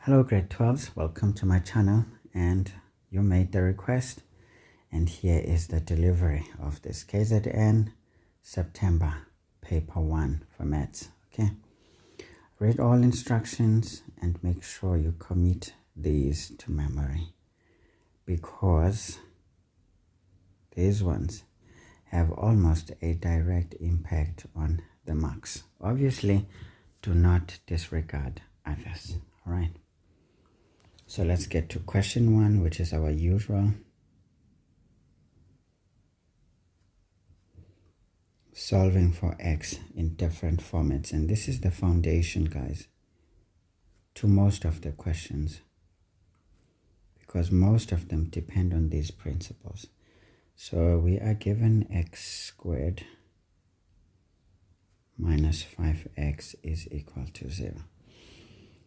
Hello grade 12s, welcome to my channel, and you made the request, and here is the delivery of this KZN September paper 1 for maths. Okay, read all instructions and make sure you commit these to memory, because these ones have almost a direct impact on the marks. Obviously, do not disregard others. All right. So let's get to question 1, which is our usual. Solving for x in different formats. And this is the foundation, guys, to most of the questions, because most of them depend on these principles. So we are given x squared minus 5x is equal to 0.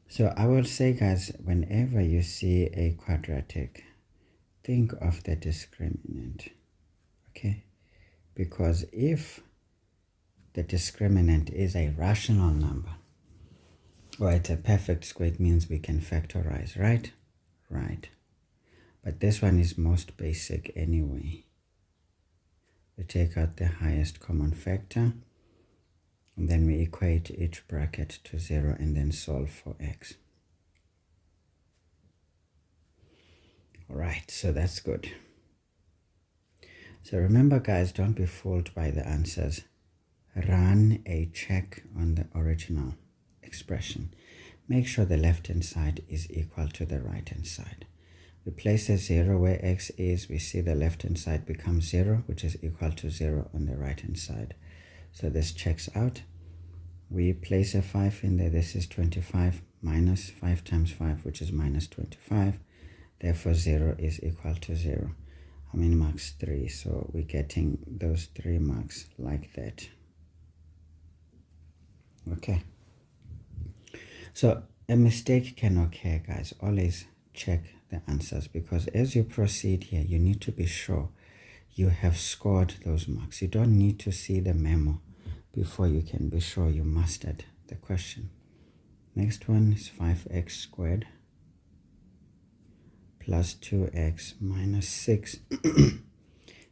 So I will say, guys, whenever you see a quadratic, think of the discriminant, okay? Because if the discriminant is a rational number, or it's a perfect square, it means we can factorize, right? Right. But this one is most basic anyway. We take out the highest common factor, and then we equate each bracket to 0 and then solve for x. All right, so that's good. So remember, guys, don't be fooled by the answers. Run a check on the original expression. Make sure the left-hand side is equal to the right-hand side. We place a 0 where x is. We see the left-hand side becomes 0, which is equal to 0 on the right-hand side. So this checks out. We place a 5 in there. This is 25 minus 5 times 5, which is minus 25. Therefore, 0 is equal to 0. How many marks? 3. So we're getting those 3 marks like that. Okay. So a mistake can occur, guys. Always check the answers, because as you proceed here, you need to be sure you have scored those marks. You don't need to see the memo before you can be sure you mastered the question. Next one is 5x squared plus 2x minus 6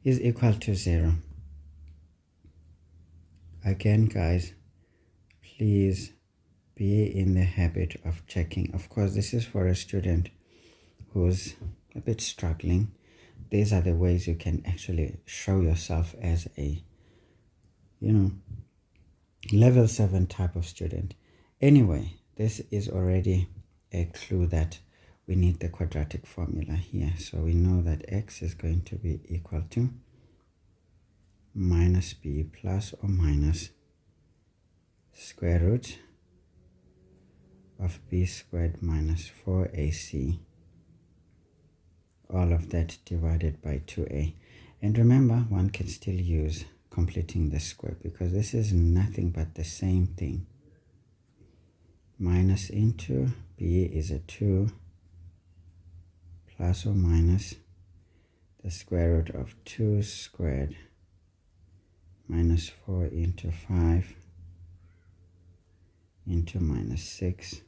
is equal to 0. Again, guys, please be in the habit of checking. Of course, this is for a student who's a bit struggling. These are the ways you can actually show yourself as a, level 7 type of student. Anyway, this is already a clue that we need the quadratic formula here. So we know that x is going to be equal to minus b plus or minus square root of b squared minus 4ac, all of that divided by 2a. And remember, one can still use completing the square, because this is nothing but the same thing. Minus into b is a 2 plus or minus the square root of 2 squared minus 4 into 5 into minus 6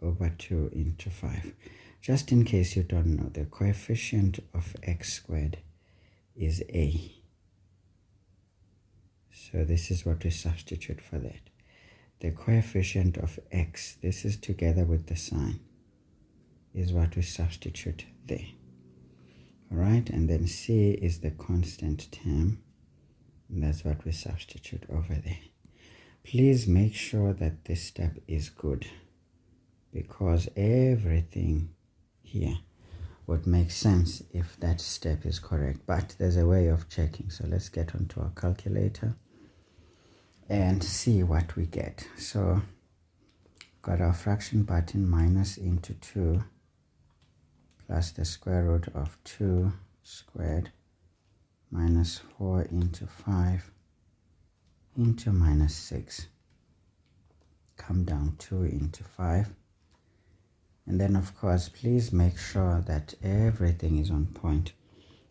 over 2 into 5. Just in case you don't know, the coefficient of x squared is a. So this is what we substitute for that. The coefficient of x, this is together with the sign, is what we substitute there. All right, and then c is the constant term, and that's what we substitute over there. Please make sure that this step is good, because everything here would make sense if that step is correct. But there's a way of checking. So let's get onto our calculator and see what we get. So got our fraction button, minus into 2 plus the square root of 2 squared minus 4 into 5 into minus 6. Come down 2 into 5. And then, of course, please make sure that everything is on point.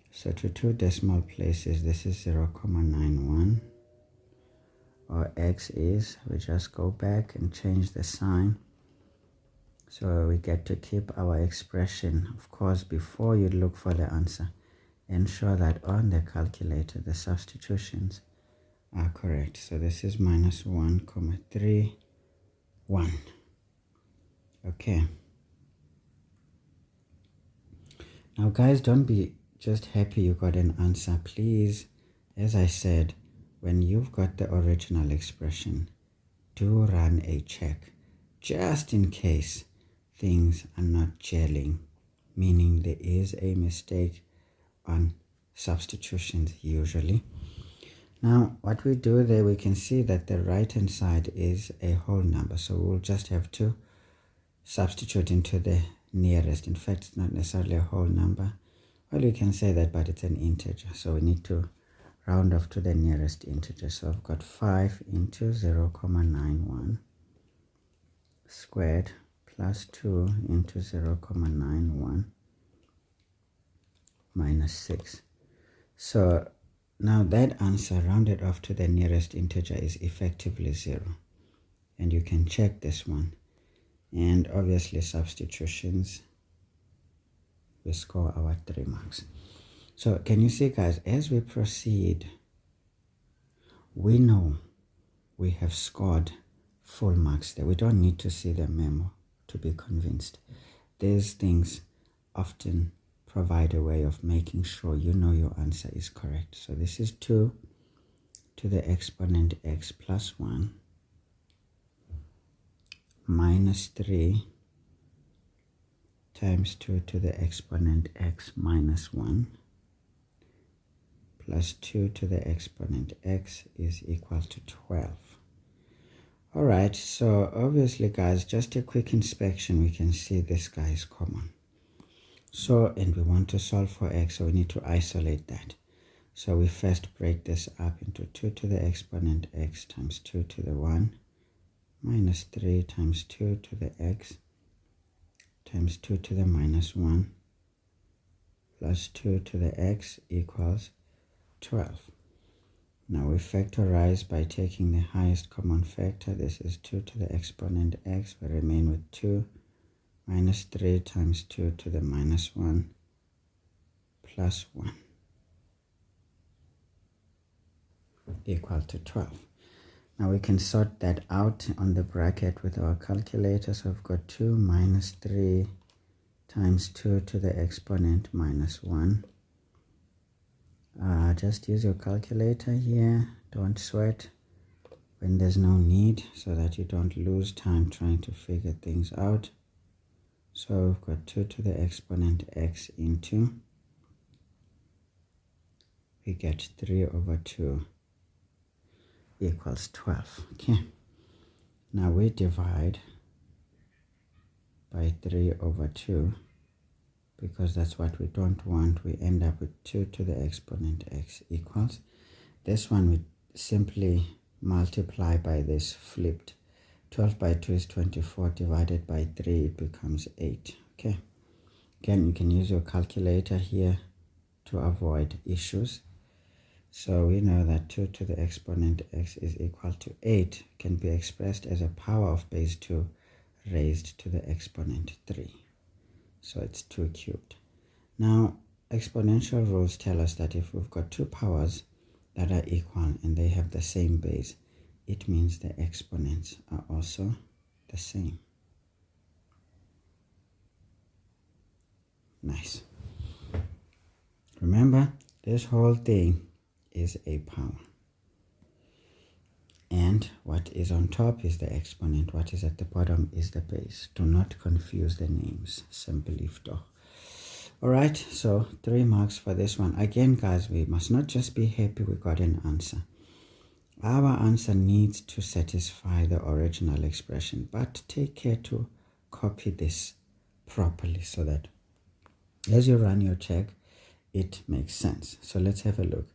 So to 2 decimal places, this is 0.91. or x is, we just go back and change the sign. So we get to keep our expression. Of course, before you look for the answer, ensure that on the calculator the substitutions are correct. So this is minus 1,3, 1. Okay. Now guys, don't be just happy you got an answer. Please, as I said, when you've got the original expression, do run a check just in case things are not gelling, meaning there is a mistake on substitutions usually. Now what we do there, we can see that the right hand side is a whole number, so we'll just have to substitute into the nearest. In fact, it's not necessarily a whole number. Well, you can say that, but it's an integer, so we need to round off to the nearest integer. So I've got 5 into 0,91 squared plus 2 into 0,91 minus 6. So now that answer rounded off to the nearest integer is effectively 0. And you can check this one. And obviously substitutions, we score our 3 marks. So can you see guys, as we proceed, we know we have scored full marks there. We don't need to see the memo to be convinced. These things often provide a way of making sure you know your answer is correct. So this is 2 to the exponent x plus 1 minus 3 times 2 to the exponent x minus 1 plus 2 to the exponent x is equal to 12. Alright, so obviously guys, just a quick inspection, we can see this guy is common. So, and we want to solve for x, so we need to isolate that. So we first break this up into 2 to the exponent x times 2 to the 1 minus 3 times 2 to the x times 2 to the minus 1 plus 2 to the x equals 12. Now we factorize by taking the highest common factor. This is 2 to the exponent x. We remain with 2 minus 3 times 2 to the minus 1 plus 1 equal to 12. Now we can sort that out on the bracket with our calculator. So we've got 2 minus 3 times 2 to the exponent minus 1. Just use your calculator here. Don't sweat when there's no need, so that you don't lose time trying to figure things out. So we've got 2 to the exponent x into, we get 3 over 2 equals 12. Okay, now we divide by 3 over 2 because that's what we don't want. We end up with 2 to the exponent x equals, this one we simply multiply by this flipped. 12 by 2 is 24, divided by 3 it becomes 8. Okay, again you can use your calculator here to avoid issues. So we know that 2 to the exponent x is equal to 8, can be expressed as a power of base 2 raised to the exponent 3. So it's 2 cubed. Now exponential rules tell us that if we've got two powers that are equal and they have the same base, it means the exponents are also the same. Nice. Remember, this whole thing is a power. And what is on top is the exponent. What is at the bottom is the base. Do not confuse the names. Simply doch. Alright, so 3 marks for this one. Again, guys, we must not just be happy we got an answer. Our answer needs to satisfy the original expression, but take care to copy this properly so that as you run your check, it makes sense. So let's have a look.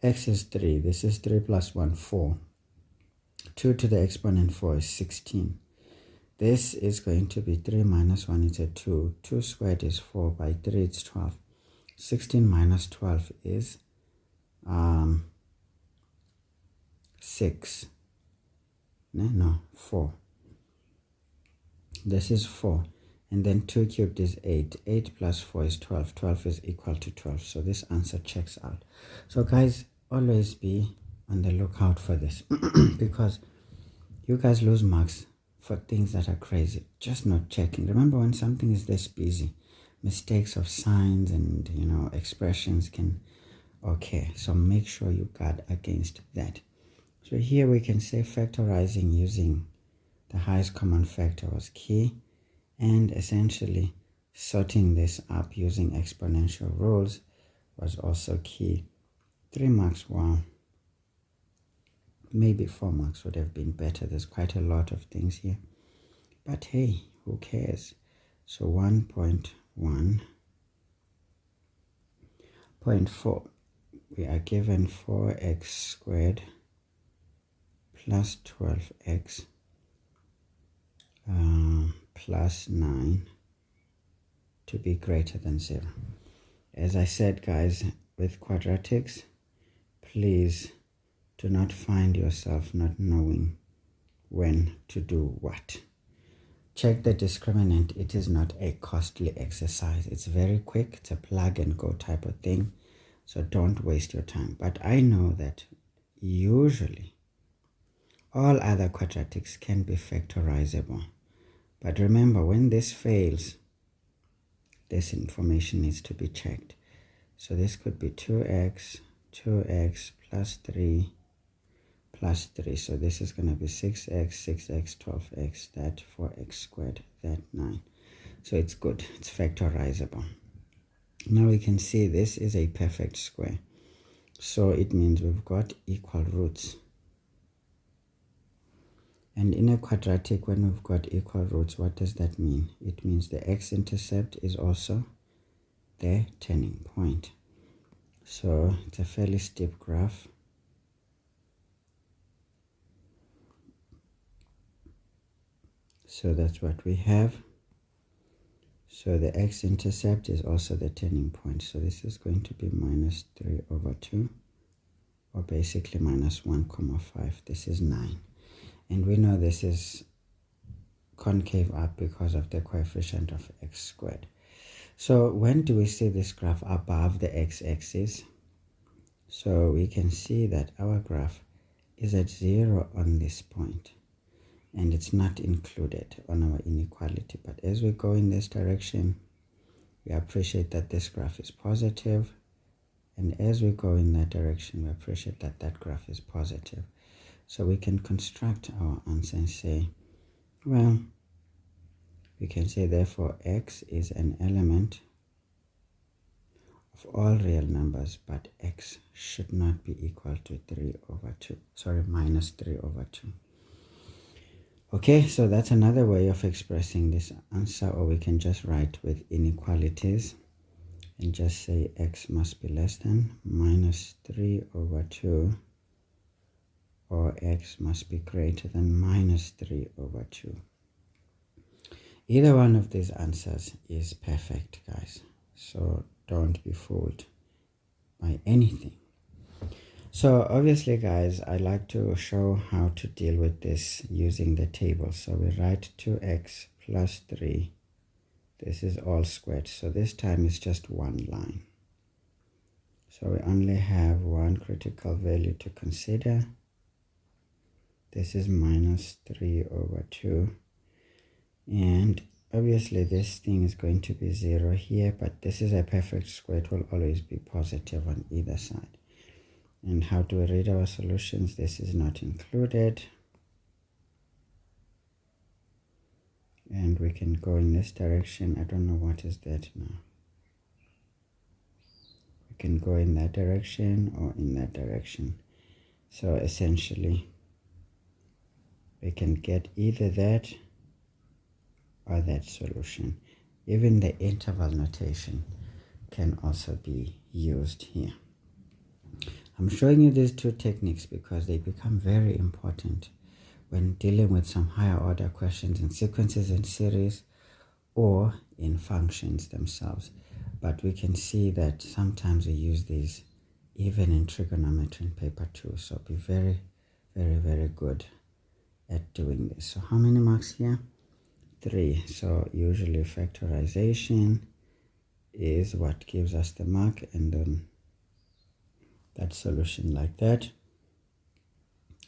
X is 3. This is 3 plus 1, 4. 2 to the exponent 4 is 16. This is going to be 3 minus 1 is a 2. 2 squared is 4. By 3 it's 12. 16 minus 12 is 6. no, 4. This is 4. And then 2 cubed is 8. 8 plus 4 is 12. 12 is equal to 12. So this answer checks out. So guys, always be on the lookout for this because you guys lose marks for things that are crazy, just not checking. Remember, when something is this busy, mistakes of signs and expressions can occur. So make sure you guard against that. So here we can say factorizing using the highest common factor was key, and essentially sorting this up using exponential rules was also key. 3 marks, wow. Maybe 4 marks would have been better. There's quite a lot of things here. But hey, who cares? So 1.1.4. We are given 4x squared plus 12x plus 9 to be greater than 0. As I said, guys, with quadratics, please do not find yourself not knowing when to do what. Check the discriminant. It is not a costly exercise. It's very quick. It's a plug and go type of thing. So don't waste your time. But I know that usually all other quadratics can be factorizable. But remember, when this fails, this information needs to be checked. So this could be 2x plus 3 plus 3. So this is going to be 6x, 12x, that 4x squared, that 9. So it's good. It's factorizable. Now we can see this is a perfect square. So it means we've got equal roots. And in a quadratic, when we've got equal roots, what does that mean? It means the x-intercept is also the turning point. So it's a fairly steep graph. So that's what we have. So the x-intercept is also the turning point. So this is going to be minus 3 over 2, or basically minus 1,5. This is 9. And we know this is concave up because of the coefficient of x squared. So when do we see this graph above the x-axis? So we can see that our graph is at 0 on this point, and it's not included on our inequality. But as we go in this direction, we appreciate that this graph is positive, and as we go in that direction, we appreciate that that graph is positive. So we can construct our answer and say, well, we can say therefore x is an element of all real numbers, but x should not be equal to minus 3 over 2. Okay, so that's another way of expressing this answer, or we can just write with inequalities and just say x must be less than minus 3 over 2, or x must be greater than minus 3 over 2. Either one of these answers is perfect, guys. So don't be fooled by anything. So obviously, guys, I like to show how to deal with this using the table. So we write 2x plus 3. This is all squared. So this time it's just one line. So we only have one critical value to consider. This is minus 3 over 2. And obviously this thing is going to be 0 here, but this is a perfect square. It will always be positive on either side. And how do we read our solutions? This is not included. And we can go in this direction. I don't know what is that now. We can go in that direction or in that direction. So essentially, we can get either that or that solution. Even the interval notation can also be used here. I'm showing you these two techniques because they become very important when dealing with some higher order questions in sequences and series or in functions themselves. But we can see that sometimes we use these even in trigonometry in paper 2. So be very, very, very good at doing this. So how many marks here? 3. So usually factorization is what gives us the mark, and then that solution like that,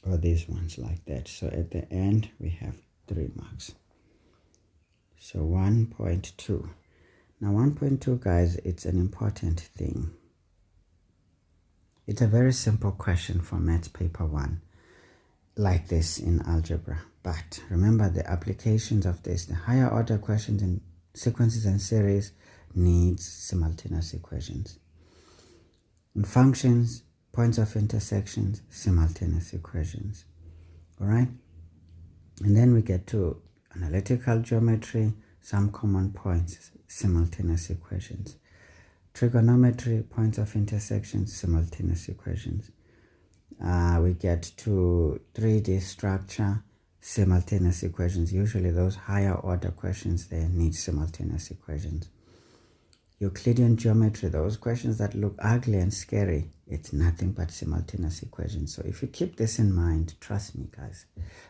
or these ones like that. So at the end we have 3 marks. So 1.2. Now 1.2, guys, it's an important thing. It's a very simple question for Maths Paper 1, like this in algebra. But remember the applications of this, the higher order questions in sequences and series needs simultaneous equations. In functions, points of intersections, simultaneous equations. All right? And then we get to analytical geometry, some common points, simultaneous equations. Trigonometry, points of intersection, simultaneous equations. We get to 3D structure, simultaneous equations. Usually those higher order questions, they need simultaneous equations. Euclidean geometry, those questions that look ugly and scary, it's nothing but simultaneous equations. So if you keep this in mind, trust me guys,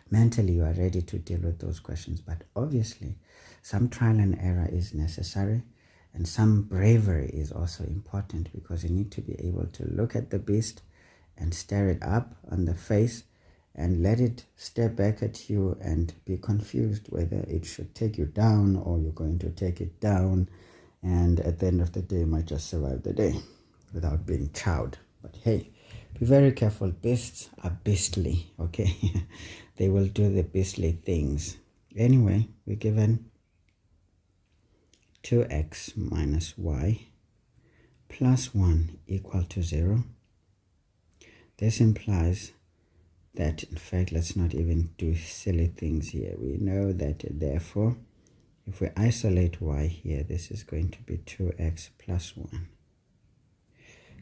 mentally you are ready to deal with those questions. But obviously some trial and error is necessary, and some bravery is also important, because you need to be able to look at the beast and stare it up on the face and let it stare back at you and be confused whether it should take you down or you're going to take it down. And at the end of the day, you might just survive the day without being chowed. But hey, be very careful. Beasts are beastly, okay? They will do the beastly things. Anyway, we're given 2x minus y plus 1 equal to 0. This implies that, in fact, let's not even do silly things here. We know that, therefore, if we isolate y here, this is going to be 2x plus 1.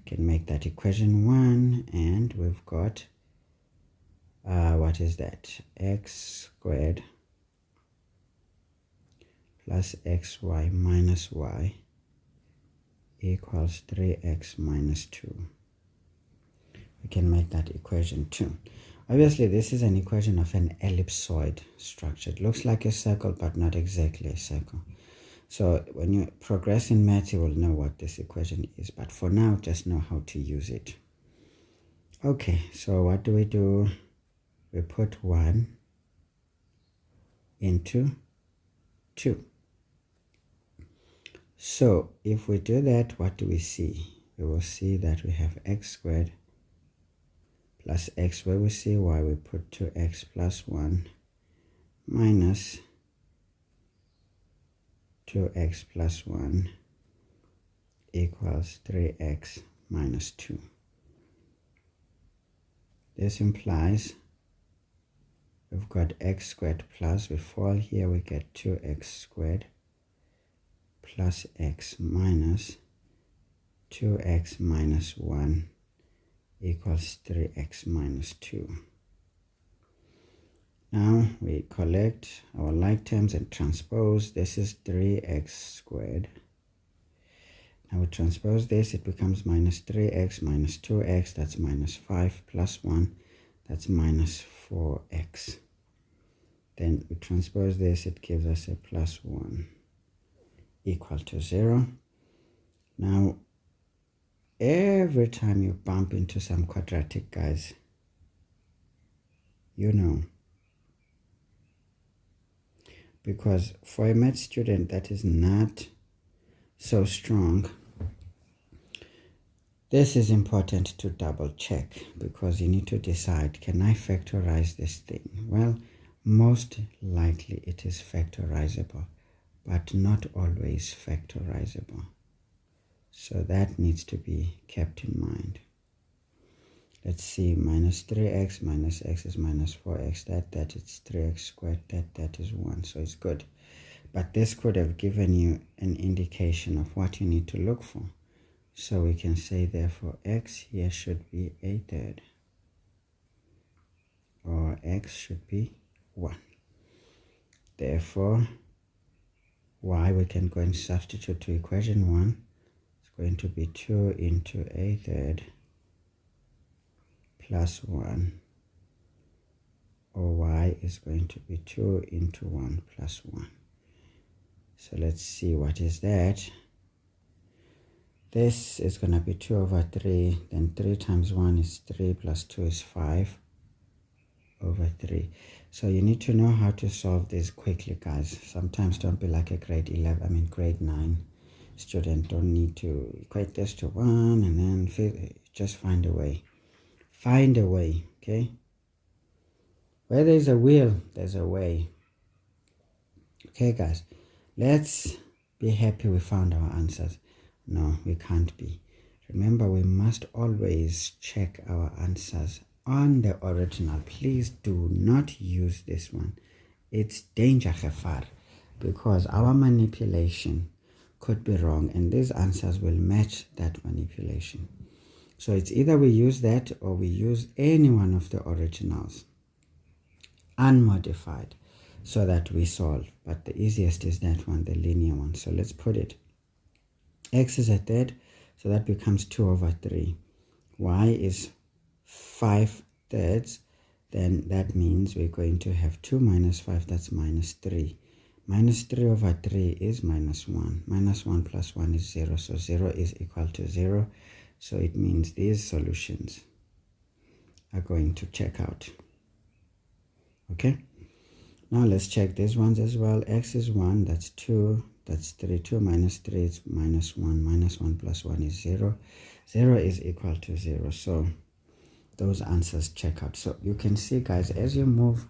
Can make that equation 1, and we've got, what is that? X squared plus xy minus y equals 3x minus 2. We can make that equation 2. Obviously, this is an equation of an ellipsoid structure. It looks like a circle, but not exactly a circle. So when you progress in math, you will know what this equation is. But for now, just know how to use it. Okay, so what do? We put 1 into 2. So if we do that, what do we see? We will see that we have x squared plus x, where we see y, we put 2x plus 1 minus 2x plus 1 equals 3x minus 2. This implies we've got x squared plus, we fall here, we get 2x squared plus x minus 2x minus 1 equals 3x minus 2. Now we collect our like terms and transpose. This is 3x squared. Now we transpose this, it becomes minus 3x minus 2x, that's minus 5 plus 1, that's minus 4x. Then we transpose this, it gives us a plus 1 equal to 0. Now every time you bump into some quadratic, guys, you know, because for a math student that is not so strong, this is important to double check, because you need to decide, can I factorize this thing? Well, most likely it is factorizable, but not always factorizable. So that needs to be kept in mind. Let's see, minus 3x minus x is minus 4x, that is 3x squared, that is 1, so it's good. But this could have given you an indication of what you need to look for. So we can say, therefore, x here should be a third, or x should be 1. Therefore, y, we can go and substitute to equation 1. It's going to be 2 into a third plus 1 or y is going to be 2 into 1 plus 1. So let's see what is that. This is going to be 2 over 3, then 3 times 1 is 3 plus 2 is 5 over 3. So you need to know how to solve this quickly, guys. Sometimes don't be like a grade 9 student. Don't need to equate this to 1 and then just find a way. Find a way, okay? Where there's a will, there's a way. Okay, guys, let's be happy we found our answers. No, we can't be. Remember, we must always check our answers on the original. Please do not use this one. It's danger, Khafar, because our manipulation could be wrong and these answers will match that manipulation. So it's either we use that or we use any one of the originals unmodified so that we solve. But the easiest is that one, the linear one. So let's put it. X is a third, so that becomes 2 over 3. Y is 5 thirds, then that means we're going to have 2 minus 5, that's minus 3. Minus 3 over 3 is minus 1. Minus 1 plus 1 is 0, so 0 is equal to 0. So it means these solutions are going to check out. Okay, now let's check these ones as well. X is 1, that's 2, that's 3. 2 minus 3 is minus 1. Minus 1 plus 1 is 0. 0 is equal to 0. So those answers check out. So you can see, guys, as you move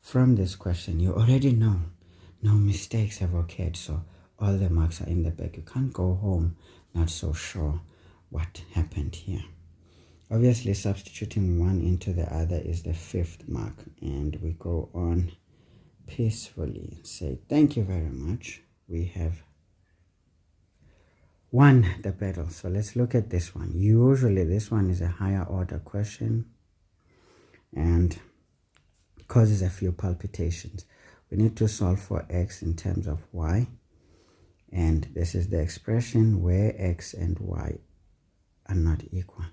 from this question, you already know no mistakes have occurred. So all the marks are in the back. You can't go home not so sure what happened here. Obviously, substituting one into the other is the 5th mark. And we go on peacefully and say, thank you very much. We have won the battle. So let's look at this one. Usually this one is a higher order question and causes a few palpitations. We need to solve for x in terms of y. And this is the expression where x and y are not equal.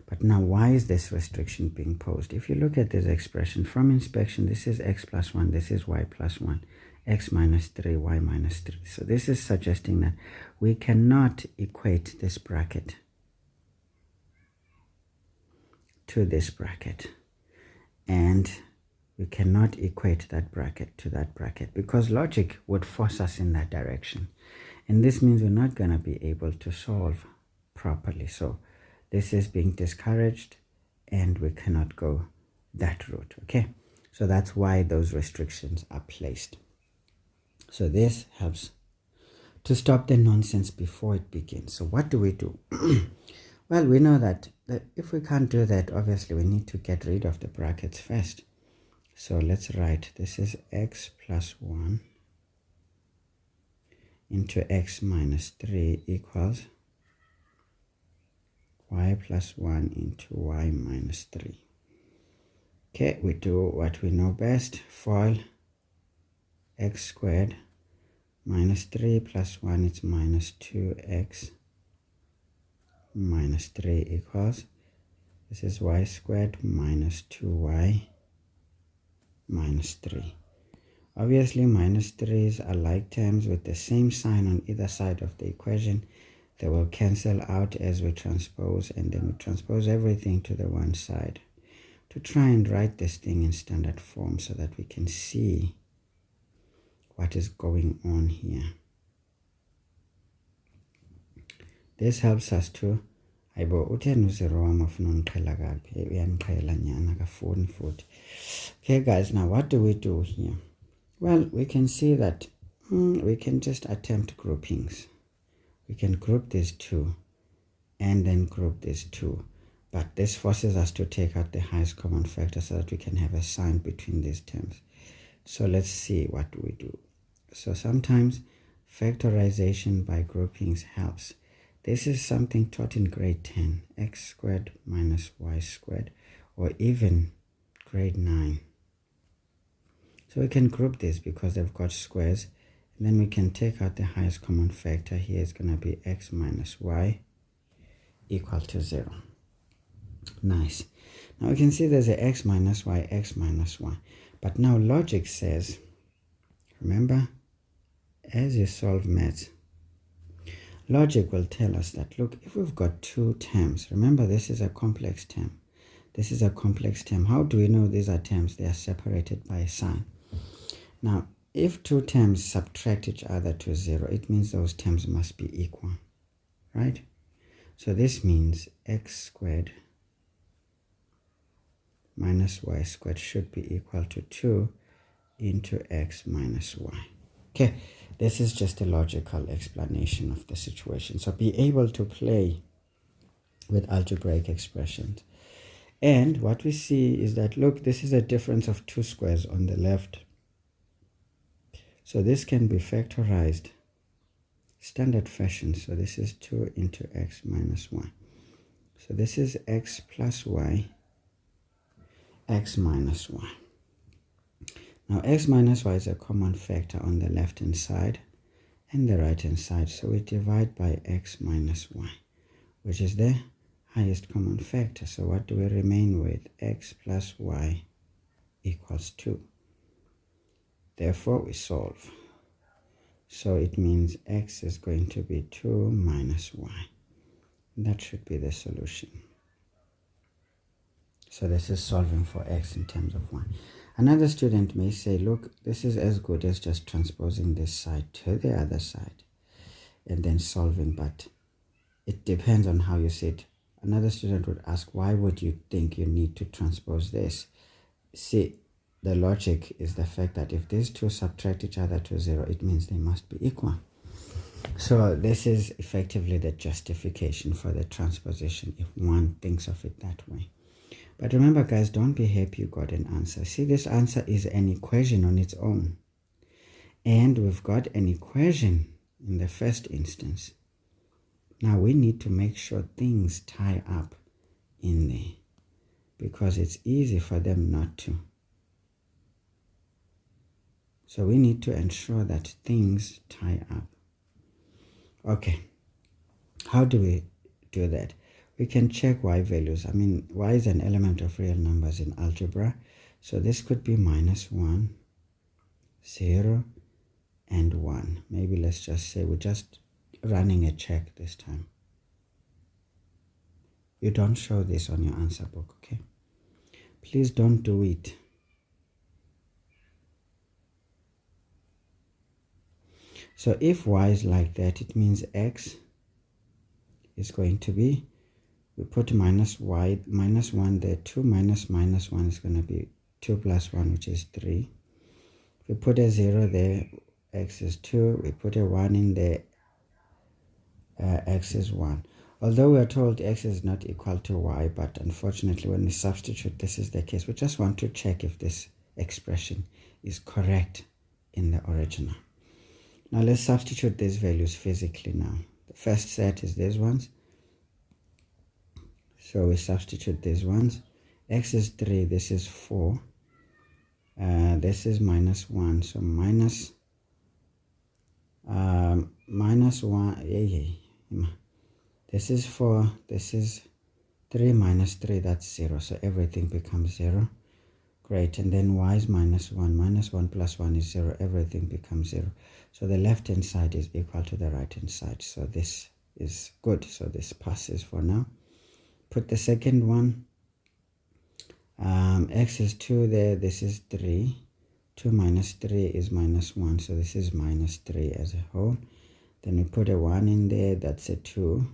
But now, why is this restriction being posed? If you look at this expression from inspection, this is x plus 1, this is y plus 1, x minus 3, y minus 3. So this is suggesting that we cannot equate this bracket to this bracket. And we cannot equate that bracket to that bracket because logic would force us in that direction. And this means we're not going to be able to solve properly. So this is being discouraged and we cannot go that route. Okay, so that's why those restrictions are placed. So this helps to stop the nonsense before it begins. So what do we do? Well, we know that if we can't do that, obviously we need to get rid of the brackets first. So let's write, this is x plus 1 into x minus 3 equals y plus 1 into y minus 3. Okay, we do what we know best. FOIL x squared minus 3 plus 1 is minus 2x minus 3 equals, this is y squared minus 2y minus 3. Obviously, minus 3's are like terms with the same sign on either side of the equation. They will cancel out as we transpose, and then we transpose everything to the one side to try and write this thing in standard form so that we can see what is going on here. This helps us to okay, guys, now what do we do here? Well, we can see that we can just attempt groupings. We can group these two and then group these two. But this forces us to take out the highest common factor so that we can have a sign between these terms. So let's see what we do. So sometimes factorization by groupings helps. This is something taught in grade 10, x squared minus y squared, or even grade 9. So we can group this because they've got squares. And then we can take out the highest common factor. Here is going to be x minus y equal to 0. Nice. Now we can see there's a x minus y, x minus y. But now logic says, remember, as you solve maths, logic will tell us that, look, if we've got two terms, remember this is a complex term. This is a complex term. How do we know these are terms? They are separated by a sign. Now, if two terms subtract each other to 0, it means those terms must be equal, right? So this means x squared minus y squared should be equal to 2 into x minus y. Okay, this is just a logical explanation of the situation. So be able to play with algebraic expressions. And what we see is that, look, this is a difference of two squares on the left. So this can be factorized standard fashion. So this is 2 into x minus y. So this is x plus y, x minus y. Now x minus y is a common factor on the left hand side and the right hand side. So we divide by x minus y, which is the highest common factor. So what do we remain with? X plus y equals 2. Therefore we solve. So it means x is going to be 2 minus y. That should be the solution. So this is solving for x in terms of y. Another student may say, look, this is as good as just transposing this side to the other side and then solving, but it depends on how you see it. Another student would ask, why would you think you need to transpose this? See, the logic is the fact that if these two subtract each other to 0, it means they must be equal. So this is effectively the justification for the transposition if one thinks of it that way. But remember, guys, don't be happy you got an answer. See, this answer is an equation on its own. And we've got an equation in the first instance. Now we need to make sure things tie up in there, because it's easy for them not to. So we need to ensure that things tie up. Okay, how do we do that? We can check y values. I mean, y is an element of real numbers in algebra. So this could be -1, 0, and 1. Maybe let's just say we're just running a check this time. You don't show this on your answer book, okay? Please don't do it. So if y is like that, it means x is going to be, we put -1 there, 2 minus -1 is going to be 2 plus 1, which is 3. If we put a 0 there, x is 2. We put a 1 in there, x is 1. Although we are told x is not equal to y, but unfortunately when we substitute, this is the case. We just want to check if this expression is correct in the original. Now let's substitute these values physically now. The first set is these ones. So we substitute these ones. X is 3, this is 4. This is -1, so minus 1, this is 4, this is 3 minus 3, that's 0, so everything becomes 0. Great, and then y is -1, -1 plus 1 is 0, everything becomes 0. So the left hand side is equal to the right hand side, so this is good, so this passes for now. Put the second one, x is 2 there, this is 3. 2 minus 3 is -1, so this is -3 as a whole. Then we put a 1 in there, that's a 2.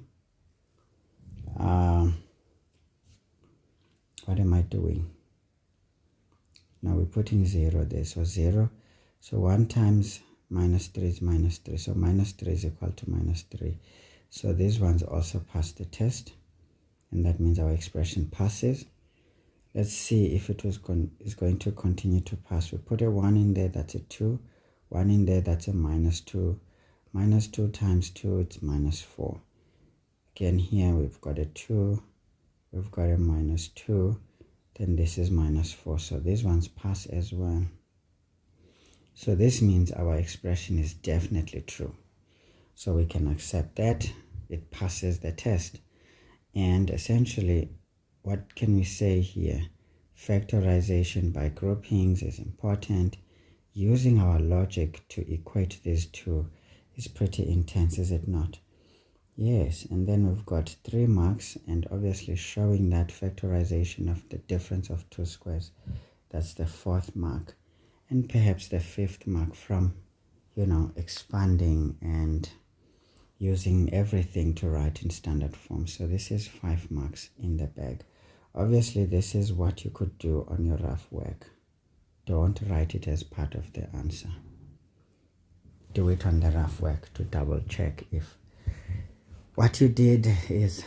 What am I doing? Now we're putting 0 there, so 0. So 1 times -3 is -3, so -3 is equal to -3. So these ones also pass the test, and that means our expression passes. Let's see if it is going to continue to pass. We put a 1 in there, that's a 2. 1 in there, that's a -2. -2 times 2, it's -4. Again, here we've got a 2, we've got a -2, then this is -4. So these ones pass as well. So this means our expression is definitely true. So we can accept that. It passes the test. And essentially, what can we say here? Factorization by groupings is important. Using our logic to equate these two is pretty intense, is it not? Yes, and then we've got 3 marks, and obviously showing that factorization of the difference of two squares, that's the 4th mark, and perhaps the 5th mark from, expanding and using everything to write in standard form. So this is 5 marks in the bag. Obviously, this is what you could do on your rough work. Don't write it as part of the answer. Do it on the rough work to double check if what you did is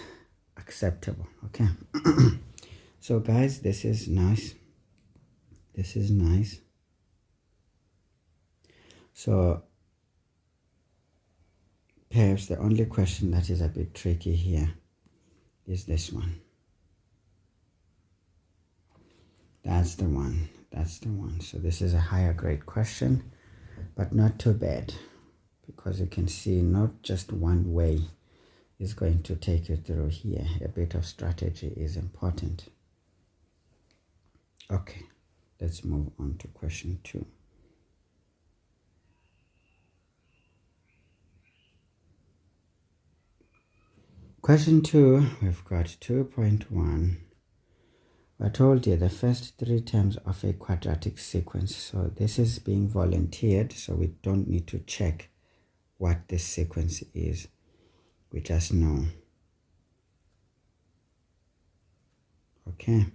acceptable. Okay. So guys, this is nice. This is nice. So perhaps the only question that is a bit tricky here is this one. That's the one. That's the one. So this is a higher grade question, but not too bad, because you can see not just one way is going to take you through here. A bit of strategy is important. Okay, let's move on to question 2. Question 2, we've got 2.1. I told you the first 3 terms of a quadratic sequence. So this is being volunteered, so we don't need to check what this sequence is. We just know. Okay.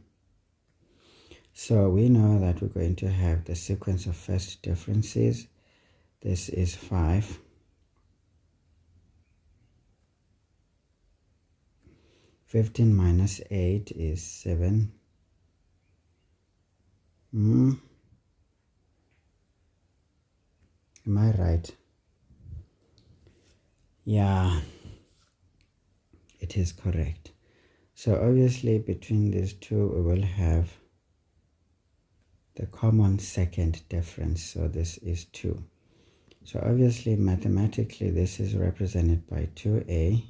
So we know that we're going to have the sequence of first differences. This is 5. (15 minus 8 is 7. Am I right? Yeah, it is correct. So obviously between these two we will have the common second difference. So this is 2. So obviously mathematically this is represented by 2a.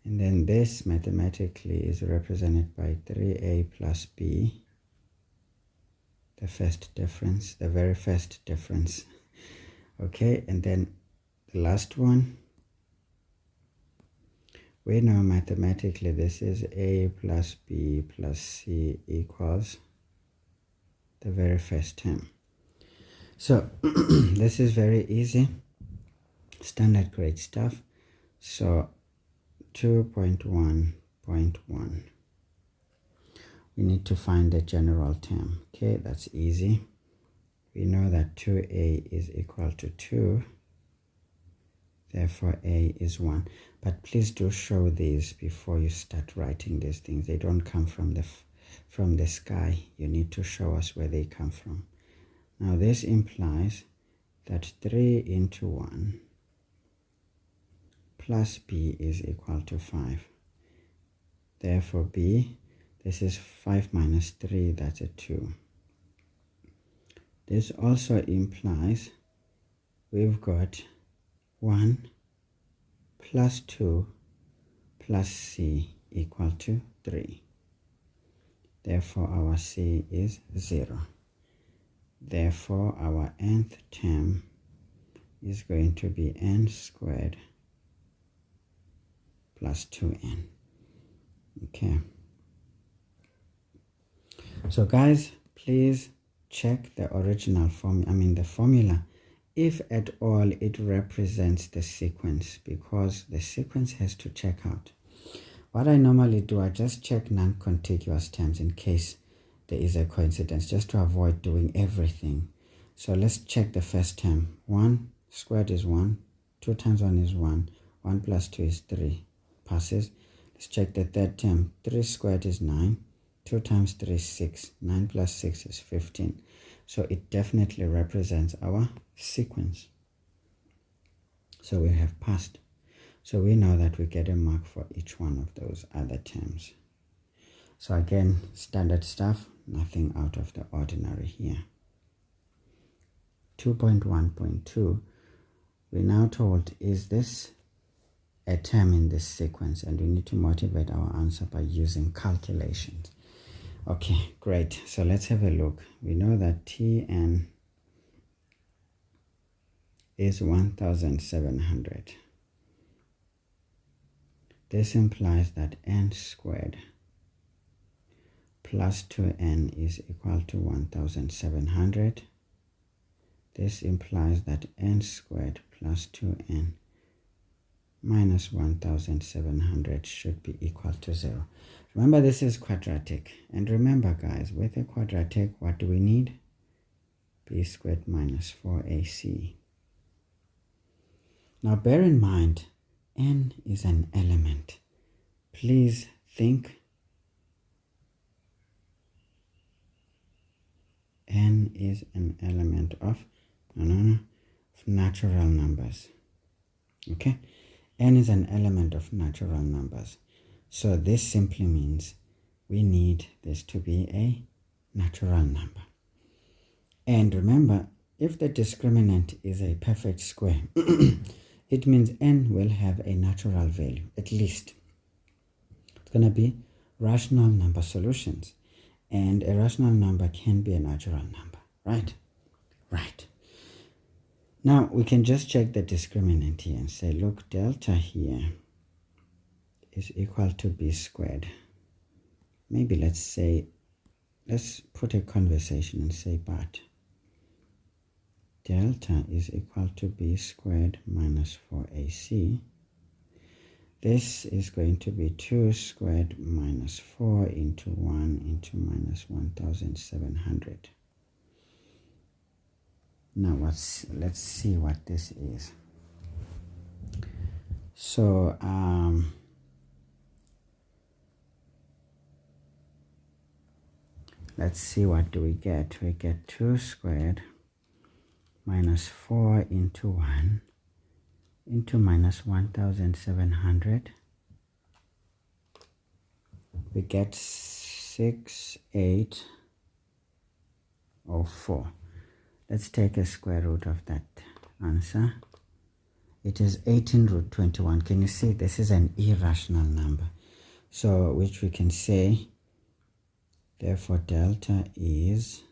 And then this mathematically is represented by 3a plus b. The first difference, the very first difference. Okay, and then the last one, we know mathematically this is a plus b plus c equals the very first term. So this is very easy, standard grade stuff. So 2.1.1. We need to find the general term. Okay, that's easy. We know that 2a is equal to 2. Therefore, a is 1. But please do show these before you start writing these things. They don't come from the sky. You need to show us where they come from. Now, this implies that 3 into 1 plus b is equal to 5. Therefore, b, this is 5 minus 3, that's a 2. This also implies we've got 1 plus 2 plus c equal to 3. Therefore, our c is 0. Therefore, our nth term is going to be n squared plus 2n. Okay. So guys, please check the original the formula, if at all it represents the sequence, because the sequence has to check out. What I normally do, I just check non-contiguous terms in case there is a coincidence, just to avoid doing everything. So let's check the first term. 1 squared is 1, 2 times 1 is 1, 1 plus 2 is 3, passes. Let's check the third term. 3 squared is 9, 2 times 3 is 6, 9 plus 6 is 15. So it definitely represents our sequence. So we have passed. So we know that we get a mark for each one of those other terms. So again, standard stuff, nothing out of the ordinary here. 2.1.2, we're now told, is this a term in this sequence, and we need to motivate our answer by using calculations. Okay, great. So let's have a look. We know that Tn is 1700. This implies that n squared plus 2n is equal to 1700. This implies that n squared plus 2n minus 1700 should be equal to 0. Remember, this is quadratic. And remember, guys, with a quadratic, what do we need? B squared minus 4ac. Now, bear in mind, n is an element. Please think n is an element of natural numbers. Okay, n is an element of natural numbers. So this simply means we need this to be a natural number. And remember, if the discriminant is a perfect square, it means n will have a natural value, at least. It's going to be rational number solutions. And a rational number can be a natural number, right? Right. Now, we can just check the discriminant here and say, look, delta here is equal to b squared. Maybe let's put a conversation and say, but delta is equal to b squared minus 4ac. This is going to be 2 squared minus 4 into 1 into minus 1700. Now let's see what this is. So let's see, what do we get? We get 2 squared minus 4 into 1 into minus 1700. We get 6804. Let's take a square root of that answer. It is 18 root 21. Can you see this is an irrational number? So which we can say, therefore delta is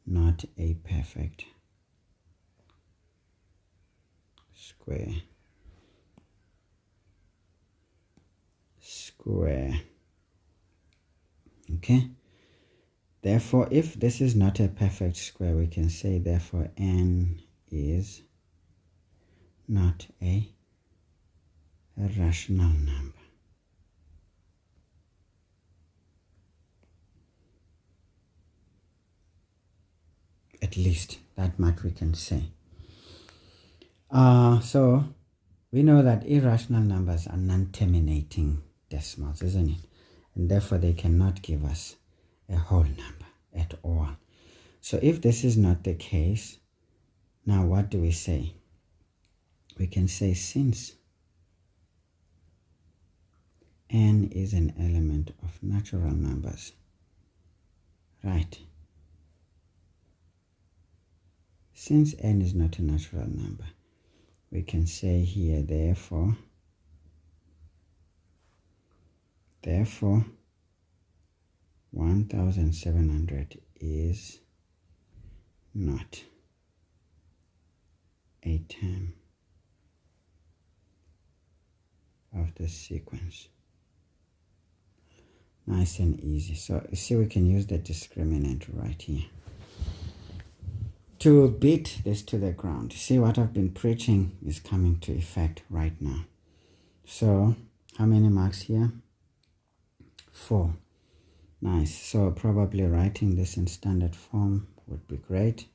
not a perfect square. Okay, therefore if this is not a perfect square, we can say therefore n is not a rational number. At least that much we can say. So we know that irrational numbers are non-terminating decimals, isn't it? And therefore they cannot give us a whole number at all. So if this is not the case, now what do we say? We can say, since n is an element of natural numbers, right? Since n is not a natural number, we can say here, therefore 1700 is not a term of the sequence. Nice and easy. So you see, we can use the discriminant right here to beat this to the ground. See, what I've been preaching is coming to effect right now. So how many marks here? 4. Nice. So probably writing this in standard form would be great.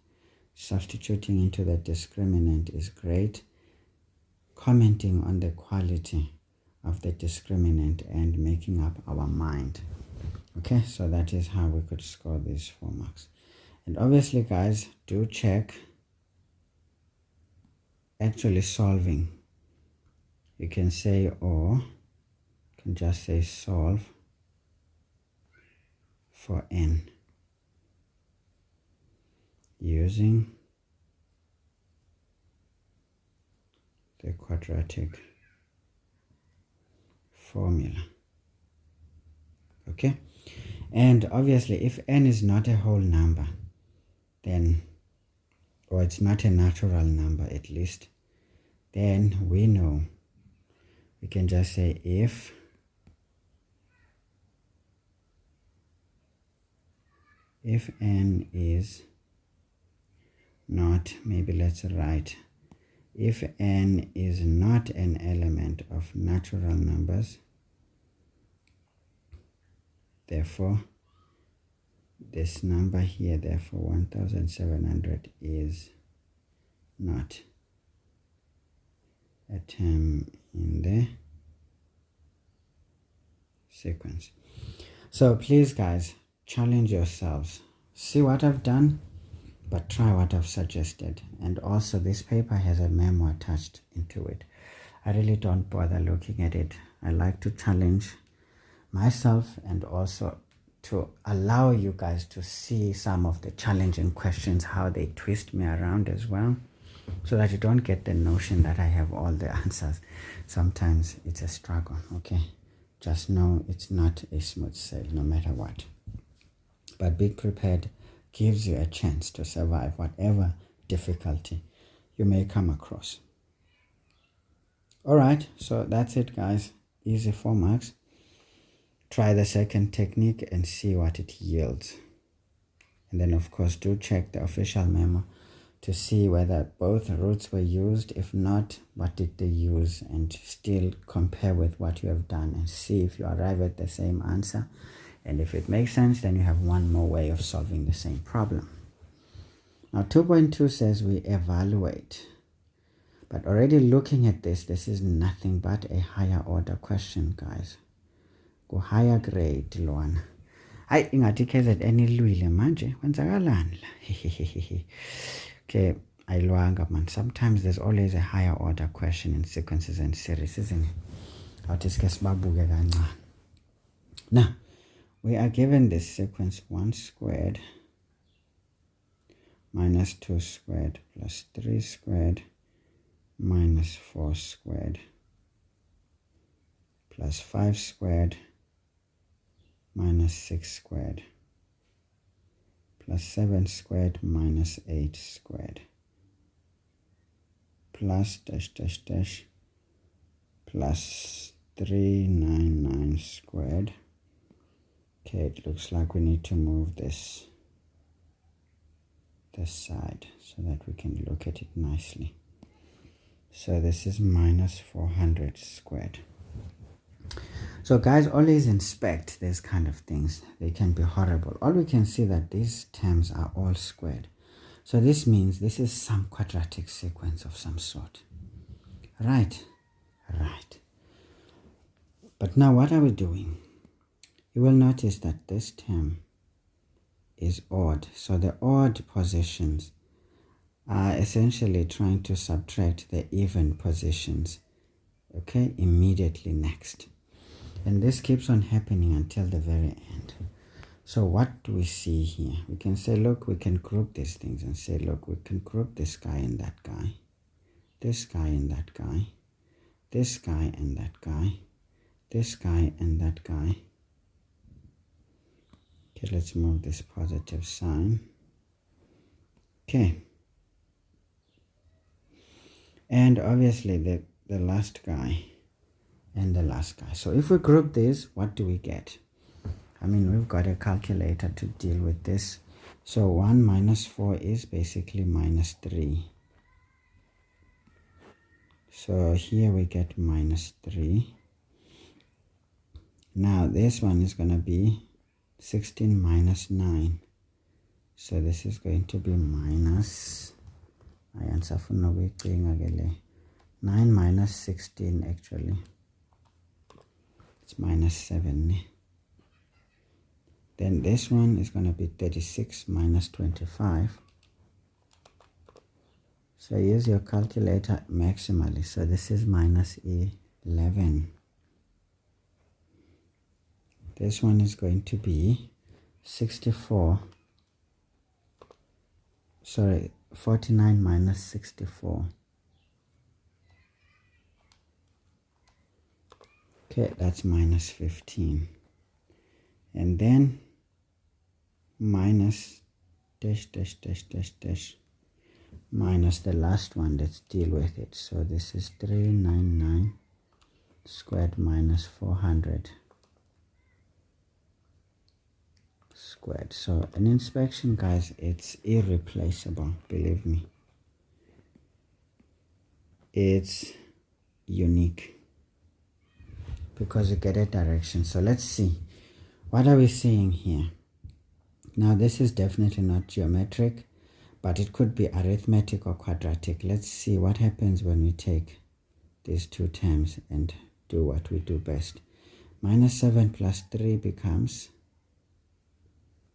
Substituting into the discriminant is great. Commenting on the quality of the discriminant and making up our mind. Okay, so that is how we could score these 4 marks. And obviously, guys, do check actually solving. You can say, or you can just say solve for n using the quadratic formula. Okay, and obviously if n is not a whole number, then, or it's not a natural number at least, then we know we can just say if n is not, maybe let's write, if n is not an element of natural numbers, therefore this number here, therefore 1700 is not a term in the sequence. So please guys, challenge yourselves, see what I've done, but try what I've suggested. And also this paper has a memo attached into it. I really don't bother looking at it. I like to challenge myself and also to allow you guys to see some of the challenging questions, how they twist me around as well, so that you don't get the notion that I have all the answers. Sometimes it's a struggle, okay? Just know it's not a smooth sail no matter what. But being prepared gives you a chance to survive whatever difficulty you may come across. Alright, so that's it guys. Easy 4 marks. Try the second technique and see what it yields. And then of course do check the official memo to see whether both roots were used. If not, what did they use? And still compare with what you have done and see if you arrive at the same answer. And if it makes sense, then you have one more way of solving the same problem. Now 2.2 says we evaluate. But already looking at this is nothing but a higher order question, guys. Go higher grade lwana. Hayi ingathi KZN ilwile manje kwenzakalani la. Okay, ayilwanga man. Sometimes there's always a higher order question in sequences and series, isn't it? Awuthi sike sibabuke kancane. Now, we are given this sequence 1 squared minus 2 squared plus 3 squared minus 4 squared plus 5 squared minus 6 squared plus 7 squared minus 8 squared plus dash dash dash plus 399 squared. Okay, it looks like we need to move this side so that we can look at it nicely. So this is minus 400 squared. So guys, always inspect these kind of things. They can be horrible. All we can see that these terms are all squared. So this means this is some quadratic sequence of some sort. Right. But now what are we doing? You will notice that this term is odd. So the odd positions are essentially trying to subtract the even positions, okay, immediately next. And this keeps on happening until the very end. So what do we see here? We can say, look, we can group these things and say, look, we can group this guy and that guy, this guy and that guy, this guy and that guy, this guy and that guy. Okay, let's move this positive sign. Okay. And obviously the last guy and the last guy. So if we group this, what do we get? I mean, we've got a calculator to deal with this. So 1 minus 4 is basically minus 3. So here we get minus 3. Now this one is going to be 16 minus 9. So this is going to be minus 9 minus 16 actually. It's minus 7. Then this one is going to be 36 minus 25. So use your calculator maximally. So this is minus 11. This one is going to be 49 minus 64. Okay, that's minus 15. And then minus dash dash dash dash dash minus the last one. Let's deal with it. So this is 399 squared minus 400 squared. So an inspection, guys, it's irreplaceable, believe me. It's unique because you get a direction. So let's see, what are we seeing here? Now this is definitely not geometric, but it could be arithmetic or quadratic. Let's see what happens when we take these two terms and do what we do best. Minus 7 plus 3 becomes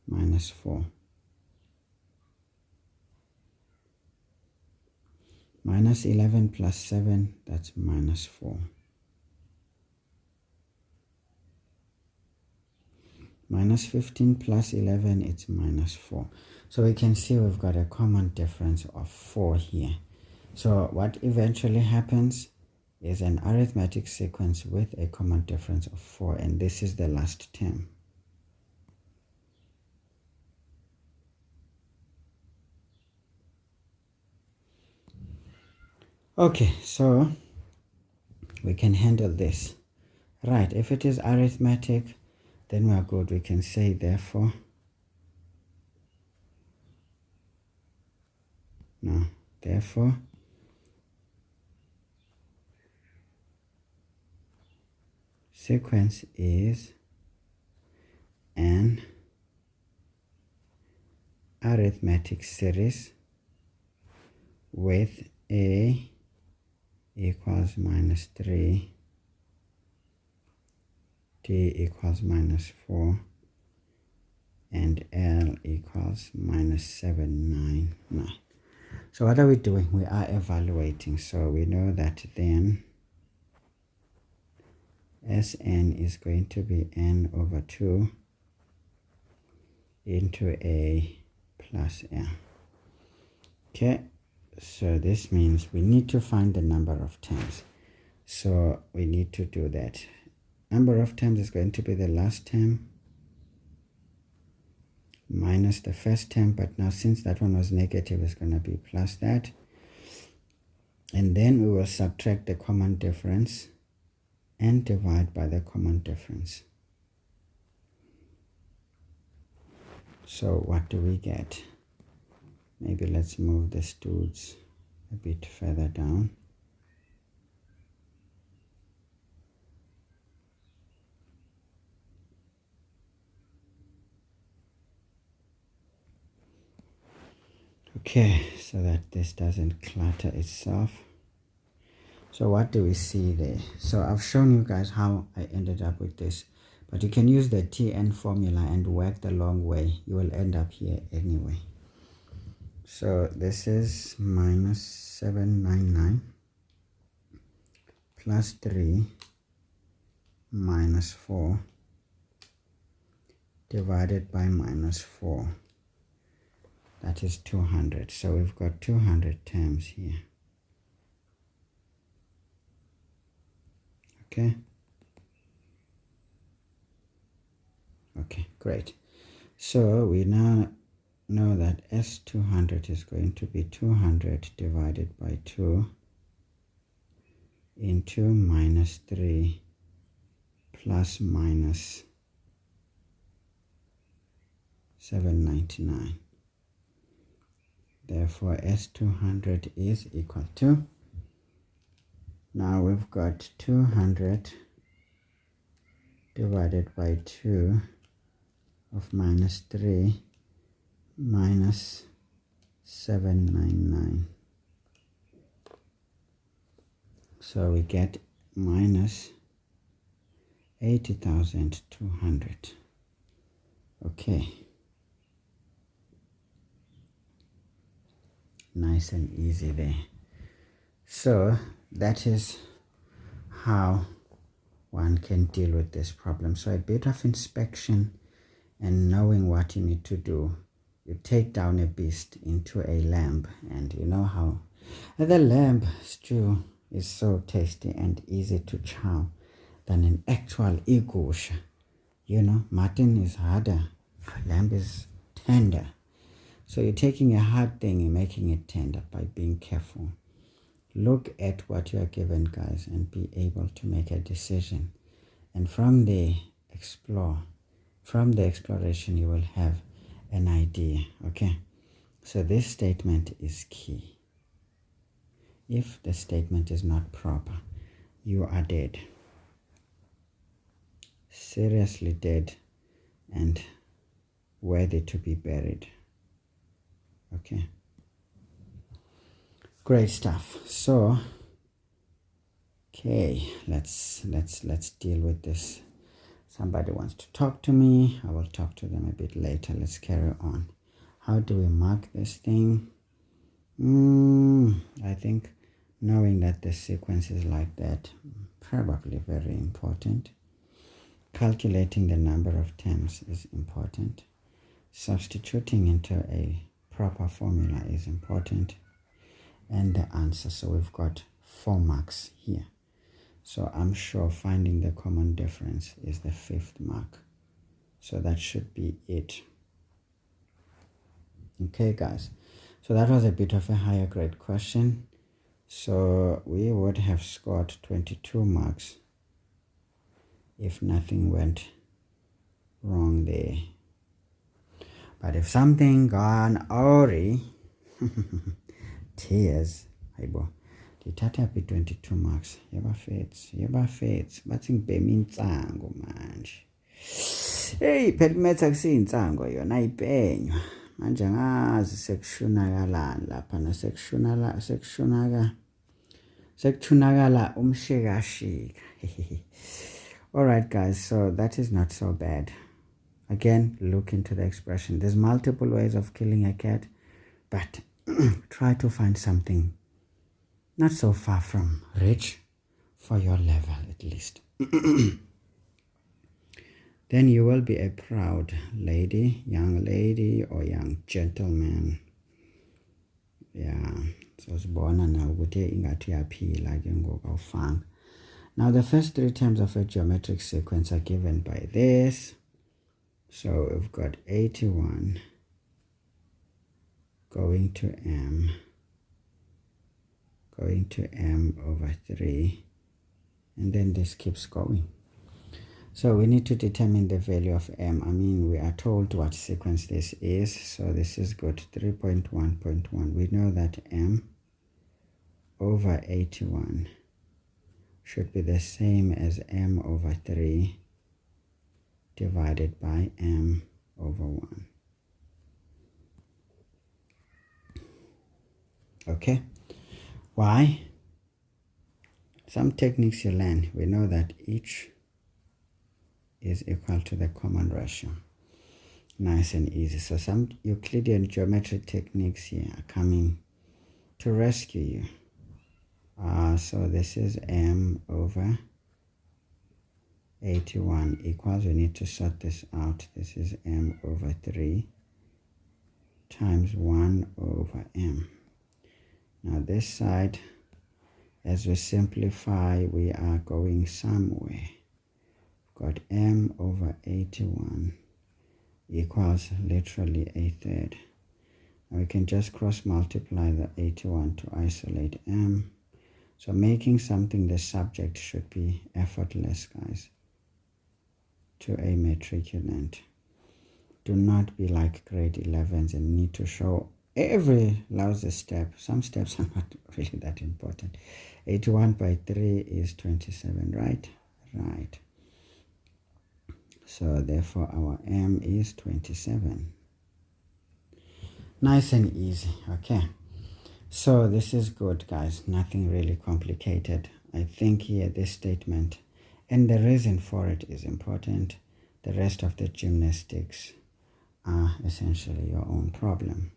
minus 4. Minus 11 plus 7, that's minus 4. Minus 15 plus 11, it's minus 4. So we can see we've got a common difference of 4 here. So what eventually happens is an arithmetic sequence with a common difference of 4, and this is the last term. Okay, so we can handle this. Right, if it is arithmetic, then we are good. We can say therefore, therefore sequence is an arithmetic series with A equals minus 3, D equals minus 4, and L equals minus 799. So what are we doing? We are evaluating. So we know that then Sn is going to be n over 2 into A plus L. Okay, so this means we need to find the number of terms. So we need to do that. Number of terms is going to be the last term minus the first term, but now since that one was negative, it's going to be plus that. And then we will subtract the common difference and divide by the common difference. So what do we get? Maybe let's move the dudes a bit further down. Okay, so that this doesn't clutter itself. So what do we see there? So I've shown you guys how I ended up with this, but you can use the Tn formula and work the long way. You will end up here anyway. So this is minus 799 plus 3 minus 4 divided by minus 4. That is 200. So we've got 200 terms here. Okay. Okay, great. So we now know that S200 is going to be 200 divided by 2 into minus 3 plus minus 799. Therefore, S200 is equal to, now we've got 200 divided by 2 of minus 3 minus 799. So we get minus 80,200. Okay. Nice and easy there. So that is how one can deal with this problem. So a bit of inspection and knowing what you need to do. You take down a beast into a lamb, and you know how the lamb stew is so tasty and easy to chow than an actual igusha. You know, mutton is harder, lamb is tender. So you're taking a hard thing and making it tender by being careful. Look at what you are given, guys, and be able to make a decision. And from there, explore. From the exploration, you will have an idea, okay? So this statement is key. If the statement is not proper, you are dead. Seriously dead and worthy to be buried. Okay. Great stuff. So, okay, let's deal with this. Somebody wants to talk to me. I will talk to them a bit later. Let's carry on. How do we mark this thing? I think knowing that the sequence is like that, probably very important. Calculating the number of terms is important. Substituting into a proper formula is important. And the answer. So we've got 4 marks here. So I'm sure finding the common difference is the 5th mark. So that should be it. Okay, guys. So that was a bit of a higher grade question. So we would have scored 22 marks if nothing went wrong there. But if something gone awry, tears, hayibo, ndithatha phi 22 marks. Yeba fethu bathi ngibhema intsango manje. Hey, phela imetha kusiyintsango yona ayipenywa. Manje ngazi sekushunakalani lapha sekushunakala umshikashika. Alright, guys, so that is not so bad. Again, look into the expression. There's multiple ways of killing a cat, but try to find something not so far from rich for your level at least. Then you will be a proud lady, young lady, or young gentleman. Yeah, so it's born now. Now the first 3 terms of a geometric sequence are given by this. So we've got 81 going to m over 3, and then this keeps going. So we need to determine the value of m. I mean, we are told what sequence this is, so this is good. 3.1.1. We know that m over 81 should be the same as m over 3 divided by m over 1. Okay, why? Some techniques you learn, we know that each is equal to the common ratio. Nice and easy. So some Euclidean geometry techniques here are coming to rescue you. So this is m over 81 equals, we need to sort this out. This is m over 3 times 1 over m. Now this side, as we simplify, we are going somewhere. Got m over 81 equals literally 1/3. Now we can just cross multiply the 81 to isolate m. So making something the subject should be effortless, guys, to a matriculant. Do not be like grade 11s and need to show every lousy step. Some steps are not really that important. 81 by 3 is 27, right? Right. So therefore our m is 27. Nice and easy. Okay. So this is good, guys. Nothing really complicated. I think here this statement and the reason for it is important. The rest of the gymnastics are essentially your own problem.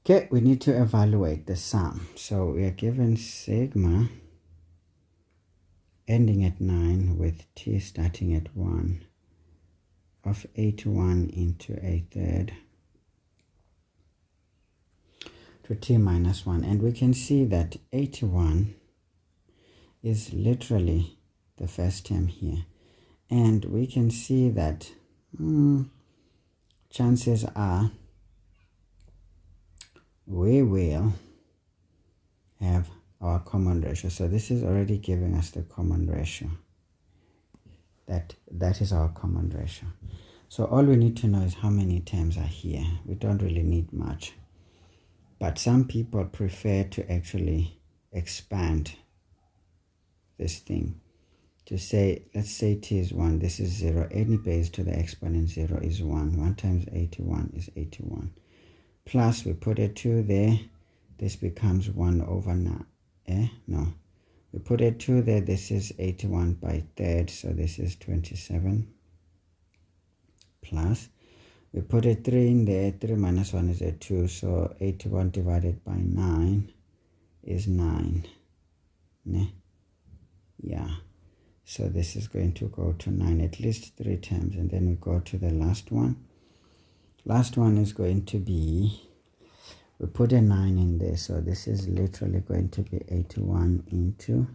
Okay, we need to evaluate the sum. So we are given sigma ending at 9 with t starting at 1 of 81 into 1/3. to t minus 1. And we can see that 81 is literally the first term here. And we can see that chances are we will have our common ratio. So this is already giving us the common ratio. That is our common ratio. So all we need to know is how many terms are here. We don't really need much. But some people prefer to actually expand this thing to say, let's say t is 1, this is 0. Any base to the exponent 0 is 1. 1 times 81 is 81. Plus we put a 2 there. This becomes 1 over 9. No. We put a 2 there. This is 81 by third. So this is 27. Plus we put a 3 in there. 3 minus 1 is a 2. So 81 divided by 9 is 9. Ne? Yeah. So this is going to go to 9, at least 3 terms. And then we go to the last one. Last one is going to be, we put a 9 in there. So this is literally going to be 81 into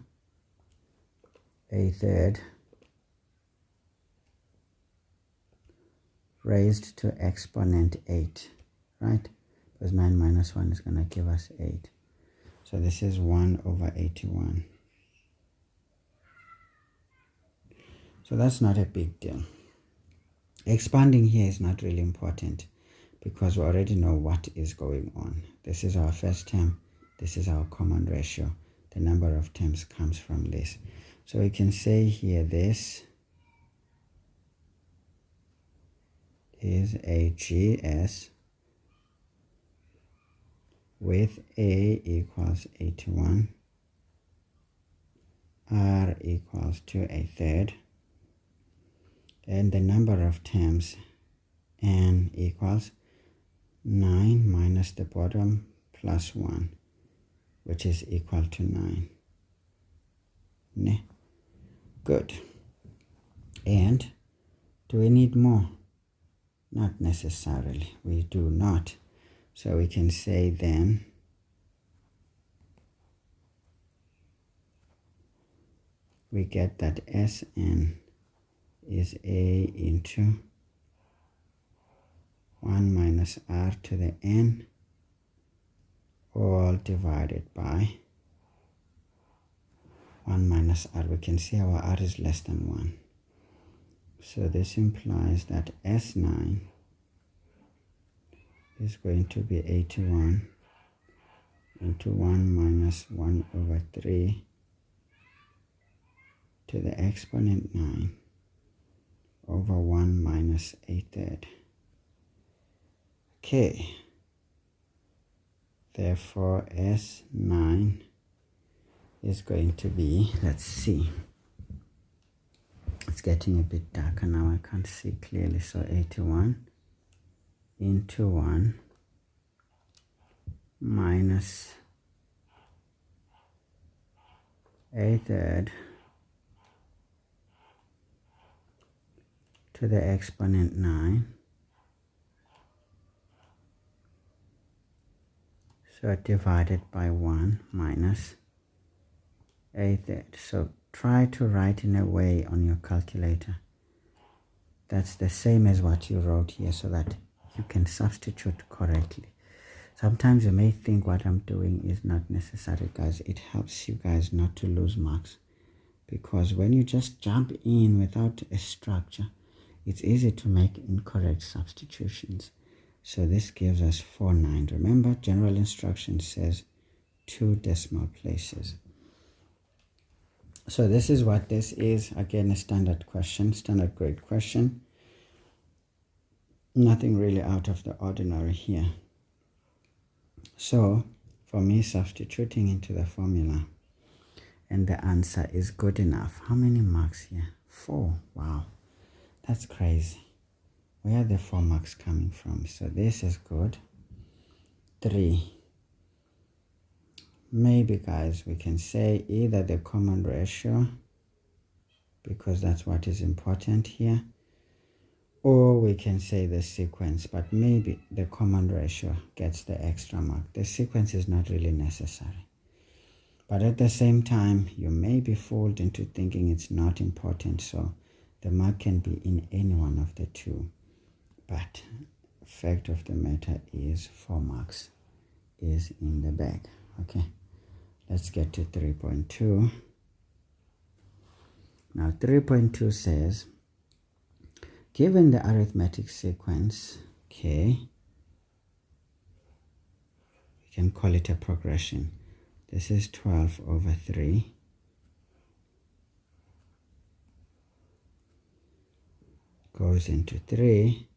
a third raised to exponent 8, right? Because 9 minus 1 is going to give us 8. So this is 1 over 81. So that's not a big deal. Expanding here is not really important because we already know what is going on. This is our first term. This is our common ratio. The number of terms comes from this. So we can say here this is a GS with A equals 81, R equals to a third, and the number of terms n equals 9 minus the bottom plus 1, which is equal to 9. Ne? Good. And do we need more? Not necessarily. We do not. So we can say then we get that Sn is A into 1 minus r to the n, all divided by 1 minus r. We can see our r is less than 1. So this implies that S9 is going to be 81 into 1 minus 1 over 3 to the exponent 9 over 1 minus a third. Okay. Therefore, S9 is going to be, let's see. It's getting a bit darker now. I can't see clearly. So 81 into 1 minus a third to the exponent 9. So divided by 1 minus a third. So try to write in a way on your calculator that's the same as what you wrote here so that you can substitute correctly. Sometimes you may think what I'm doing is not necessary, guys. It helps you guys not to lose marks, because when you just jump in without a structure, it's easy to make incorrect substitutions. So this gives us 49. Remember, general instruction says 2 decimal places. So this is what this is. Again, a standard question, standard grade question. Nothing really out of the ordinary here. So for me, substituting into the formula and the answer is good enough. How many marks here? 4. Wow, that's crazy. Where are the 4 marks coming from? So this is good. 3. Maybe, guys, we can say either the common ratio, because that's what is important here, Or we can say the sequence, but maybe the common ratio gets the extra mark. The sequence is not really necessary. But at the same time, you may be fooled into thinking it's not important, so the mark can be in any one of the two. But fact of the matter is 4 marks is in the bag. Okay, let's get to 3.2. Now 3.2 says, given the arithmetic sequence, okay, we can call it a progression. This is 12 over 3. Goes into 3.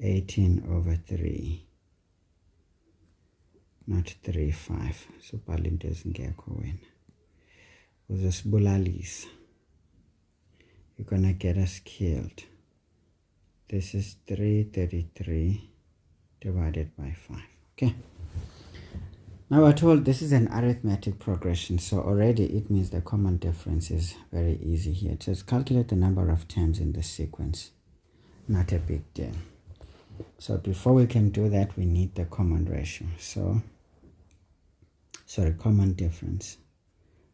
18 over 3. Not 3, 5. So Palin doesn't get win. Uzosibulalis. You're gonna get us killed. This is 333 divided by 5. Okay. Now we're told this is an arithmetic progression, so already it means the common difference is very easy here. It says calculate the number of terms in the sequence. Not a big deal. So before we can do that, we need the common ratio. Common difference.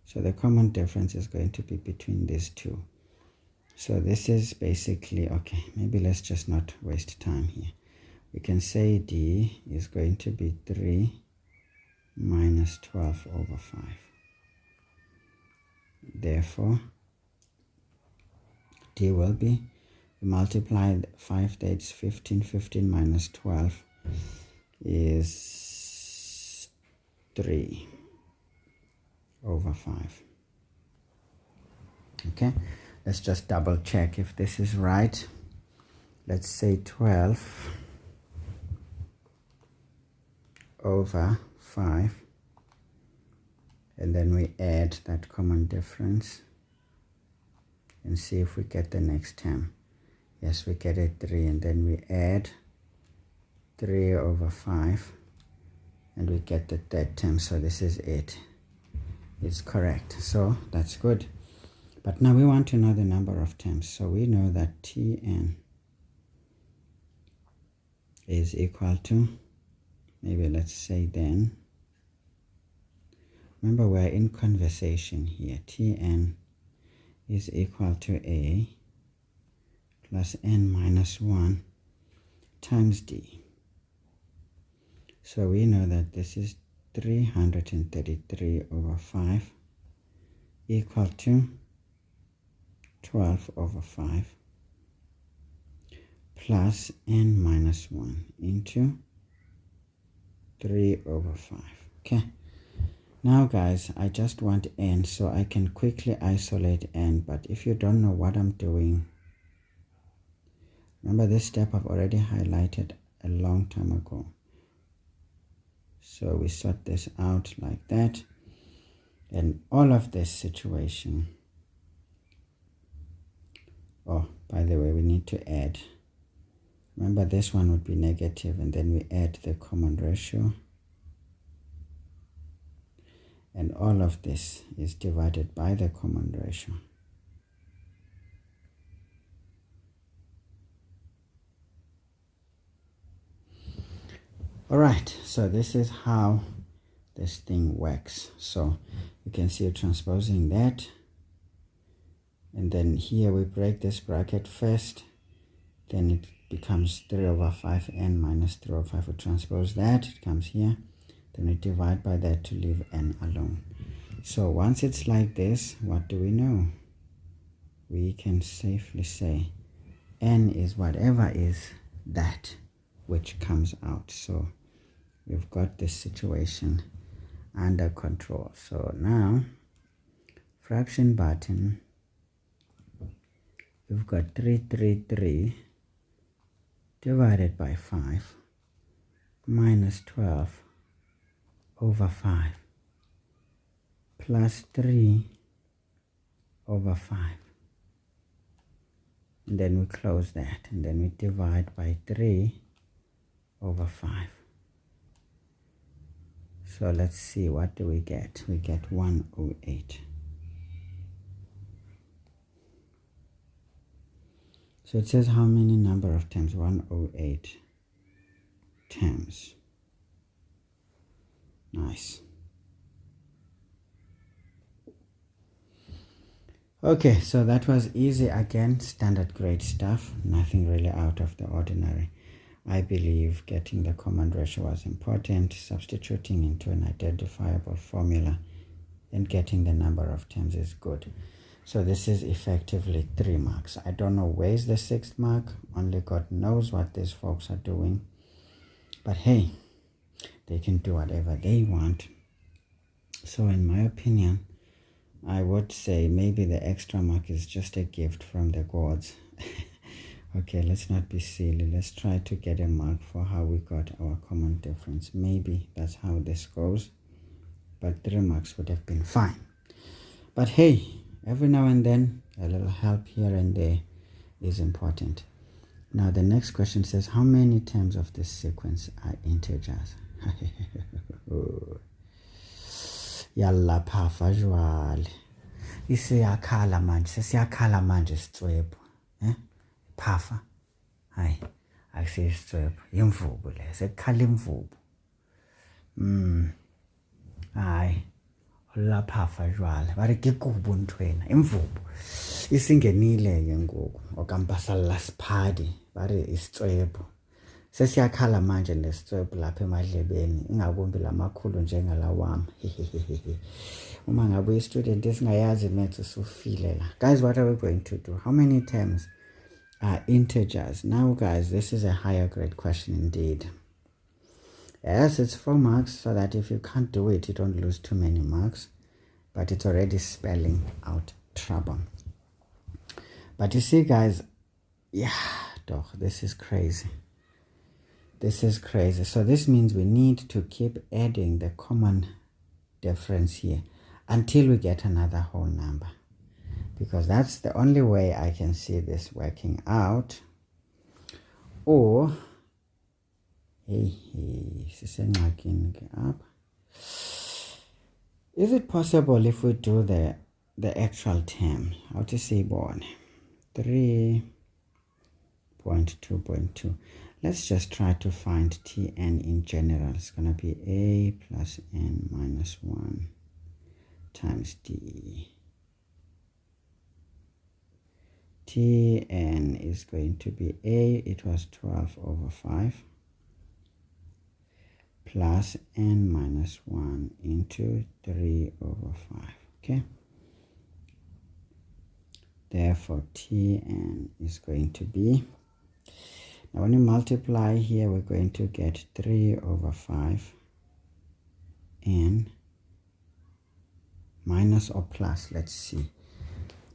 So the common difference is going to be between these two. So this is basically, okay, maybe let's just not waste time here. We can say D is going to be 3 minus 12 over 5. Therefore, D will be, we multiply 5 dates, 15, 15 minus 12 is 3 over 5. Okay, let's just double check if this is right. Let's say 12 over 5, and then we add that common difference and see if we get the next term. Yes, we get a 3, and then we add 3 over 5 and we get the third term. So this is it. It's correct, so that's good. But now we want to know the number of terms. So we know that Tn is equal to, maybe let's say then, remember we're in conversation here, Tn is equal to A plus n minus 1 times D. So we know that this is 333 over 5 equal to 12 over 5 plus n minus 1 into 3 over 5. Okay, now guys, I just want n so I can quickly isolate n, but if you don't know what I'm doing, remember this step I've already highlighted a long time ago. So we sort this out like that, and all of this situation, oh, by the way, we need to add, remember this one would be negative, and then we add the common ratio, and all of this is divided by the common ratio. All right, so this is how this thing works. So you can see transposing that, and then here we break this bracket first, then it becomes 3 over 5 n minus 3 over 5. We transpose that, it comes here, then we divide by that to leave n alone. So once it's like this, what do we know? We can safely say n is whatever is that which comes out. So we've got this situation under control. So now, fraction button, we've got 333 divided by 5 minus 12 over 5 plus 3 over 5. And then we close that, and then we divide by 3 over 5. So let's see, what do we get? We get 108. So it says how many number of terms? 108 terms. Nice. Okay, so that was easy again, standard grade stuff, nothing really out of the ordinary. I believe getting the common ratio was important, substituting into an identifiable formula, and getting the number of terms is good. So this is effectively 3 marks. I don't know where's the 6th mark, only God knows what these folks are doing. But hey, they can do whatever they want. So in my opinion, I would say maybe the extra mark is just a gift from the gods. Okay, let's not be silly. Let's try to get a mark for how we got our common difference. Maybe that's how this goes. But 3 marks would have been fine. But hey, every now and then, a little help here and there is important. Now the next question says, how many terms of this sequence are integers? Yalla phafa jwale. Isiyakhala manje, sesiyakhala manje sitswebhu. Phafa. Hayi, akusisitswebhu. Imvubu le, sekukhala imvubu. Hayi. La phafa jwale. Bari ke kubu ntwena, imvubu. Isingenile ke ngoku, okampasala siphadi, bari isitswebhu. Sesiyakhala manje nesitswebhu lapha emadlebeni, ingakumbi lamakhulu njengala wami. Uma ngabe student esingayazi maths usufile la. Guys, what are we going to do? How many terms are integers? Now guys, this is a higher grade question indeed. Yes, it's 4 marks, so that if you can't do it, you don't lose too many marks. But it's already spelling out trouble. But you see guys, yeah, dog, this is crazy. This is crazy. So this means we need to keep adding the common difference here until we get another whole number. Because that's the only way I can see this working out. Or, is it possible if we do the actual term? How to say born? 3.2.2. Let's just try to find Tn in general. It's going to be a plus n minus 1 times d. Tn is going to be a, it was 12 over 5, plus n minus 1 into 3 over 5. Okay? Therefore, Tn is going to be, now when you multiply here, we're going to get 3 over 5 n minus or plus, let's see.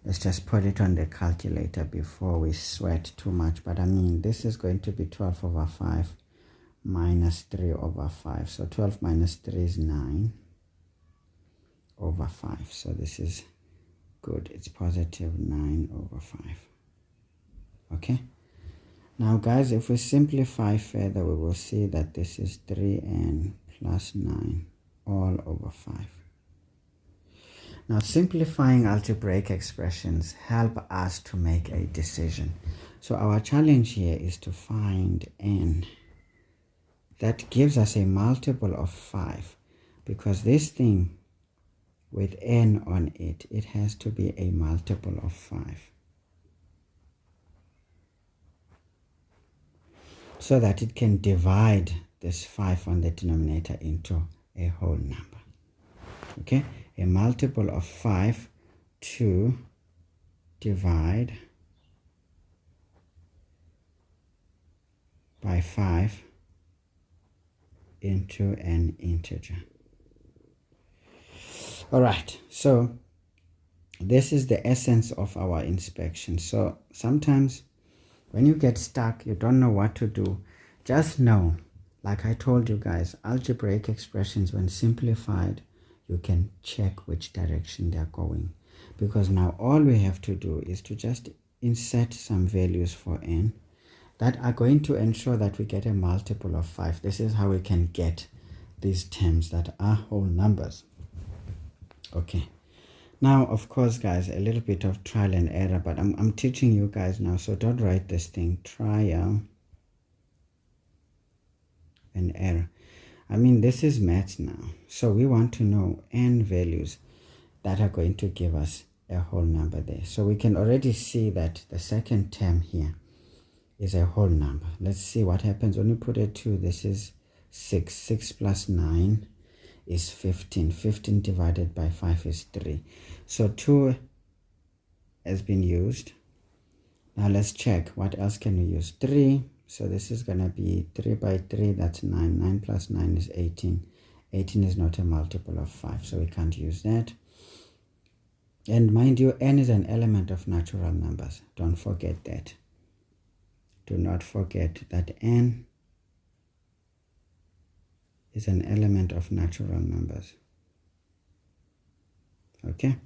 Let's just put it on the calculator before we sweat too much. But I mean, this is going to be 12 over 5 minus 3 over 5. So 12 minus 3 is 9 over 5. So this is good. It's positive 9 over 5. Okay? Now guys, if we simplify further, we will see that this is 3n plus 9 all over 5. Now simplifying algebraic expressions help us to make a decision. So our challenge here is to find n that gives us a multiple of 5, because this thing with n on it, it has to be a multiple of 5. So that it can divide this 5 on the denominator into a whole number. Okay? A multiple of 5 to divide by 5 into an integer. All right, so this is the essence of our inspection. So sometimes when you get stuck, you don't know what to do, just know, like I told you guys, algebraic expressions, when simplified, you can check which direction they're going. Because now all we have to do is to just insert some values for n that are going to ensure that we get a multiple of 5. This is how we can get these terms that are whole numbers. Okay. Now, of course, guys, a little bit of trial and error, but I'm teaching you guys now, so don't write this thing, trial and error. I mean, this is maths now, so we want to know n values that are going to give us a whole number there. So we can already see that the second term here is a whole number. Let's see what happens when we put a 2. This is 6. 6 plus 9 is 15. 15 divided by 5 is 3. So 2 has been used. Now let's check. What else can we use? 3. So this is going to be 3 by 3. That's 9. 9 plus 9 is 18. 18 is not a multiple of 5, so we can't use that. And mind you, n is an element of natural numbers. Don't forget that. Do not forget that n is an element of natural numbers. Okay?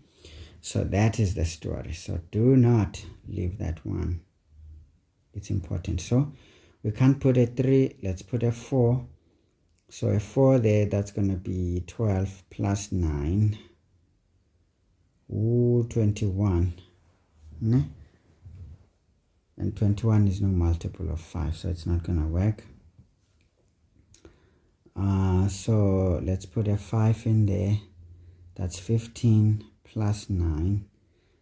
So that is the story. So do not leave that one. It's important. So we can't put a 3. Let's put a 4. So a 4 there, that's going to be 12 plus 9. Ooh, 21. Ne? And 21 is no multiple of 5, so it's not going to work. So let's put a 5 in there. That's 15 plus 9.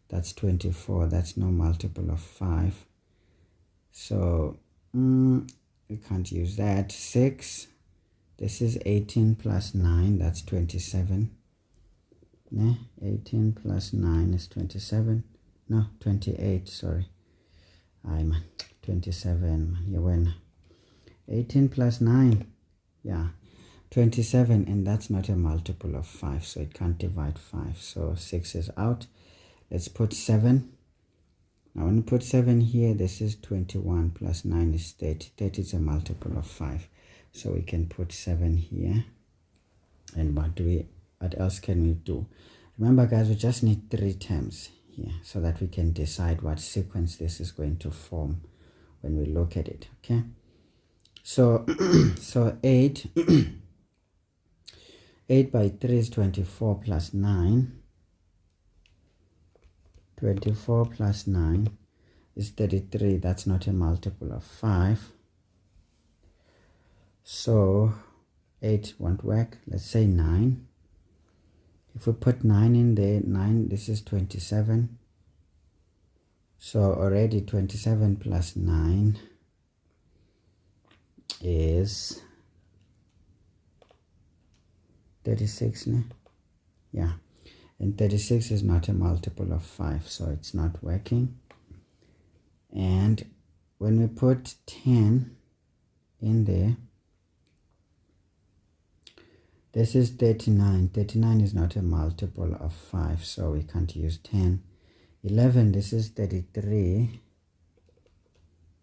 That's 24. That's no multiple of 5. So we can't use that. 6. This is 18 plus 9. That's 27. 18 plus 9 is 27. No, 28. Sorry. Aye, man. 27. Man. You win. 18 plus 9. Yeah. 27. And that's not a multiple of 5. So it can't divide 5. So 6 is out. Let's put 7. Now when we put 7 here, this is 21 plus 9 is 30. 30 is a multiple of 5. So we can put 7 here. And what else can we do? Remember, guys, we just need 3 terms here so that we can decide what sequence this is going to form when we look at it. Okay, so so 8 8 by 3 is 24 plus 9. 24 plus 9 is 33. That's not a multiple of 5. So 8 won't work. Let's say 9. If we put 9 in there, 9, this is 27. So already 27 plus 9 is 36. Ne? Yeah. And 36 is not a multiple of 5, so it's not working. And when we put 10 in there, this is 39. 39 is not a multiple of 5, so we can't use 10. 11, this is 33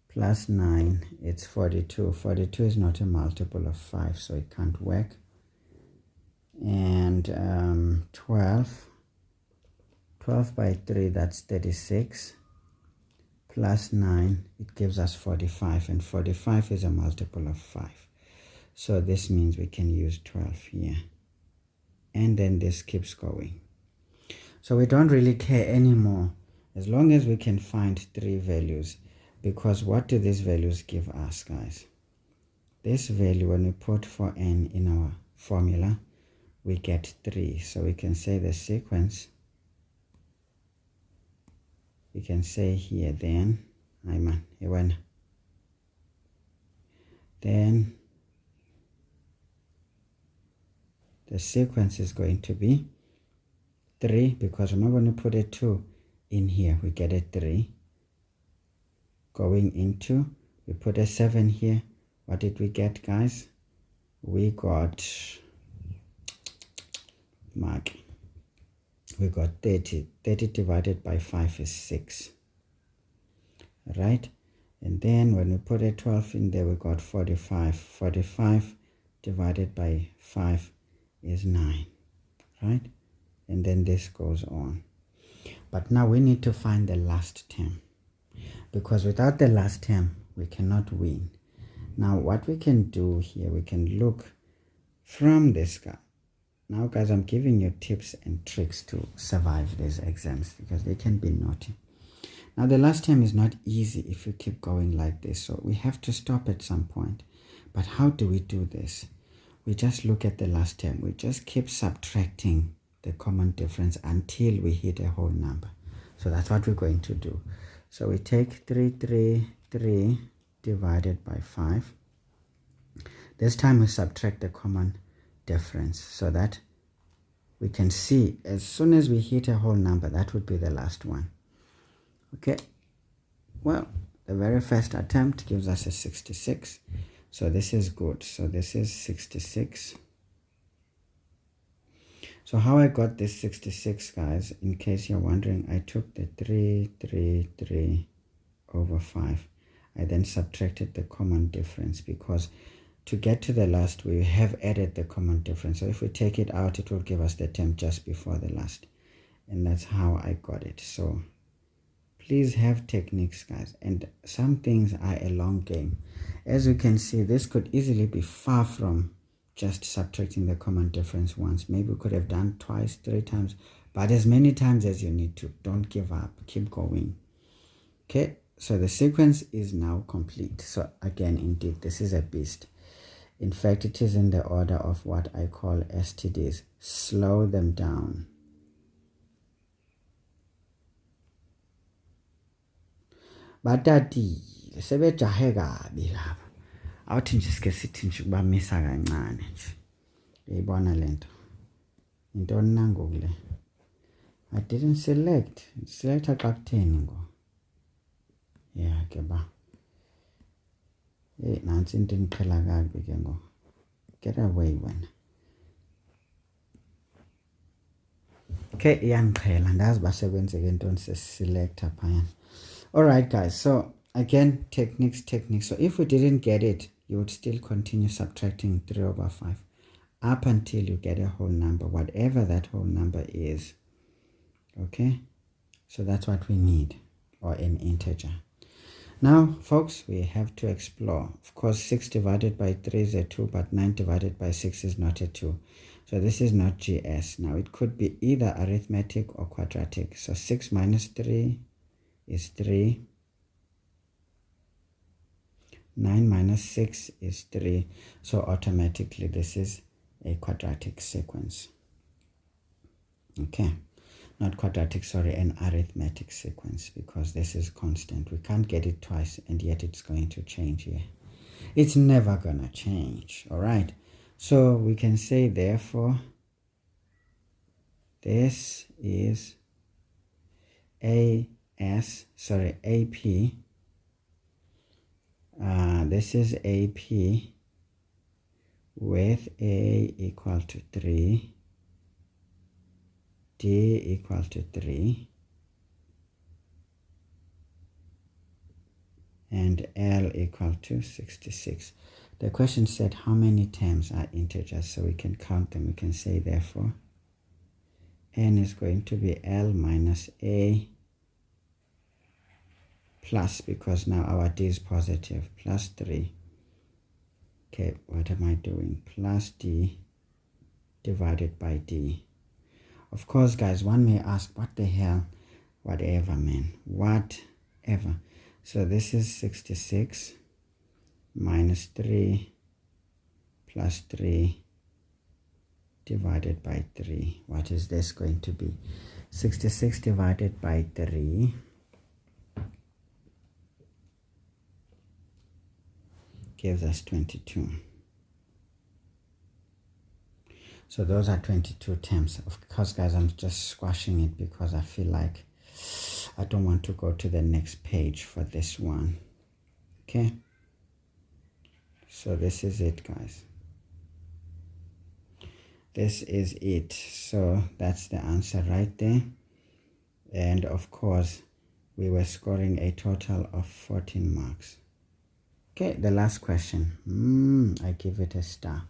plus 9, it's 42. 42 is not a multiple of 5, so it can't work. And 12 by 3, that's 36, plus 9, it gives us 45, and 45 is a multiple of 5. So this means we can use 12 here. And then this keeps going. So we don't really care anymore as long as we can find 3 values. Because what do these values give us, guys? This value, when we put for n in our formula, we get 3. So we can say the sequence, we can say here then, then the sequence is going to be 3, because remember when we put a 2 in here, we get a 3. Going into, we put a 7 here. What did we get, guys? We got, we got 30. 30 divided by 5 is 6. Right? And then when we put a 12 in there, we got 45. 45 divided by 5 is 9. Right? And then this goes on. But now we need to find the last term, because without the last term we cannot win. Now what we can do here, we can look from this guy. Now guys, I'm giving you tips and tricks to survive these exams because they can be naughty. Now the last term is not easy if you keep going like this, so we have to stop at some point. But how do we do this? We just look at the last term. We just keep subtracting the common difference until we hit a whole number. So that's what we're going to do. So we take 333 divided by 5. This time we subtract the common difference so that we can see as soon as we hit a whole number, that would be the last one. Okay, well, the very first attempt gives us a 66. So this is good. So this is 66. So how I got this 66, guys, in case you're wondering, I took the 333 over 5. I then subtracted the common difference because to get to the last, we have added the common difference. So if we take it out, it will give us the term just before the last. And that's how I got it. So please have techniques, guys. And some things are a long game. As you can see, this could easily be far from just subtracting the common difference once. Maybe we could have done twice, 3 times, but as many times as you need to. Don't give up. Keep going. Okay, so the sequence is now complete. So again, indeed, this is a beast. In fact, it is in the order of what I call STDs. Slow them down. Batati sebejahe kabi lapha. Awuthi nje sike sithi nje kubamisa kancane nje. Uyibona lento. Intoni nangoku le? I didn't select. Select xa kutheni ngo. Yeah, ke ba. Nansi into endiqhela kabi ke ngo. Get away wena. Okay, iyandiqhela ndazi ba sekwenzeke intoni seselector phayana. All right, guys. So again, techniques. So if we didn't get it, you would still continue subtracting 3 over 5 up until you get a whole number, whatever that whole number is. Okay, so that's what we need, or an integer. Now, folks, we have to explore. Of course, 6 divided by 3 is a 2, but 9 divided by 6 is not a 2. So this is not GS. Now, it could be either arithmetic or quadratic. So 6 minus 3 is 3. 9 minus 6 is 3. So automatically this is a quadratic sequence. Okay, not quadratic, sorry, an arithmetic sequence, because this is constant. We can't get it twice, and yet it's going to change here. It's never gonna change. All right, so we can say therefore this is AP. This is AP with A equal to 3, D equal to 3, and L equal to 66. The question said how many terms are integers, so we can count them. We can say therefore N is going to be L minus A plus, because now our D is positive, plus 3. Okay, what am I doing? Plus D divided by D. Of course, guys, one may ask, what the hell? Whatever, man. Whatever. So this is 66 minus 3 plus 3 divided by 3. What is this going to be? 66 divided by 3 gives us 22. So those are 22 terms. Of course, guys, I'm just squashing it because I feel like I don't want to go to the next page for this one. Okay, so this is it, guys. This is it. So that's the answer right there. And of course, we were scoring a total of 14 marks. Okay, the last question. I give it a star.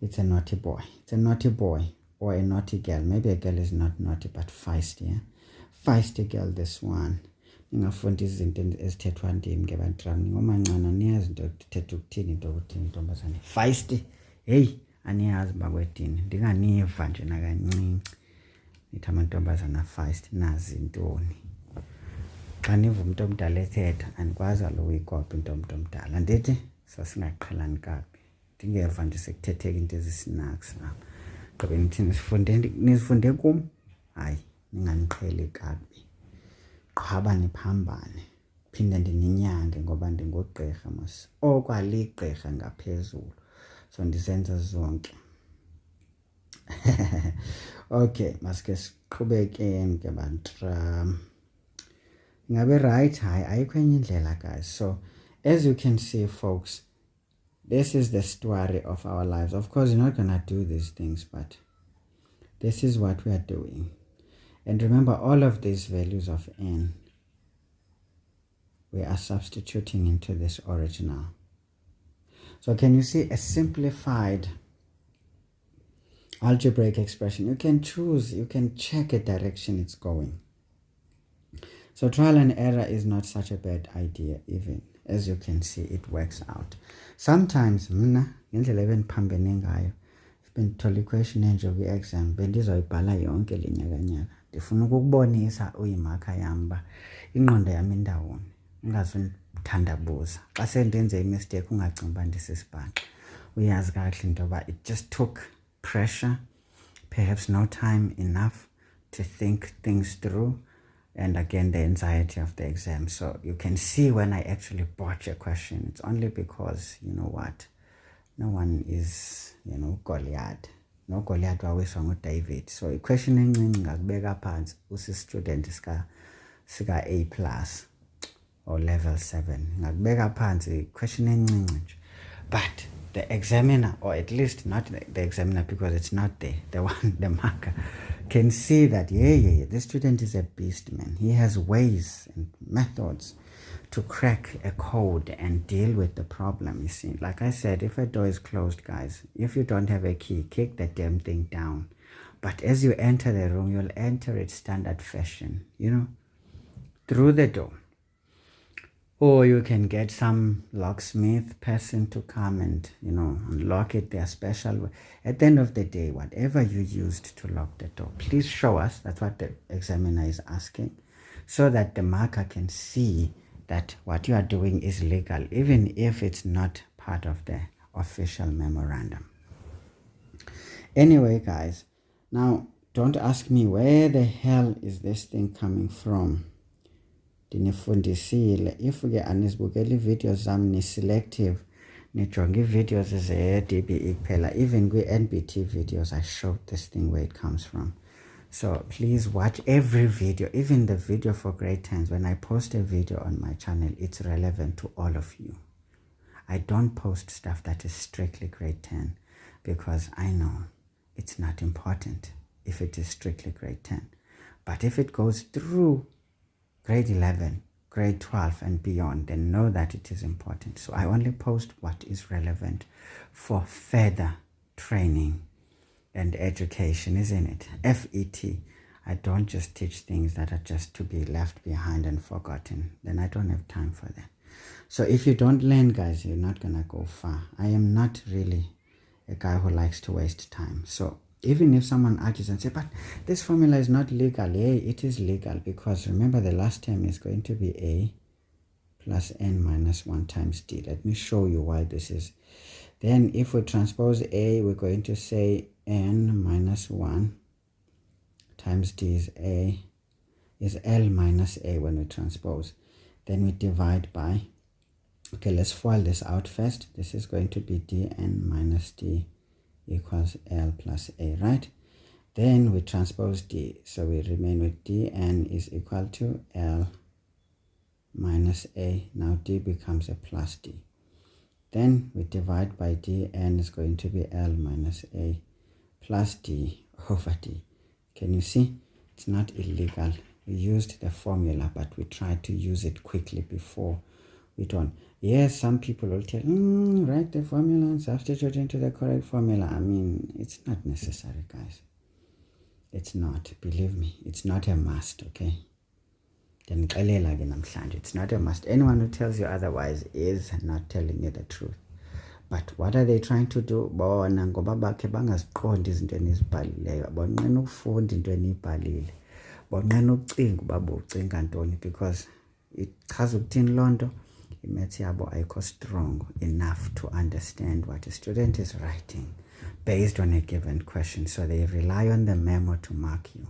It's a naughty boy. It's a naughty boy or a naughty girl. Maybe a girl is not naughty, but feisty. Yeah? Feisty girl, this one. Ningafunda izinto ezithethwa ndim ngebantwana ngomancane niyazi into ethetha ukuthini into ukuthi intombazane feisty. Hey, aniyazi bakwedini ndinganiva nje nakancinci nithi amantombazana fast nazi intoni xa niva umuntu omdala ethetha andikwazi kaloku uyikopa into yomuntu omdala ndithi sasingaqhelani kabi ndingeva nje sekuthetheka into ezisinaks lapha gqibe nithi nizifunde kum hayi ninganiqheli kabi qhaba niphambane phinde ndininyange ngoba ndingugqirha mos okwaligqirha ngaphezulu so ndizenza zonke okay masike siqhubekeni ke bantu ngabe right hayi ayikho enye indlela guys. So as you can see folks, this is the story of our lives. Of course you're not gonna do these things, but this is what we are doing. And remember, all of these values of n we are substituting into this original. So can you see a simplified algebraic expression? You can choose, you can check a direction it's going. So trial and error is not such a bad idea even. As you can see, it works out. Sometimes, ngendlela ebeniphambene ngayo, bendithola iquestion enje kwi-exam, bendizoyibhala yonke le nyakanyaka. Ndifuna ukukubonisa uyimakha yam uba ingqondo yam indawoni, ungazundithandabuza. Xa sendenze imistake ungacinga uba ndisisibhaxa. Uyazi kakuhle into yoba it just took pressure, perhaps no time enough to think things through. And again, the anxiety of the exam. So you can see when I actually botch a question, it's only because, you know what, no one is, you know, Goliath. No Goliath always on David. So a question encinci ngakubeka phansi usistudent sika A+ or level 7. Ngakubeka phansi question encinci nje. But the examiner, or at least not the examiner because it's not there, the marker, can see that, yeah, this student is a beast, man. He has ways and methods to crack a code and deal with the problem, you see. Like I said, if a door is closed, guys, if you don't have a key, kick the damn thing down. But as you enter the room, you'll enter it standard fashion, you know, through the door. Or you can get some locksmith person to come and, you know, unlock it their special way. At the end of the day, whatever you used to lock the door, please show us. That's what the examiner is asking, so that the marker can see that what you are doing is legal, even if it's not part of the official memorandum. Anyway, guys, now don't ask me where the hell is this thing coming from. Ndinifundisile. If ke anisibukeli videos zam ni selective, nijonge videos ze-DBE kuphela, even kwi-NBT videos I showed this thing where it comes from. So please watch every video, even the video for grade 10s. When I post a video on my channel, it's relevant to all of you. I don't post stuff that is strictly grade 10 because I know it's not important if it is strictly grade 10. But if it goes through grade 11, grade 12 and beyond, then know that it is important. So I only post what is relevant for further training and education, isn't it? FET. I don't just teach things that are just to be left behind and forgotten. Then I don't have time for that. So if you don't learn, guys, you're not gonna go far. I am not really a guy who likes to waste time. So even if someone argues and say, but this formula is not legal, yeah, it is legal, because remember the last term is going to be a plus n minus 1 times d. Let me show you why this is. Then if we transpose a, we're going to say n minus 1 times d is L minus a when we transpose. Then we divide by, okay, let's FOIL this out first. This is going to be dn minus d equals L plus a, right? Then we transpose d, so we remain with dn is equal to L minus a. Now d becomes a plus d. Then we divide by dn is going to be L minus a plus d over d. Can you see? It's not illegal. We used the formula, but we tried to use it quickly before we don't. Yes, some people will tell, write the formula and substitute into the correct formula. I mean, it's not necessary, guys. It's not. Believe me, it's not a must, okay? Then it's not a must. Anyone who tells you otherwise is not telling you the truth. But what are they trying to do? Bona ngoba bakhe bangaziqondi izinto enizibhalileyo, bonqena ukufunda into eniyibhalile, bonqena ukucinga uba bowucinga ntoni, because ichaza ukuthini loo nto? I-maths yabo ayikho strong enough to understand what a student is writing based on a given question, so they rely on the memo to mark you.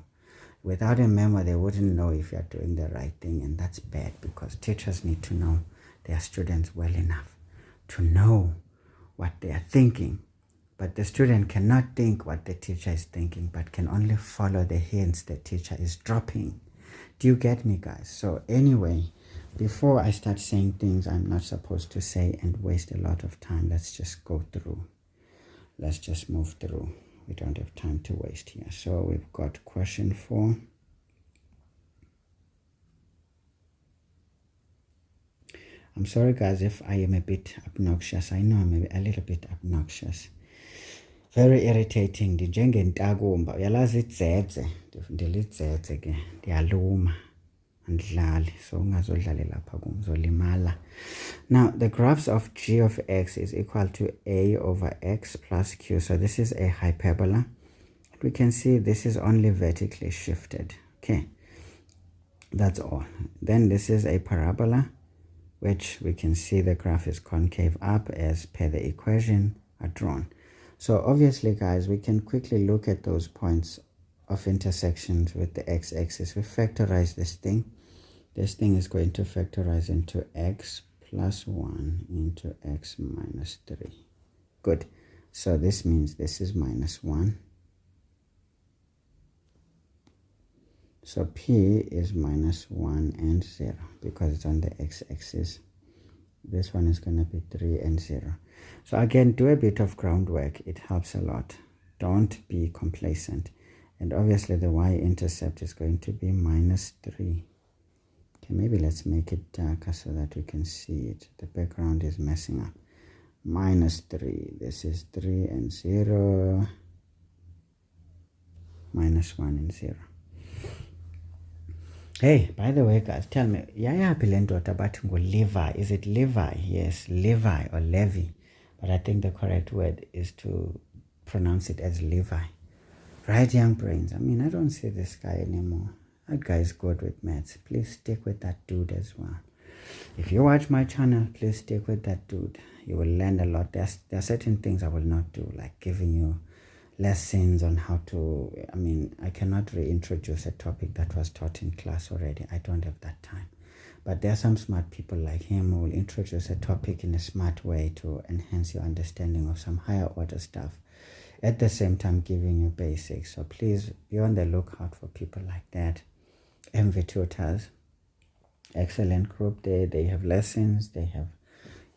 Without a memo, they wouldn't know if you're doing the right thing, and that's bad, because teachers need to know their students well enough to know what they are thinking. But the student cannot think what the teacher is thinking, but can only follow the hints the teacher is dropping. Do you get me, guys? So anyway, before I start saying things I'm not supposed to say and waste a lot of time, let's just go through. Let's just move through. We don't have time to waste here. So we've got question 4. I'm sorry, guys, if I am a bit obnoxious. I know I'm a little bit obnoxious. Very irritating. Ndinjengentakumba. Uyalazi idzedze. Ndilidzedze ke. Ndiyaluma. Andidlali. So ungazodlali lapha kum. Uzolimala. Now, the graphs of g of x is equal to a over x plus q. So this is a hyperbola. We can see this is only vertically shifted. Okay. That's all. Then this is a parabola, which we can see the graph is concave up as per the equation are drawn. So obviously, guys, we can quickly look at those points of intersections with the x-axis. We factorize this thing. This thing is going to factorize into x plus 1 into x minus 3. Good. So this means this is minus 1. So P is minus 1 and 0 because it's on the x-axis. This one is going to be 3 and 0. So again, do a bit of groundwork. It helps a lot. Don't be complacent. And obviously the y-intercept is going to be minus 3. Okay, maybe let's make it darker so that we can see it. The background is messing up. Minus 3. This is 3 and 0. Minus 1 and 0. Hey, by the way, guys, tell me, yaphi le ndoda bathi nguLevi? Is it Levi? Yes, Levi or Levi. But I think the correct word is to pronounce it as Levi. Right, young brains? I mean, I don't see this guy anymore. That guy is good with maths. Please stick with that dude as well. If you watch my channel, please stick with that dude. You will learn a lot. There are certain things I will not do, like giving you lessons on how to, I mean, I cannot reintroduce a topic that was taught in class already. I don't have that time. But there are some smart people like him who will introduce a topic in a smart way to enhance your understanding of some higher order stuff, at the same time giving you basics. So please be on the lookout for people like that. MV Tutors, excellent group there. They have lessons, they have,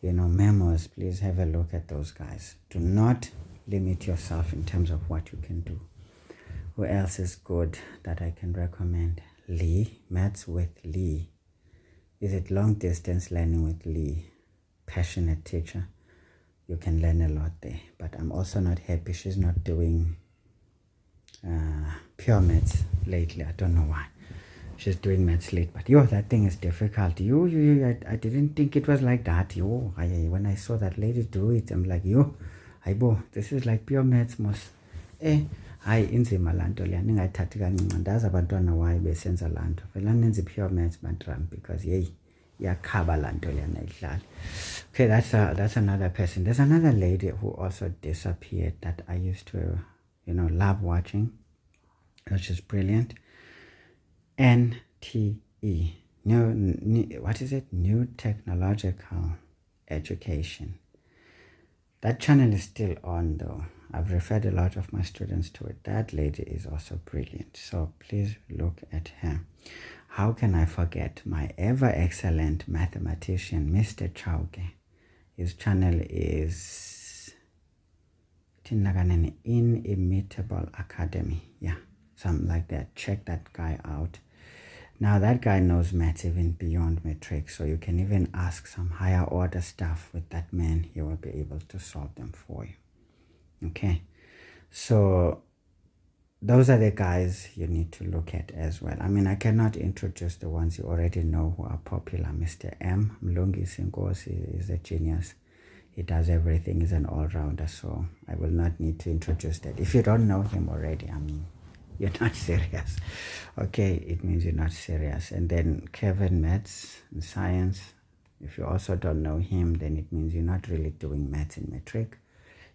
memos. Please have a look at those guys. Do not limit yourself in terms of what you can do. Who else is good that I can recommend? Lee, Maths with Lee. Is it long distance learning with Lee? Passionate teacher. You can learn a lot there. But I'm also not happy she's not doing pure maths lately. I don't know why. She's doing maths late, but that thing is difficult. I didn't think it was like that. When I saw that lady do it, I'm like, this is like pure maths mos. Hayi inzima laa nto leya, ningayithathi kancinci. Andazi abantwana waye besenza laa nto. Vele nenze pure maths bantram, because iyakhaba laa nto leya nayidlali. Okay, that's another person. There's another lady who also disappeared that I used to, love watching, which is brilliant. NTE, what is it? New Technological Education. That channel is still on though. I've referred a lot of my students to it. That lady is also brilliant. So please look at her. How can I forget my ever excellent mathematician, Mr. Chauke? His channel is Inimitable Academy. Yeah, something like that. Check that guy out. Now that guy knows maths even beyond matric, so you can even ask some higher order stuff with that man. He will be able to solve them for you. Okay, so those are the guys you need to look at as well. I mean, I cannot introduce the ones you already know who are popular. Mr. M. Mlungi Sinkosi is a genius. He does everything. He's an all-rounder, so I will not need to introduce that. If you don't know him already, I mean, you're not serious. Okay, it means you're not serious. And then Kevin, maths and science. If you also don't know him, then it means you're not really doing maths in metric.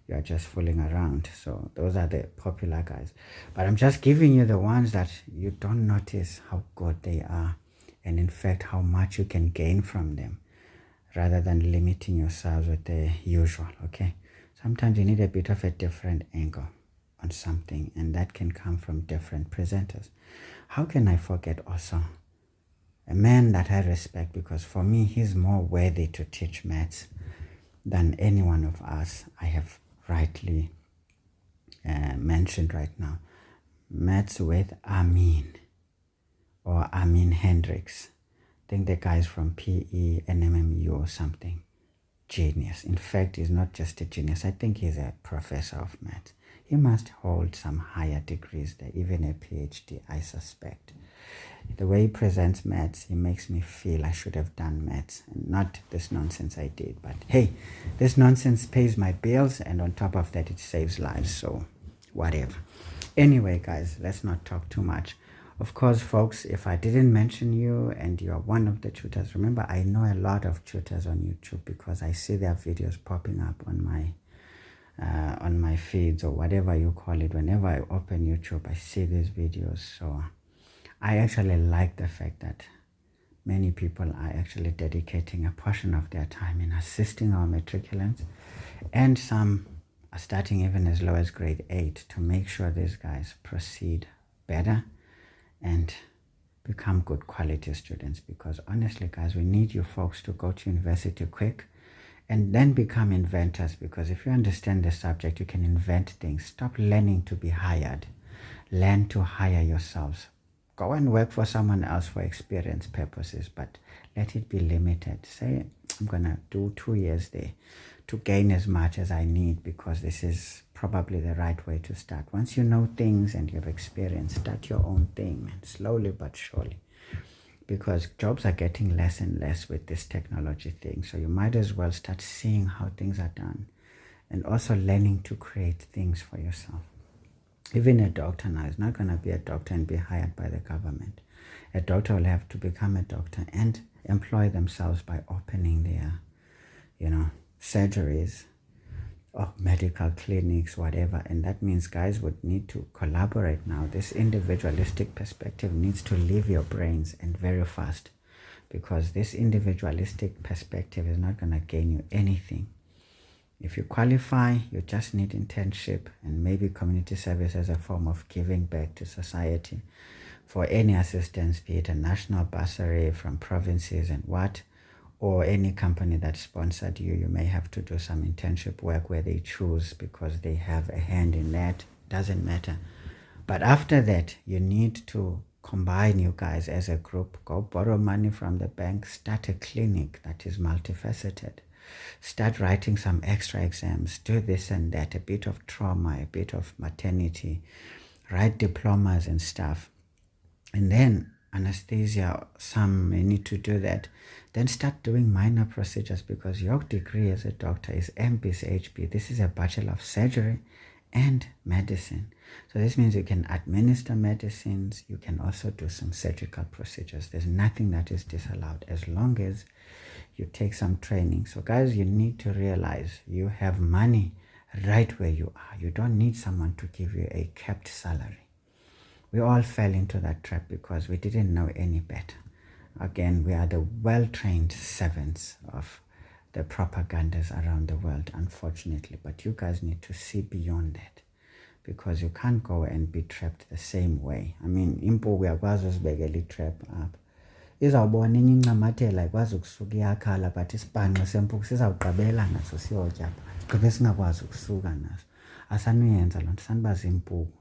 You are just fooling around. So those are the popular guys. But I'm just giving you the ones that you don't notice how good they are, and in fact how much you can gain from them, rather than limiting yourselves with the usual. Okay, sometimes you need a bit of a different angle on something, and that can come from different presenters. How can I forget also a man that I respect, because for me he's more worthy to teach maths than any one of us I have rightly mentioned right now. Maths with Amin, or Amin Hendricks. I think the guy's from PE, NMMU or something. Genius. In fact, he's not just a genius. I think he's a professor of maths. He must hold some higher degrees there, even a PhD, I suspect. The way he presents maths, he makes me feel I should have done maths, and not this nonsense I did. But hey, this nonsense pays my bills, and on top of that, it saves lives, so whatever. Anyway, guys, let's not talk too much. Of course, folks, if I didn't mention you and you are one of the tutors, remember, I know a lot of tutors on YouTube because I see their videos popping up on my feeds, or whatever you call it. Whenever I open YouTube, I see these videos. So I actually like the fact that many people are actually dedicating a portion of their time in assisting our matriculants, and some are starting even as low as grade 8 to make sure these guys proceed better and become good quality students. Because honestly, guys, we need you folks to go to university quick and then become inventors, because if you understand the subject, you can invent things. Stop learning to be hired. Learn to hire yourselves. Go and work for someone else for experience purposes, but let it be limited. Say, I'm gonna do 2 years there to gain as much as I need, because this is probably the right way to start. Once you know things and you have experience, start your own thing, man, slowly but surely. Because jobs are getting less and less with this technology thing. So you might as well start seeing how things are done, and also learning to create things for yourself. Even a doctor now is not going to be a doctor and be hired by the government. A doctor will have to become a doctor and employ themselves by opening their, surgeries or medical clinics, whatever. And that means guys would need to collaborate now. This individualistic perspective needs to leave your brains, and very fast, because this individualistic perspective is not going to gain you anything. If you qualify, you just need internship and maybe community service as a form of giving back to society. For any assistance, be it a national bursary from provinces and what, or any company that sponsored you, you may have to do some internship work where they choose because they have a hand in that. Doesn't matter. But after that, you need to combine, you guys, as a group. Go borrow money from the bank, start a clinic that is multifaceted. Start writing some extra exams, do this and that, a bit of trauma, a bit of maternity, write diplomas and stuff. And then anesthesia, some may need to do that. Then start doing minor procedures, because your degree as a doctor is MBCHB. This is a Bachelor of Surgery and Medicine. So this means you can administer medicines. You can also do some surgical procedures. There's nothing that is disallowed as long as you take some training. So guys, you need to realize you have money right where you are. You don't need someone to give you a capped salary. We all fell into that trap because we didn't know any better. Again, we are the well-trained servants of the propagandas around the world, unfortunately. But you guys need to see beyond that, because you can't go and be trapped the same way. I mean, impo uyakwazi uzibekela i-trap up. Izawubona enye incamathela ikwazi ukusuka iyakhala, but isibhanqo sempuku sizawugqabela naso siyotya pha. Gqibe singakwazi ukusuka naso. Asanuyenza loo nto, sanibaza impuku.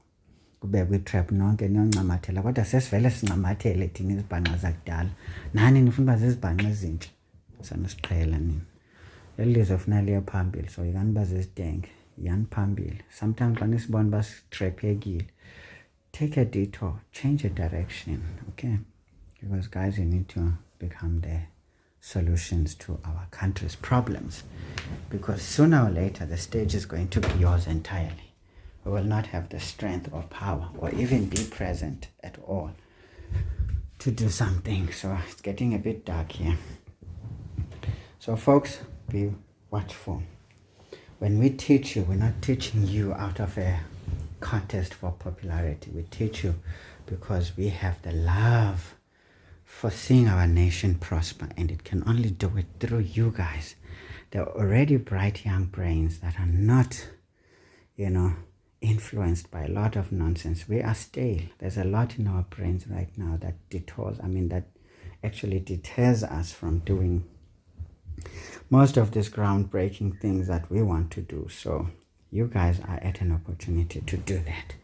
Kubekwe i-trap nonke niyoncamathela, kodwa sesivele sincamathele thina izibhanqa zakudala. Nani nifuna uba zizibhanqa ezintsha. Sanisiqhela nini. Leli lizwe funa liye phambili, so yikani uba zizidenge. Yani phambili. Sometimes xa nisibona uba sitraphekile, take a detour, change a direction, okay? Because guys, you need to become the solutions to our country's problems, because sooner or later the stage is going to be yours entirely. We will not have the strength or power or even be present at all to do something. So it's getting a bit dark here. So folks, be watchful. When we teach you, we're not teaching you out of a contest for popularity. We teach you because we have the love for seeing our nation prosper, and it can only do it through you guys. They're already bright young brains that are not, influenced by a lot of nonsense. We are stale. There's a lot in our brains right now that that actually deters us from doing most of these groundbreaking things that we want to do. So you guys are at an opportunity to do that,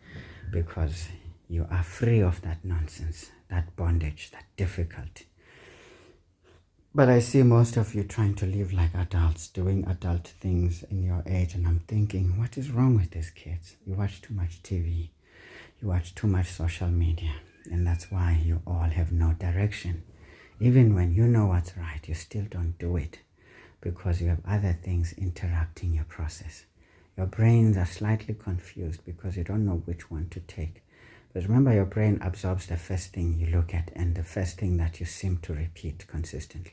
because you are free of that nonsense, that bondage, that difficulty. But I see most of you trying to live like adults, doing adult things in your age, and I'm thinking, what is wrong with these kids? You watch too much TV, you watch too much social media, and that's why you all have no direction. Even when you know what's right, you still don't do it, because you have other things interrupting your process. Your brains are slightly confused because you don't know which one to take. But remember, your brain absorbs the first thing you look at and the first thing that you seem to repeat consistently.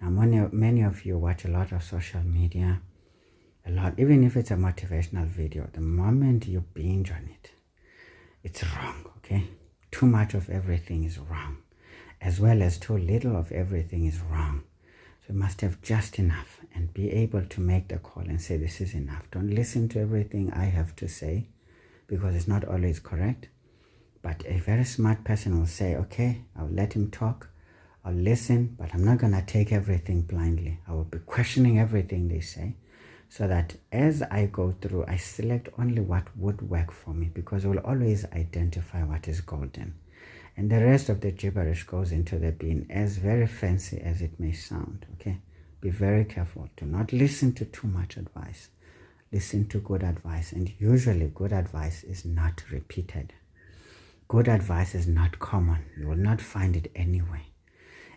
Now, many of you watch a lot of social media, even if it's a motivational video. The moment you binge on it, it's wrong, okay? Too much of everything is wrong, as well as too little of everything is wrong. So you must have just enough and be able to make the call and say, this is enough. Don't listen to everything I have to say, because it's not always correct. But a very smart person will say, okay, I'll let him talk, I'll listen, but I'm not going to take everything blindly. I will be questioning everything they say, so that as I go through, I select only what would work for me, because I will always identify what is golden. And the rest of the gibberish goes into the bin, as very fancy as it may sound, okay? Be very careful. Do not listen to too much advice. Listen to good advice, and usually good advice is not repeated. Good advice is not common. You will not find it anyway.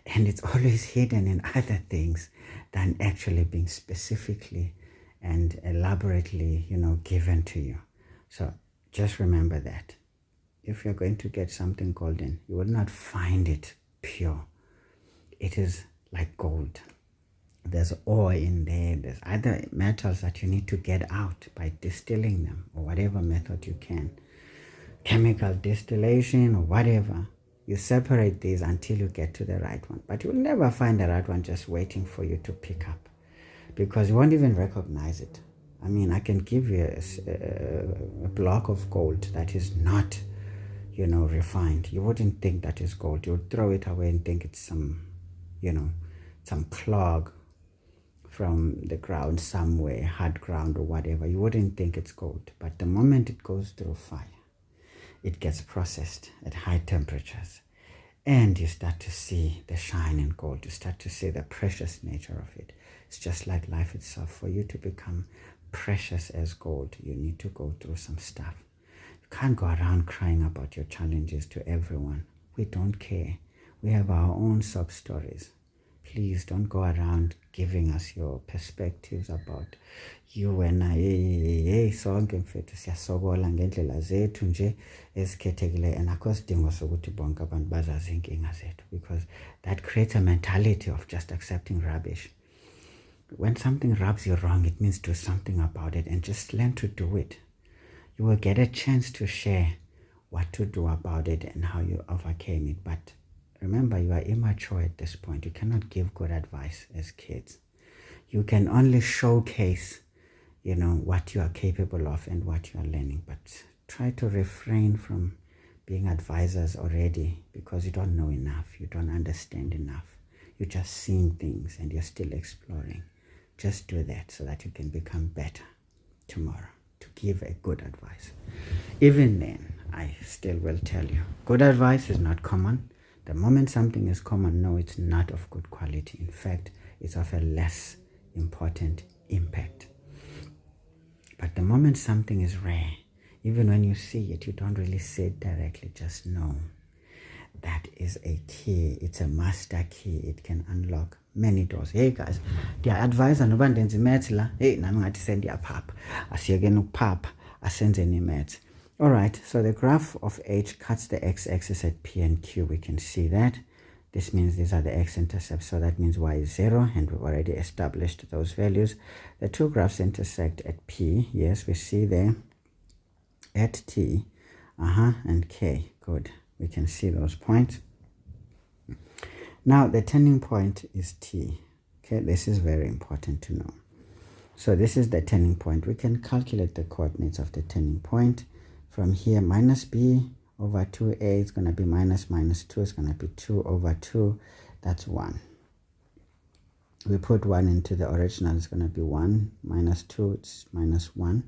And it's always hidden in other things than actually being specifically and elaborately, given to you. So just remember that. If you're going to get something golden, you will not find it pure. It is like gold. There's ore in there. There's other metals that you need to get out by distilling them, or whatever method you can. Chemical distillation or whatever. You separate these until you get to the right one. But you'll never find the right one just waiting for you to pick up, because you won't even recognize it. I can give you a block of gold that is not, refined. You wouldn't think that is gold. You would throw it away and think it's some clog from the ground somewhere, hard ground or whatever. You wouldn't think it's gold. But the moment it goes through fire, it gets processed at high temperatures, and you start to see the shine in gold. You start to see the precious nature of it. It's just like life itself. For you to become precious as gold, you need to go through some stuff. You can't go around crying about your challenges to everyone. We don't care. We have our own sub-stories. Please don't go around giving us your perspectives about you and I. Sonke mfethu siyasokola ngendlela zethu nje ezikhethekileyo, and akho sidingo sokuthi bonke abantu bazazi inkinga zethu, because that creates a mentality of just accepting rubbish. When something rubs you wrong, it means do something about it, and just learn to do it. You will get a chance to share what to do about it and how you overcame it. But remember, you are immature at this point. You cannot give good advice as kids. You can only showcase, what you are capable of and what you are learning. But try to refrain from being advisors already, because you don't know enough. You don't understand enough. You're just seeing things and you're still exploring. Just do that so that you can become better tomorrow, to give a good advice. Even then, I still will tell you, good advice is not common. The moment something is common, no, it's not of good quality. In fact, it's of a less important impact. But the moment something is rare, even when you see it, you don't really see it directly, just know that is a key. It's a master key. It can unlock many doors. Hey guys, the advisor no bandenzi maths la. Hey, nami ngathi sendiyapapa. Asiyekeni ukupapa, asenzeni maths. All right, so the graph of h cuts the x-axis at p and q. We can see that. This means these are the x-intercepts, so that means y is 0, and we've already established those values. The two graphs intersect at p. Yes, we see there. At t, and k. Good. We can see those points. Now, the turning point is t. Okay, this is very important to know. So this is the turning point. We can calculate the coordinates of the turning point. From here, minus b over 2a is going to be minus 2 is going to be 2 over 2. That's 1. We put 1 into the original. It's going to be 1. Minus 2, it's minus 1.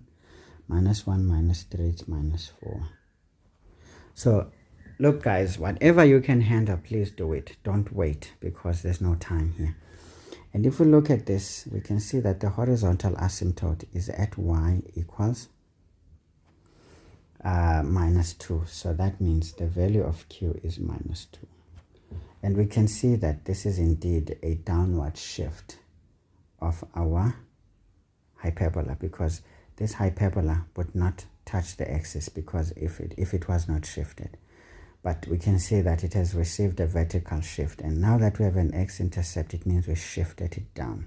Minus 1 minus 3, it's minus 4. So, look guys, whatever you can handle, please do it. Don't wait, because there's no time here. And if we look at this, we can see that the horizontal asymptote is at y equals minus 2. So that means the value of q is minus 2. And we can see that this is indeed a downward shift of our hyperbola, because this hyperbola would not touch the axis because if it was not shifted. But we can see that it has received a vertical shift, and now that we have an x-intercept, it means we shifted it down.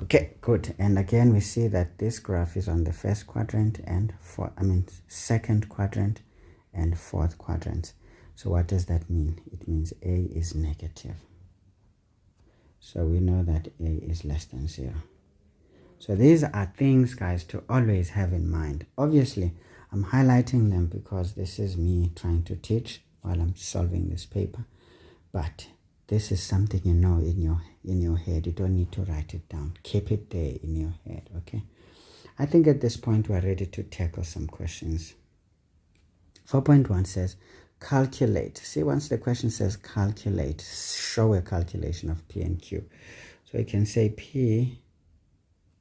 Okay, good. And again, we see that this graph is on the first quadrant and second quadrant and fourth quadrant. So what does that mean? It means a is negative. So we know that a is less than 0. So these are things, guys, to always have in mind. Obviously, I'm highlighting them because this is me trying to teach while I'm solving this paper. But this is something you know in your head. You don't need to write it down. Keep it there in your head, okay? I think at this point we're ready to tackle some questions. 4.1 says, calculate. See, once the question says calculate, show a calculation of p and q. So you can say p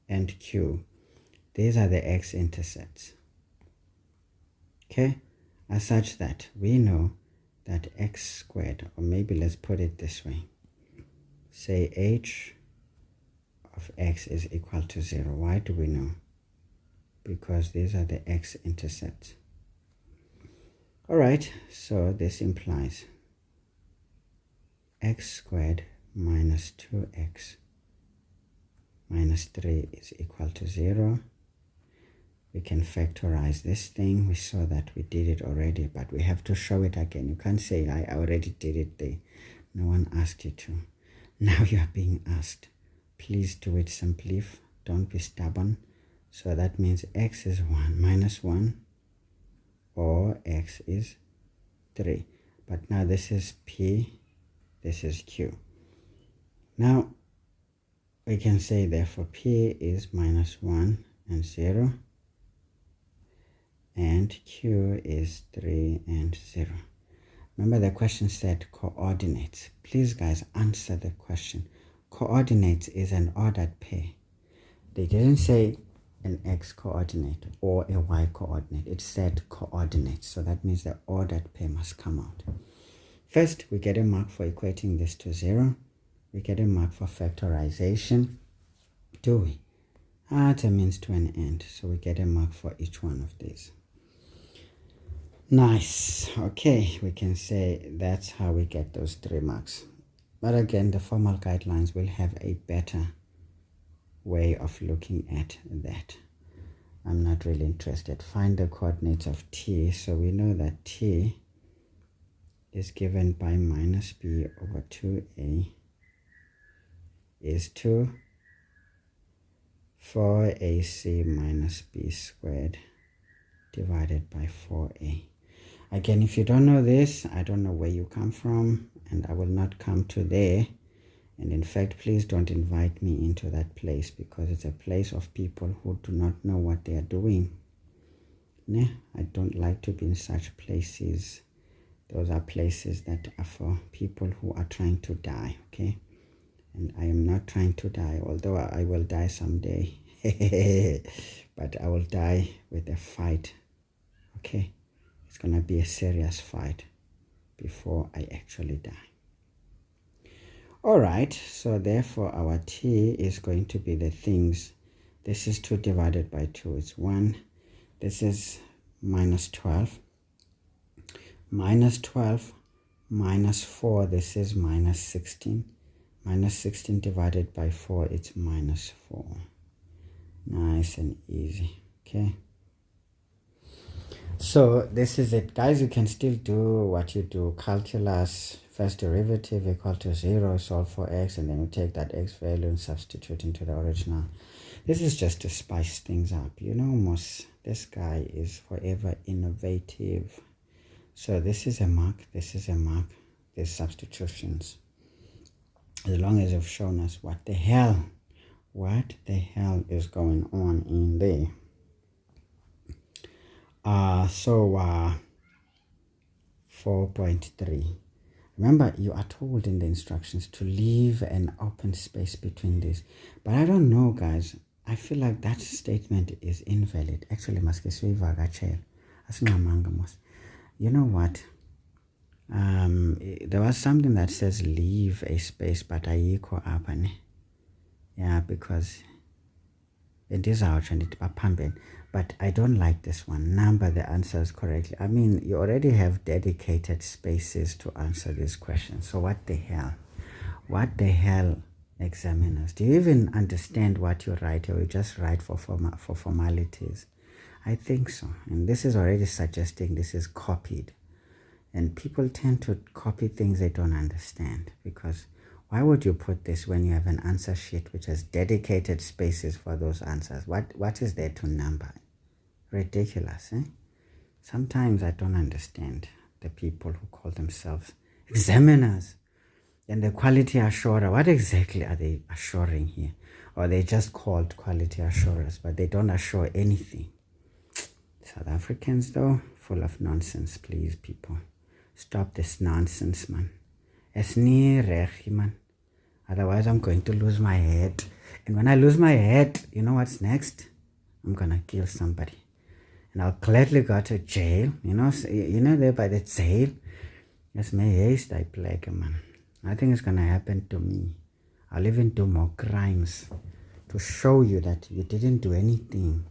and q. These are the x-intercepts. Okay? As such that we know that x squared, or maybe let's put it this way. Say h of x is equal to 0. Why do we know? Because these are the x-intercepts. Alright, so this implies x squared minus 2x minus 3 is equal to 0. We can factorize this thing. We saw that we did it already, but we have to show it again. You can't say, I already did it there. No one asked you to. Now you are being asked. Please do it simply. Don't be stubborn. So that means x is 1 minus 1, or x is 3. But now this is p, this is q. Now, we can say therefore p is minus 1 and 0, and q is 3 and 0. Remember the question said coordinates. Please guys, answer the question. Coordinates is an ordered pair. They didn't say an x coordinate or a y coordinate. It said coordinates. So that means the ordered pair must come out. First, we get a mark for equating this to 0. We get a mark for factorization. Do we? It's a means to an end. So we get a mark for each one of these. Nice. Okay, we can say that's how we get those 3 marks. But again, the formal guidelines will have a better way of looking at that. I'm not really interested. Find the coordinates of t. So we know that t is given by minus b over 2a is 2 4ac minus b squared divided by 4a. Again, if you don't know this, I don't know where you come from, and I will not come to there. And in fact, please don't invite me into that place, because it's a place of people who do not know what they are doing. Nah, I don't like to be in such places. Those are places that are for people who are trying to die, okay? And I am not trying to die, although I will die someday. But I will die with a fight, okay? It's going to be a serious fight. before I actually die. All right, so therefore our t is going to be the things. This is 2 divided by 2, it's 1. This is minus 12. Minus 12 minus 4, this is minus 16. Minus 16 divided by 4, it's minus 4. Nice and easy, okay? So this is it, guys. You can still do what you do. Calculus, first derivative equal to 0, solve for x, and then we take that x value and substitute into the original. This is just to spice things up. You know, Moss, this guy is forever innovative. So this is a mark, this is a mark, there's substitutions. As long as you've shown us what the hell is going on in there. 4.3. Remember, you are told in the instructions to leave an open space between these. But I don't know, guys. I feel like that statement is invalid. Actually, you know what? There was something that says leave a space, but I equal up. Yeah, because it is out and it but I don't like this one. Number the answers correctly. I mean, you already have dedicated spaces to answer these questions. So what the hell? What the hell, examiners? Do you even understand what you write, or you just write for formalities? I think so. And this is already suggesting this is copied. And people tend to copy things they don't understand, because why would you put this when you have an answer sheet which has dedicated spaces for those answers? What is there to number? Ridiculous, eh? Sometimes I don't understand the people who call themselves examiners and the quality assurer. What exactly are they assuring here? Or they just called quality assurers, but they don't assure anything. South Africans, though, full of nonsense. Please, people, stop this nonsense, man. Man. Otherwise, I'm going to lose my head. And when I lose my head, you know what's next? I'm going to kill somebody. And I'll gladly go to jail. You know there by the jail. That's my haste, I plague, man. Nothing is going to happen to me. I'll even do more crimes to show you that you didn't do anything.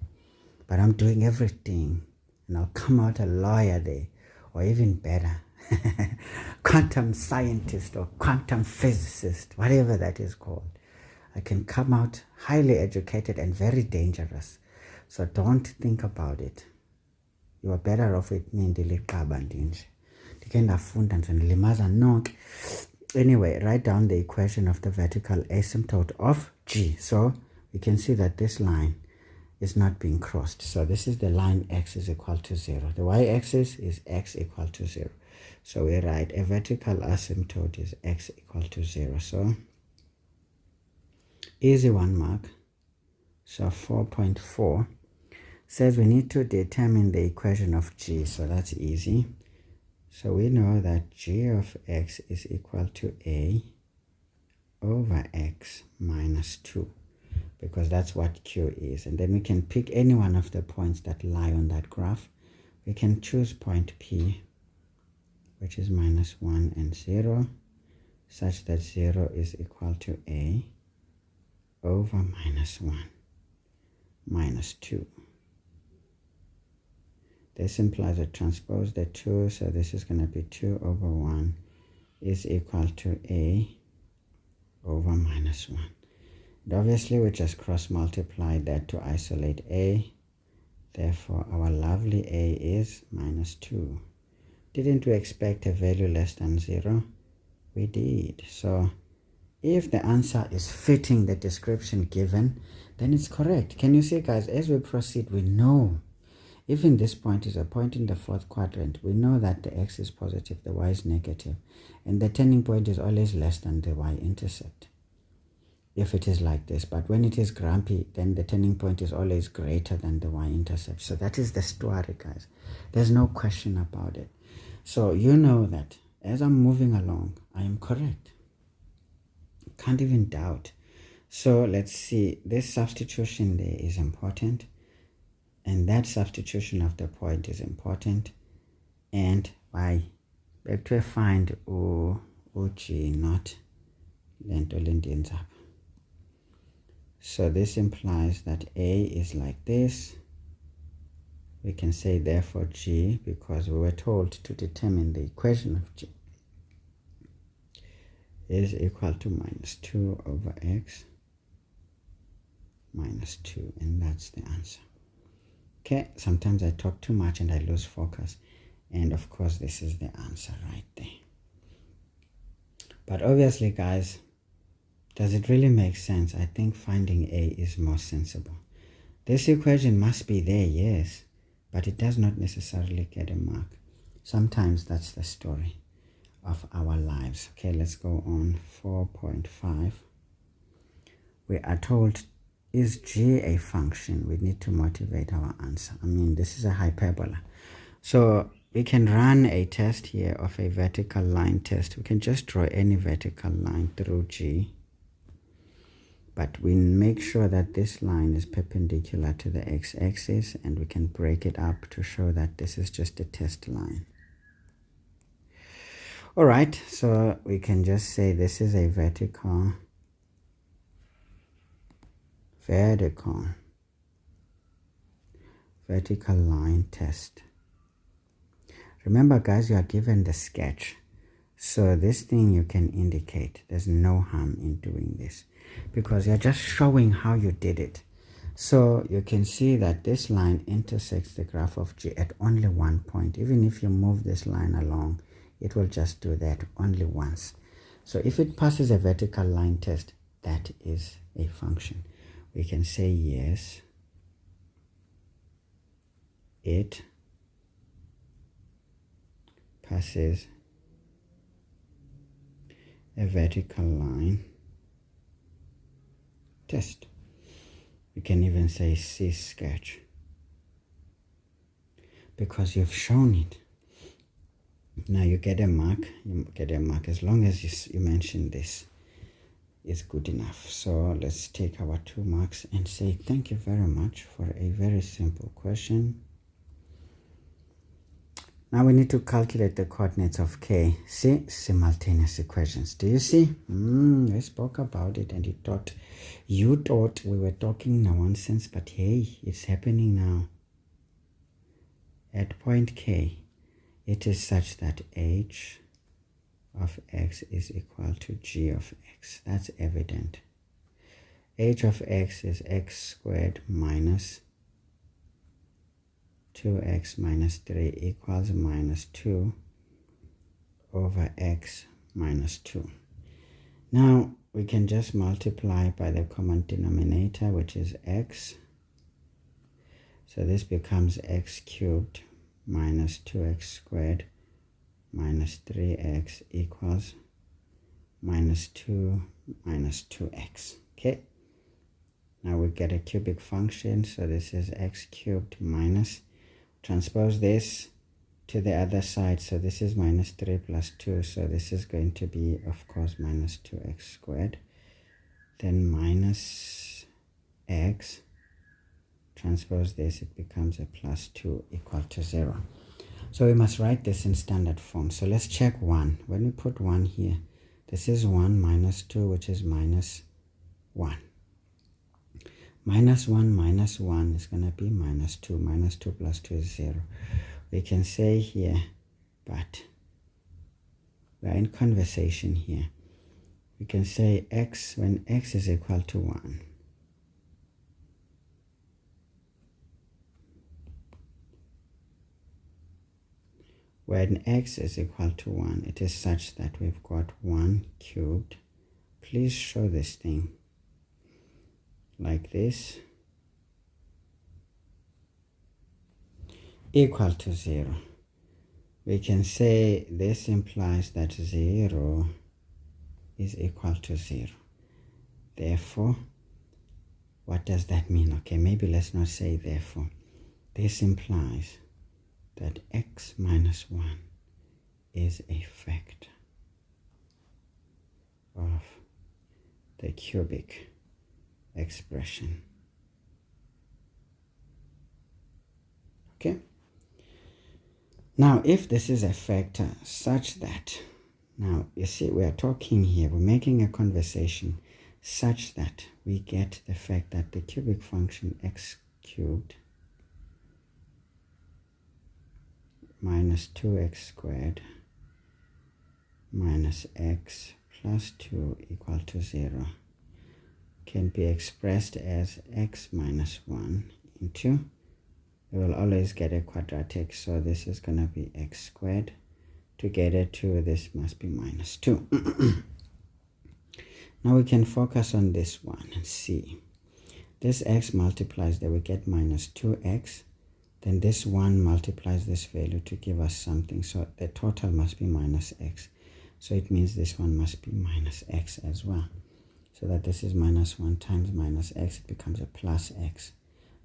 But I'm doing everything. And I'll come out a lawyer there. Or even better. Quantum scientist or quantum physicist, whatever that is called. I can come out highly educated and very dangerous. So don't think about it. You are better off with me. Anyway, write down the equation of the vertical asymptote of G. So we can see that this line is not being crossed. So this is the line x is equal to 0. The y-axis is x equal to 0. So we write a vertical asymptote is x equal to 0. So easy one mark. So 4.4 says we need to determine the equation of G. So that's easy. So we know that G of x is equal to a over x minus 2. Because that's what Q is. And then we can pick any one of the points that lie on that graph. We can choose point P, which is minus 1 and 0, such that 0 is equal to a over minus 1 minus 2. This implies a transpose the 2, so this is going to be 2 over 1 is equal to a over minus 1. And obviously, we just cross-multiply that to isolate a. Therefore, our lovely a is minus 2. Didn't we expect a value less than 0? We did. So, if the answer is fitting the description given, then it's correct. Can you see, guys, as we proceed, we know, even this point is a point in the fourth quadrant, we know that the x is positive, the y is negative, and the turning point is always less than the y-intercept. If it is like this, but when it is grumpy, then the turning point is always greater than the y-intercept. So that is the story, guys. There's no question about it. So you know that as I'm moving along, I am correct. Can't even doubt. So let's see, this substitution there is important, and that substitution of the point is important. And why? back to find G not lento lendins up. So this implies that A is like this. We can say therefore G, because we were told to determine the equation of G, is equal to minus 2 over x minus 2, and that's the answer. Okay, sometimes I talk too much and I lose focus, and of course this is the answer right there. But obviously, guys, does it really make sense? I think finding A is more sensible. This equation must be there, yes, but it does not necessarily get a mark. Sometimes that's the story of our lives. Okay, let's go on. 4.5. We are told, is G a function? We need to motivate our answer. I mean, this is a hyperbola. So we can run a test here of a vertical line test. We can just draw any vertical line through G, but we make sure that this line is perpendicular to the x-axis, and we can break it up to show that this is just a test line. All right, so we can just say this is a vertical line test. Remember, guys, you are given the sketch, so this thing you can indicate. There's no harm in doing this because you're just showing how you did it. So you can see that this line intersects the graph of G at only one point. Even if you move this line along, it will just do that only once. So if it passes a vertical line test, that is a function. We can say yes, it passes a vertical line test. We can even say C sketch because you've shown it. Now you get a mark. You get a mark as long as you mention this is good enough. So let's take our 2 marks and say thank you very much for a very simple question. Now we need to calculate the coordinates of K. See, simultaneous equations. Do you see? We spoke about it and you thought we were talking nonsense, but hey, it's happening now. At point K, it is such that h of x is equal to g of x. That's evident. H of x is x squared minus 2x minus 3 equals minus 2 over x minus 2. Now we can just multiply by the common denominator, which is x. So this becomes x cubed minus 2x squared minus 3x equals minus 2 minus 2x. Okay, now we get a cubic function, so this is x cubed minus, transpose this to the other side, so this is minus 3 plus 2, so this is going to be, of course, minus 2x squared, then minus x, transpose this, it becomes a plus 2 equal to 0. So we must write this in standard form. So let's check 1. When we put 1 here, this is 1 minus 2, which is minus 1. Minus 1 is going to be minus 2. Minus 2 plus 2 is 0. We can say here, but we are in conversation here. We can say x, when x is equal to 1, when x is equal to 1, it is such that we've got 1 cubed. Please show this thing like this, equal to 0. We can say this implies that 0 is equal to 0. Therefore, what does that mean? Okay, maybe let's not say therefore. This implies that x minus 1 is a factor of the cubic expression. Okay, Now, if this is a factor such that, now you see we are talking here, we're making a conversation such that we get the fact that the cubic function x cubed minus 2x squared minus x plus 2 equal to 0 can be expressed as x minus 1 into, we will always get a quadratic, so this is going to be x squared. To get it to, this must be minus 2. Now we can focus on this one and see. This x multiplies that we get minus 2x. Then this 1 multiplies this value to give us something. So the total must be minus x. So it means this one must be minus x as well. So that this is minus 1 times minus x, it becomes a plus x.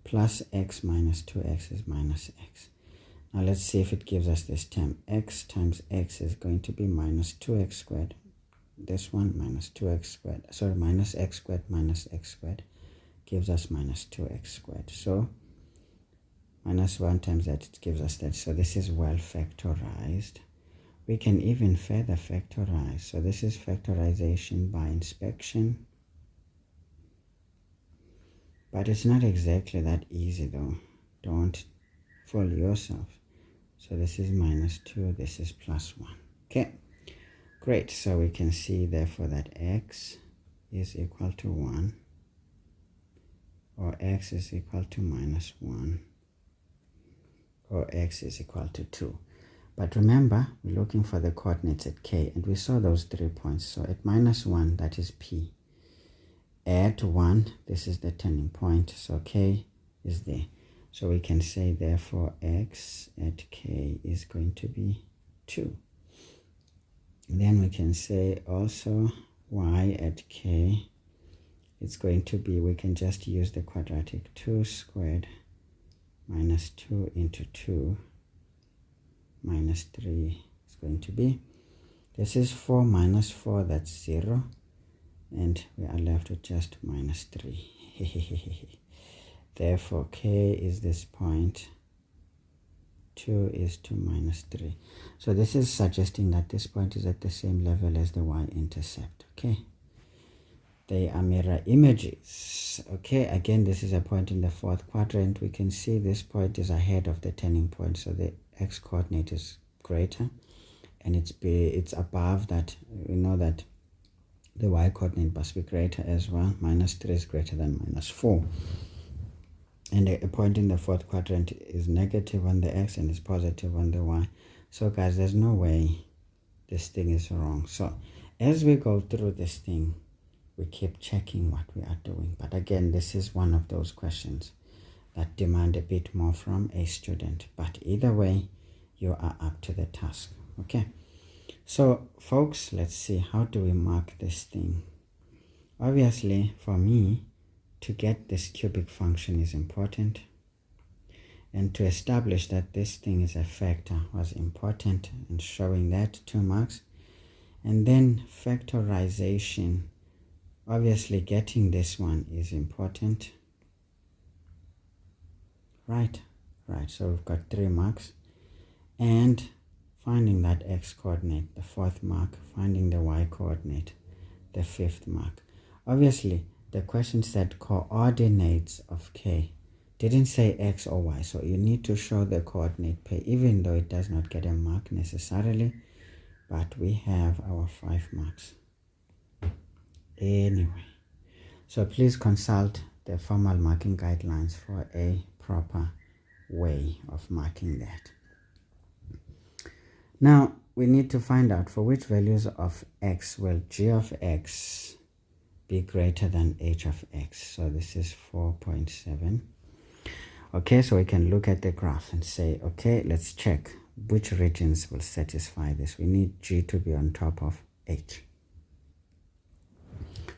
Plus x minus 2x is minus x. Now let's see if it gives us this term. X times x is going to be minus 2x squared. This one minus 2x squared. Sorry, minus x squared minus x squared gives us minus 2x squared. So minus 1 times that, it gives us that. So this is well factorized. We can even further factorize. So this is factorization by inspection. But it's not exactly that easy though. Don't fool yourself. So this is minus 2, this is plus 1. Okay, great. So we can see therefore that x is equal to 1, or x is equal to minus 1, or x is equal to 2. But remember, we're looking for the coordinates at k, and we saw those 3 points. So at minus 1, that is p. At 1, this is the turning point, so k is there. So we can say therefore x at k is going to be 2. Then we can say also y at k is going to be, we can just use the quadratic, 2 squared minus 2 into 2 minus 3 is going to be, this is 4 minus 4, that's 0. And we are left with just minus 3. Therefore, k is this point, 2 is to minus 3. So this is suggesting that this point is at the same level as the y-intercept, okay? They are mirror images, okay? Again, this is a point in the fourth quadrant. We can see this point is ahead of the turning point, so the x-coordinate is greater, and it's above that. We know that the y-coordinate must be greater as well. Minus 3 is greater than minus 4. And a point in the fourth quadrant is negative on the x and is positive on the y. So guys, there's no way this thing is wrong. So as we go through this thing, we keep checking what we are doing. But again, this is one of those questions that demand a bit more from a student. But either way, you are up to the task. Okay. So folks, let's see, how do we mark this thing? Obviously, for me, to get this cubic function is important, and to establish that this thing is a factor was important, and showing that 2 marks. And then factorization, obviously getting this one is important, right, so we've got 3 marks. And finding that x coordinate, the 4th mark. Finding the y coordinate, the 5th mark. Obviously the question said coordinates of k, didn't say x or y, so you need to show the coordinate pair, even though it does not get a mark necessarily, but we have our 5 marks anyway. So please consult the formal marking guidelines for a proper way of marking that. Now we need to find out for which values of x will g of x be greater than h of x. So this is 4.7. Okay, so we can look at the graph and say, okay, let's check which regions will satisfy this. We need g to be on top of h.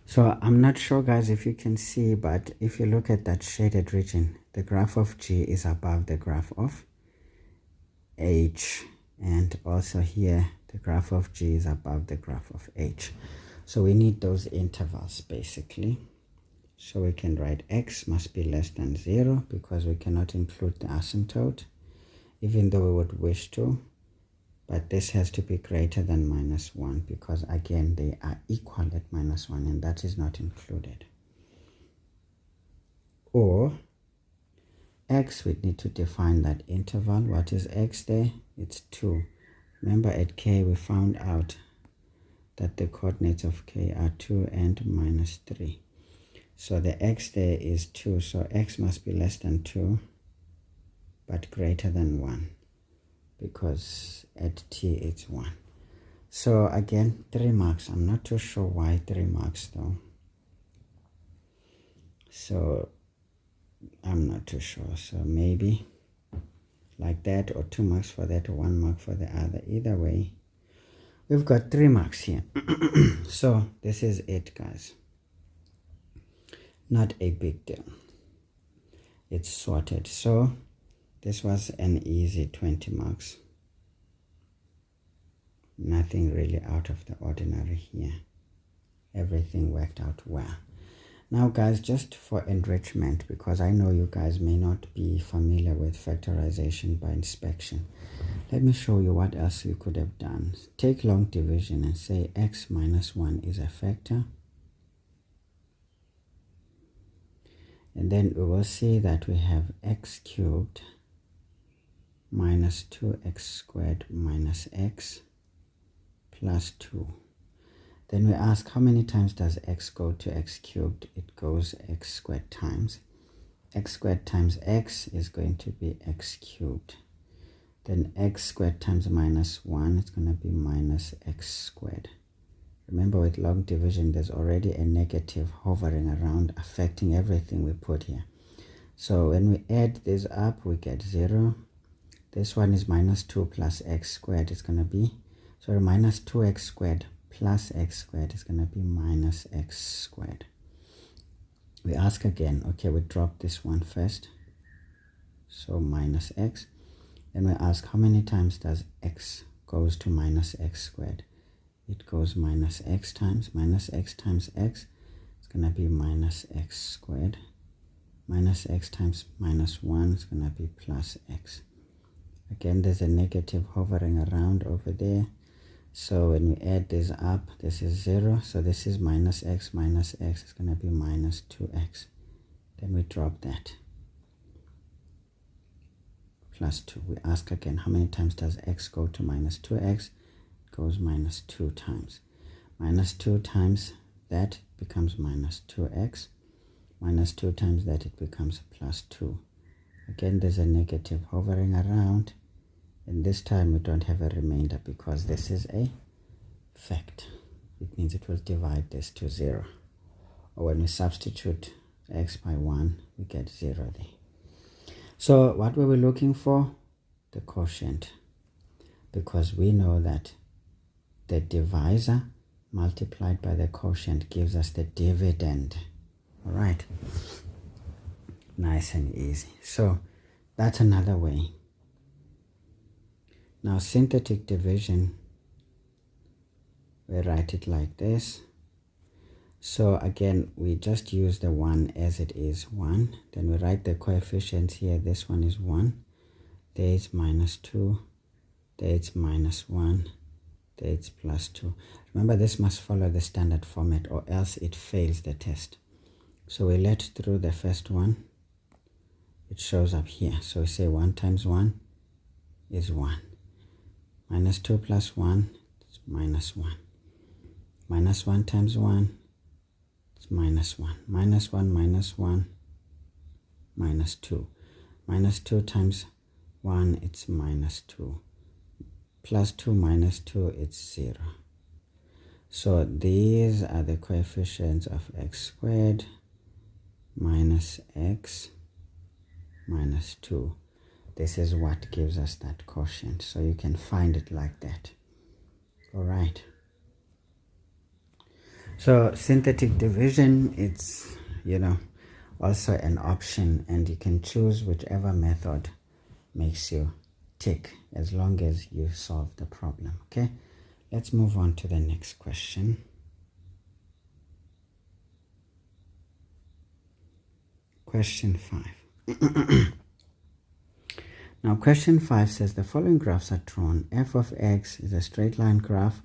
So I'm not sure guys if you can see, but if you look at that shaded region, the graph of g is above the graph of h, and also here the graph of g is above the graph of h. So we need those intervals basically. So we can write x must be less than 0 because we cannot include the asymptote. even though we would wish to, but this has to be greater than -1 because again they are equal at -1 and that is not included. Or x, we need to define that interval. What is x there? It's 2. Remember at k we found out that the coordinates of k are 2 and -3. So the x there is 2, so x must be less than 2 but greater than 1 because at t it's 1. So again 3 marks. I'm not too sure why 3 marks though. So I'm not too sure. So maybe like that, or 2 marks for that, or 1 mark for the other. Either way, we've got 3 marks here. So this is it, guys. Not a big deal. It's sorted. So this was an easy 20 marks. Nothing really out of the ordinary here. Everything worked out well. Now guys, just for enrichment, because I know you guys may not be familiar with factorization by inspection, let me show you what else you could have done. Take long division and say x minus 1 is a factor. And then we will see that we have x cubed minus 2x squared minus x plus 2. Then we ask, how many times does x go to x cubed? It goes x squared times. X squared times x is going to be x cubed. Then x squared times minus 1, it's going to be minus x squared. Remember, with long division, there's already a negative hovering around, affecting everything we put here. So when we add this up, we get 0. This one is minus 2 plus x squared. It's going to be, sorry, minus 2x squared plus x squared is going to be minus x squared. We ask again, okay, we drop this one first, so minus x. Then we ask, how many times does x goes to minus x squared? It goes minus x times x, it's going to be minus x squared. Minus x times minus 1 is going to be plus x. Again, there's a negative hovering around over there. So when we add this up, this is 0. So this is minus x is going to be minus 2x. Then we drop that. Plus 2. We ask again, how many times does x go to minus 2x? It goes minus 2 times. Minus 2 times that becomes minus 2x. Minus 2 times that, it becomes plus 2. Again, there's a negative hovering around. And this time we don't have a remainder because this is a fact. It means it will divide this to 0. Or when we substitute x by 1, we get 0 there. So what were we looking for? The quotient. Because we know that the divisor multiplied by the quotient gives us the dividend. All right. Nice and easy. So that's another way. Now synthetic division, we write it like this. So again, we just use the 1 as it is, 1. Then we write the coefficients here. This one is 1. There is minus 2. There it's minus 1. There it's plus 2. Remember, this must follow the standard format or else it fails the test. So we let through the first one. It shows up here. So we say 1 times 1 is 1. Minus 2 plus 1 is minus 1. Minus 1 times 1 is minus 1. Minus 1 minus 1, minus 2. Minus 2 times 1, it's minus 2. Plus 2 minus 2, it's 0. So these are the coefficients of x squared minus x minus 2. This is what gives us that quotient. So you can find it like that. All right. So synthetic division, it's, also an option, and you can choose whichever method makes you tick as long as you solve the problem. Okay. Let's move on to the next question. Question 5. Now question 5 says the following graphs are drawn. F of x is a straight line graph,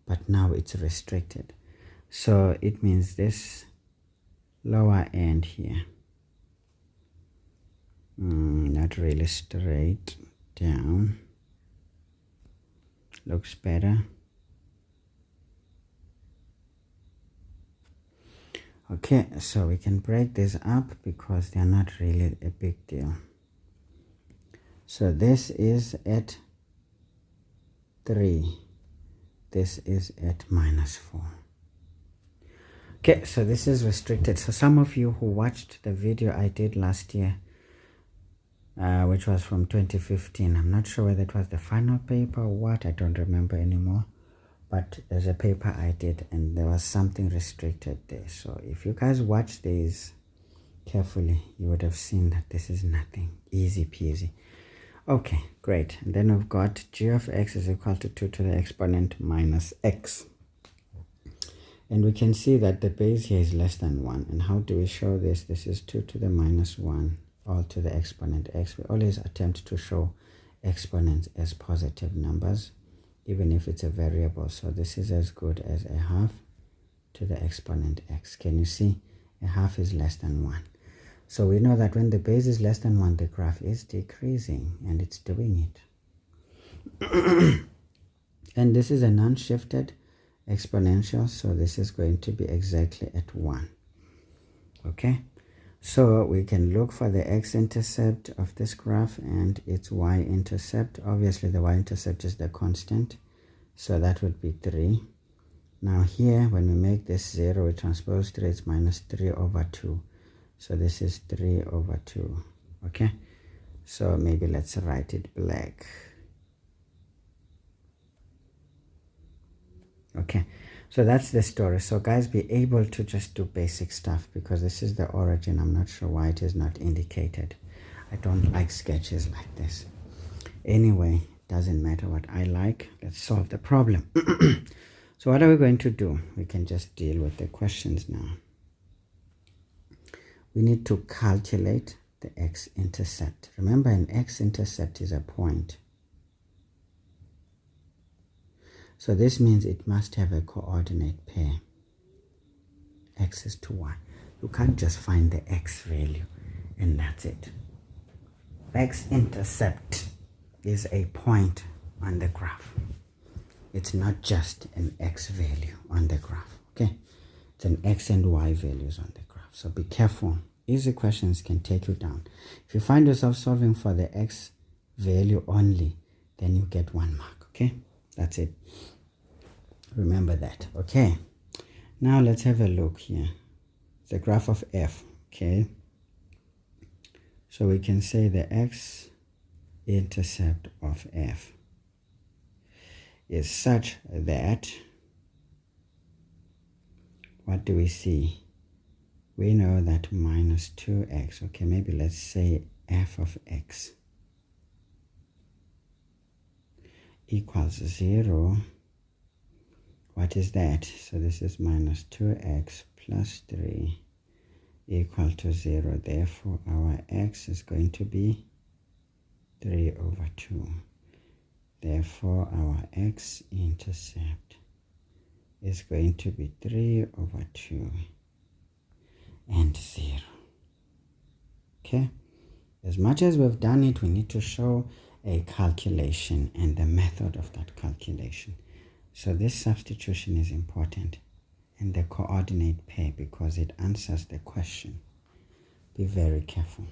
but now it's restricted. So it means this lower end here, not really straight down, looks better. Okay, so we can break this up because they're not really a big deal. So this is at 3, this is at -4. Okay, so this is restricted. So some of you who watched the video I did last year, which was from 2015, I'm not sure whether it was the final paper or what, I don't remember anymore, but there's a paper I did and there was something restricted there. So if you guys watch these carefully, you would have seen that this is nothing, easy peasy. Okay, great. And then we've got g of x is equal to 2 to the exponent minus x. And we can see that the base here is less than 1. And how do we show this? This is 2 to the minus 1 all to the exponent x. We always attempt to show exponents as positive numbers, even if it's a variable. So this is as good as a half to the exponent x. Can you see? A half is less than 1. So we know that when the base is less than 1, the graph is decreasing, and it's doing it. And this is a non-shifted exponential, so this is going to be exactly at 1. Okay, so we can look for the x-intercept of this graph and its y-intercept. Obviously the y-intercept is the constant, so that would be 3. Now here, when we make this 0, we transpose 3, it's minus 3 over 2. So this is 3 over 2. Okay, so maybe let's write it black. Okay, so that's the story. So guys, be able to just do basic stuff, because this is the origin. I'm not sure why it is not indicated. I don't like sketches like this. Anyway, doesn't matter what I like. Let's solve the problem. So what are we going to do? We can just deal with the questions now. We need to calculate the x-intercept. Remember, an x-intercept is a point. So this means it must have a coordinate pair, x is to y. You can't just find the x value and that's it. X-intercept is a point on the graph. It's not just an x value on the graph, okay? It's an x and y values on the graph. So be careful. Easy questions can take you down. If you find yourself solving for the x value only, then you get 1 mark, okay? That's it. Remember that. Okay, now let's have a look here. The graph of f. Okay, so we can say the x-intercept of f is such that, what do we see? We know that minus 2x. Okay, maybe let's say f of x equals 0. What is that? So this is minus 2x plus 3 equal to 0. Therefore, our x is going to be 3 over 2. Therefore, our x-intercept is going to be 3 over 2 and 0. Okay? As much as we've done it, we need to show a calculation and the method of that calculation. So this substitution is important, and the coordinate pair, because it answers the question. Be very careful.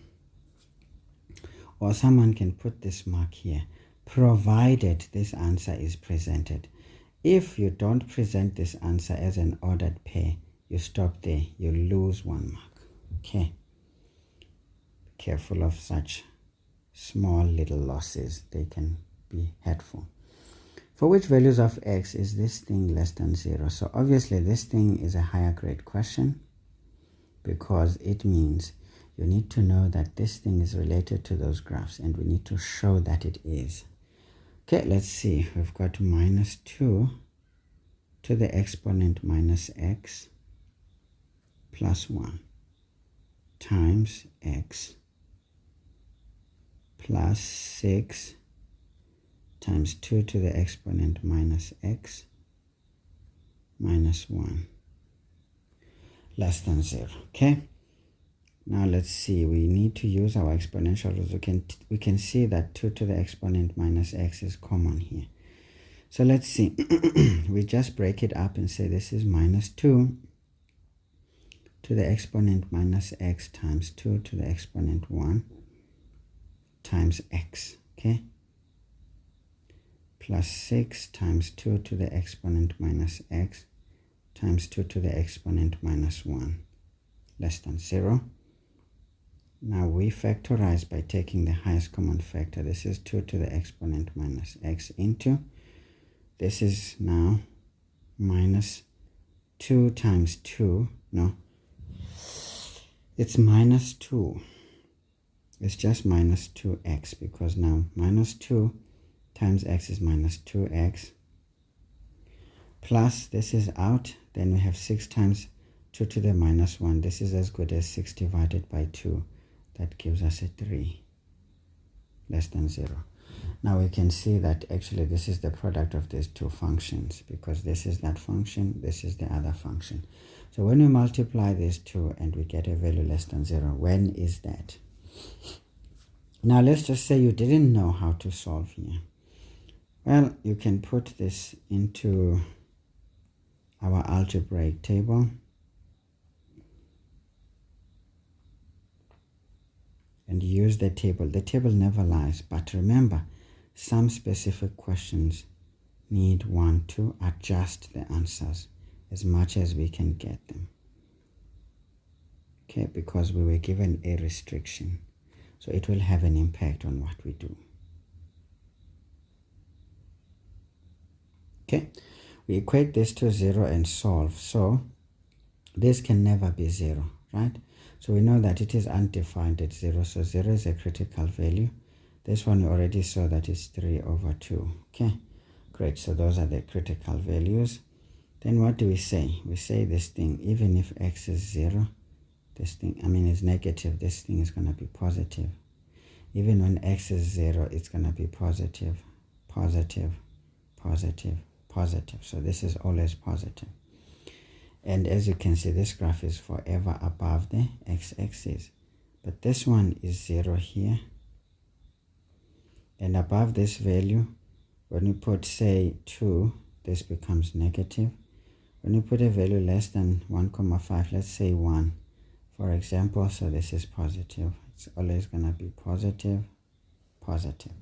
Or someone can put this mark here, provided this answer is presented. If you don't present this answer as an ordered pair, you stop there, you lose 1 mark. Okay? Be careful of such small little losses. They can be hurtful. For which values of x is this thing less than 0? So obviously this thing is a higher grade question, because it means you need to know that this thing is related to those graphs, and we need to show that it is. Okay, let's see. We've got minus 2 to the exponent minus x plus 1 times x plus 6 times 2 to the exponent minus x minus 1 less than 0. Okay, now let's see, we need to use our exponential rules. We can see that 2 to the exponent minus x is common here. So let's see. We just break it up and say this is minus 2 to the exponent minus x times 2 to the exponent 1 times x, okay, plus 6 times 2 to the exponent minus x times 2 to the exponent minus 1 less than 0. Now we factorize by taking the highest common factor. This is 2 to the exponent minus x into, this is now minus 2 times 2, no, it's minus 2. It's just minus 2x, because now minus 2 times x is minus 2x, plus this is out, then we have 6 times 2 to the minus 1. This is as good as 6 divided by 2. That gives us a 3 less than 0. Now we can see that actually this is the product of these two functions, because this is that function, this is the other function. So when we multiply these two and we get a value less than 0, when is that? Now let's just say you didn't know how to solve here. Well, you can put this into our algebraic table. And use the table. The table never lies, but remember, some specific questions need one to adjust the answers as much as we can get them. Okay, because we were given a restriction. So it will have an impact on what we do. Okay, we equate this to 0 and solve. So this can never be 0, right? So we know that it is undefined at 0, so 0 is a critical value. This one we already saw that is 3 over 2. Okay, great. So those are the critical values. Then what do we say? We say this thing, even if x is 0, this thing, is negative, this thing is going to be positive. Even when x is 0, it's going to be positive, positive, positive, positive. So this is always positive. And as you can see, this graph is forever above the x-axis. But this one is 0 here. And above this value, when you put, say, 2, this becomes negative. When you put a value less than 1,5, let's say 1, for example, so this is positive. It's always going to be positive, positive.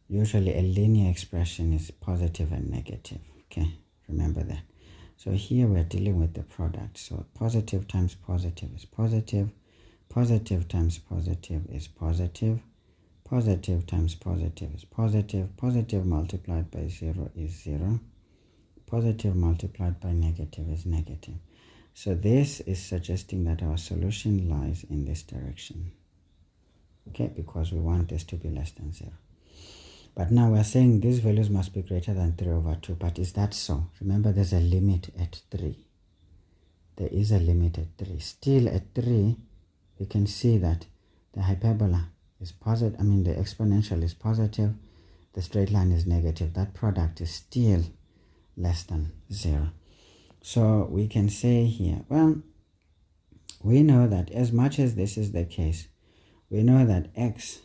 Usually a linear expression is positive and negative. Okay, remember that. So here we're dealing with the product. So positive times positive is positive. Positive times positive is positive. Positive times positive is positive. Positive multiplied by 0 is 0. Positive multiplied by negative is negative. So this is suggesting that our solution lies in this direction. Okay, because we want this to be less than 0. But now we're saying these values must be greater than 3 over 2. But is that so? Remember, there's a limit at 3. There is a limit at 3. Still at 3, we can see that the hyperbola is positive. The exponential is positive. The straight line is negative. That product is still less than 0. So we can say here, well, we know that as much as this is the case, we know that x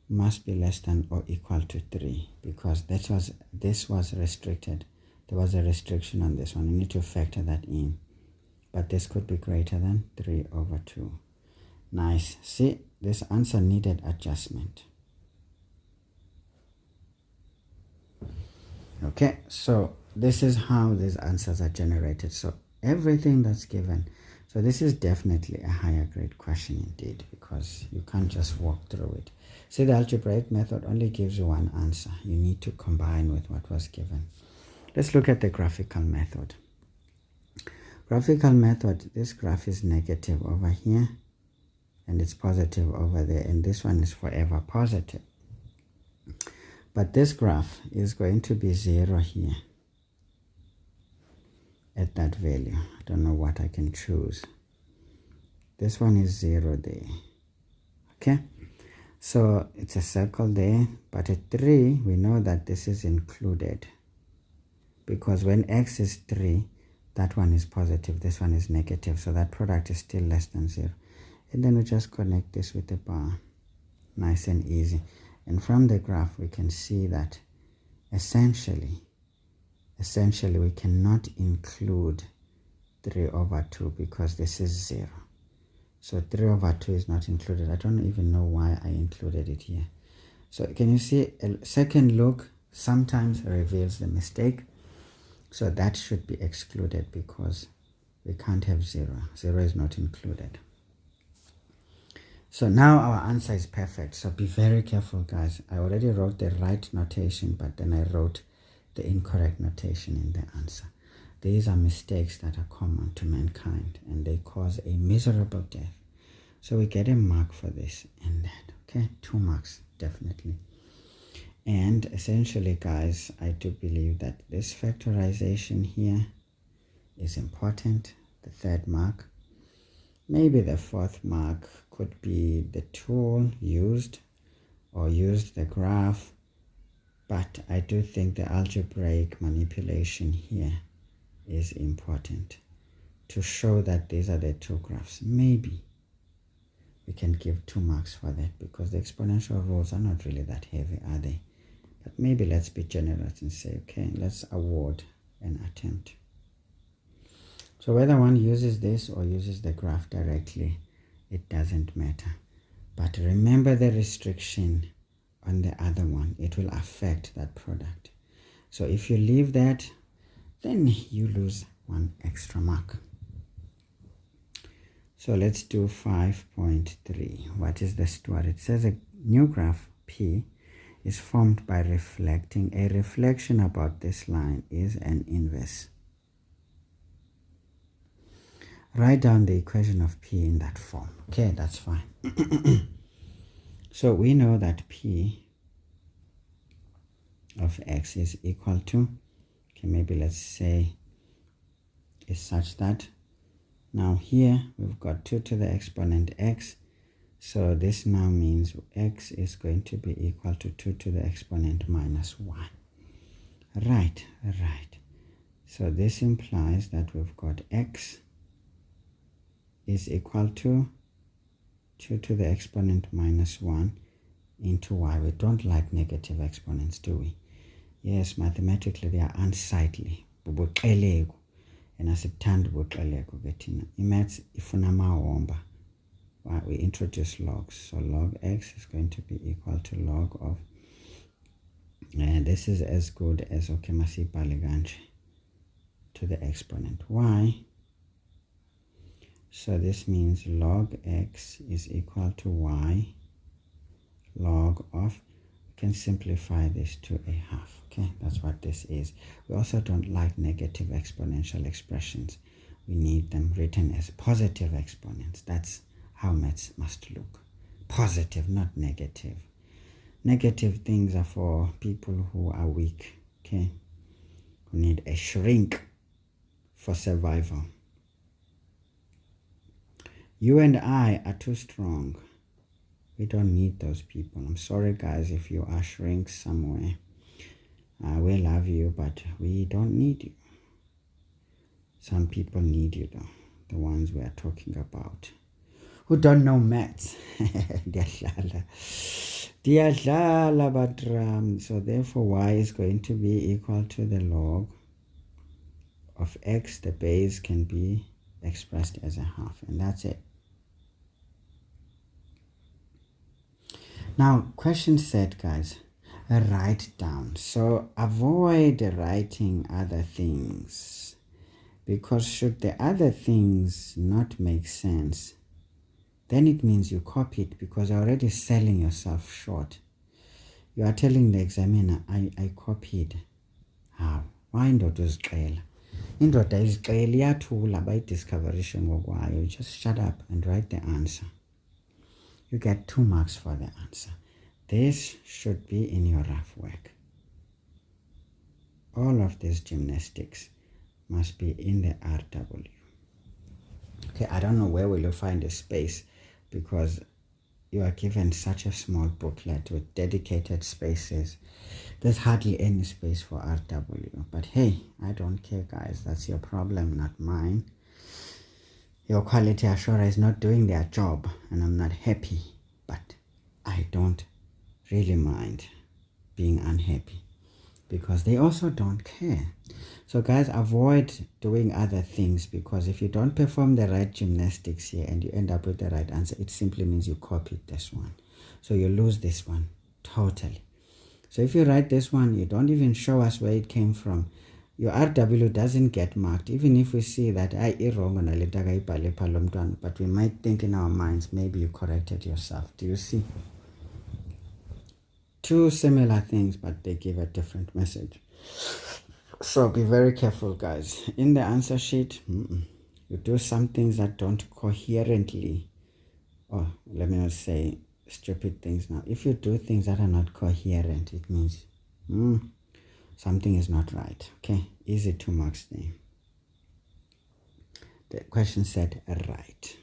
must be less than or equal to 3, because this was restricted. There was a restriction on this one. We need to factor that in. But this could be greater than 3 over 2. Nice. See, this answer needed adjustment. Okay, so this is how these answers are generated. So everything that's given. So this is definitely a higher grade question indeed, because you can't just walk through it. See, the algebraic method only gives you one answer. You need to combine with what was given. Let's look at the graphical method. Graphical method, this graph is negative over here, and it's positive over there, and this one is forever positive. But this graph is going to be 0 here at that value. I don't know what I can choose. This one is 0 there. Okay? So it's a circle there, but at 3, we know that this is included. Because when x is 3, that one is positive, this one is negative. So that product is still less than 0. And then we just connect this with a bar. Nice and easy. And from the graph, we can see that essentially we cannot include 3 over 2 because this is 0. So 3 over 2 is not included. I don't even know why I included it here. So can you see a second look sometimes reveals the mistake? So that should be excluded because we can't have 0. 0 is not included. So now our answer is perfect. So be very careful, guys. I already wrote the right notation, but then I wrote the incorrect notation in the answer. These are mistakes that are common to mankind, and they cause a miserable death. So we get a mark for this and that. Okay, 2 marks, definitely. And essentially, guys, I do believe that this factorization here is important. The 3rd mark. Maybe the 4th mark could be the tool used or used the graph. But I do think the algebraic manipulation here is important to show that these are the 2 graphs. Maybe we can give 2 marks for that because the exponential rules are not really that heavy, are they? But maybe let's be generous and say, okay, let's award an attempt. So whether one uses this or uses the graph directly, it doesn't matter. But remember the restriction on the other one. It will affect that product. So if you leave that, then you lose 1 extra mark. So let's do 5.3. What is the story? It says a new graph P is formed by reflecting. A reflection about this line is an inverse. Write down the equation of P in that form. Okay, that's fine. So we know that P of x is equal to, okay, maybe let's say is such that, now here we've got 2 to the exponent x. So this now means x is going to be equal to 2 to the exponent minus 1. Right. So this implies that we've got x is equal to 2 to the exponent minus 1 into y. We don't like negative exponents, do we? Yes, mathematically they are unsightly. And asikuthandi ubuqeleko ke thina. Imaths ifuna amahomba. We introduce logs. So log x is going to be equal to log of, this is as good as, okay, masibhale kanje, to the exponent y. So this means log x is equal to y log of, we can simplify this to a half. Okay, that's what this is. We also don't like negative exponential expressions. We need them written as positive exponents. That's how maths must look. Positive, not negative. Negative things are for people who are weak, okay, who need a shrink for survival. You and I are too strong. We don't need those people. I'm sorry, guys, if you are shrinks somewhere. We love you, but we don't need you. Some people need you, though. The ones we are talking about, who don't know maths. But so therefore y is going to be equal to the log of x. The base can be expressed as a half, and that's it. Now, question set, guys, write down. So avoid writing other things, because should the other things not make sense, then it means you copied, because you're already selling yourself short. You are telling the examiner, I copied. How? Why indoda uzixela? Indoda izixela iyathula bayidiscoverishe ngokwayo. You just shut up and write the answer. You get 2 marks for the answer. This should be in your rough work. All of these gymnastics must be in the RW. Okay, I don't know where will you find a space, because you are given such a small booklet with dedicated spaces. There's hardly any space for RW. But hey, I don't care, guys. That's your problem, not mine. Your quality assurer is not doing their job, and I'm not happy. But I don't really mind being unhappy, because they also don't care. So guys, avoid doing other things, because if you don't perform the right gymnastics here and you end up with the right answer, it simply means you copied this one. So you lose this one totally. So if you write this one, you don't even show us where it came from, your RW doesn't get marked, even if we see that wrong, but we might think in our minds, maybe you corrected yourself. Do you see? Two similar things, but they give a different message. So be very careful, guys. In the answer sheet, you do some things that don't coherently, or let me not say stupid things now. If you do things that are not coherent, it means something is not right. Okay, easy 2 marks there. The question said right.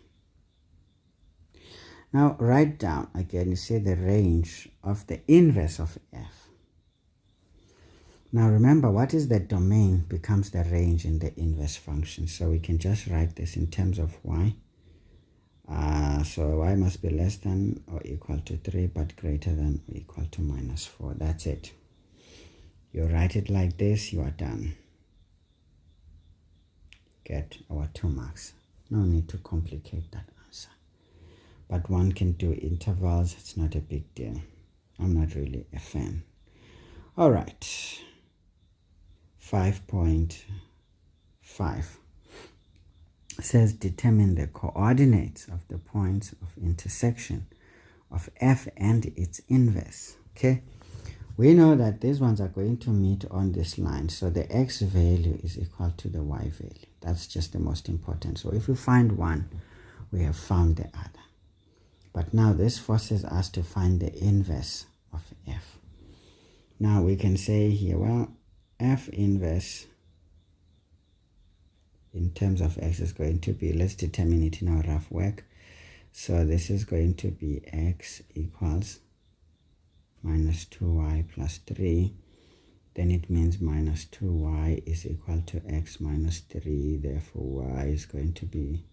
Now write down again, you see the range of the inverse of f. Now remember, what is the domain becomes the range in the inverse function. So we can just write this in terms of y. So y must be less than or equal to 3, but greater than or equal to -4. That's it. You write it like this, you are done. Get our 2 marks. No need to complicate that answer. But one can do intervals, it's not a big deal. I'm not really a fan. All right. 5.5 says determine the coordinates of the points of intersection of f and its inverse. Okay, we know that these ones are going to meet on this line, so the x value is equal to the y value. That's just the most important. So if we find one, we have found the other. But now this forces us to find the inverse of f. Now we can say here, well, f inverse in terms of x is going to be, let's determine it in our rough work. So this is going to be x equals minus 2y plus 3. Then it means minus 2y is equal to x minus 3. Therefore y is going to be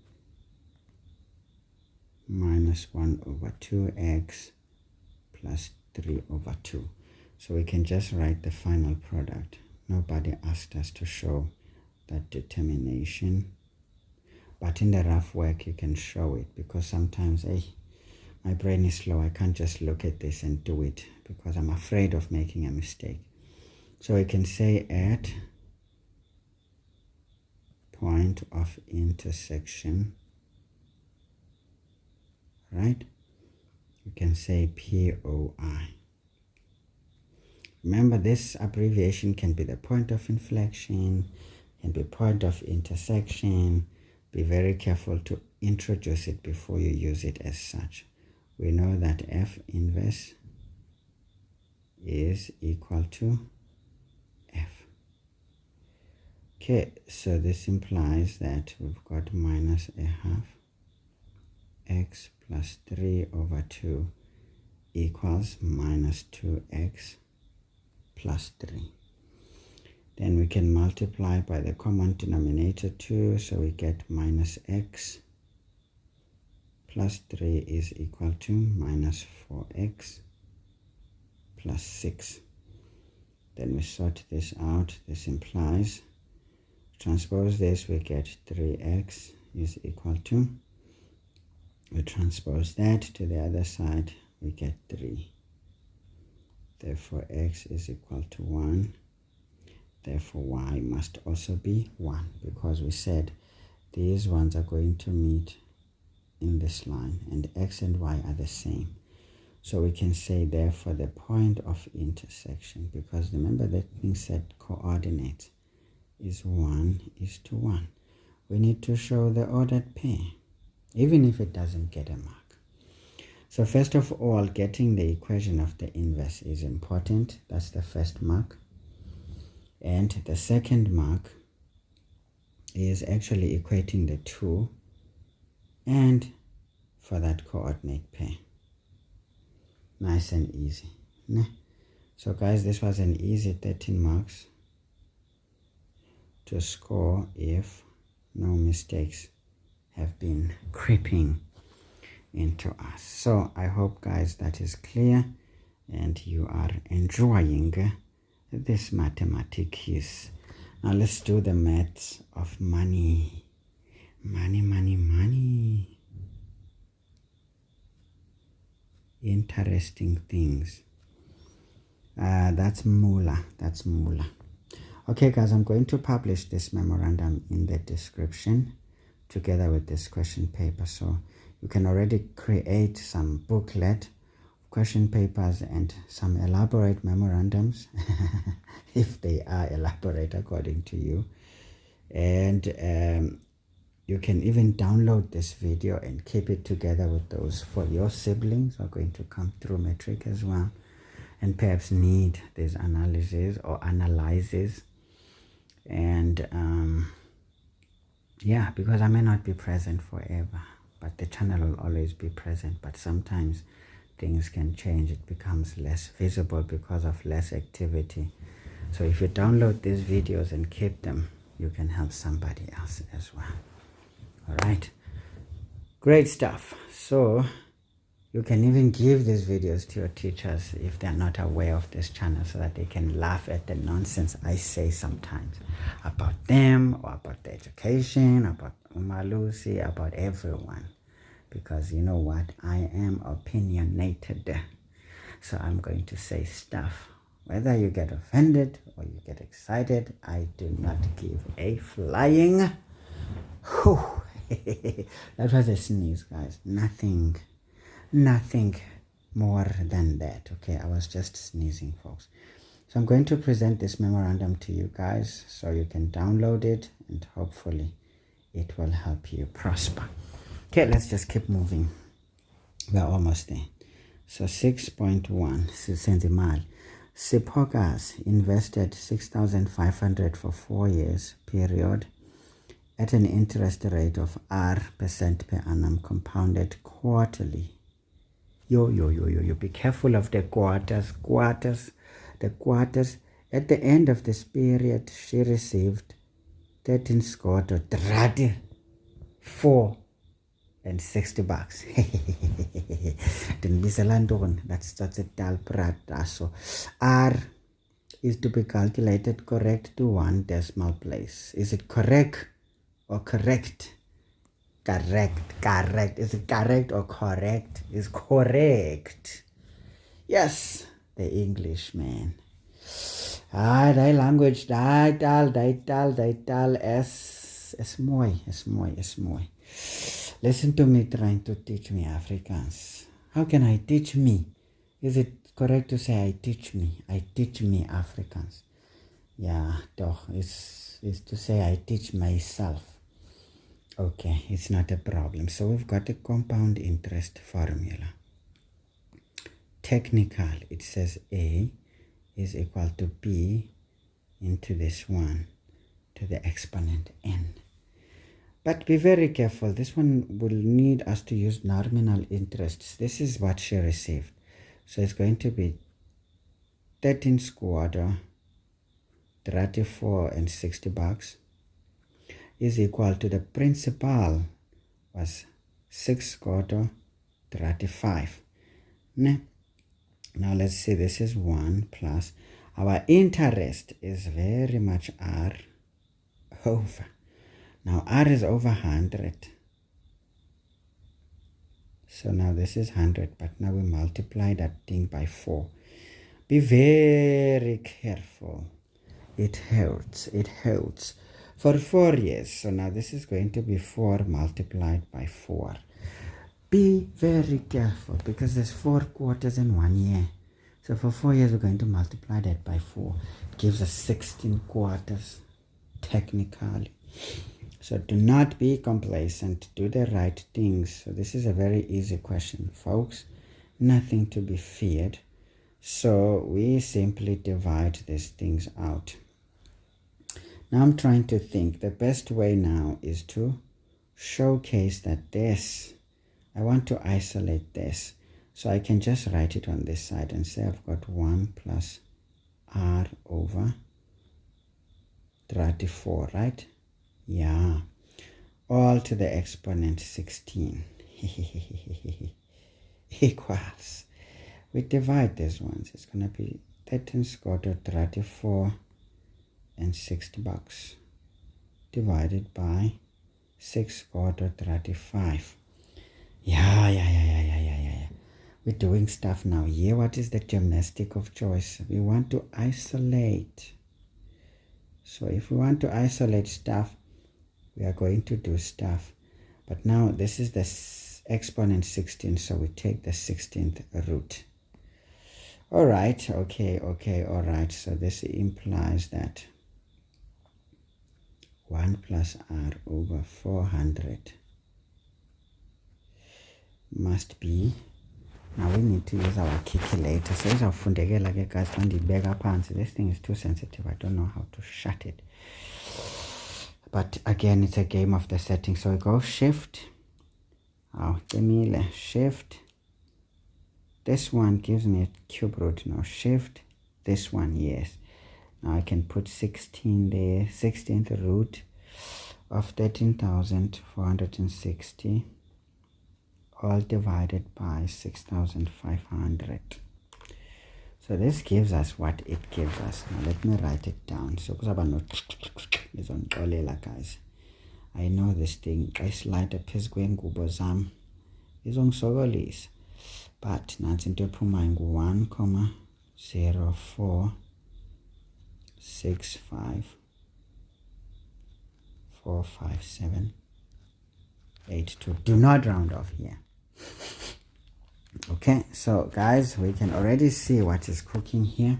minus 1 over 2x plus 3 over 2. So we can just write the final product. Nobody asked us to show that determination, but in the rough work you can show it, because sometimes my brain is slow. I can't just look at this and do it because I'm afraid of making a mistake. So we can say at point of intersection, right? You can say POI. Remember, this abbreviation can be the point of inflection, can be point of intersection. Be very careful to introduce it before you use it as such. We know that f inverse is equal to f. Okay, so this implies that we've got minus a half x plus 3 over 2 equals minus 2x plus 3. Then we can multiply by the common denominator 2, so we get minus x plus 3 is equal to minus 4x plus 6. Then we sort this out. This implies, transpose this, we get 3x is equal to, we transpose that to the other side, we get 3. Therefore x is equal to 1. Therefore y must also be 1, because we said these ones are going to meet in this line and x and y are the same. So we can say therefore the point of intersection, because remember that thing said coordinates, is 1 is to 1. We need to show the ordered pair, even if it doesn't get a mark. So first of all, getting the equation of the inverse is important. That's the first mark. And the second mark is actually equating the two and for that coordinate pair. Nice and easy. So guys, this was an easy 13 marks to score if no mistakes have been creeping into us. So I hope guys that is clear and you are enjoying this mathematics. Now let's do the maths of money. Money. Interesting things. That's moolah. Okay guys, I'm going to publish this memorandum in the description together with this question paper, so you can already create some booklet, question papers, and some elaborate memorandums if they are elaborate according to you. And you can even download this video and keep it together with those for your siblings who are going to come through matric as well, and perhaps need these analyses or analyzes. And yeah, because I may not be present forever, but the channel will always be present. But sometimes things can change. It becomes less visible because of less activity. So if you download these videos and keep them, you can help somebody else as well. All right, great stuff. So you can even give these videos to your teachers if they're not aware of this channel, so that they can laugh at the nonsense I say sometimes about them, or about the education, about Umalusi, about everyone. Because you know what, I am opinionated, so I'm going to say stuff. Whether you get offended or you get excited, I do not give a flying. Whew. That was a sneeze, guys. Nothing more than that. Okay, I was just sneezing, folks. So I'm going to present this memorandum to you guys so you can download it, and hopefully it will help you prosper. Okay, let's just keep moving. We're almost there. So 6.1, Senzimali. Siphokas invested 6,500 for 4 years period at an interest rate of R% per annum, compounded quarterly. Yo. Be careful of the quarters. The quarters. At the end of this period, she received 13 scored or 4 and $60. That's a tal prata. So R is to be calculated correct to 1 decimal place. Is it correct or correct? Correct. Is it correct or correct? Is correct. Yes, the English, man. Thy language, thy tal, es mooi. Listen to me trying to teach me Afrikaans. How can I teach me? Is it correct to say I teach me Afrikaans? Yeah, doch, it's to say I teach myself. Okay, it's not a problem. So we've got a compound interest formula. Technical, it says A is equal to B into this 1 to the exponent n. But be very careful. This one will need us to use nominal interests. This is what she received. So it's going to be 13 squared, 34 and $60 is equal to the principal was 6 squared, 35. Now let's see, this is 1 plus our interest is very much R over. Now R is over 100. So now this is 100, but now we multiply that thing by 4. Be very careful. It hurts. For 4 years. So now this is going to be 4 multiplied by 4. Be very careful because there's 4 quarters in 1 year. So for 4 years, we're going to multiply that by 4. It gives us 16 quarters, technically. So do not be complacent. Do the right things. So this is a very easy question, folks. Nothing to be feared. So we simply divide these things out. Now I'm trying to think. The best way now is to showcase that this, I want to isolate this. So I can just write it on this side and say I've got 1 plus r over 34, right? Yeah. All to the exponent 16 equals. We divide these ones. It's going to be 13 square root 34 and 60 bucks divided by 6 square root 35. Yeah. We're doing stuff now. Here, what is the gymnastic of choice? We want to isolate. So if we want to isolate stuff, we are going to do stuff. But now this is the exponent 16, so we take the 16th root. All right, okay, all right. So this implies that 1 plus r over 400 must be, now we need to use our calculator. So it's our guys, when the beggar pants, this thing is too sensitive. I don't know how to shut it. But again, it's a game of the settings. So we go shift. Shift. This one gives me a cube root. Now shift. This one, yes. Now I can put 16 there. 16th root of 13,460. All divided by 6,500. So this gives us what it gives us. Now let me write it down. So guys, I know this thing. I slide a piece going gubozam is on sogolis. But now it's into 1,0465,457,82. Do not round off here. Okay, so guys, we can already see what is cooking here.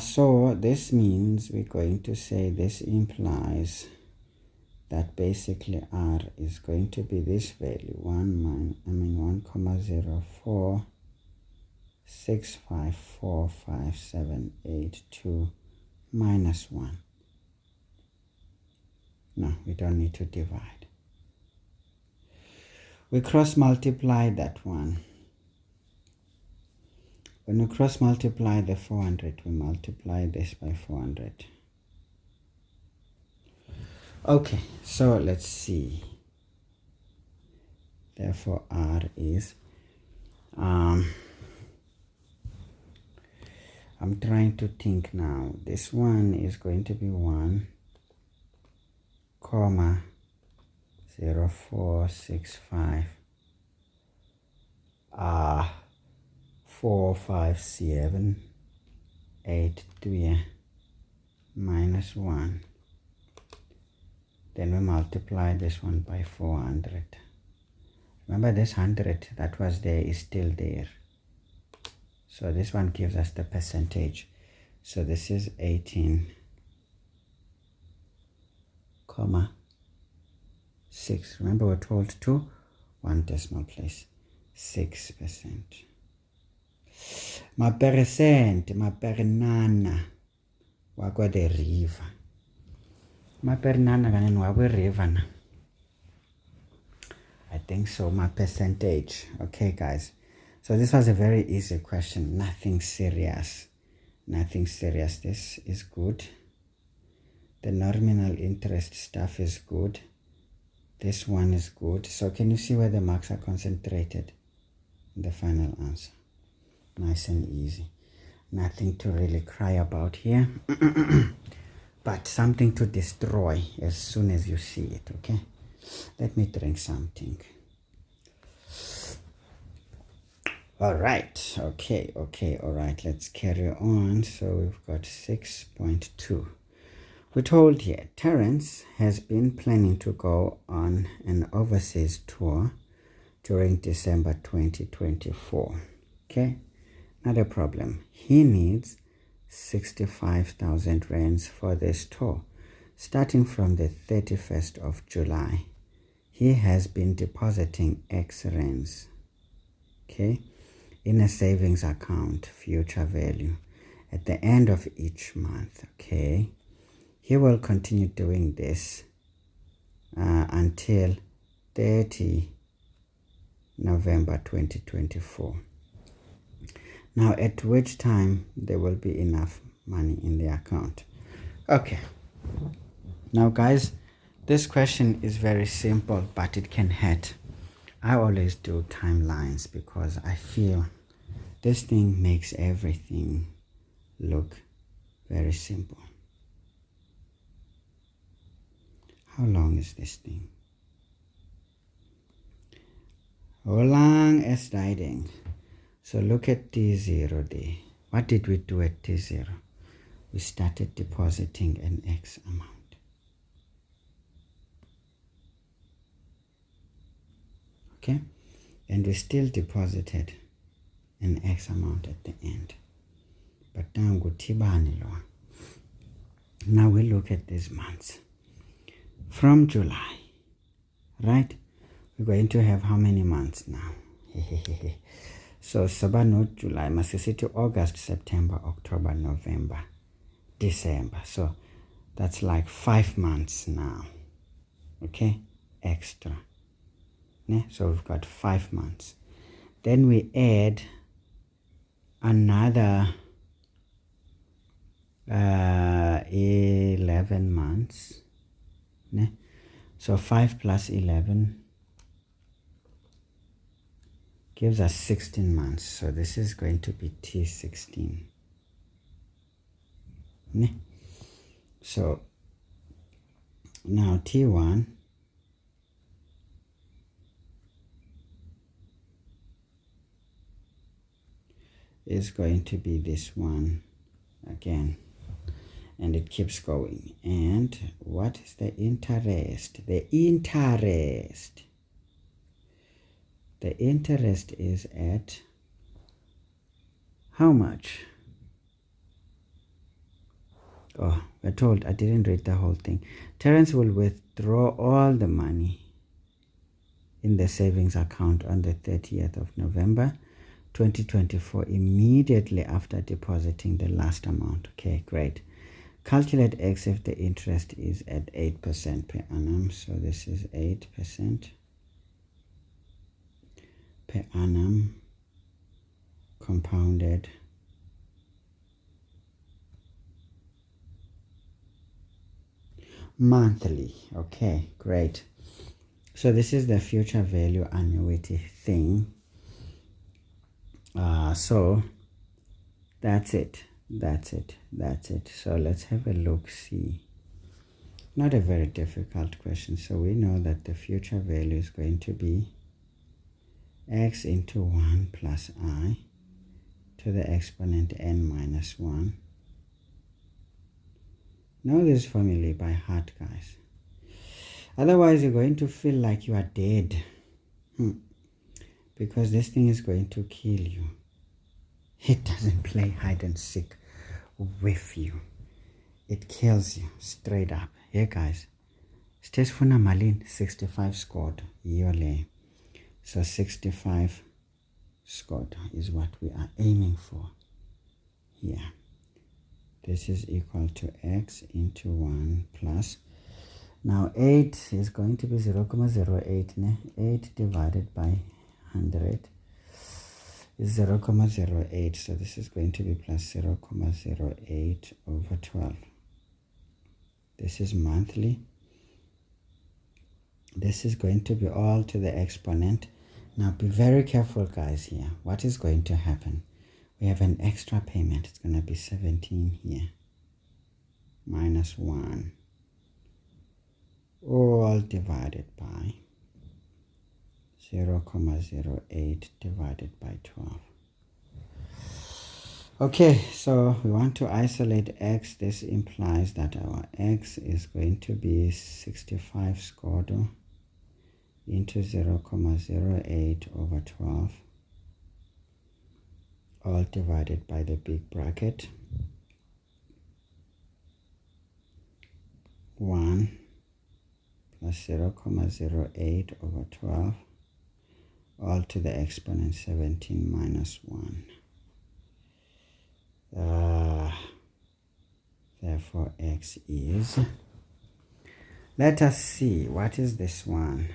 So this means we're going to say this implies that basically r is going to be this value 1,046545782 minus 1. No, we don't need to divide. We cross multiply that one. When we cross multiply the 400, we multiply this by 400. Okay, so let's see. Therefore, r is, I'm trying to think now. This one is going to be 1, 0465 45783 minus 1. Then we multiply this one by 400. Remember this 100 that was there is still there. So this one gives us the percentage. So this is 18, 6. Remember we're told to 1 decimal place. 6%. Mapernana wakwa the river. Mapernana ganin wakwa river na. I think so. My percentage. Okay, guys. So this was a very easy question. Nothing serious. Nothing serious. This is good. The nominal interest stuff is good. This one is good. So can you see where the marks are concentrated? The final answer. Nice and easy. Nothing to really cry about here. But something to destroy as soon as you see it, okay? Let me drink something. All right. Okay. All right. Let's carry on. So we've got 6.2. We're told here, Terence has been planning to go on an overseas tour during December 2024. Okay, not a problem. He needs 65,000 rands for this tour, starting from the 31st of July. He has been depositing X rands, okay, in a savings account, future value, at the end of each month, okay. He will continue doing this until 30 November 2024. Now, at which time there will be enough money in the account. Okay. Now, guys, this question is very simple, but it can hurt. I always do timelines because I feel this thing makes everything look very simple. How long is this thing? How long is writing? So look at T0 there. What did we do at T0? We started depositing an X amount. Okay? And we still deposited an X amount at the end. But now now we look at these months. From July, right? We're going to have how many months now? So Sabano, July, Masisiti, August, September, October, November, December. So that's like 5 months now. Okay? Extra. So we've got 5 months. Then we add another 11 months. So 5 plus 11 gives us 16 months. So this is going to be T16. So now T1 is going to be this one again, and it keeps going. And what is the interest? The interest is at how much? Oh, we're told, I didn't read the whole thing. Terence will withdraw all the money in the savings account on the 30th of November 2024 immediately after depositing the last amount. Okay, great. Calculate X if the interest is at 8% per annum. So this is 8% per annum compounded monthly. Okay, great. So this is the future value annuity thing. So that's it. So let's have a look, see. Not a very difficult question. So we know that the future value is going to be x into 1 plus I to the exponent n minus 1. Know this formula by heart, guys. Otherwise, you're going to feel like you are dead. Because this thing is going to kill you. It doesn't play hide and seek with you. It kills you straight up. Here, guys. Stesfuna Malin 65 scored. Yole. So 65 scored is what we are aiming for here. This is equal to x into 1 plus. Now 8 is going to be 0.08. 8 divided by 100 is 0.08. So this is going to be plus 0.08 over 12. This is monthly. This is going to be all to the exponent. Now be very careful, guys, here. What is going to happen? We have an extra payment. It's going to be 17 here. Minus 1. All divided by 0.08 divided by 12. Okay, so we want to isolate x. This implies that our x is going to be 65 squared into 0.08 over 12, all divided by the big bracket, 1 plus 0.08 over 12, all to the exponent 17 minus 1. Therefore, x is, let us see, what is this one?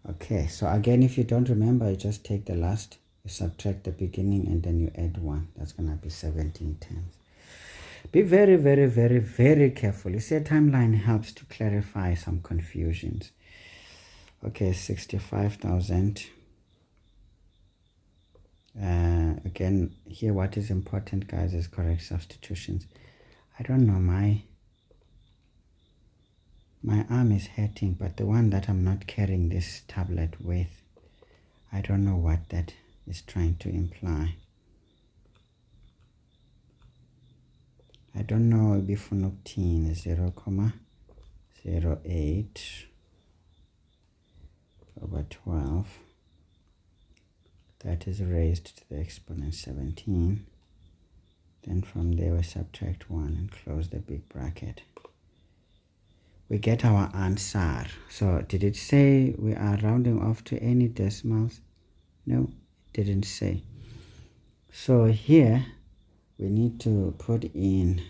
Okay, so again, if you don't remember, you just take the last, you subtract the beginning, and then you add 1. That's going to be 17 tenths. Be very, very, very, very careful. You see, a timeline helps to clarify some confusions. Okay, 65,000. Again, here what is important, guys, is correct substitutions. I don't know, my arm is hurting, but the one that I'm not carrying this tablet with, I don't know what that is trying to imply. I don't know if 0.08 over 12, that is raised to the exponent 17. Then from there we subtract 1 and close the big bracket. We get our answer. So did it say we are rounding off to any decimals? No, it didn't say. So here we need to put in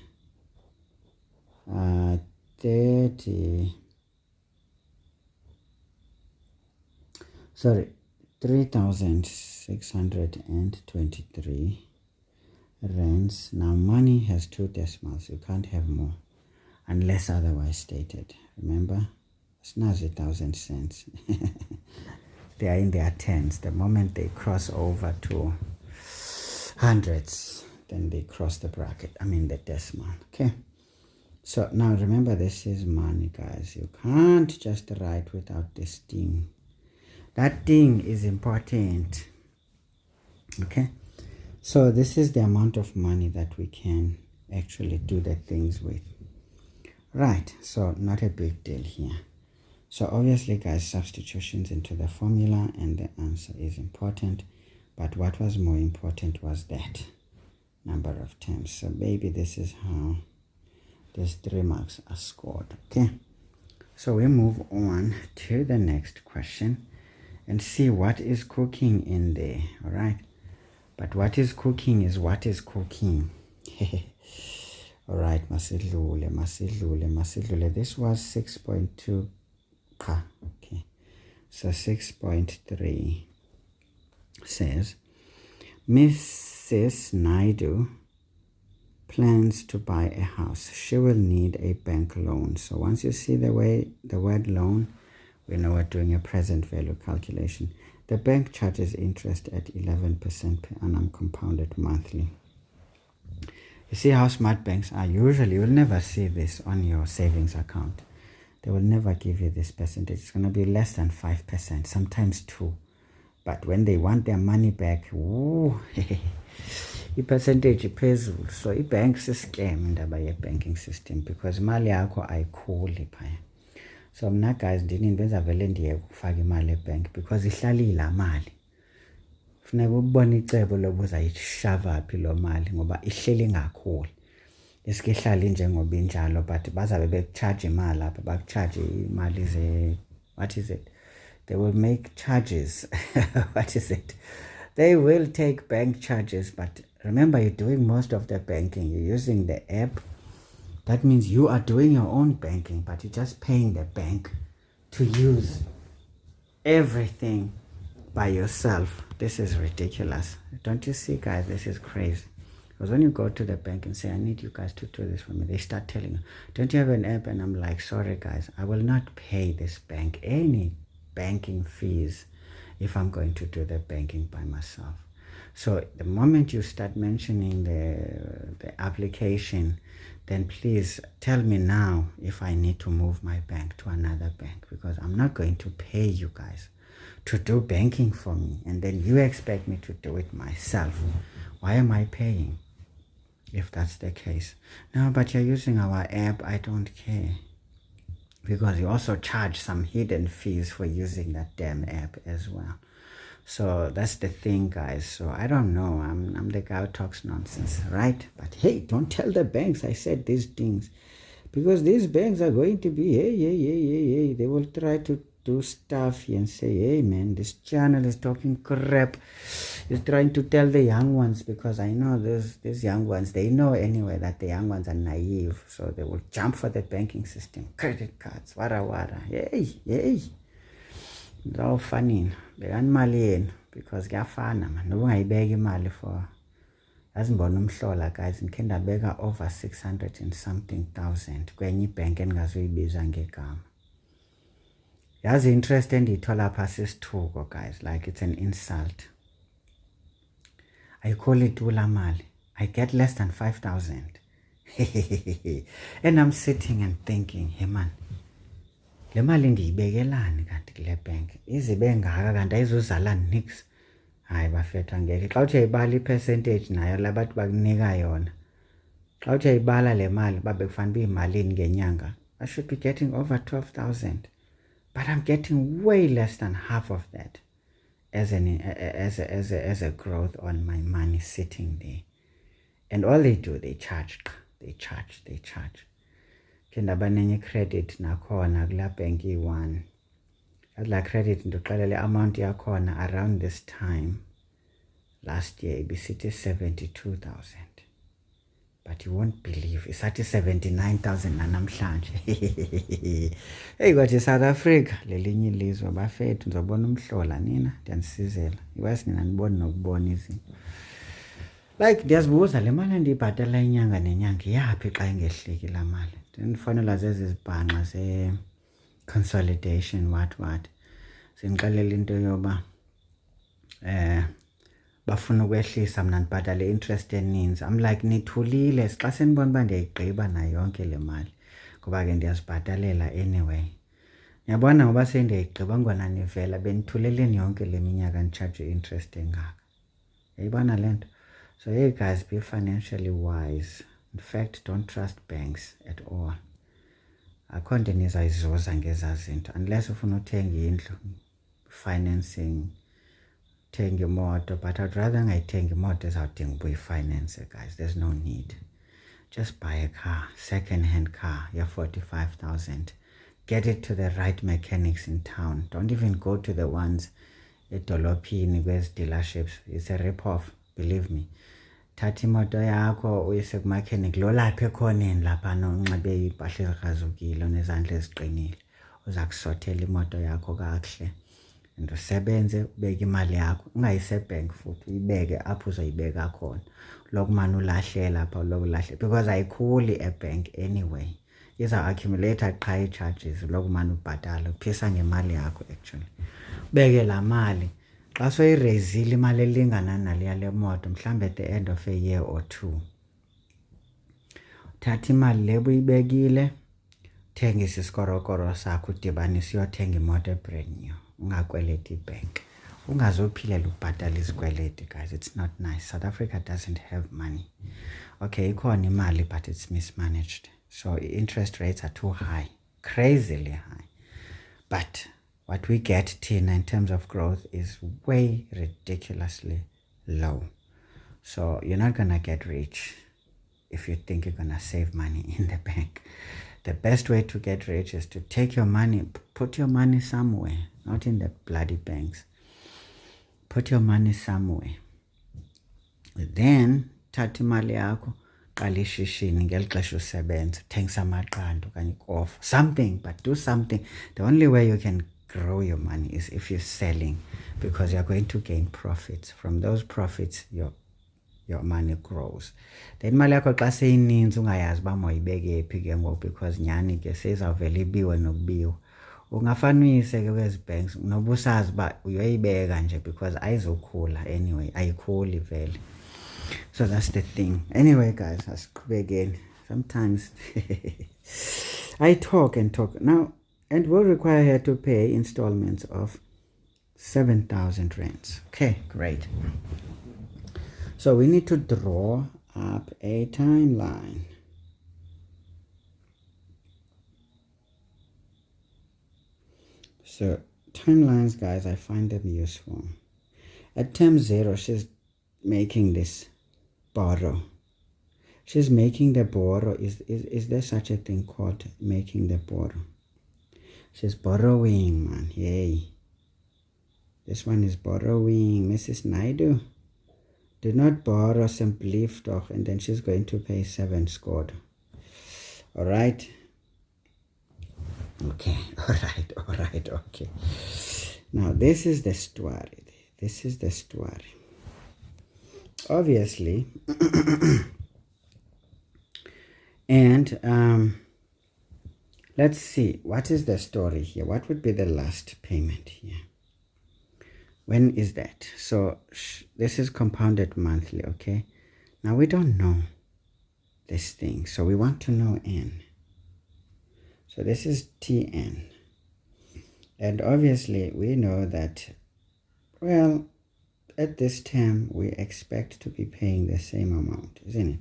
3,623 rands. Now money has 2 decimals. You can't have more unless otherwise stated. Remember, it's not 1,000 cents. They are in their tens. The moment they cross over to hundreds, then they cross the bracket, the decimal. Okay, so now remember, this is money, guys. You can't just write without this thing. That thing is important. Okay, so this is the amount of money that we can actually do the things with. Right, so not a big deal here. So obviously, guys, substitutions into the formula and the answer is important, but what was more important was that number of terms. So maybe this is how these 3 marks are scored. Okay, so we move on to the next question and see what is cooking in there. All right, but what is cooking is what is cooking. All right, masidlule. This was 6.2. Okay, so 6.3 says Mrs. Naidu plans to buy a house. She will need a bank loan. So once you see the word loan, we know we're doing a present value calculation. The bank charges interest at 11% per annum compounded monthly. You see how smart banks are. Usually you will never see this on your savings account. They will never give you this percentage. It's going to be less than 5%, sometimes 2%. But when they want their money back, ooh, the percentage is so banks is scam by a banking system, because imali yakho ayikhuli phaya. So mna guys benza vele ndiye ukufaka imali ebank because ihlalile amali. Funeka ubone icebo lobuza yishava phi lo mali ngoba ihleli ingakhuli. Iske ihlali njengoba injalo, but bazabe bekucharge imali lapha, bakucharge imali ze, what is it? They will make charges. What is it? They will take bank charges, but remember, you're doing most of the banking. You're using the app. That means you are doing your own banking, but you're just paying the bank to use everything by yourself. This is ridiculous. Don't you see, guys? This is crazy. Because when you go to the bank and say, I need you guys to do this for me, they start telling you, don't you have an app? And I'm like, sorry, guys, I will not pay this bank any banking fees if I'm going to do the banking by myself. So the moment you start mentioning the application, then please tell me now if I need to move my bank to another bank, because I'm not going to pay you guys to do banking for me and then you expect me to do it myself. Why am I paying if that's the case? No, but you're using our app. I don't care, because you also charge some hidden fees for using that damn app as well. So that's the thing, guys. So I don't know. I'm the guy who talks nonsense, right? But hey, don't tell the banks I said these things, because these banks are going to be, hey. They will try to do stuff and say, hey man, this channel is talking crap. He's trying to tell the young ones, because I know these young ones, they know anyway that the young ones are naive. So they will jump for the banking system, credit cards, wada. Hey. Ndawufanini bekani imali yenu because kuyafana man noba ungayibeka imali for azibona umhlola guys ngikhe ndabeka over 600 and something thousand kwenye ibhenki engingazoyibiza ngegama. Yazi interest endiyithola pha sisithuko guys, like it's an insult. I call it ula mali. I get less than 5,000. And I'm sitting and thinking, hey man, le mali ndiyibekelani kanti kule bank izibe ngaka kanti ayizuzala nix. Hayi bafethu angeke xa uthi uyayibala i-percentage nayo labantu bakunika yona. Xa uthi uyayibala le mali babe kufanele iyimalini ngenyanga. I should be getting over 12,000. But I'm getting way less than half of that as a growth on my money sitting there. And all they do, they charge. Kendaba nenye credit nakhona kula bank i-1. La credit ndoxelele amount yakhona around this time last year ibisithi 72,000. But you won't believe it's at 79,000 namhlanje. Hey kwathi South Africa lelinye ilizwe bafethu nizobona umhlola nina ndiyanisizela. Iwasi nina nibona nokubona izinto. Like ndiyazibuza le mali ndiyibhatala inyanga nenyanga yaphi xa ingehliki la mali. Ndifanele zezi zibhanqa ze consolidation what. Singixelela into yoba bafuna ukwehlisa mina ndibhatale interest eninzi. I'm like nithulile xa senibona uba ndiyayigqiba nayo yonke le mali ngoba ke ndiyazibhatalela anyway. Ngiyabona ngoba sendiyayigqiba ngona nivela benithuleleni yonke le minyaka nicharge interest engaka. Yayibona le nto. So hey guys, be financially wise. In fact, don't trust banks at all. Akho nto nizayizuza ngeza zinto unless ufuna uthenga indlu, financing, thenga imoto, but I'd rather ngayithenga imoto ezawudinga ukuyifinance guys. There's no need. Just buy a car, second-hand car, you're 45,000. Get it to the right mechanics in town. Don't even go to the ones edolophini kwezi dealerships. It's a rip-off, believe me. Thatha imoto yakho uyise ku-mechanic lo lapha ekhoneni lapha nonxibe impahla ezikrazukile nezandla eziqinile. Uza kusothela imoto yakho kakuhle. And usebenze ubeke imali yakho. Ungayise bank futhi uyibeke apho uzoyibeka khona. Lokumane ulahle lapha lokulahle because ayikhuli ebank anyway. Iza accumulate qha i-charges lokumane ubhatala uphisa ngemali yakho actually. Beke la mali xa soyirezile imali elingana nale yale moto mhlambe at the end of a year or two. Thatha imali le buyibekile, thengisa isikorokoro sakho udibanise uyothenga imoto brand new. Ungakweleti ibank. Ungazophilela ukubhatala izikweleti guys. It's not nice. South Africa doesn't have money. Okay, ikhona imali but it's mismanaged. So interest rates are too high. Crazily high. But what we get Tina in terms of growth is way ridiculously low. So you're not gonna get rich if you think you're gonna save money in the bank. The best way to get rich is to take your money, put your money somewhere, not in the bloody banks. Put your money somewhere. Then thatha imali yakho qala ishishini ngeli xesha usebenza, thengisa amaqanda okanye ikofu, something, but do something. The only way you can grow your money is if you're selling, because you're going to gain profits. From those profits your money grows. Then imali yakho xa seyininzi ungayazi uba mawuyibeke phi ke ngoku because nyhani ke seyizawuvela ibiwe nokubiwa. Ungafana uyise ke kwezi banks noba usazi uba uyoyibeka nje because ayizokhula anyway, ayikhuli vele. So that's the thing. Anyway guys, asiqhubekeni. Sometimes I talk and talk. Now, and will require her to pay installments of 7,000 rands. Okay, great. So we need to draw up a timeline. So timelines, guys, I find them useful. At term 0, she's making this borrow. She's making the borrow. Is there such a thing called making the borrow? She's borrowing, man. Yay. This one is borrowing. Mrs. Naidu. Do not borrow, simply toch, and then she's going to pay 7 scored. All right. Okay. All right. Okay. Now this is the story. This is the story. Obviously, and let's see, what is the story here? What would be the last payment here? When is that? So this is compounded monthly, okay? Now we don't know this thing, so we want to know n. So this is Tn. And obviously we know that, well, at this term we expect to be paying the same amount, isn't it?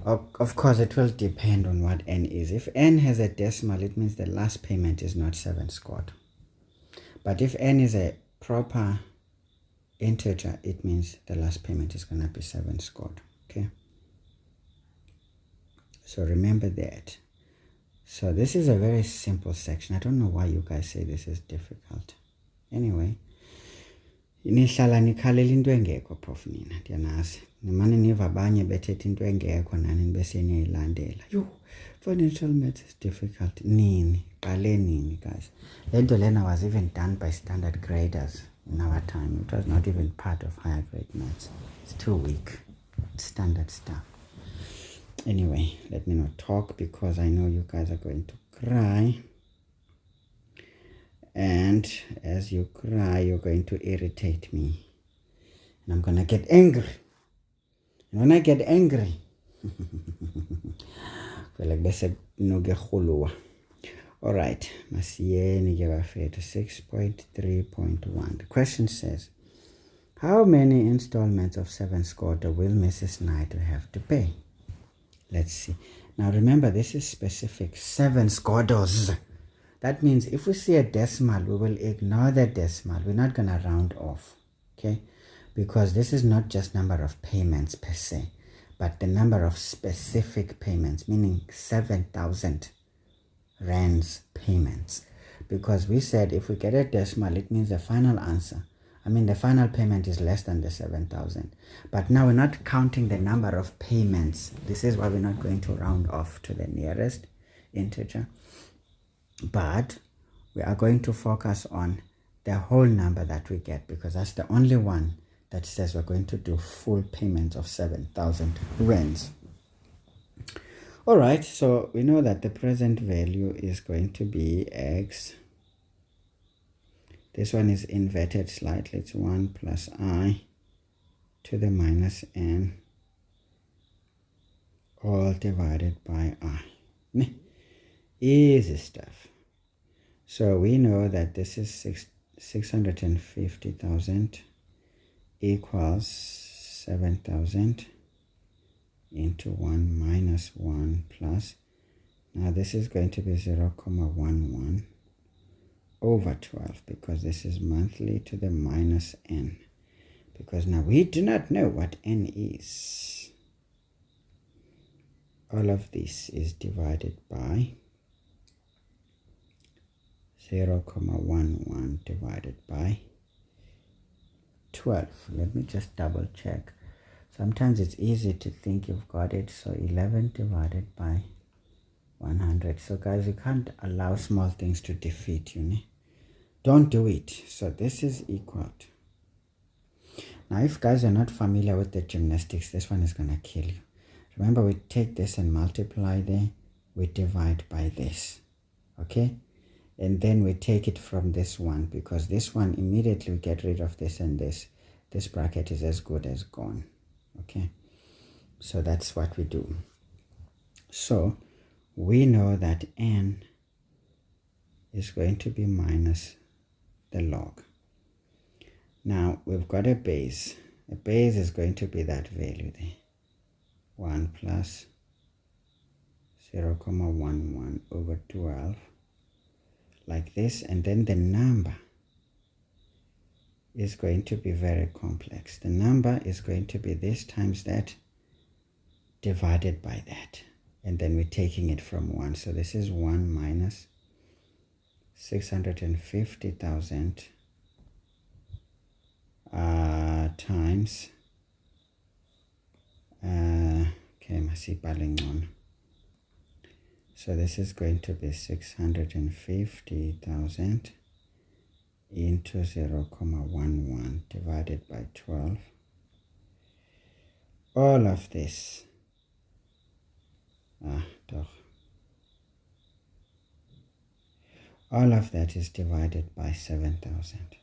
Of course, it will depend on what n is. If n has a decimal, it means the last payment is not 7 squared. But if n is a proper integer, it means the last payment is going to be 7 squared. Okay? So remember that. So this is a very simple section. I don't know why you guys say this is difficult. Anyway, nihlala nikhalela into engekho prof nina ndiyanazi nimane niva abanye bethetha into engekho nani bese niyilandela. Yo, financial maths is difficult. Nini qale nini guys. Le nto lena was even done by standard graders in our time. It was not even part of higher grade maths. It's too weak. It's standard stuff. Anyway, let me not talk because I know you guys are going to cry. And as you cry, you're going to irritate me. And I'm going to get angry. And when I get angry, I feel like they said, no get khuluwa. All right, masiyeni ke bafethu 6.3.1. The question says, how many installments of 7 squared will Mrs. Knight have to pay? Let's see. Now remember, this is specific 7 squares. That means if we see a decimal, we will ignore the decimal. We're not going to round off, okay? Because this is not just number of payments per se, but the number of specific payments, meaning 7,000 rands payments. Because we said if we get a decimal, it means the final answer. The final payment is less than the 7,000. But now we're not counting the number of payments. This is why we're not going to round off to the nearest integer. But we are going to focus on the whole number that we get, because that's the only one that says we're going to do full payments of 7,000 rands. All right, so we know that the present value is going to be x. This one is inverted slightly. It's 1 plus I to the minus n all divided by I. Easy stuff. So we know that this is 650,000 equals 7,000 into 1 minus 1 plus. Now this is going to be 0.11 over 12, because this is monthly to the minus n. Because now we do not know what n is. All of this is divided by 0.11 divided by 12. Let me just double check. Sometimes it's easy to think you've got it. So 11 divided by 100. So guys, you can't allow small things to defeat you. Don't do it. So this is equal to. Now if guys are not familiar with the gymnastics, this one is going to kill you. Remember, we take this and multiply there. We divide by this. Okay? And then we take it from this one, because this one immediately we get rid of this and this. This bracket is as good as gone. Okay? So that's what we do. So we know that n is going to be minus the log. Now we've got a base. A base is going to be that value there. 1 plus 0.11 over 12. Like this, and then the number is going to be very complex. The number is going to be this times that divided by that, and then we're taking it from 1. So this is 1 minus 650,000 times okay, masibhalengcono. So this is going to be 650,000 into 0.11 divided by 12. All of this, all of that is divided by 7,000.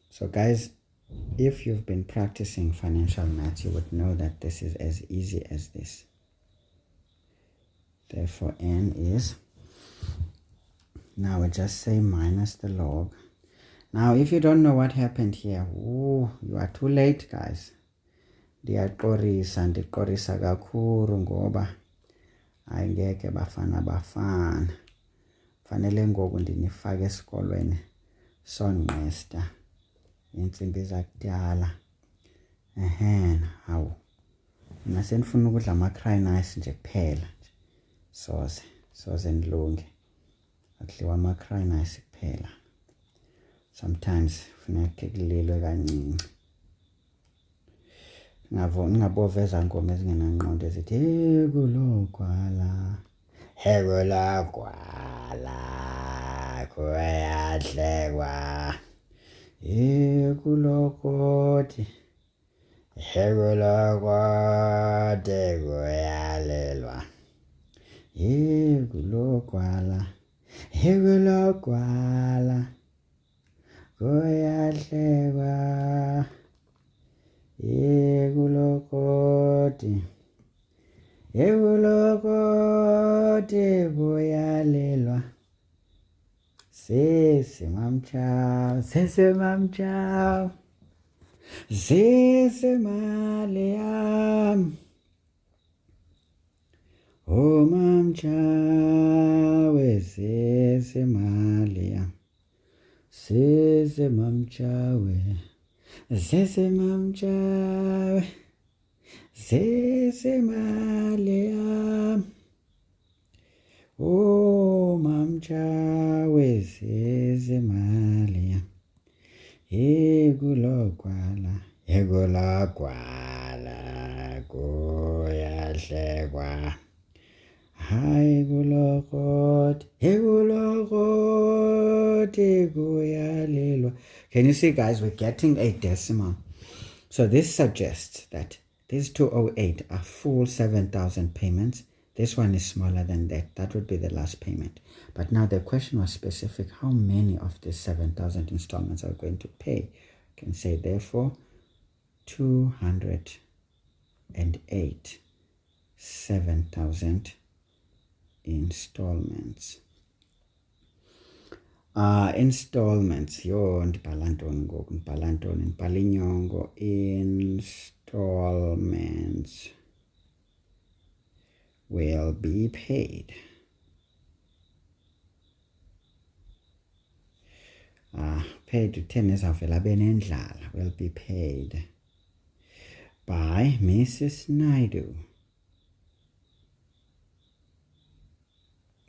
So guys, if you've been practicing financial maths, you would know that this is as easy as this. Therefore, n is, now we just say minus the log. Now, if you don't know what happened here, you are too late, guys. Ndiyaxolisa kakhulu ngoba ayingeke bafana. Fanele ngoku ndinifake esikolweni sonqesta intsimbi zakudala. Hawu. Mina senifuna ukudla ama-cry-nice nje kuphela. Soze ndilunge. Akudliwa ama-cry-nice kuphela. Sometimes funeka kulilwe kancinci. Ngingaboveza ngoma ezingenangqondo ezithi hekulogwala kuyahlekwa hekulokoti kuyalelwa hekulogwala kuyahlekwa hekulokoti kuyalelwa sese mali yam oh mamchawe sese mali yam sese mamchawe mali yam oh mamchawe sese mali yam hekulogwala kuyahlekwa hayi kulokoti kuyalelwa. Can you see, guys, we're getting a decimal. So this suggests that these 208 are full 7,000 payments. This one is smaller than that. That would be the last payment. But now the question was specific. How many of these 7,000 installments are going to pay? You can say, therefore, 208 7,000 installments. Installments. Installments will be paid. Paid to 10 is will be paid by Mrs. Naidu.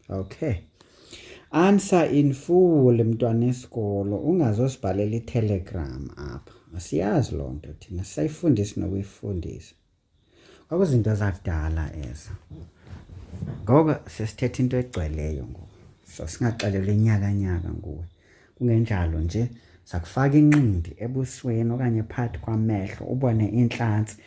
Okay. Answer in full mntwana esikolo, ungazosibhalela iTelegram apha. Asiyazi loo nto thina, sayifundisa nokuyifundisa. Kwakuzinto zakudala ezo. Ngoku sesithetha into egcweleyo ngoku. So singaxelelwa inyaka nguwe. Kungenjalo nje sakufaka inqindi ebusweni okanye phakathi kwamehlo ubone inhlansi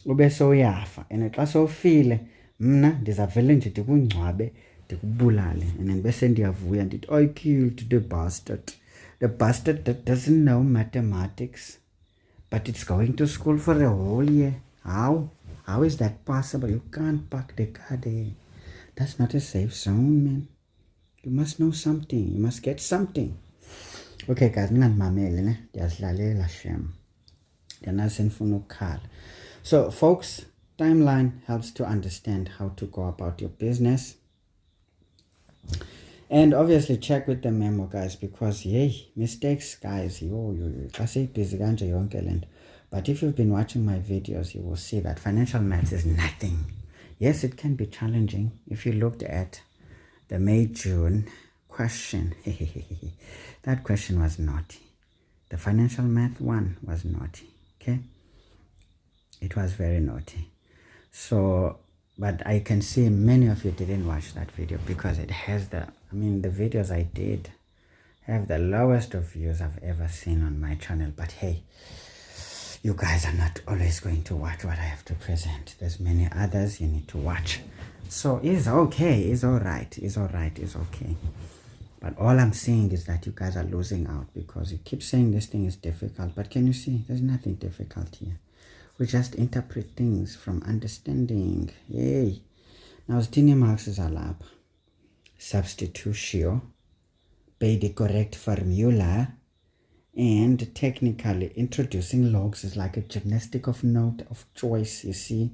ube soyafa. And xa sowufile mna ndizavele nje ndikungcwabe ndikubulale and bese ndiyavuya ndithi I killed the bastard. The bastard that doesn't know mathematics but it's going to school for a whole year. How is that possible? You can't park the car there. That's not a safe zone, man. You must know something. You must get something. Okay, guys, ningandimamele ne ndiyazidlalela shem. Ndiyanazi nifuna ukukhala. So folks, timeline helps to understand how to go about your business. And obviously check with the memo, guys, because mistakes, guys, xa seyibhizi kanje yonke le nto. But if you've been watching my videos, you will see that financial maths is nothing. Yes, it can be challenging. If you looked at the May-June question, that question was naughty. The financial math one was naughty, okay? It was very naughty. So, but I can see many of you didn't watch that video because it has the videos I did have the lowest of views I've ever seen on my channel. But hey, you guys are not always going to watch what I have to present. There's many others you need to watch. So it's okay, it's alright, it's alright, it's okay. But all I'm saying is that you guys are losing out because you keep saying this thing is difficult. But can you see, there's nothing difficult here. We just interpret things from understanding. Yay. Now, zithini marks zalapha. Substitutio, by the correct formula, and technically introducing logs is like a gymnastic of note of choice, you see.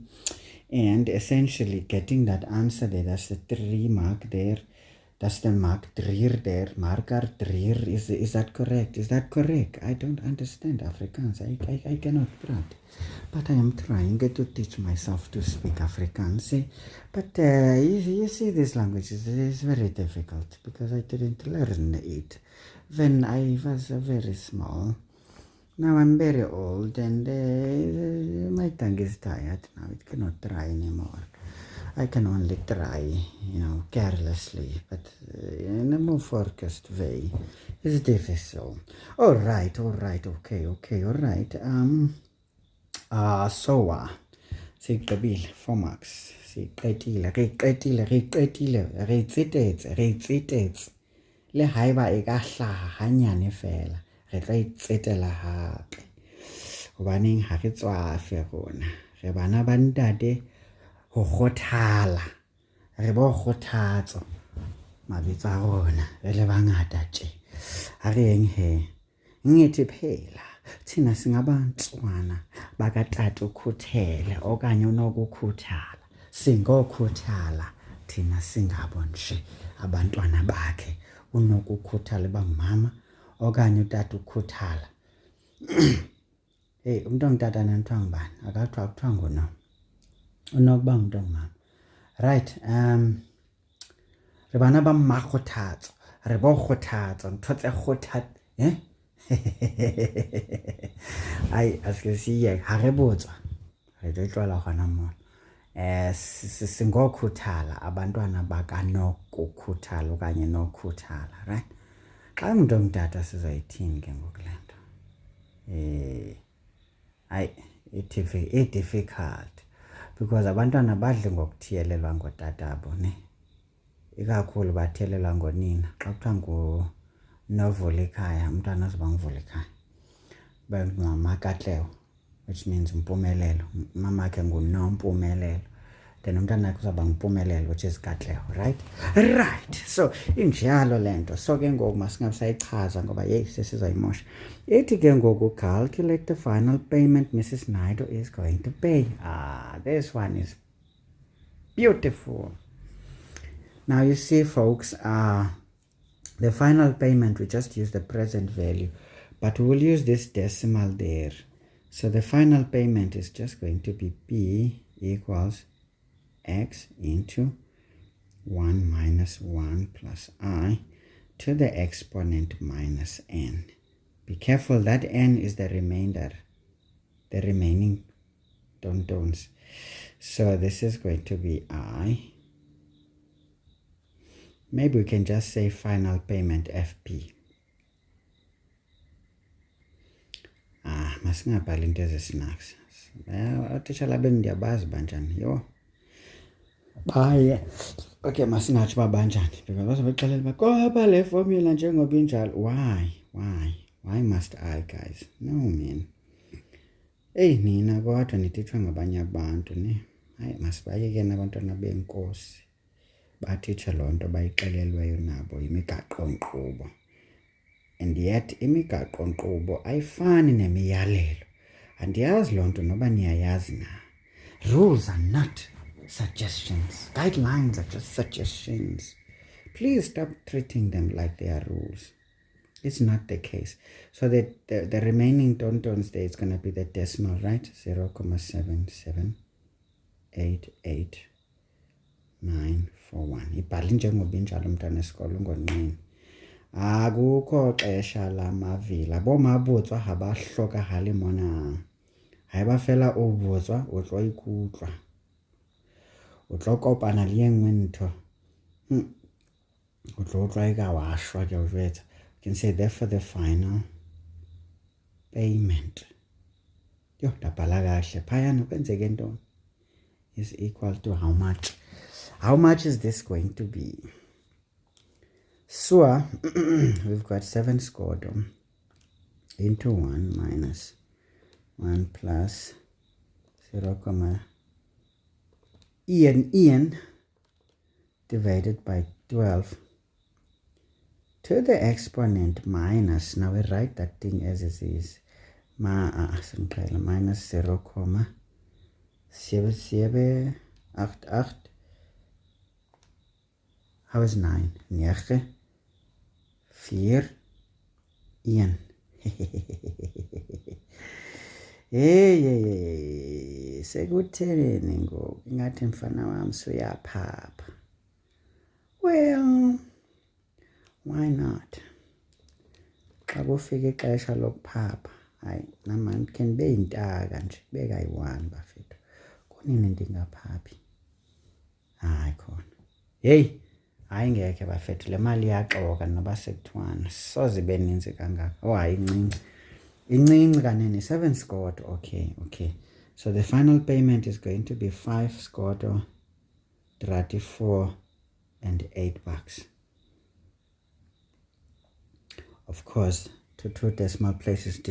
And essentially getting that answer there, that's the 3 mark there. That's the mark 3 there, marker 3. Is that correct? Is that correct? I don't understand Afrikaans. I cannot write. But I am trying to teach myself to speak Afrikaans. But you see, this language is very difficult because I didn't learn it when I was very small. Now I'm very old and my tongue is tired now. It cannot try anymore. I can only try, carelessly, but in a more focused way. It's difficult. All right, okay, all right. Sigqibile 4 marks. Siqedile, re tsetetse. Le haeba e ka hlaha hanyane fela, re tla itsetela hape. Hobaneng ha re tswafe rona. Re bana ba ntate ho kgothala. Re bo kgothatso mabitso a rona re le bangata tje. Ha re yeng he. Ngithi phela thina singabantwana bakatata ukhuthele okanye unokukhuthala. Singokhuthala thina singabo nje abantwana bakhe. Unokukhuthala bangumama okanye utata ukhuthala. Hey, umuntu ongitata nantwa ngubani? Akathiwa kuthiwa ngono. Unokuba umuntu ongumama. Right, re bana ba mmakgothatso, re bo kgothatso, ntho tse kgothat ai a se siye ha re botswa re tlo tlwela gona mona. Singokhuthala abantwana bakanokukhuthala okanye nokhuthala, right? Xa umuntu ongutata sizoyithini ke ngokulento? It's difficult because abantwana badle ngokuthiyelelwa ngotatabo, ne? Ikakhulu bathelelwa ngonina. Xa kuthiwa ngunovula ekhaya, umntwana uzoba nguvula ekhaya. Mama Katleho, which means Mpumelelo. Mama ke nguNompumelelo. Then umntana wakhe uzaba nguMpumelelo, which is Katleho, right? Right. So injalo lento. So ke ngoku masingasayichaza ngoba hey sesizoyimosha. Ithi ke ngoku calculate the final payment Mrs. Naido is going to pay. This one is beautiful. Now you see, folks, the final payment, we just use the present value, but we will use this decimal there. So the final payment is just going to be P equals X into 1 minus 1 plus I to the exponent minus N. Be careful, that N is the remainder, the remaining don't. So this is going to be I. Maybe we can just say final payment FP. Masingabhali into ezisinaks. Otitshala bendiyabazi banjani, yo. Bye. Okay, masingatsho banjani because bazobexelela uba kodwa le formula njengoba injalo. Why must I, guys? No, man. Hey, nina kodwa nitithwa ngabanye abantu, ne? Hayi, masibayeke nabantwana benkosi. Bathitsha loo nto bayixelelweyo nabo imigaqo-nkqubo. And yet imigaqo-nkqubo ayifani nemiyalelo. Andiyazi loo nto noba niyayazi na. Rules are not suggestions. Guidelines are just suggestions. Please stop treating them like they are rules. It's not the case. So the remaining tontons there is going to be the decimal, right? 0.7788941. Ibhali njengoba injalo umntwana esikolo ngonqeni. Akukho xesha lamavila. Bomabutswa ha ba hlokahale mona. Ha ba fela o botswa o tlo ikutlwa. O tlo kopana le enngwe ntho. O tlo utlwa eka wa shwa ke o jwetsa. You can say therefore the final payment is equal to how much? How much is this going to be? So we've got 7 squared into 1 minus 1 plus 0, en divided by 12 to the exponent minus, now we write that thing as it is, minus 0, 7788. How is 9? 9, 4, 1. Hey, sekutheni ngoku ingathi mfana wami suyaphapha. Well, why not? Xa kufika ixesha lokuphapha, hayi namani khe ndibe yintaka nje, kube kayi-1 bafethu. Kunini ndingaphaphi? Hayi khona. Hey, hayi ngekhe bafethu, le mali iyaxoka noba sekuthiwana. Soze ibe ninzi kangaka. Oh, hayi incinci. Incinci kanene, 7 squared. Okay. So the final payment is going to be 5 squared, 34 and $8. Of course, to 2 decimal places.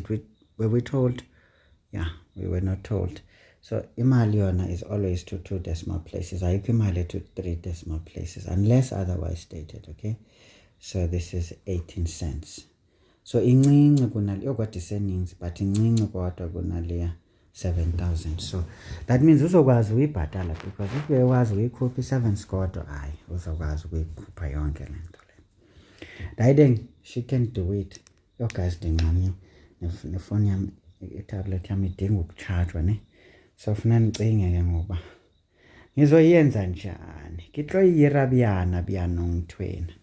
Were we told? Yeah, we were not told. So imali yona is always to 2 decimal places. Ayikho imali to 3 decimal places unless otherwise stated. Okay, so this is 18 cents. So incinci kunali yokwadi seninzi, but incinci kodwa kunaleya 7,000. So that means uzokwazi uyibhatala, because if bewazi uyikhupha 7 squared, hayi uzokwazi ukuyikhupha yonke le nto le. Then she can do it. Yo guys, ndinxamye nefoni yami, itablet yami idinga ukucharjwa ne. So funa nicinge ke ngoba ngizoyenza njani. Kitloyira byanongithweni.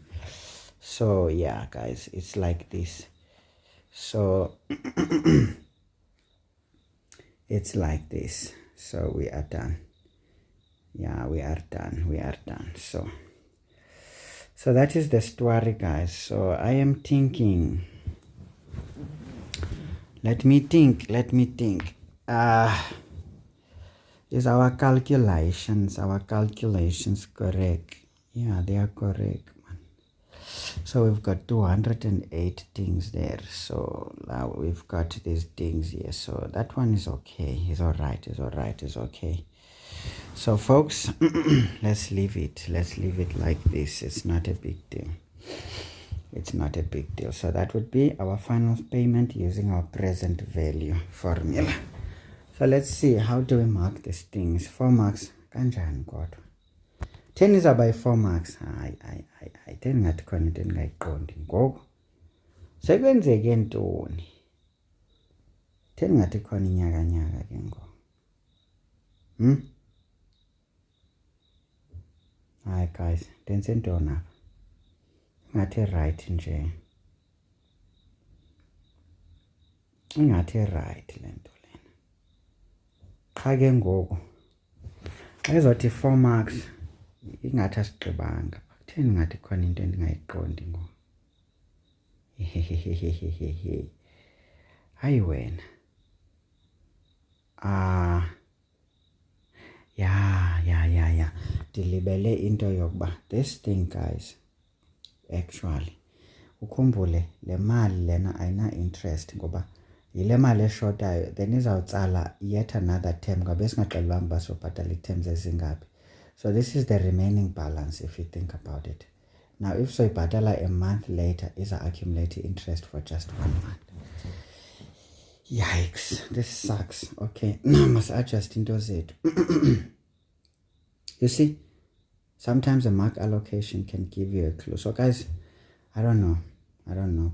So yeah guys, it's like this. So it's like this. So we are done. Yeah, we are done. So that is the story, guys. So I am thinking, let me think. Is our calculations correct? Yeah, they are correct, man. So we've got 208 things there. So now we've got these things here. So that one is okay. It's all right. It's okay. So folks, let's leave it like this. It's not a big deal. So that would be our final payment using our present value formula. So let's see, how do we mark these things? 4 marks kanjani kodwa? 10 is by 4 marks. Hayi 10 ngathi khona into endingayiqondi ngoku. Sekwenzeke ntoni? 10 ngathi khona inyaka ke ngoku. Hayi guys, ndenze ntoni apha? Ingathi right nje. Ingathi right le nto lena. Qha ke ngoku ezothi 4 marks ingathi asigqibanga. 10 ngathi khona into endingayiqondi ngoku. Hayi wena. Yeah. Dilibele into yokuba this thing guys, actually ukhumbule le mali lena ayina interest ngoba yile mali eshotayo, then izawutsala yet another term ngabe singaxelwanga uba sobhatala ii-terms ezingaphi. So this is the remaining balance if you think about it. Now if soyibhatala a month later, iza accumulate interest for just 1 month. Yikes, this sucks. Okay, now must adjust into zethu. You see, sometimes a mark allocation can give you a clue. So guys, I don't know,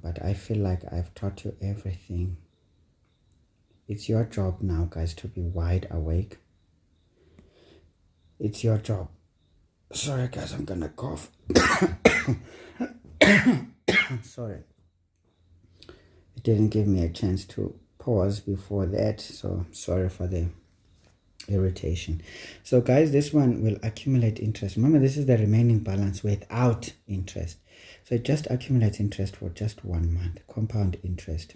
but I feel like I've taught you everything. It's your job now, guys, to be wide awake. It's your job. Sorry guys, I'm gonna cough. Sorry. It didn't give me a chance to pause before that, so sorry for the irritation. So guys, this one will accumulate interest. Remember, this is the remaining balance without interest. So it just accumulates interest for just 1 month. Compound interest.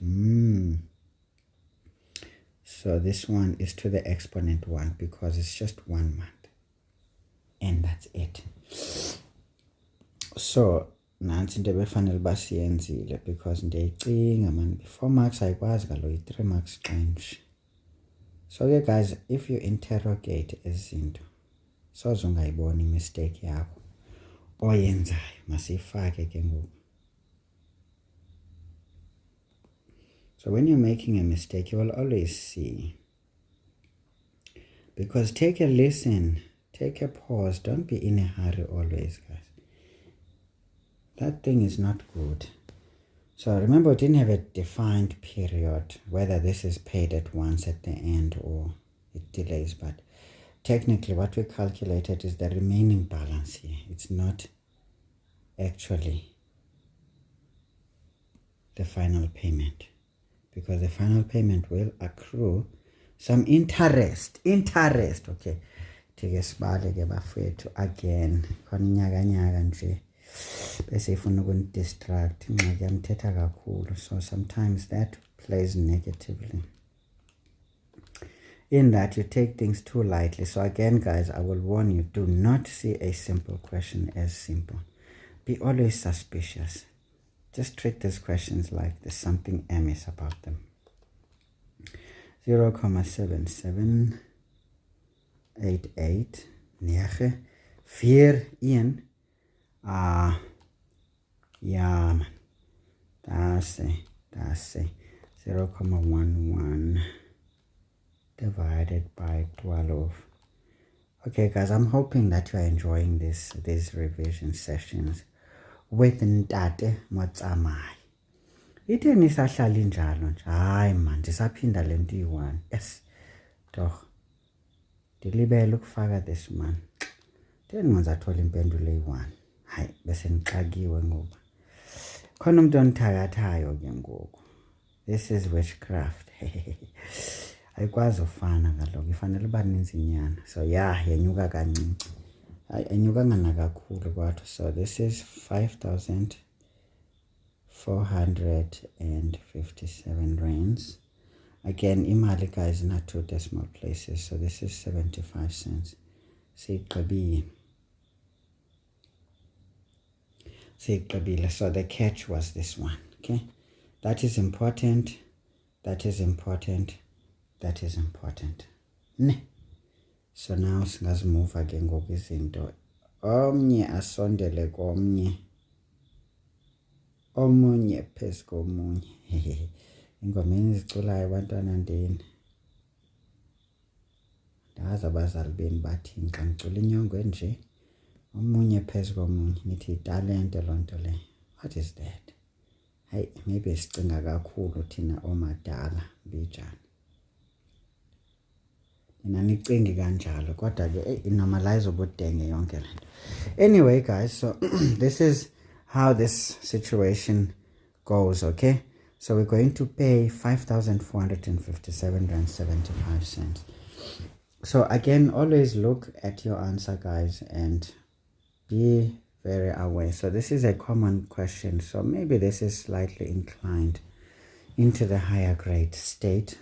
So this one is to the exponent 1 because it's just 1 month. And that's it. So nansi into befanele basiyenzile because ndiyayicinga man 4 marks ayikwazi kaloku 3 marks change. So okay guys, if you interrogate izinto soze ungayibona mistake yakho oyenzayo masifake ke ngoku. So when you're making a mistake, you will always see. Because take a listen, take a pause, don't be in a hurry always, guys. That thing is not good. So remember, we didn't have a defined period, whether this is paid at once at the end or it delays, but technically what we calculated is the remaining balance here. It's not actually the final payment, because the final payment will accrue some interest, okay. Take a sibale ke bafethu again khona inyaka nje bese ifuna ukundistract ingxaki yamthetha kakhulu, so sometimes that plays negatively in that you take things too lightly. So again guys, I will warn you, do not see a simple question as simple. Be always suspicious. Just treat these questions like there's something amiss about them. 0,7788 9 4 1 yeah man, that's 0,11 divided by 12. Okay guys, I'm hoping that you are enjoying these revision sessions with Ntate Motsamai. Itheni sahlala injalo nje? Hayi man, ndisaphinda le nto iyi-1. Yes, doch. Ndilibele ukufaka this man. Then ngizathola impendulo eyi-1. Hayi, bese ngixakiwe ngoku. Khona umuntu onithakathayo ke ngoku. This is witchcraft. Ayikwazi ufana kaloku, ifanele uba ninzi inyana. So yeah, yenyuka kancinci. Enyukanga nakakhulu kwathu. So this is 5,457 rands. Again, imali guys not 2 decimal places, so this is 75 cents. Seyigqibile. So the catch was this one, okay? That is important. That is important. That is important. Ne. So now singazimuva ke ngoku izinto. Omnye asondele komnye. Omunye phezu komunye. Ingomeni iziculayo bantwana ndini. Ndazi abazali beni bathini xa ngicula inyongo enje. Omunye phezu komunye. Nithi italente loo nto le. What is that? Hey, maybe sicinga kakhulu thina omadala bijani. Nanicingi kanjalo kodwa ke inormalize ubudenge yonke le nto. Anyway guys, so this is how this situation goes, okay? So we're going to pay 5,457 rand 75 cents. So again, always look at your answer guys and be very aware. So this is a common question, so maybe this is slightly inclined into the higher grade state.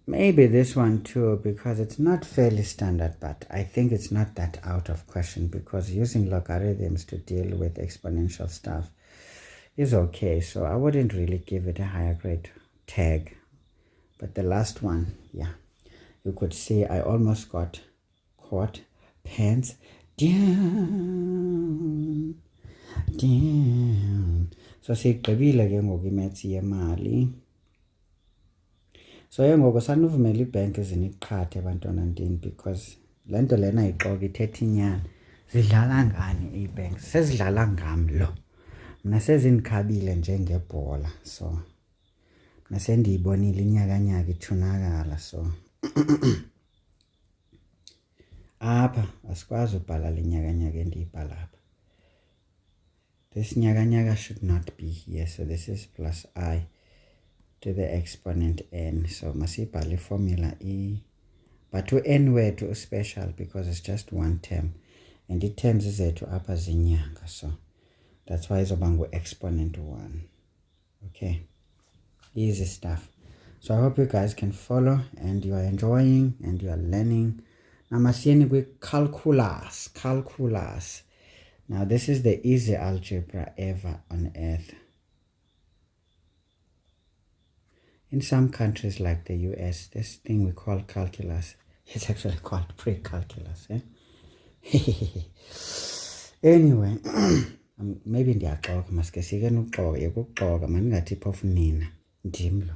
Maybe this one too, because it's not fairly standard, but I think it's not that out of question because using logarithms to deal with exponential stuff is okay. So I wouldn't really give it a higher grade tag. But the last one, yeah, you could see I almost got caught pants down. So sigqibile ke ngoku imaths yemali. So ngoku sanuvumela ibank eziniqhathe abantwana ndini because le nto lena ayixoka ithetha inyani. Zidlala ngani ibank? Sezidlala ngam lo. Mna sezindikhabile njengebhola. So mna sendiyibonile inyakanyaka ithunakala. So apha asikwazi ubhala le nyakanyaka endiyibhala apha. This nyakanyaka should not be here. So this is plus I. to the exponent n. So masibhale formula e, but to n wethu special because it's just one term, and the terms zethu apha zinyanga, so that's why izoba exponent 1. Okay, easy stuff. So I hope you guys can follow and you are enjoying and you are learning. Now masiyeni calculus. Now this is the easy algebra ever on earth. In some countries like the US, this thing we call calculus, it's actually called pre-calculus. Anyway, maybe ndiyaxoka maske sike nuxoka yekuxoka mandingathi phofu nina ndimlo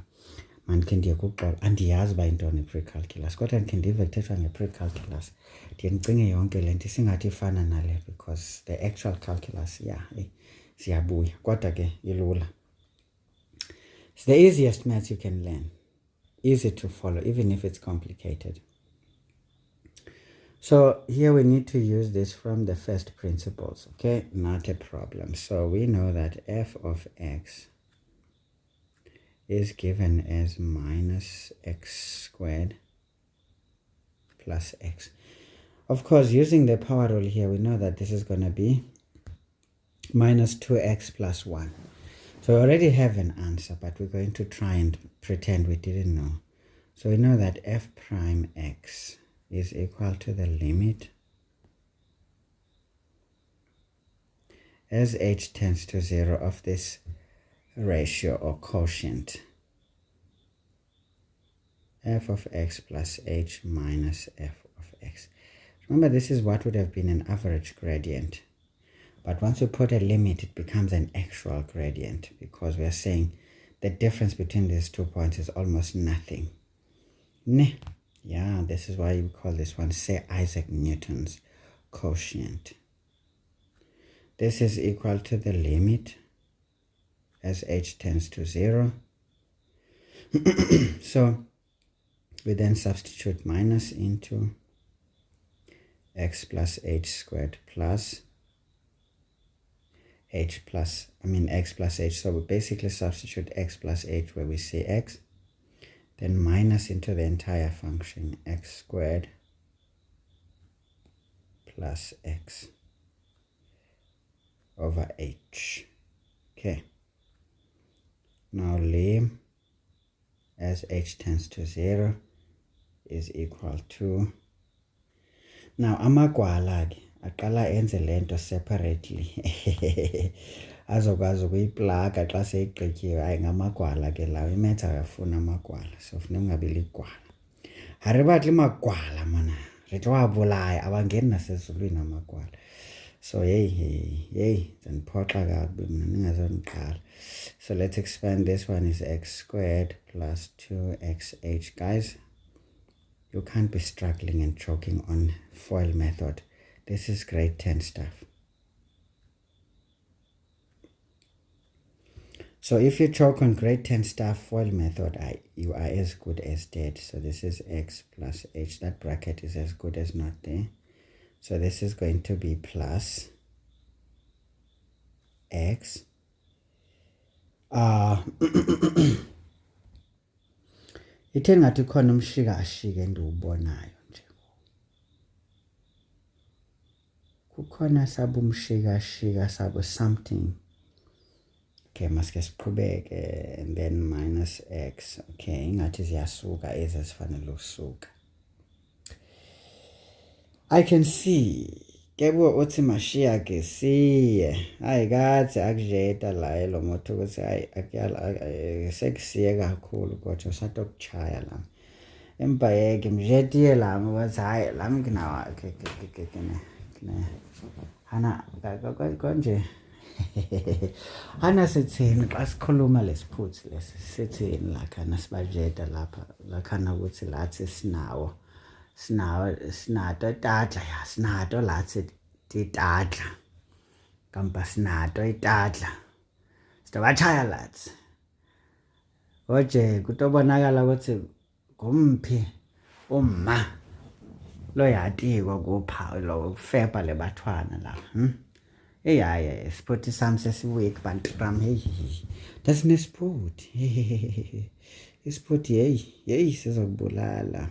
mandikhe ndiyekuxoka andiyazi uba yintoni i-pre-calculus kodwa ndikhe ndive kuthethwa nge-pre-calculus ndiye ndicinge yonke le nto isingathi ifana nale because the actual calculus siyabuya kodwa ke ilula. It's the easiest maths you can learn, easy to follow even if it's complicated. So here we need to use this from the first principles, okay? Not a problem. So we know that f of x is given as minus x squared plus x. Of course, using the power rule here, we know that this is going to be minus 2x plus 1. So we already have an answer, but we're going to try and pretend we didn't know. So we know that f prime x is equal to the limit as h tends to 0 of this ratio or quotient f of x plus h minus f of x. Remember, this is what would have been an average gradient, but once you put a limit it becomes an actual gradient because we are saying the difference between these 2 points is almost nothing. Yeah, this is why you call this one Sir Isaac Newton's quotient. This is equal to the limit as h tends to 0. So we then substitute minus into x plus h squared plus x plus h. So we basically substitute x plus h where we see x, then minus into the entire function x squared plus x over h. Okay, now lim as h tends to 0 is equal to, now amagwala ke aqala enze lento separately azokwazi ukuyiplaga xa seyigqityiwe. Hayi ngamagwala ke lawo, imetha uyafuna amagwala, so funeka ungabi ligwala. Hari bathi magwala mana re tlo wa bolaya, abangeni nasezulwini amagwala. So hey ndiphoxa kakubi mina ningazondiqala. So let's expand. This one is x squared plus 2xh. Guys, you can't be struggling and choking on FOIL method. This is grade 10 stuff. So if you choke on grade 10 stuff, FOIL method, you are as good as dead. So this is x plus h. That bracket is as good as not there. So this is going to be plus x. Ithe ngathi khona umshika-shika endiwubonayo nje. Kukhona sabo umshika-shika sabo something. Okay, maske siqhubeke, and then minus x. Okay, ingathi ziyasuka ezifanele usuka. I can see. Kebo uthi mashiya ke siye. Hayi kathi akujeta la elomoto ukuthi hayi akuyala sekusiye kakhulu kodwa usatokuchaya la. Empa yeke mjetiye la ukuthi hayi la nginawa ke hana konje. Hana sithini xa sikhuluma lesiphuthi lesi sithini la khana sibajeta lapha la khana ukuthi lathi sinato tatla ya sinato lathi titadla kampa sinato itadla sitobachaya lathi oje kutobonakala ukuthi kumphi lo yatiko kupha lo kufepa le bathwana la Hey, sport some says weak, but from hey, doesn't a sport? Sport, hey, says Bulala.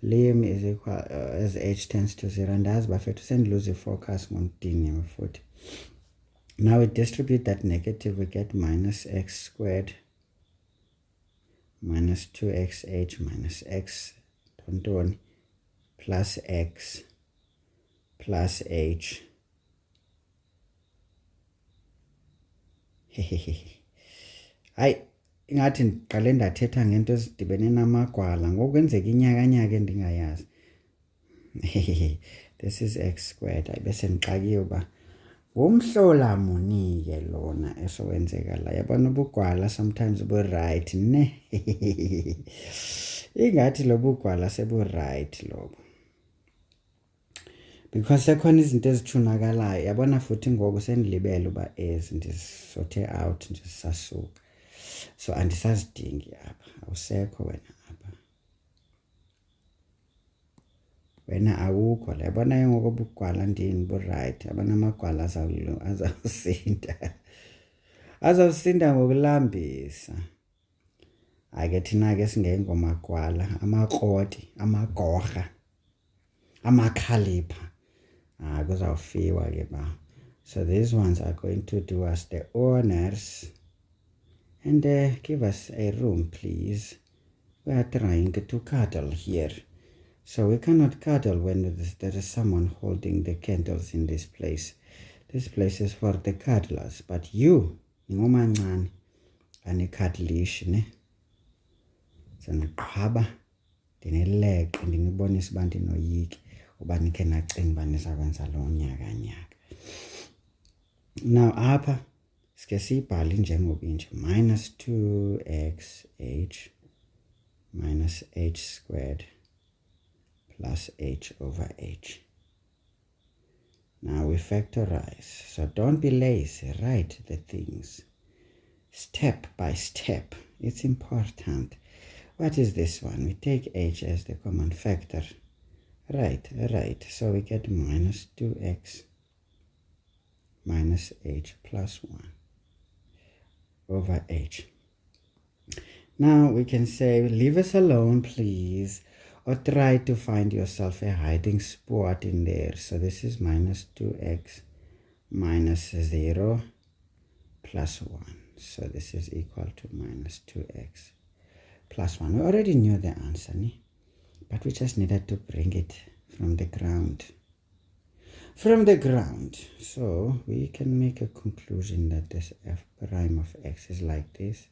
Liam is equal as h tends to 0, and as by to send lose a forecast on D 40. Now we distribute that negative, we get minus x squared minus 2xh minus x plus x plus h. Hayi, ingathi ndiqale ndathetha ngento ezidibene namagwala ngokwenzeka inyakanyaka endingayazi. This is x squared. Ayibese ndixakiwe uba umhlola munike lona esowenzeka la. Yabona ubugwala sometimes bu-right ne. Ingathi lobu ugwala sebu-right lobo. Because sekhona izinto ezithunakalayo. Yabona futhi ngoku sendilibele uba ndisothe out ndisasuka. So andisazidingi apha. Awusekho wena apha. Wena awukho la. Yabona ngoku ubugwala ndini bu-right. Yabona amagwala azawusinda. Azawusinda ngokulambisa. Ake thina ke singengomagwala, amakroti, amagorha, amakhalipha. Kuzawufiwa ke ba. So these ones are going to do us the honors. And give us a room, please. We are trying to cuddle here. So we cannot cuddle when there is someone holding the candles in this place. This place is for the cuddlers. But you, ngomancane, anicuddlish, ne? Sandiqhaba, ndineleqe, ndinibonisa uba ndinoyiki, uba nikhe nacinga uba nizakwenza loo nyaka. Now apha, sike siyibhale njengobinje, minus 2xh minus h squared plus h over h. Now we factorize. So don't be lazy, write the things step by step. It's important. What is this one? We take h as the common factor. Right. So we get minus 2x minus h plus 1 over h. Now we can say, leave us alone, please, or try to find yourself a hiding spot in there. So this is minus 2x minus 0 plus 1. So this is equal to minus 2x plus 1. We already knew the answer, but we just needed to bring it from the ground. So we can make a conclusion that this f prime of x is like this,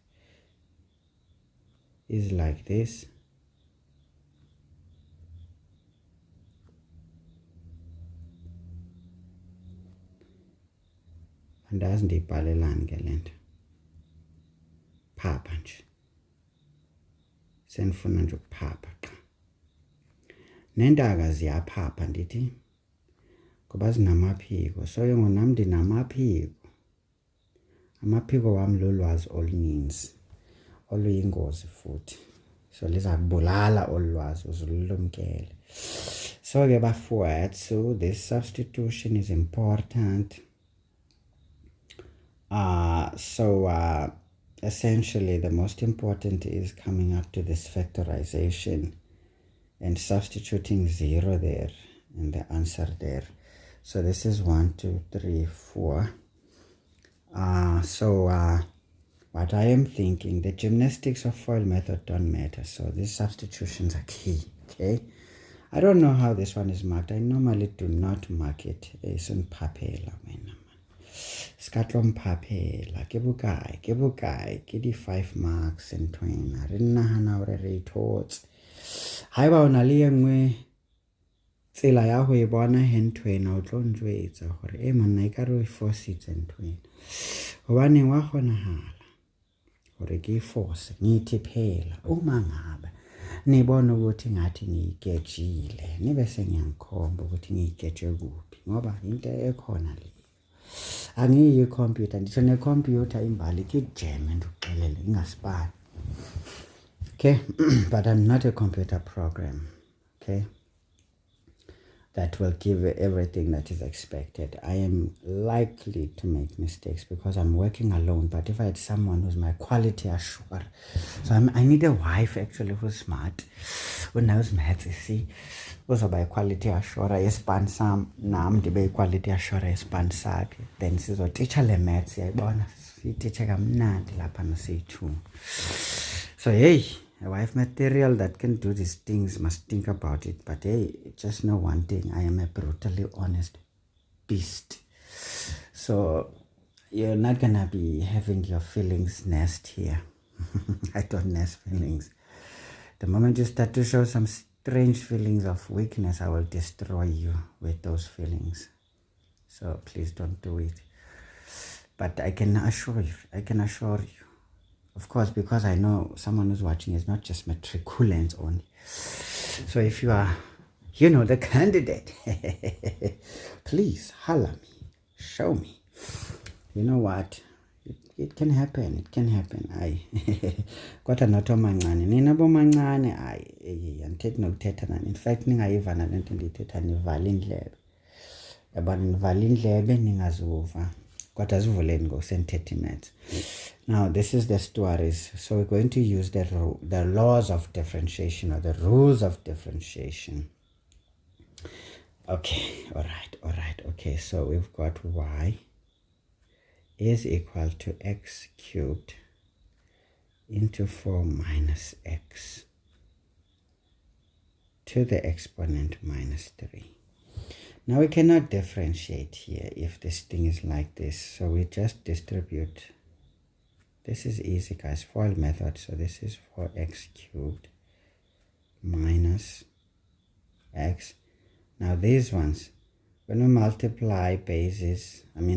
andazi ndiyibhalelani ke le nto, phapha nje, senifuna nje ukuphapha qha. Neentaka ziyaphapha ndithi, ngoba zinamaphiko. So ke ngonam ndinamaphiko. Amaphiko wam lolwazi oluninzi, oluyingozi futhi. So liza kubulala olwazi uzulumkele. So ke bafowethu, this substitution is important. Essentially the most important is coming up to this factorization and substituting 0 there and the answer there. So this is 1, 2, 3, 4. What I am thinking, the gymnastics of FOIL method don't matter. So these substitutions are key, okay? I don't know how this one is marked. I normally do not mark it. It's on papela, man. Skatlom papela, ke bukai, ke di 5 marks and 20. I didn't know how to rate thoughts. Hai ba ona le engwe tsela ya ho e bona hentwena o tlo njwetsa hore monna e ka re 4 seats and 20. Hobane wa kgonahala hore ke force ngithi phela uma ngabe nibona ukuthi ngathi ngiyigejile nibe sengiyangikhomba ukuthi ngiyigeje kuphi ngoba into ekhona le angiyi computer nditho ne computer imbali ke jam nduxelele ingasipali. Okay, but I'm not a computer program. Okay, that will give everything that is expected. I am likely to make mistakes because I'm working alone, but if I had someone who's my quality assurer, so I need a wife actually who's smart, who knows maths, you see, who's a quality assurer, yespan sam, nam dibe quality assurer yespan sak, then sizo teacher le maths, yayibona, teacher kamnandi lapha nasi-2. So hey, a wife material that can do these things must think about it. But hey, just know one thing, I am a brutally honest beast. So you're not gonna be having your feelings nest here. I don't nest feelings. The moment you start to show some strange feelings of weakness, I will destroy you with those feelings. So please don't do it. But I can assure you, of course, because I know someone who's watching is not just matriculants only. So if you are, the candidate, please holler me, show me. You know what? It can happen. It can happen. Kodwa not omancane. Nina bomancane andithethi nokuthetha nani. In fact, ningayivana le nto ndiyithetha nivala indlebe. Yabona nivala indlebe ningazuva. Kodwa zivuleni ngo-30 minutes. Now, this is the stories. So we're going to use the laws of differentiation or the rules of differentiation. Okay, all right. Okay, so we've got y is equal to x cubed into 4 minus x to the exponent minus 3. Now we cannot differentiate here if this thing is like this. So we just distribute. This is easy, guys, FOIL method. So this is 4x cubed minus x. Now these ones, when we multiply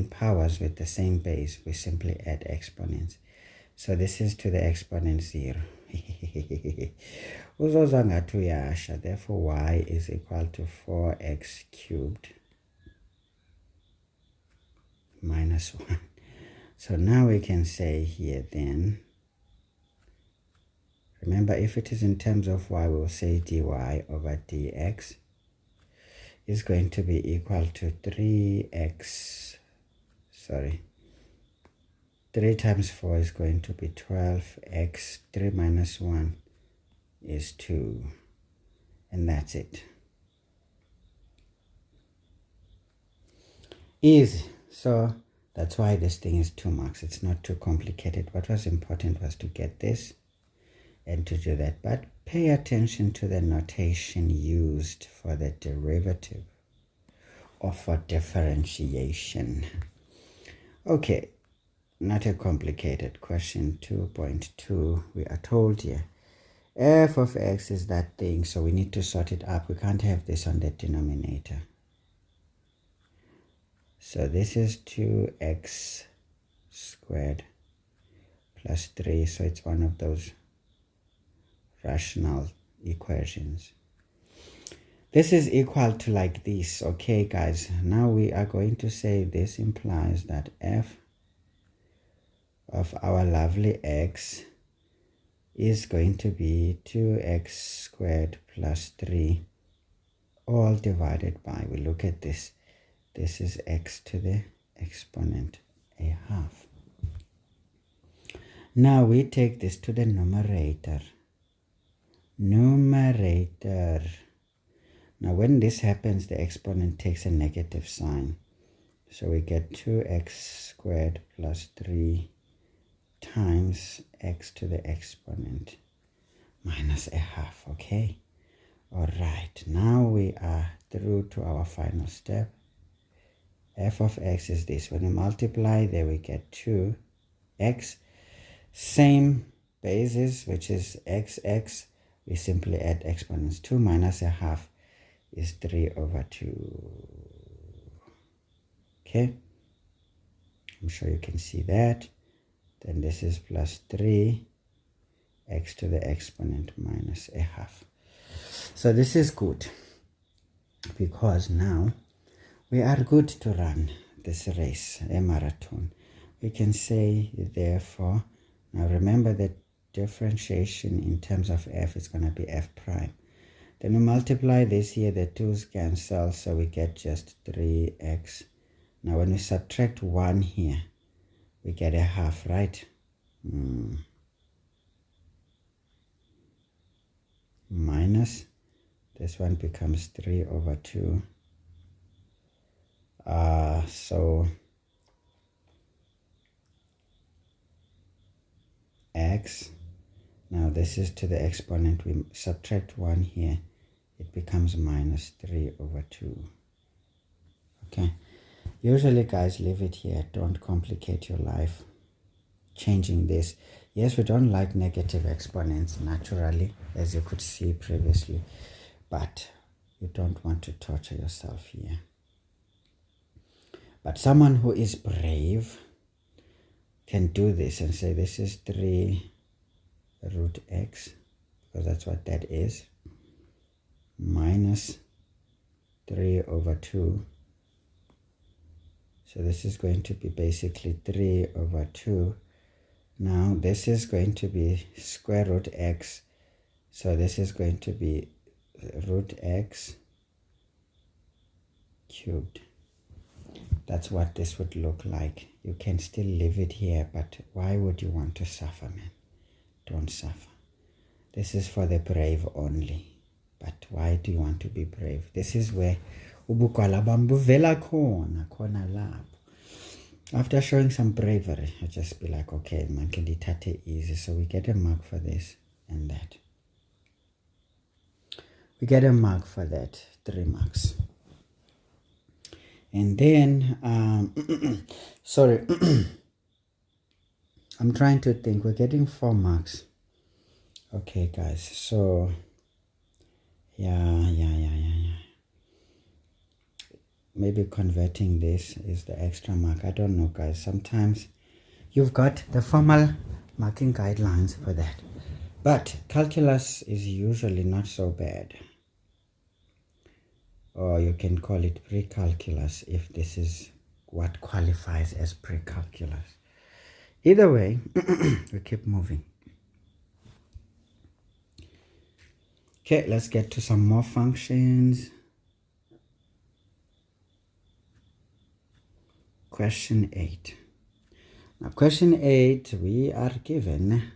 powers with the same base, we simply add exponents. So this is to the exponent 0. Therefore y is equal to 4x cubed minus 1. So now we can say here then, remember if it is in terms of y, we will say dy over dx is going to be equal to 3 times 4 is going to be 12x, 3 minus 1 is 2, and that's it. Easy. So that's why this thing is 2 marks. It's not too complicated. What was important was to get this and to do that. But pay attention to the notation used for the derivative or for differentiation. Okay, not a complicated question. 2.2, we are told here f of x is that thing, so we need to sort it up. We can't have this on the denominator. So this is 2x squared plus 3. So it's one of those rational equations. This is equal to like this. Okay, guys. Now we are going to say this implies that f of our lovely x is going to be 2x squared plus 3 all divided by, we look at this. This is x to the exponent a half. Now we take this to the numerator. Now when this happens, the exponent takes a negative sign. So we get 2x squared plus 3 times x to the exponent minus a half. Okay. All right. Now we are through to our final step. F of x is this. When we multiply, there we get 2x. Same basis, which is x. We simply add exponents. 2 minus a half is 3 over 2. Okay. I'm sure you can see that. Then this is plus 3 x to the exponent minus a half. So this is good because now we are good to run this race, a marathon. We can say, therefore, now remember that differentiation in terms of f is going to be f prime. Then we multiply this here, the 2's cancel, so we get just 3x. Now when we subtract 1 here, we get a half, right? Minus, this one becomes 3 over 2. So x, now this is to the exponent, we subtract 1 here, it becomes minus 3 over 2. Okay, usually guys, leave it here, don't complicate your life changing this. Yes, we don't like negative exponents naturally, as you could see previously, but you don't want to torture yourself here. But someone who is brave can do this and say this is 3 root x, because that's what that is, minus 3 over 2. So this is going to be basically 3 over 2. Now this is going to be square root x. So this is going to be root x cubed. That's what this would look like. You can still leave it here, but why would you want to suffer, man? Don't suffer. This is for the brave only. But why do you want to be brave? This is where ubukwala bambuvela khona lapho. After showing some bravery, I just be like, okay, man, can dithathe easy. So we get a mark for this and that. We get a mark for that, 3 marks. And then, sorry, I'm trying to think. We're getting 4 marks. Okay, guys. So, yeah. Maybe converting this is the extra mark. I don't know, guys. Sometimes you've got the formal marking guidelines for that. But calculus is usually not so bad. Or you can call it pre-calculus if this is what qualifies as pre-calculus. Either way, we keep moving. Okay, let's get to some more functions. Question 8. Now, question 8, we are given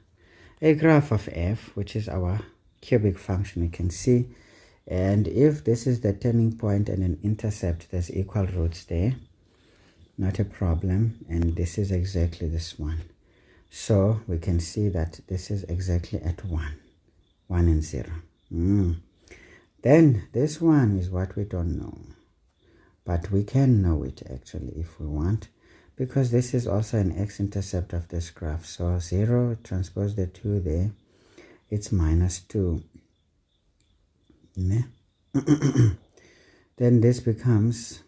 a graph of f, which is our cubic function, you can see. And if this is the turning point and an intercept, there's equal roots there. Not a problem. And this is exactly this one. So we can see that this is exactly at 1 and 0. Then this one is what we don't know. But we can know it actually if we want, because this is also an x-intercept of this graph. So 0, transpose the 2 there, it's minus 2. Then this becomes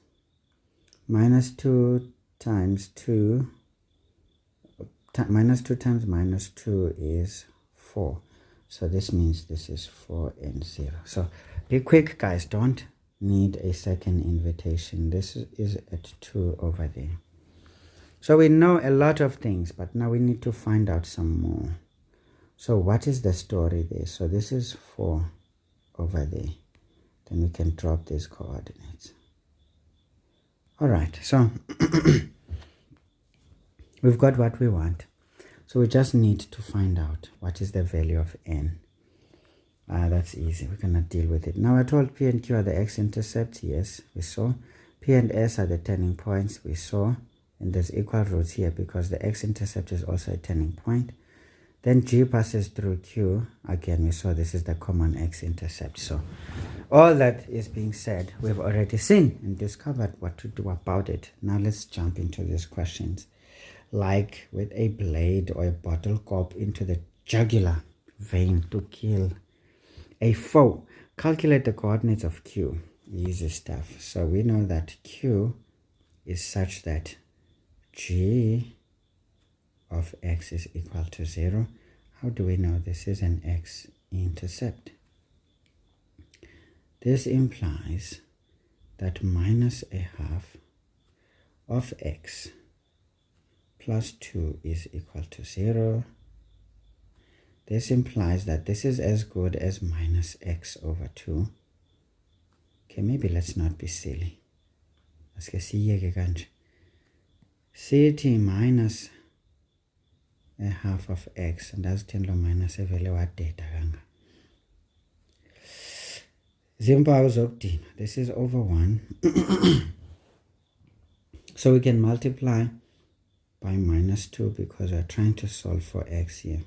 minus 2 times 2. Minus 2 times minus 2 is 4. So this means this is 4 and 0. So be quick, guys. Don't need a second invitation. This is at 2 over there. So we know a lot of things, but now we need to find out some more. So what is the story there? So this is 4 over there. Then we can drop these coordinates. All right, so we've got what we want. So we just need to find out what is the value of n. That's easy. We're going to deal with it. Now I told P and Q are the x-intercepts. Yes, we saw. P and S are the turning points. We saw. And there's equal roots here because the x-intercept is also a turning point. Then G passes through Q. Again, we saw this is the common x-intercept. So all that is being said, we've already seen and discovered what to do about it. Now let's jump into these questions. Like with a blade or a bottle cork into the jugular vein to kill a foe. Calculate the coordinates of Q. Easy stuff. So we know that Q is such that G of x is equal to 0. How do we know this is an x-intercept? This implies that minus a half of x plus 2 is equal to 0. this implies that this is as good as minus x over 2. Okay, maybe let's not be silly. Let's see minus a half of x, and that's 10 minus a value what data. This is over 1. So we can multiply by minus 2 because we're trying to solve for x here.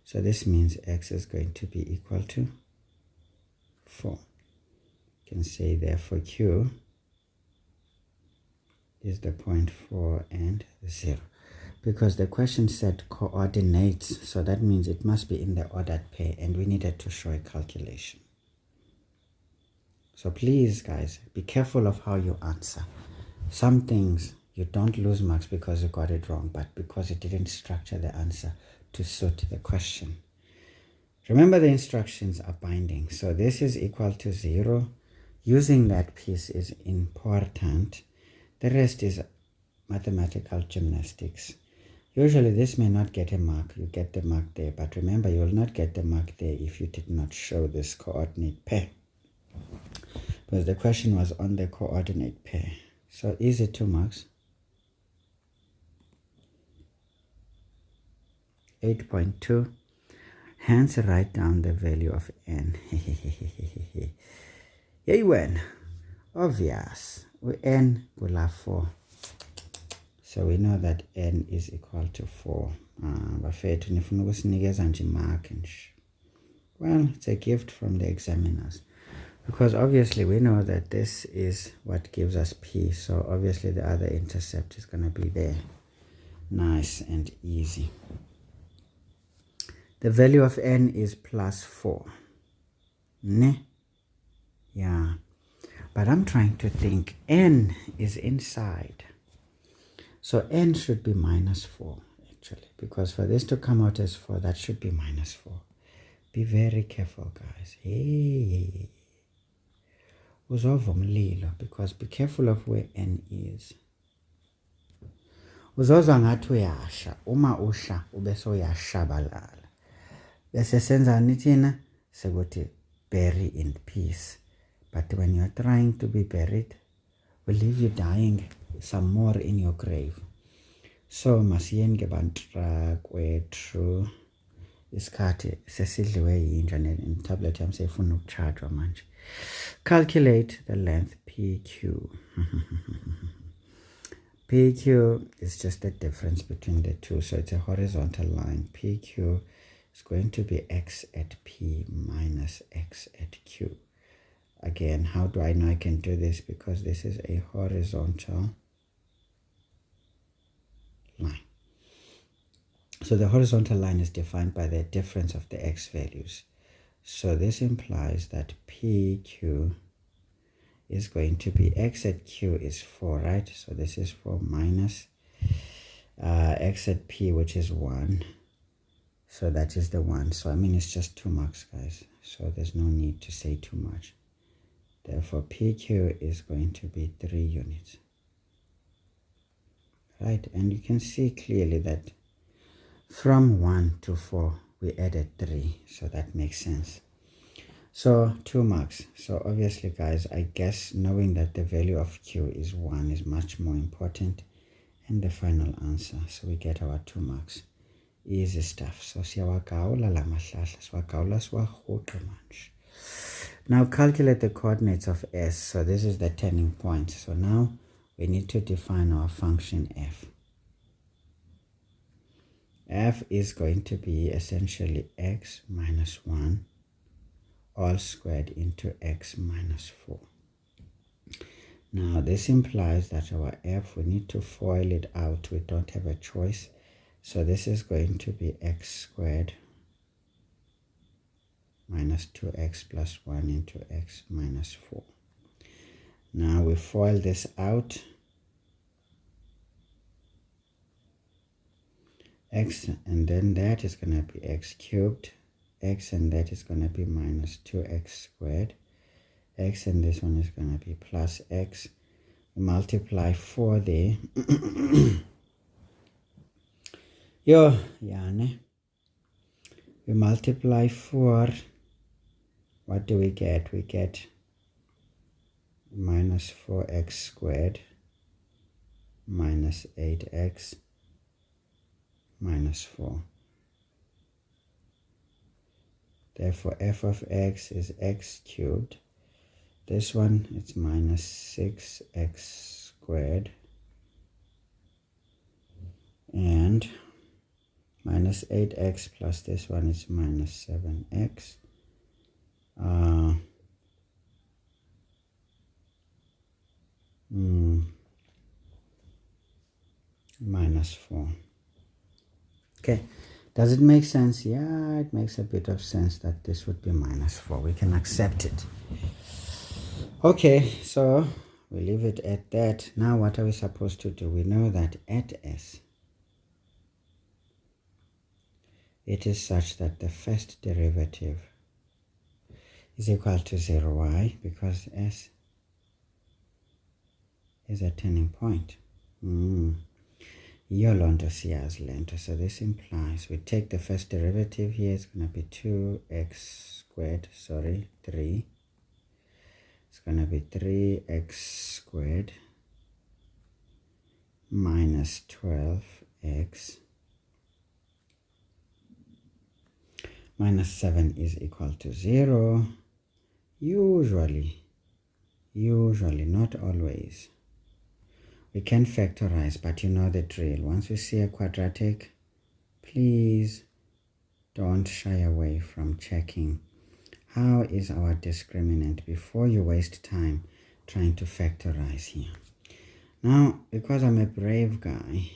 So this means x is going to be equal to 4. You can say therefore q is the point 4 and 0. Because the question said coordinates, so that means it must be in the ordered pair, and we needed to show a calculation. So please, guys, be careful of how you answer. Some things you don't lose marks because you got it wrong, but because you didn't structure the answer to suit the question. Remember, the instructions are binding. So this is equal to 0. Using that piece is important. The rest is mathematical gymnastics. Usually this may not get a mark. You get the mark there. But remember, you will not get the mark there if you did not show this coordinate pair. Because the question was on the coordinate pair. So is it 2 marks? 8.2. Hence write down the value of n. Yay, when? Obvious. N will have 4. So we know that n is equal to 4. Well, it's a gift from the examiners. Because obviously we know that this is what gives us p. So obviously the other intercept is going to be there. Nice and easy. The value of n is plus 4. Ne? Yeah. But I'm trying to think. N is inside. So n should be minus 4, actually. Because for this to come out as 4, that should be minus 4. Be very careful, guys. Hey. Because be careful of where n is. Uzozwa ngathi uyasha. Uma usha, ubese uyashabalala. Bese senzani thina? Sekuthi bury in peace. But when you're trying to be buried, will leave you dying some more in your grave. So masiyenge bantra kwethu isikhathi sesidliwe yinja tablet yami seyifuna ukuchargewa manje. Calculate the length PQ. PQ is just the difference between the two, so it's a horizontal line. PQ is going to be x at P minus x at Q. Again, how do I know I can do this? Because this is a horizontal line. So the horizontal line is defined by the difference of the x values. So this implies that PQ is going to be x at Q is 4, right? So this is 4 minus x at P, which is 1. So that is the 1. So I mean, it's just 2 marks, guys. So there's no need to say too much. Therefore, PQ is going to be 3 units. Right? And you can see clearly that from 1 to 4, we added 3. So that makes sense. So 2 marks. So obviously, guys, I guess knowing that the value of Q is 1 is much more important. And the final answer. So we get our 2 marks. Easy stuff. So siyawagawula la mahlahla. Siwagawula siwahuqe manje. Now calculate the coordinates of S. So this is the turning point. So now we need to define our function f. F is going to be essentially x minus 1 all squared into x minus 4. Now this implies that our f, we need to FOIL it out. We don't have a choice. So this is going to be x squared minus 2x plus 1 into x minus 4. Now we FOIL this out. X and then that is going to be x cubed. X and that is going to be minus 2x squared. X and this one is going to be plus x. We multiply 4 there. Yo, yeah, ne? We multiply 4. What do we get? We get minus 4x squared minus 8x minus 4. Therefore, f of x is x cubed. This one, it's minus 6x squared. And minus 8x plus this one is minus 7x. Minus 4. Okay, does it make sense? Yeah, it makes a bit of sense that this would be minus 4. We can accept it. Okay, so we leave it at that. Now what are we supposed to do? We know that at s, it is such that the first derivative is equal to 0. Why? Because s is a turning point. So this implies we take the first derivative here. It's going to be 2x squared, 3. It's going to be 3x squared minus 12x minus 7 is equal to 0. Usually, not always. We can factorize, but you know the drill. Once we see a quadratic, please don't shy away from checking how is our discriminant before you waste time trying to factorize here. Now, because I'm a brave guy,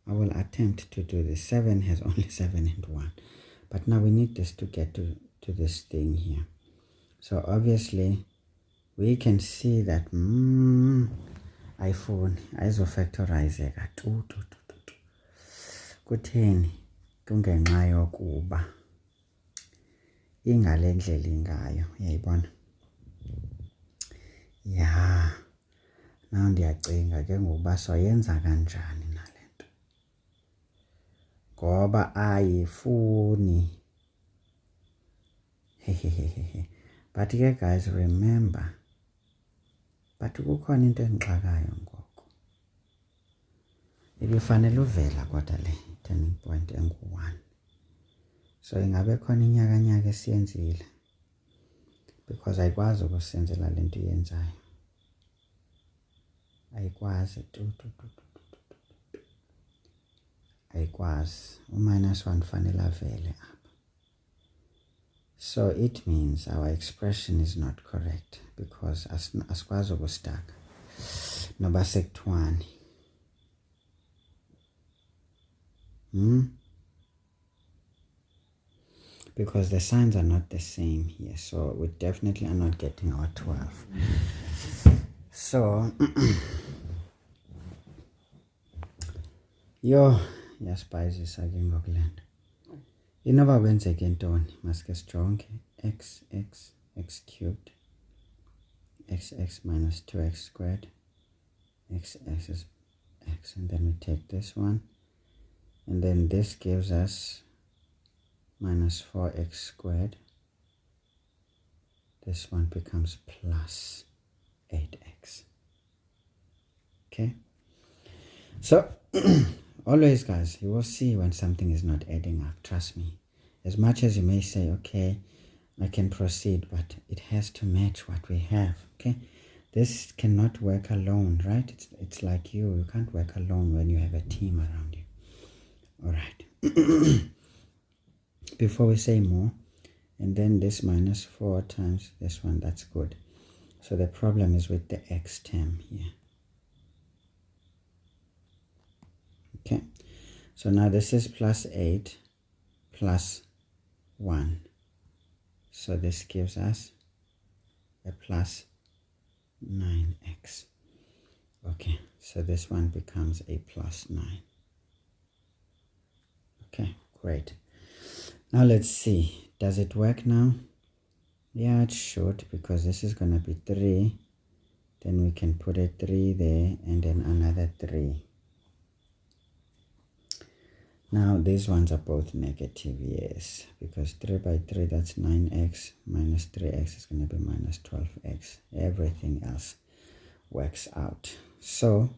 I will attempt to do this. 7 has only 7 and 1. But now we need this to get to this thing here. So obviously, we can see that iPhone ayizofactorizeka kutheni kungenxa yokuba ingale ndlela ingayo, uyayibona? Ya, now ndiyacinga ke ngokuba soyenza kanjani nale nto, ngoba ayifuni. But ke guys, remember, but kukhona into engixakayo ngoku. Ibifanele uvela kodwa le turning point engu-1. So ingabe khona inyakanyaka esiyenzile, because ayikwazi ukusenzela le nto iyenzayo. Ayikwazi ayikwazi. U-1 fanele avele apha. So it means our expression is not correct, because asikwazi ukustaka noba sekuthiwani. Because the signs are not the same here, so we definitely are not getting our 12. So yasipayisisa ke ngokulenda. Inoba kwenzeke ntoni? Masike sijonge. x cubed, x minus 2x squared, x is x, and then we take this one, and then this gives us minus 4x squared. This one becomes plus 8x. Okay, so always, guys, you will see when something is not adding up. Trust me. As much as you may say, okay, I can proceed, but it has to match what we have. Okay, this cannot work alone, right? It's like you can't work alone when you have a team around you. All right. Before we say more, and then this minus 4 times this one, that's good. So the problem is with the x term here. Okay, so now this is plus 8 plus 1. So this gives us a plus 9x. Okay, so this one becomes a plus 9. Okay, great. Now let's see. Does it work now? Yeah, it should, because this is going to be 3. Then we can put a 3 there and then another 3. Now these ones are both negative, yes, because 3 by 3, that's 9x, minus 3x is going to be minus 12x. Everything else works out. So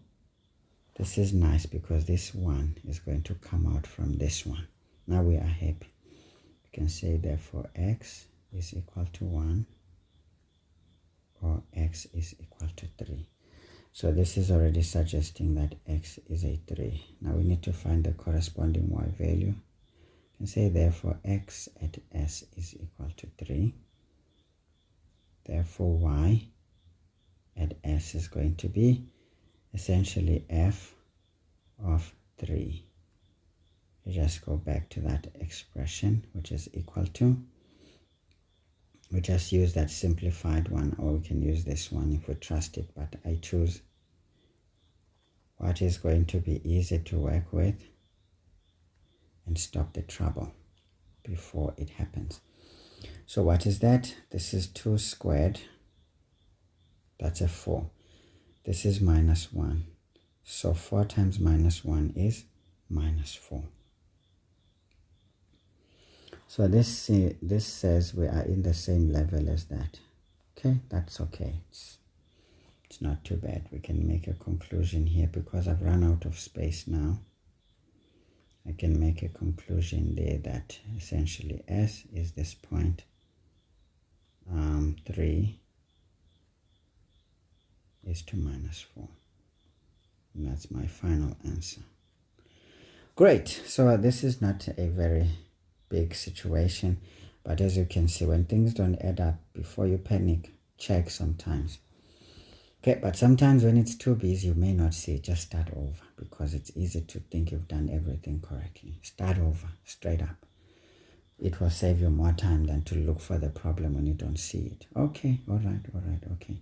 this is nice because this one is going to come out from this one. Now we are happy. We can say therefore x is equal to 1 or x is equal to 3. So this is already suggesting that x is a 3. Now we need to find the corresponding y value. You can say therefore x at s is equal to 3. Therefore y at s is going to be essentially f of 3. You just go back to that expression, which is equal to, we just use that simplified one, or we can use this one if we trust it, but I choose what is going to be easy to work with and stop the trouble before it happens. So what is that? This is 2 squared. That's a 4. This is minus 1. So 4 times minus 1 is minus 4. So this says we are in the same level as that. Okay, that's okay. It's not too bad. We can make a conclusion here because I've run out of space now. I can make a conclusion there that essentially s is this point 3 is to minus 4. And that's my final answer. Great. So this is not a very big situation, but as you can see, when things don't add up, before you panic, check sometimes. Okay, but sometimes when it's too busy, you may not see it. Just start over because it's easy to think you've done everything correctly. Start over, straight up. It will save you more time than to look for the problem when you don't see it. Okay, all right, okay.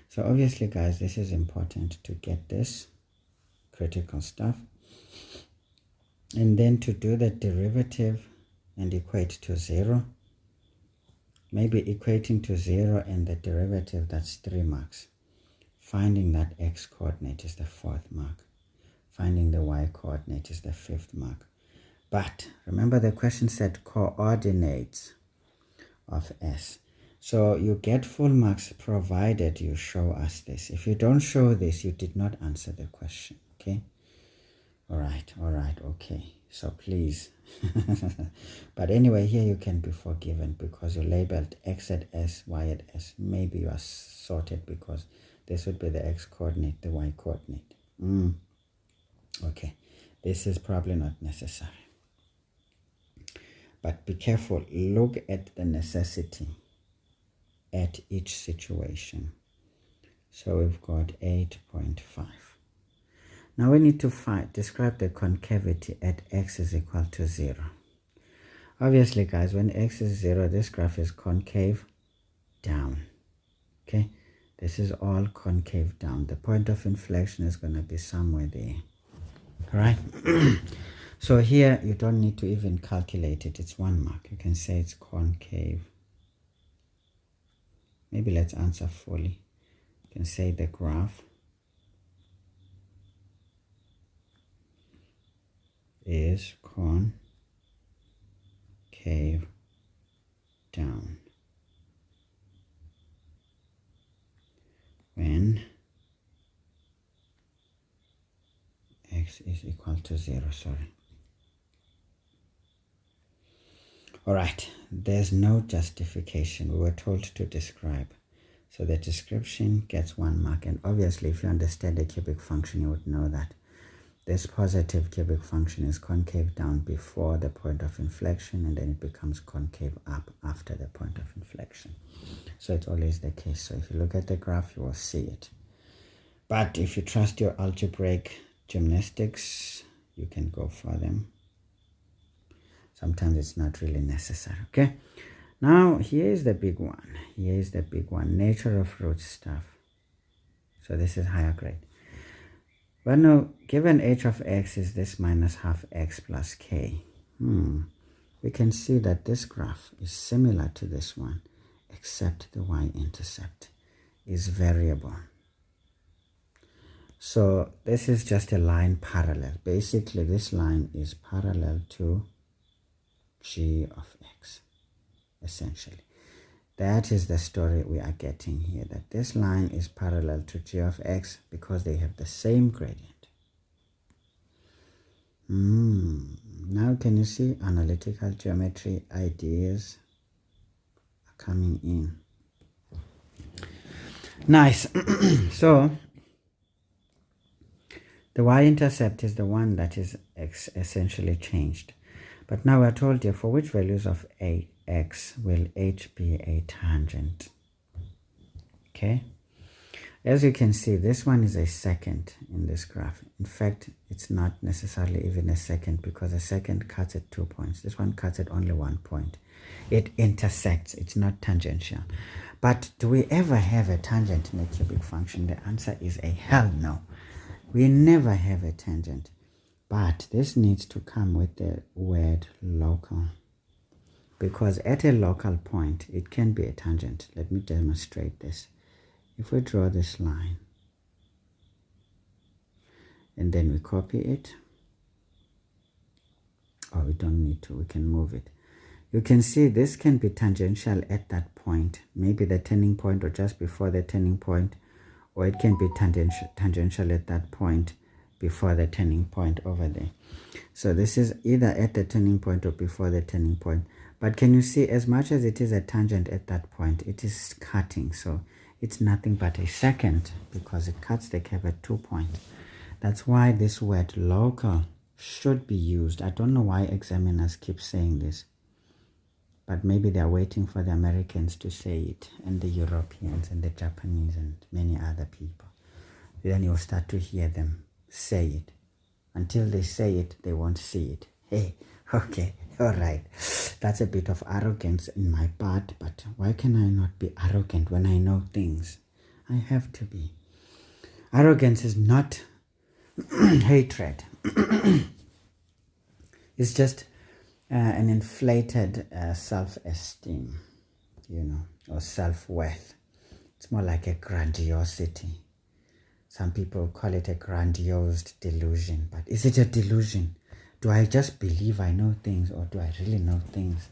So obviously, guys, this is important to get this critical stuff. And then to do the derivative and equate to 0. Maybe equating to 0 and the derivative, that's 3 marks. Finding that x coordinate is the 4th mark. Finding the y coordinate is the 5th mark. But remember the question said coordinates of s. So you get full marks provided you show us this. If you don't show this, you did not answer the question. Okay? All right, okay. So please. But anyway, here you can be forgiven because you labeled x at s, y at s. Maybe you are sorted because this would be the x coordinate, the y coordinate. Okay, this is probably not necessary. But be careful. Look at the necessity at each situation. So we've got 8.5. Now we need to describe the concavity at x is equal to 0. Obviously, guys, when x is 0, this graph is concave down. Okay, this is all concave down. The point of inflection is going to be somewhere there. All right. So here you don't need to even calculate it. It's 1 mark. You can say it's concave. Maybe let's answer fully. You can say the graph is concave down when x is equal to 0. Sorry. All right, there's no justification. We were told to describe. So the description gets 1 mark. And obviously, if you understand the cubic function, you would know that this positive cubic function is concave down before the point of inflection, and then it becomes concave up after the point of inflection. So it's always the case. So if you look at the graph, you will see it. But if you trust your algebraic gymnastics, you can go for them. Sometimes it's not really necessary. Okay, now here is the big one. Nature of root stuff. So this is higher grade. Well, now, given h of x is this minus half x plus k, we can see that this graph is similar to this one, except the y-intercept is variable. So this is just a line parallel. Basically, this line is parallel to g of x, essentially. That is the story we are getting here, that this line is parallel to g of x because they have the same gradient. Now can you see analytical geometry ideas are coming in? Nice. So the y-intercept is the one that is essentially changed. But now we're told here, for which values of x will h be a tangent? Okay. As you can see, this one is a second in this graph. In fact, it's not necessarily even a second because a second cuts at 2 points. This one cuts at only 1 point. It intersects. It's not tangential. But do we ever have a tangent in a cubic function? The answer is a hell no. We never have a tangent. But this needs to come with the word local. Because at a local point, it can be a tangent. Let me demonstrate this. If we draw this line, and then we copy it, or we don't need to, we can move it. You can see this can be tangential at that point, maybe the turning point or just before the turning point, or it can be tangential at that point before the turning point over there. So this is either at the turning point or before the turning point. But can you see, as much as it is a tangent at that point, it is cutting. So it's nothing but a second because it cuts the curve at 2 points. That's why this word local should be used. I don't know why examiners keep saying this, but maybe they're waiting for the Americans to say it, and the Europeans and the Japanese and many other people. Then you'll start to hear them say it. Until they say it, they won't see it. Hey, okay, all right. That's a bit of arrogance in my part, but why can I not be arrogant when I know things? I have to be. Arrogance is not hatred. It's just an inflated self-esteem, or self-worth. It's more like a grandiosity. Some people call it a grandiose delusion, but is it a delusion? Do I just believe I know things, or do I really know things?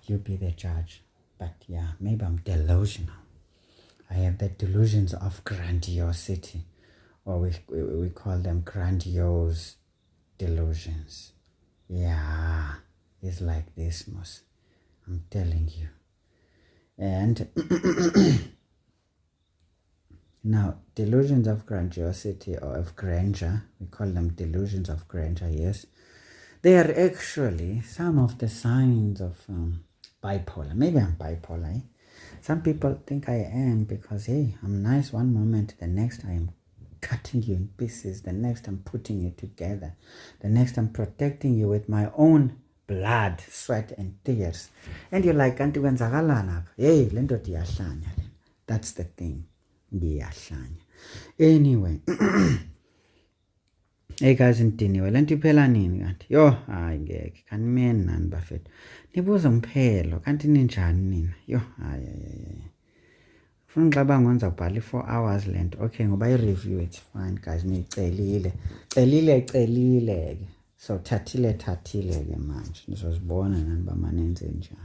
You be the judge. But yeah, maybe I'm delusional. I have the delusions of grandiosity, or we call them grandiose delusions. Yeah, it's like this, Mos. I'm telling you. And now, delusions of grandiosity or of grandeur, we call them delusions of grandeur, yes. They are actually some of the signs of bipolar. Maybe I'm bipolar. Eh? Some people think I am because, hey, I'm nice one moment, the next I am cutting you in pieces, the next I'm putting you together, the next I'm protecting you with my own blood, sweat, and tears. And you're like, hey, that's the thing. Anyway. Hey guys, ndiniwe lento iphela nini kanti? Yo, hayi ngeke. Kanimeni nani bafethu? Nibuza umphelo kanti ninjani nina? Yo, hayi. Ufuna ngixabanga ngenza ubhala 4 hours lento. Okay, ngoba i-review it's fine guys, nicelile. Celile ke. So thathile ke manje. Nizozibona nani bamanenze njani.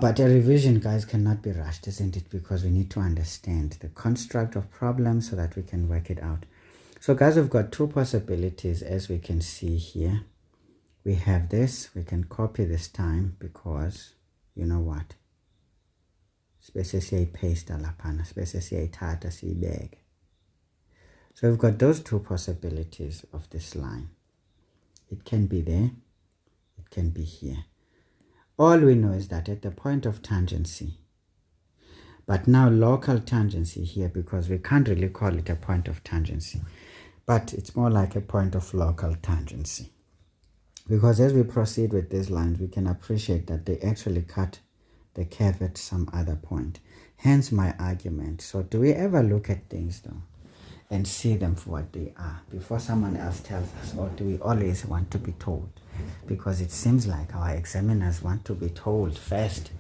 But a revision, guys, cannot be rushed, isn't it? Because we need to understand the construct of problems so that we can work it out. So, guys, we've got two possibilities, as we can see here. We have this. We can copy this time because, you know what? Space paste lapana, space tata si bag. So we've got those two possibilities of this line. It can be there. It can be here. All we know is that at the point of tangency, but now local tangency here, because we can't really call it a point of tangency, but it's more like a point of local tangency. Because as we proceed with these lines, we can appreciate that they actually cut the curve at some other point. Hence my argument. So do we ever look at things though and see them for what they are before someone else tells us, or do we always want to be told? Because it seems like our examiners want to be told first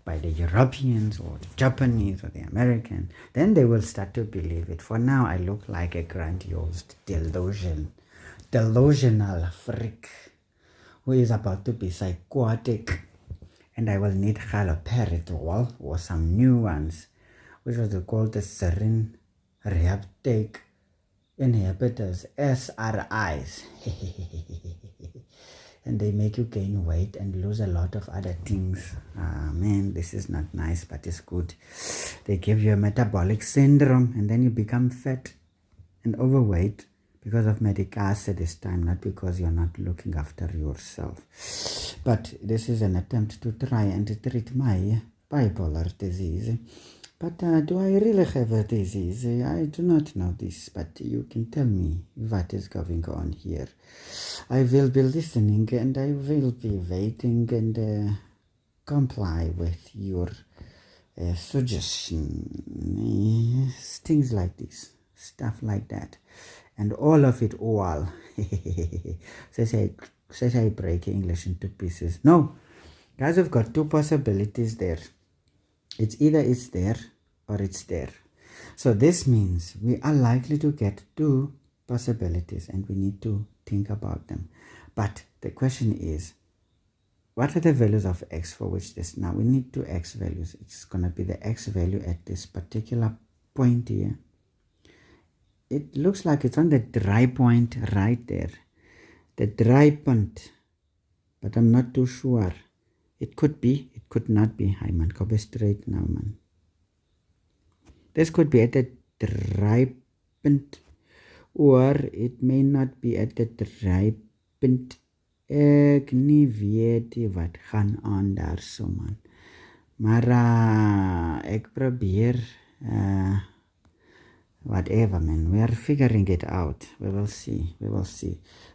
by the Europeans or the Japanese or the American, then they will start to believe it. For now, I look like a grandiose delusional freak who is about to be psychotic, and I will need haloperidol or some new ones, which was called the serine reuptake inhibitors, SRIs. And they make you gain weight and lose a lot of other things. Man, this is not nice, but it's good. They give you a metabolic syndrome, and then you become fat and overweight because of medication this time, not because you're not looking after yourself. But this is an attempt to try and treat my bipolar disease. But do I really have a disease? I do not know this, but you can tell me what is going on here. I will be listening, and I will be waiting and comply with your suggestion. Things like this, stuff like that, and all of it all. Says I break English into pieces. No, guys, we've got two possibilities there. It's either it's there or it's there. So this means we are likely to get two possibilities, and we need to think about them. But the question is, what are the values of x for which this? Now we need two x values. It's going to be the x value at this particular point here. It looks like it's on the dry point right there. The dry point. But I'm not too sure. It could be, it could not be. Hi man, go straight now man. This could be at the dry point, or it may not be at the dry point. Ek nie weet wat gaan aan daar so man. Maar ek probeer whatever man, we are figuring it out. We will see.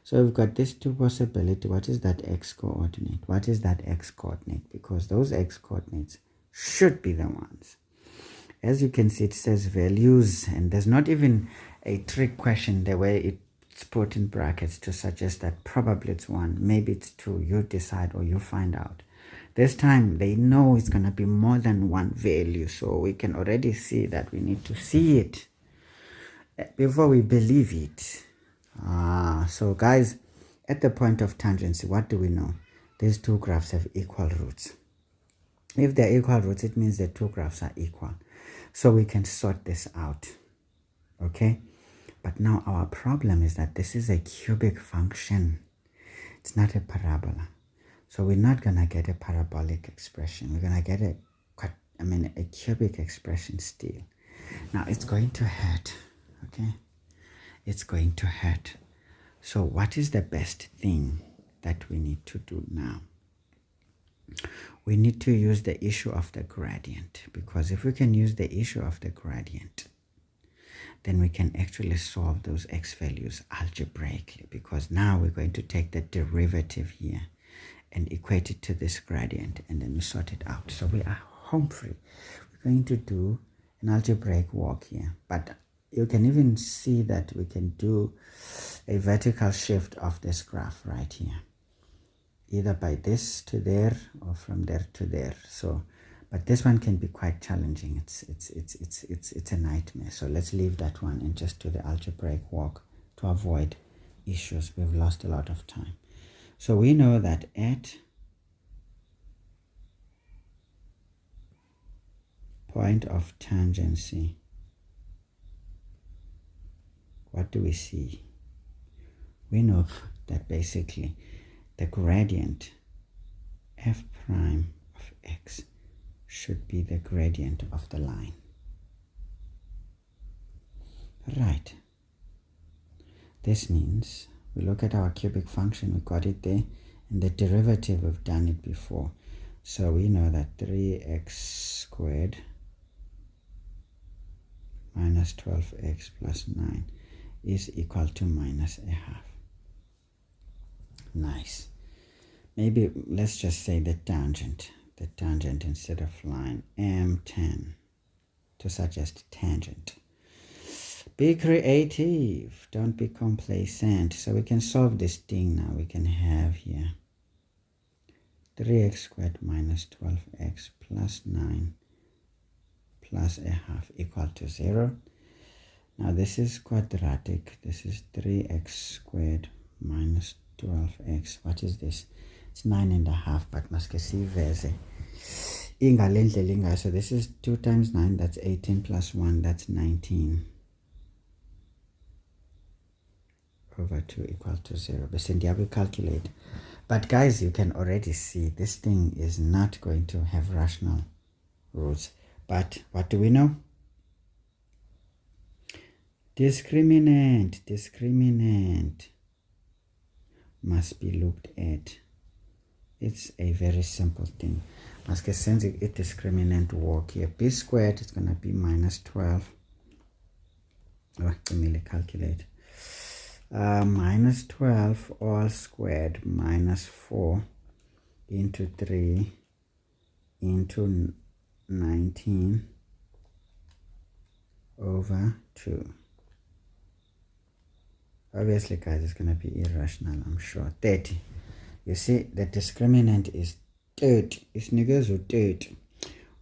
So we've got these two possibilities. What is that x coordinate? What is that x coordinate? Because those x coordinates should be the ones. As you can see, it says values, and there's not even a trick question the way it's put in brackets to suggest that probably it's 1, maybe it's 2. You decide or you find out. This time they know it's going to be more than one value, so we can already see that we need to see it before we believe it. So guys, at the point of tangency, what do we know? These two graphs have equal roots. If they're equal roots, it means the two graphs are equal. So we can sort this out. Okay? But now our problem is that this is a cubic function. It's not a parabola. So we're not going to get a parabolic expression. We're going to get a cubic expression still. Now it's going to hurt. Okay? It's going to hurt. So what is the best thing that we need to do now? We need to use the issue of the gradient, because if we can use the issue of the gradient, then we can actually solve those x values algebraically, because now we're going to take the derivative here and equate it to this gradient, and then we sort it out. So we are home free. We're going to do an algebraic walk here, but you can even see that we can do a vertical shift of this graph right here, either by this to there or from there to there. So, but this one can be quite challenging. It's a nightmare. So let's leave that one and just do the algebraic walk to avoid issues. We've lost a lot of time. So we know that at point of tangency, what do we see? We know that basically the gradient f prime of x should be the gradient of the line. Right. This means we look at our cubic function, we got it there, and the derivative, we've done it before. So we know that 3x squared minus 12x plus 9 is equal to minus a half. Nice. Maybe let's just say the tangent instead of line, m10, to suggest tangent. Be creative, don't be complacent. So we can solve this thing now. We can have here 3x squared minus 12x plus 9 plus a half equal to 0. Now this is quadratic. This is 3x squared minus 12x. What is this? It's 9.5, but maske siveze ingalendlela. So this is 2 times 9, that's 18 plus 1, that's 19 over 2 equal to 0. Bese calculate. But guys, you can already see this thing is not going to have rational roots. But what do we know? Discriminant must be looked at. It's a very simple thing. Maske sense it discriminant work here. B squared is going to be minus 12. Oh, let me calculate. Minus 12 all squared minus 4 into 3 into 19 over 2. Obviously, guys, it's going to be irrational, I'm sure. 30. You see, the discriminant is 30. It's niggas with 30.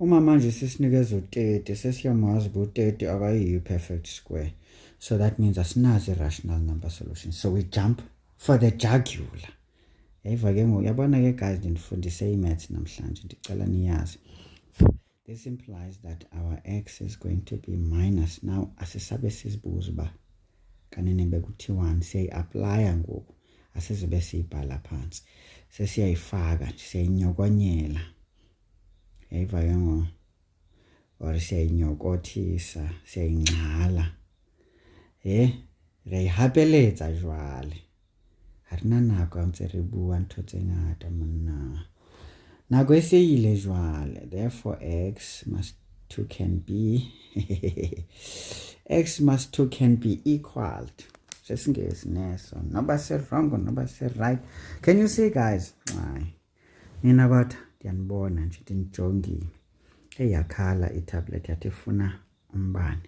Manje sisinikezwe 30, sesiyamazi bu 30 akayi perfect square. So that means asinazi rational number solution. So we jump for the jugular. Yabona ke guys, ndifundise i-maths namhlanje, ndicela niyazi. This implies that our x is going to be minus. Now asisabe sizibuza ba kanene bekuthiwani siyayi-aplya ngoku, asizobe siyibhala phansi. Sesiyayifaka nje, siyayinyokonyela. Yayiva ke ngo, or siyayinyokothisa, siyayingxala. Re hapeletsa jwale. Ha rena nako ya ntse re bua ntho tse ngata monna. Nako e se ile jwale. Therefore x must 2 can be x must 2 can be equal to. Sesingesi neso. Noba se wrong or noba se right. Can you see, guys? Mina kodwa ndiyanibona nje ndinijongile. Eyakhala itablet yathi ifuna umbane.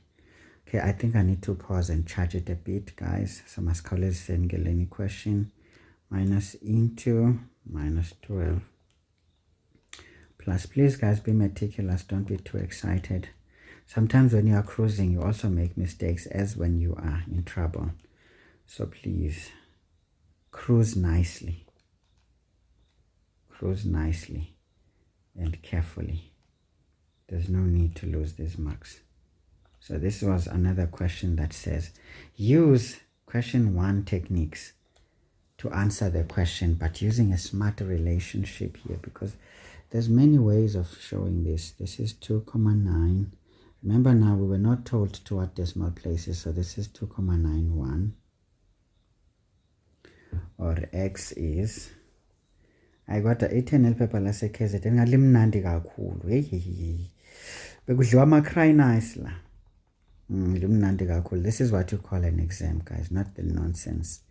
Okay, I think I need to pause and charge it a bit, guys. So masikhawuleziseni ke leni question. Minus into minus 12. Plus, please, guys, be meticulous. Don't be too excited. Sometimes when you are cruising, you also make mistakes, as when you are in trouble. So please, cruise nicely. Cruise nicely and carefully. There's no need to lose these marks. So this was another question that says, use question 1 techniques to answer the question, but using a smart relationship here, because there's many ways of showing this. This is 2,9. Remember now, we were not told to what decimal places, so this is 2,91. Or x is, I got a 18 paper lase KZN ngalimnandi kakhulu. Bekudliwa ama-cry nice la. Limnandi kakhulu. This is what you call an exam, guys, not the nonsense.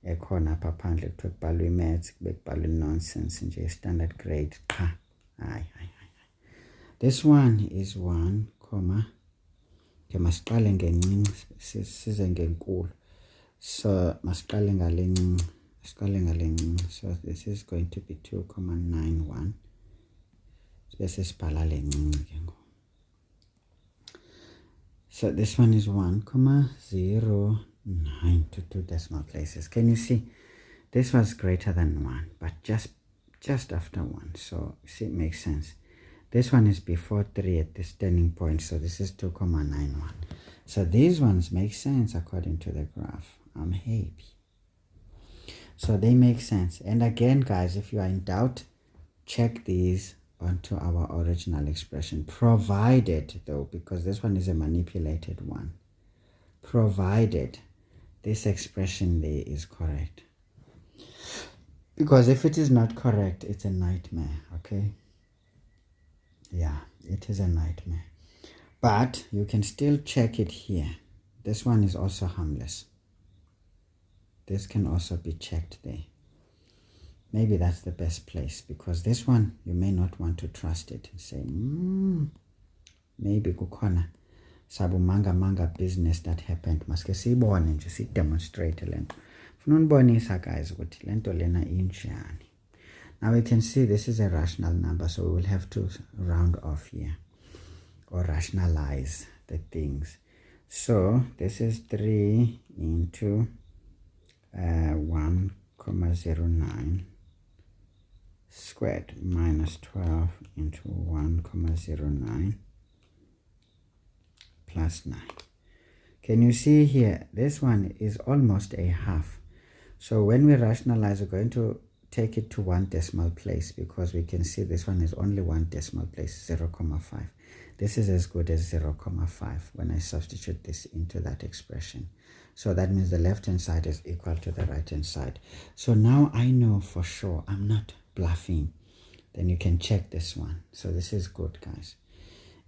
Ekhona apha phandle kuthiwa kubhalwe i-maths, kubhalwe nonsense nje standard grade. Hayi. This one is 1, ke masiqale ngencinci size ngenkulu. So masiqale ngale ncinci. So this is going to be 2,91. Bese sibhala le ncinci ke ngoku. So this one is 1,09 to 2 decimal places. Can you see? This was greater than 1, but just after 1. So see, it makes sense. This one is before 3 at this turning point. So this is 2,91. So these ones make sense according to the graph. I'm happy. So they make sense. And again, guys, if you are in doubt, check these onto our original expression, provided though, because this one is a manipulated one, provided this expression there is correct. Because if it is not correct, it's a nightmare. Okay, yeah, it is a nightmare, but you can still check it here. This one is also harmless. This can also be checked there. Maybe that's the best place, because this one, you may not want to trust it and say, maybe kukhona sabu manga business that happened. Maske siyibone nje, sidemonstrate lento. Funa unibonisa guys ukuthi lento lena injani. Now we can see this is a rational number, so we will have to round off here or rationalize the things. So this is 3 into 1,09 squared minus 12 into 1,09 plus 9. Can you see here, this one is almost a half. So when we rationalize, we're going to take it to one decimal place, because we can see this one is only one decimal place, 0,5. This is as good as 0,5 when I substitute this into that expression. So that means the left hand side is equal to the right hand side. So now I know for sure I'm not bluffing. Then you can check this one. So this is good, guys.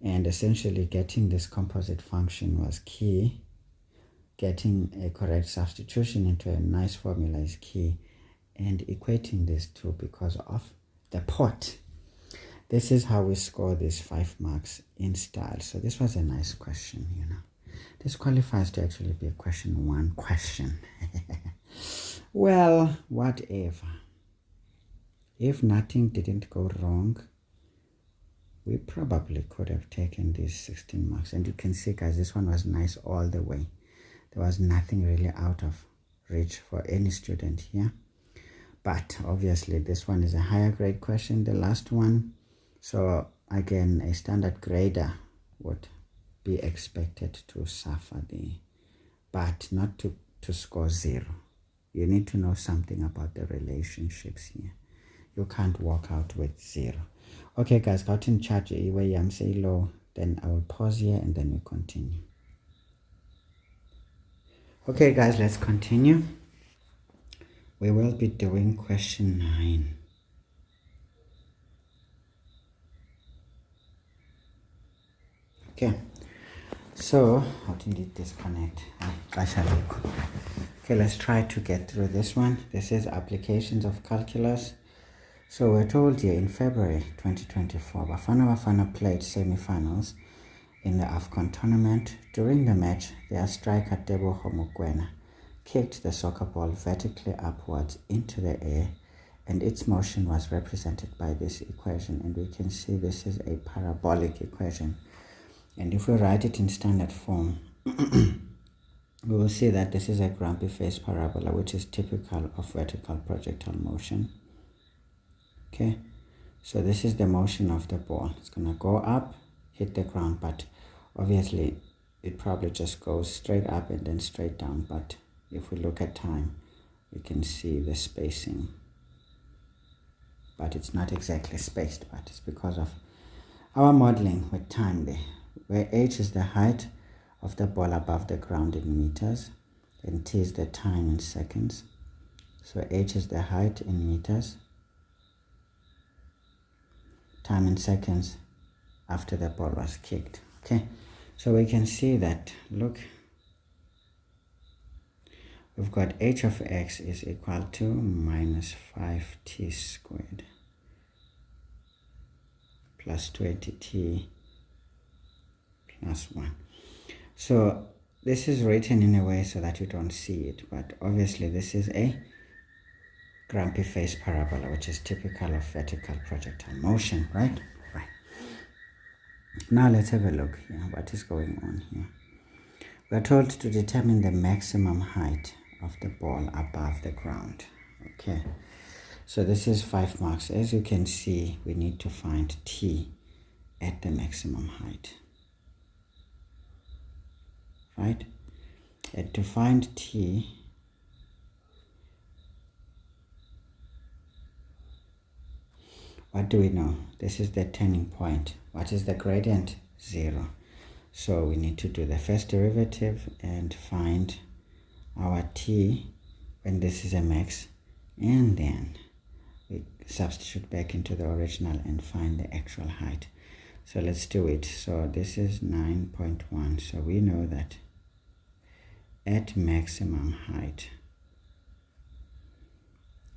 And essentially getting this composite function was key. Getting a correct substitution into a nice formula is key. And equating these two because of the pot. This is how we score these 5 marks in style. So this was a nice question, you know. This qualifies to actually be a question 1 question. Well, whatever. If nothing didn't go wrong, we probably could have taken these 16 marks. And you can see, guys, this one was nice all the way. There was nothing really out of reach for any student here. But obviously this one is a higher grade question, the last one. So again, a standard grader would be expected to suffer but not to score 0. You need to know something about the relationships here. You can't walk out with 0. Okay, guys, got in charge where I'm saying low, then I will pause here and then we continue. Okay, guys, let's continue. We will be doing question 9. Okay, so how did it disconnect? Okay, let's try to get through this one. This is applications of calculus. So we're told here in February 2024, Bafana played semi-finals in the AFCON tournament. During the match, their striker Teboho Mokoena kicked the soccer ball vertically upwards into the air, and its motion was represented by this equation. And we can see this is a parabolic equation. And if we write it in standard form, we will see that this is a grumpy face parabola, which is typical of vertical projectile motion. Okay, so this is the motion of the ball. It's going to go up, hit the ground, but obviously it probably just goes straight up and then straight down. But if we look at time, we can see the spacing. But it's not exactly spaced, but it's because of our modeling with time there, where h is the height of the ball above the ground in meters, and t is the time in seconds. So h is the height in meters, time in seconds after the ball was kicked. Okay, so we can see that, look, we've got h of x is equal to minus 5t squared plus 20t plus 1. So this is written in a way so that you don't see it, but obviously this is a grumpy face parabola, which is typical of vertical projectile motion, right? Right. Now let's have a look here. What is going on here? We are told to determine the maximum height of the ball above the ground. Okay, so this is 5 marks. As you can see, we need to find t at the maximum height, right? And to find t, what do we know? This is the turning point. What is the gradient? 0. So we need to do the first derivative and find our t when this is a max, and then we substitute back into the original and find the actual height. So let's do it. So this is 9.1. So we know that at maximum height,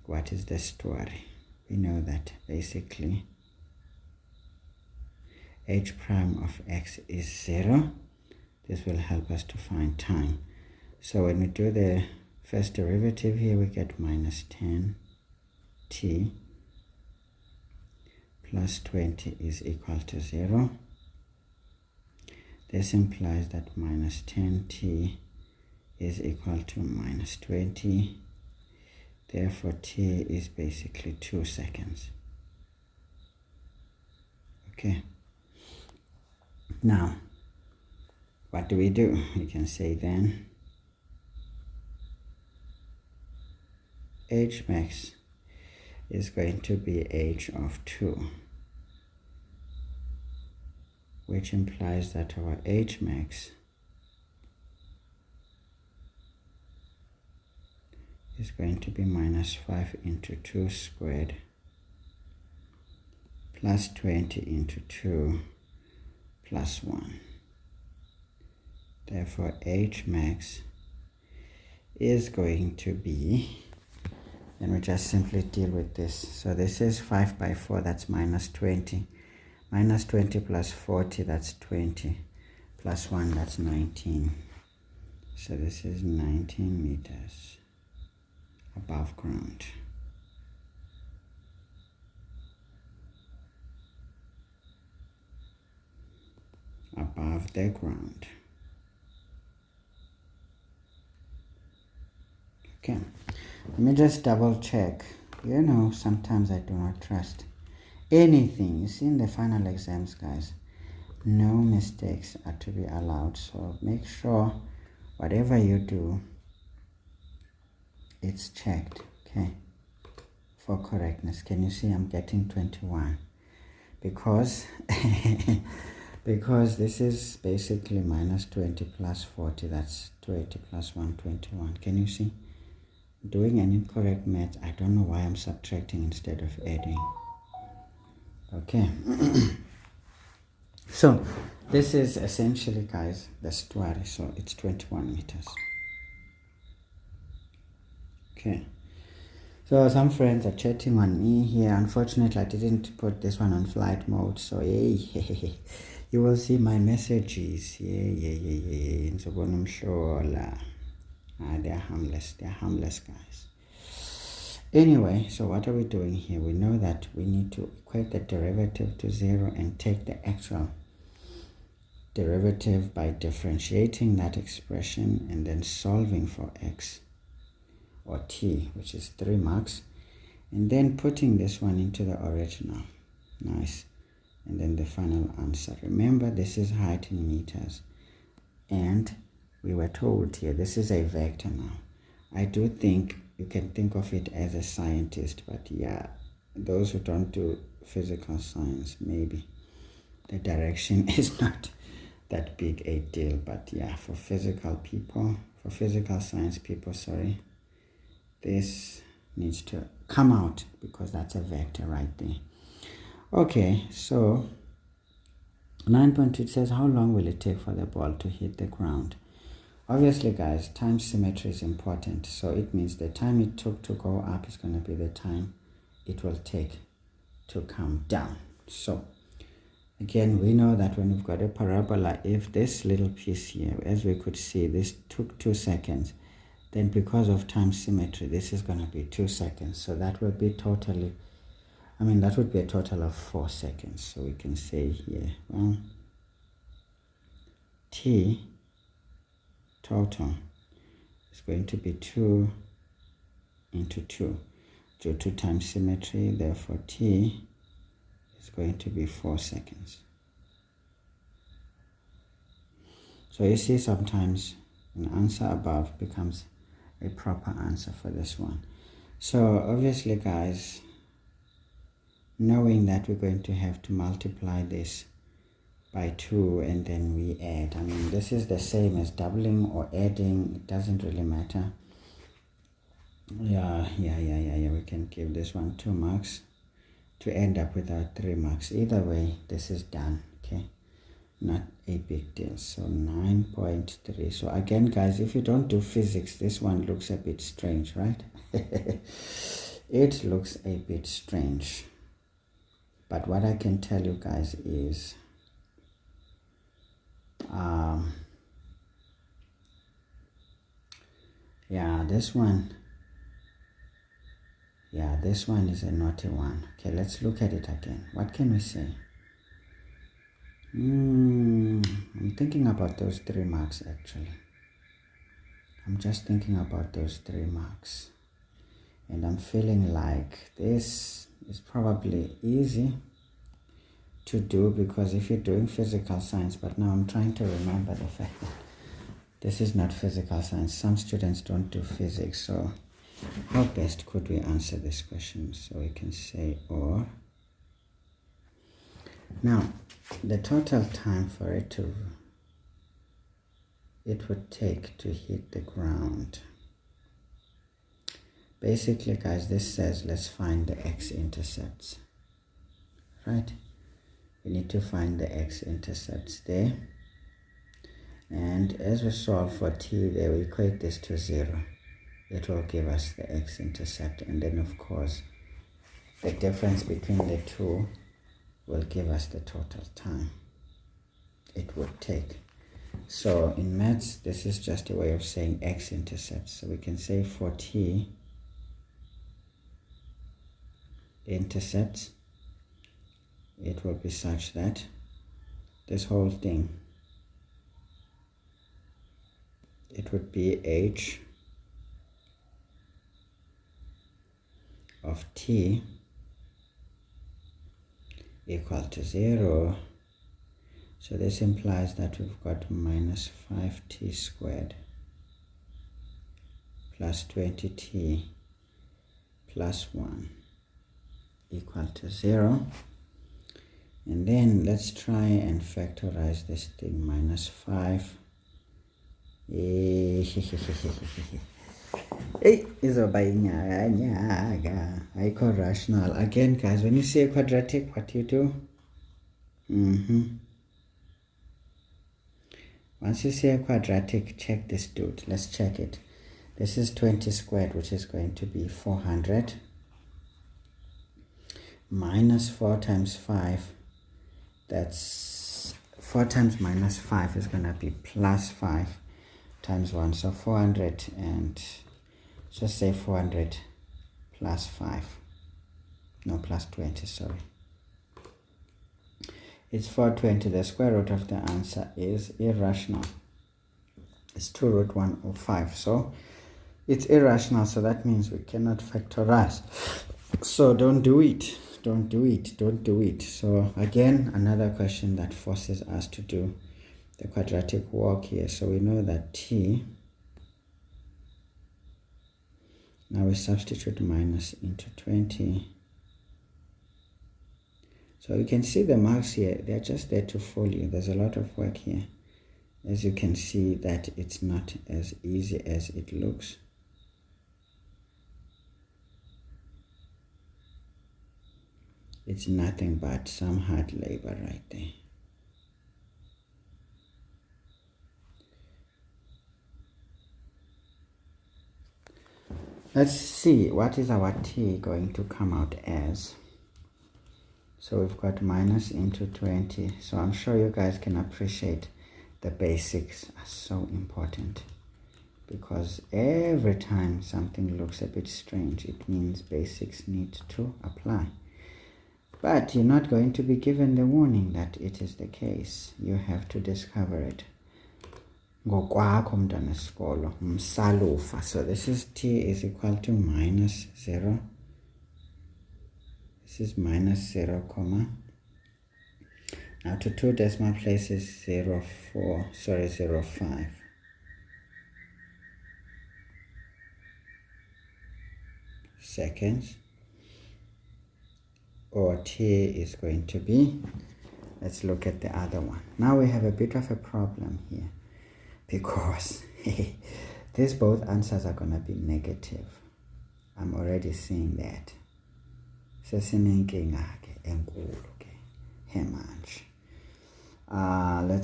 what is the story? We know that basically h prime of x is 0. This will help us to find time. So when we do the first derivative here, we get minus 10t plus 20 is equal to 0. This implies that minus 10t is equal to minus 20. Therefore, t is basically 2 seconds. Okay. Now, what do? We can say then h max is going to be h of 2, which implies that our h max is going to be minus 5 into 2 squared plus 20 into 2 plus 1. Therefore, h max is going to be, then we just simply deal with this. So this is 5 by 4, that's minus 20. Minus 20 plus 40, that's 20. Plus 1, that's 19. So this is 19 meters above ground. Above the ground. Okay, let me just double check. You know, sometimes I do not trust anything. You see, in the final exams, guys, no mistakes are to be allowed. So make sure whatever you do, it's checked, okay, for correctness. Can you see I'm getting 21? Because because this is basically minus 20 plus 40, that's 20 plus 1, 21. Can you see? Doing an incorrect math, I don't know why I'm subtracting instead of adding. Okay. So this is essentially, guys, the story. So it's 21 meters. Okay. So some friends are chatting on me here. Unfortunately, I didn't put this one on flight mode. So hey, you will see my messages. Yeah. They're harmless, guys. Anyway, so what are we doing here? We know that we need to equate the derivative to 0 and take the actual derivative by differentiating that expression and then solving for x or t, which is 3 marks, and then putting this one into the original. Nice. And then the final answer. Remember, this is height in meters, and we were told here this is a vector. Now I do think you can think of it as a scientist, but yeah, those who don't do physical science, maybe the direction is not that big a deal. But yeah, for physical science people, sorry, this needs to come out because that's a vector right there. Okay, so 9.2 says, how long will it take for the ball to hit the ground? Obviously, guys, time symmetry is important. So it means the time it took to go up is going to be the time it will take to come down. So again, we know that when we've got a parabola, if this little piece here, as we could see, this took 2 seconds, then because of time symmetry, this is going to be 2 seconds. So that would be totally, that would be a total of 4 seconds. So we can say here, well, t total is going to be 2 into 2 due to time symmetry. Therefore, t is going to be 4 seconds. So you see, sometimes an answer above becomes a proper answer for this one. So obviously, guys, knowing that we're going to have to multiply this by 2 and then we add, this is the same as doubling or adding, it doesn't really matter. Yeah, we can give this one 2 marks to end up with our 3 marks. Either way, this is done, okay, not a big deal. So 9.3. So again, guys, if you don't do physics, this one looks a bit strange, right? It looks a bit strange, but what I can tell you guys is yeah, this one Yeah, this one is a naughty one. Okay, let's look at it again. What can we say? I'm thinking about those 3 marks actually. I'm just thinking about those 3 marks. And I'm feeling like this is probably easy to do because if you're doing physical science, but now I'm trying to remember the fact that this is not physical science. Some students don't do physics, so how best could we answer this question? So we can say or. Now, the total time for it would take to hit the ground. Basically, guys, this says let's find the x-intercepts, right? We need to find the x-intercepts there. And as we solve for t there, we equate this to 0. It will give us the x-intercept, and then of course the difference between the two will give us the total time it would take. So in maths, this is just a way of saying x-intercepts. So we can say for t intercepts, it will be such that this whole thing, it would be h of t equal to 0. So this implies that we've got minus 5t squared plus 20t plus 1 equal to 0. And then let's try and factorize this thing. Minus 5 Icon rational. Again, guys, when you see a quadratic, what do you do? Once you see a quadratic, check this dude. Let's check it. This is 20 squared, which is going to be 400. Minus 4 times 5. That's 4 times minus 5 is going to be plus 5 times 1. So 400 and just say 400 plus 5. No, plus 20, sorry. It's 420. The square root of the answer is irrational. It's 2 root 105. So it's irrational. So that means we cannot factorize. So don't do it. Don't do it. Don't do it. So again, another question that forces us to do the quadratic walk here. So we know that t. Now we substitute minus into 20. So you can see the marks here, they're just there to fool you. There's a lot of work here. As you can see that it's not as easy as it looks. It's nothing but some hard labor right there. Let's see, what is our t going to come out as? So we've got minus into 20. So I'm sure you guys can appreciate the basics are so important. Because every time something looks a bit strange, it means basics need to apply. But you're not going to be given the warning that it is the case. You have to discover it. So this is t is equal to minus 0. This is minus 0, comma. Now to 2 decimal places 0.5. Seconds. Or t is going to be, let's look at the other one. Now we have a bit of a problem here because these both answers are going to be negative. I'm already seeing that. Let's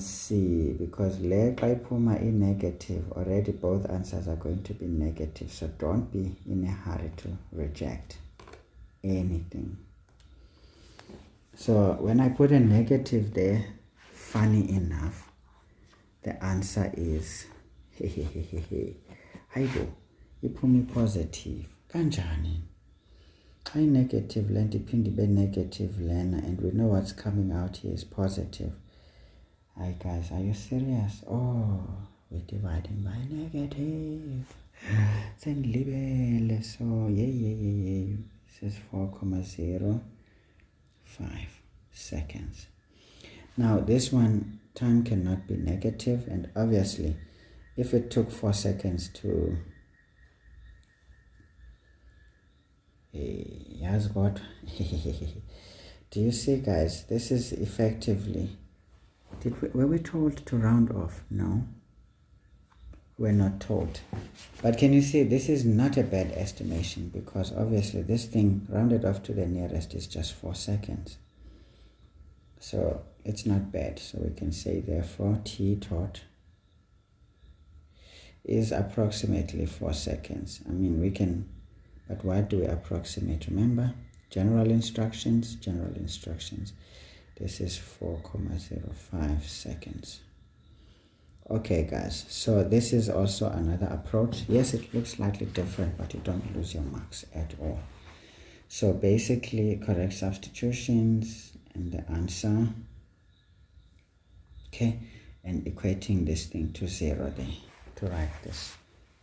see, because leqaipuma is negative, already both answers are going to be negative, so don't be in a hurry to reject anything. So when I put a negative there, funny enough, the answer is hayibo, iphuma positive. Kanjani? negative len depend be negative len, and we know what's coming out here is positive. Hi guys, are you serious? Oh, we're dividing by negative. Send label. So yeah. This is 4,05 seconds. Now this one, time cannot be negative, and obviously if it took 4 seconds to has got do you see guys, this is effectively, were we told to round off? No, we're not told. But can you see, this is not a bad estimation, because obviously this thing rounded off to the nearest is just 4 seconds, so it's not bad. So we can say therefore t tot is approximately 4 seconds. I mean, we can, but why do we approximate? Remember, general instructions. This is 4,05 seconds. Okay guys, so this is also another approach. Yes, it looks slightly different, but you don't lose your marks at all. So basically, correct substitutions and the answer, okay, and equating this thing to 0 there to write this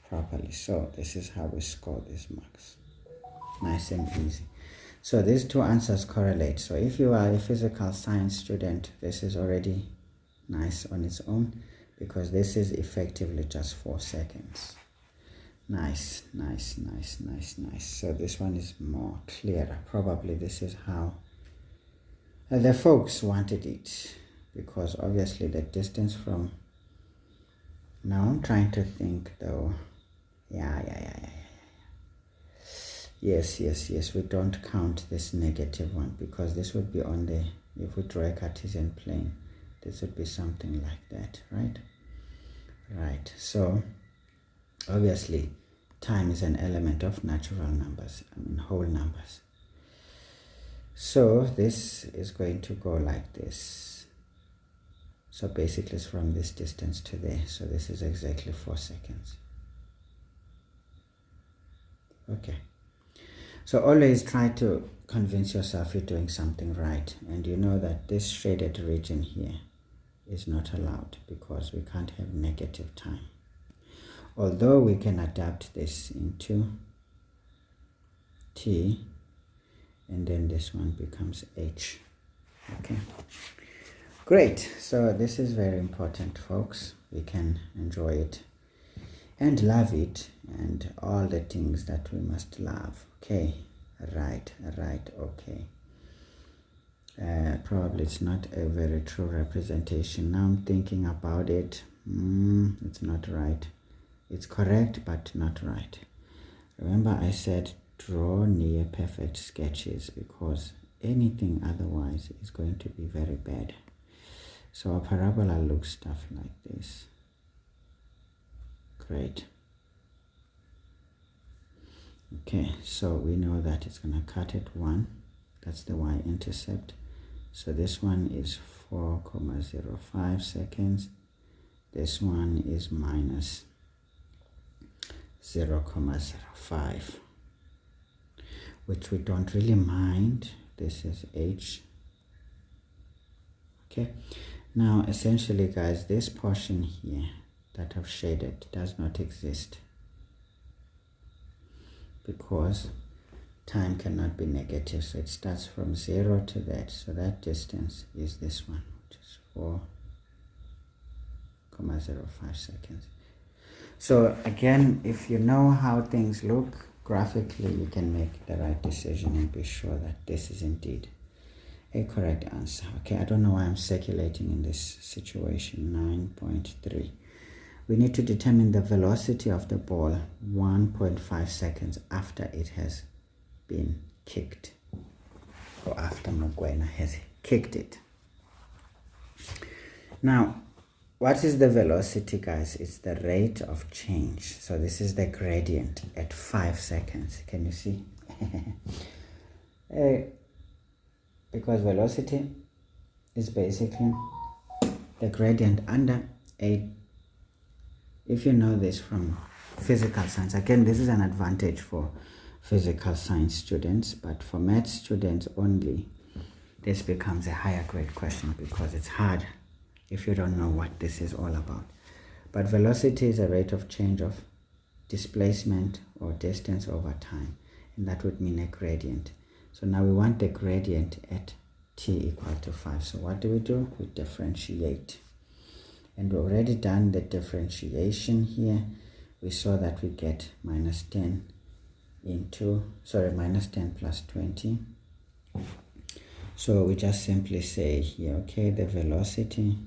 properly. So this is how we score these marks. Nice and easy. So these two answers correlate. So if you are a physical science student, this is already nice on its own, because this is effectively just 4 seconds. Nice. So this one is more clearer. Probably this is how the folks wanted it, because obviously the distance from, now I'm trying to think though. Yes, we don't count this negative one, because this would be on the, if we draw a Cartesian plane, this would be something like that, right? So obviously time is an element of natural numbers, I mean whole numbers. So this is going to go like this. So basically it's from this distance to there. So this is exactly 4 seconds. Okay. So always try to convince yourself you're doing something right. And you know that this shaded region here is not allowed, because we can't have negative time. Although we can adapt this into t, and then this one becomes h. Okay. Great. So this is very important, folks. We can enjoy it and love it, and all the things that we must love. Okay. Right. Okay. Probably it's not a very true representation. Now I'm thinking about it. It's not right. It's correct, but not right. Remember I said draw near perfect sketches, because anything otherwise is going to be very bad. So a parabola looks stuff like this. Great. Okay, so we know that it's going to cut at 1. That's the y-intercept. So this one is 4,05 seconds. This one is minus 0,05, which we don't really mind. This is h. Okay, now essentially guys, this portion here that I've shaded does not exist, because time cannot be negative. So it starts from 0 to that. So that distance is this one, which is 4,05 seconds. So again, if you know how things look graphically, you can make the right decision and be sure that this is indeed a correct answer. Okay, I don't know why I'm circulating in this situation. 9.3. We need to determine the velocity of the ball 1.5 seconds after it has been kicked, or after Mokwena has kicked it. Now, what is the velocity, guys? It's the rate of change. So this is the gradient at 5 seconds. Can you see? Because velocity is basically the gradient under a, if you know this from physical science, again, this is an advantage for physical science students, but for math students only, this becomes a higher grade question because it's hard if you don't know what this is all about. But velocity is a rate of change of displacement or distance over time, and that would mean a gradient. So now we want the gradient at t equal to 5. So what do? We differentiate. And we've already done the differentiation here. We saw that we get minus 10 plus 20. So we just simply say here, okay, the velocity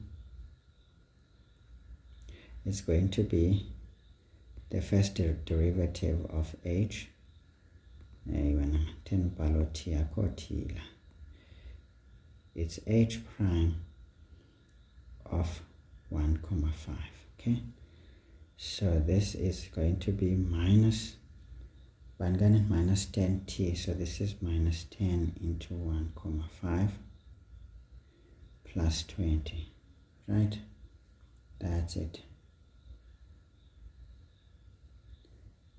is going to be the first derivative of h. It's h prime of 1,5. Okay, so this is going to be minus 10t, so this is minus 10 into 1,5 plus 20, right? That's it.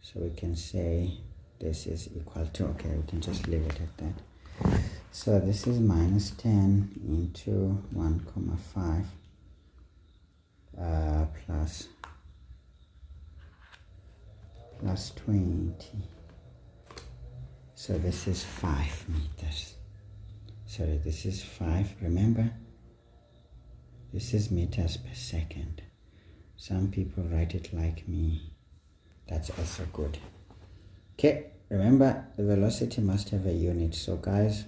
So we can say this is equal to, okay, we can just leave it at that. So this is minus 10 into 1,5 plus 20. So this is 5 meters. Sorry, this is 5. Remember, this is meters per second. Some people write it like me. That's also good. Okay, remember the velocity must have a unit. So guys,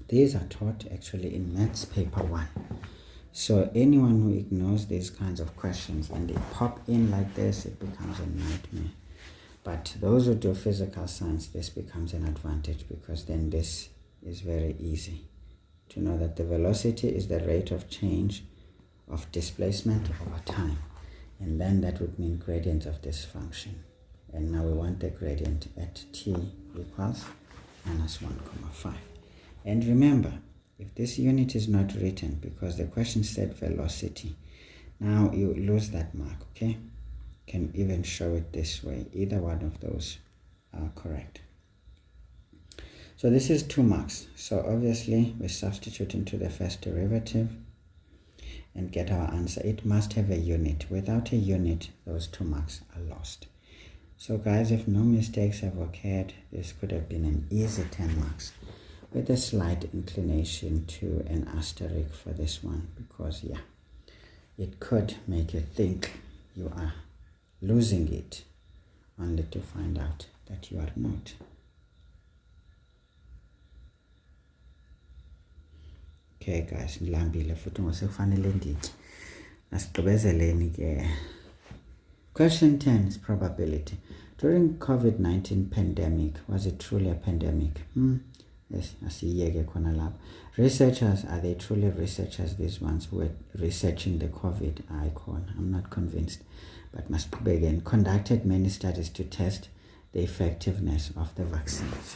these are taught actually in maths paper 1. So anyone who ignores these kinds of questions and they pop in like this, it becomes a nightmare. But those who do physical science, this becomes an advantage because then this is very easy to know that the velocity is the rate of change of displacement over time. And then that would mean gradient of this function. And now we want the gradient at t equals minus 1,5. And remember, if this unit is not written because the question said velocity, now you lose that mark, okay? Can even show it this way. Either one of those are correct. So this is 2 marks. So obviously we substitute into the first derivative and get our answer. It must have a unit. Without a unit, those 2 marks are lost. So guys, if no mistakes have occurred, this could have been an easy 10 marks with a slight inclination to an asterisk for this one because, yeah, it could make you think you are losing it only to find out that you are not. Okay guys, ngilambile futhi ngosekufanele ndithi nasigqibezeleni ke. Question 10 is probability. During COVID-19 pandemic, was it truly a pandemic? Yes, asiyeke khona lapha. Researchers, are they truly researchers, these ones who were researching the COVID icon? I'm not convinced, but must begin. Conducted many studies to test the effectiveness of the vaccines.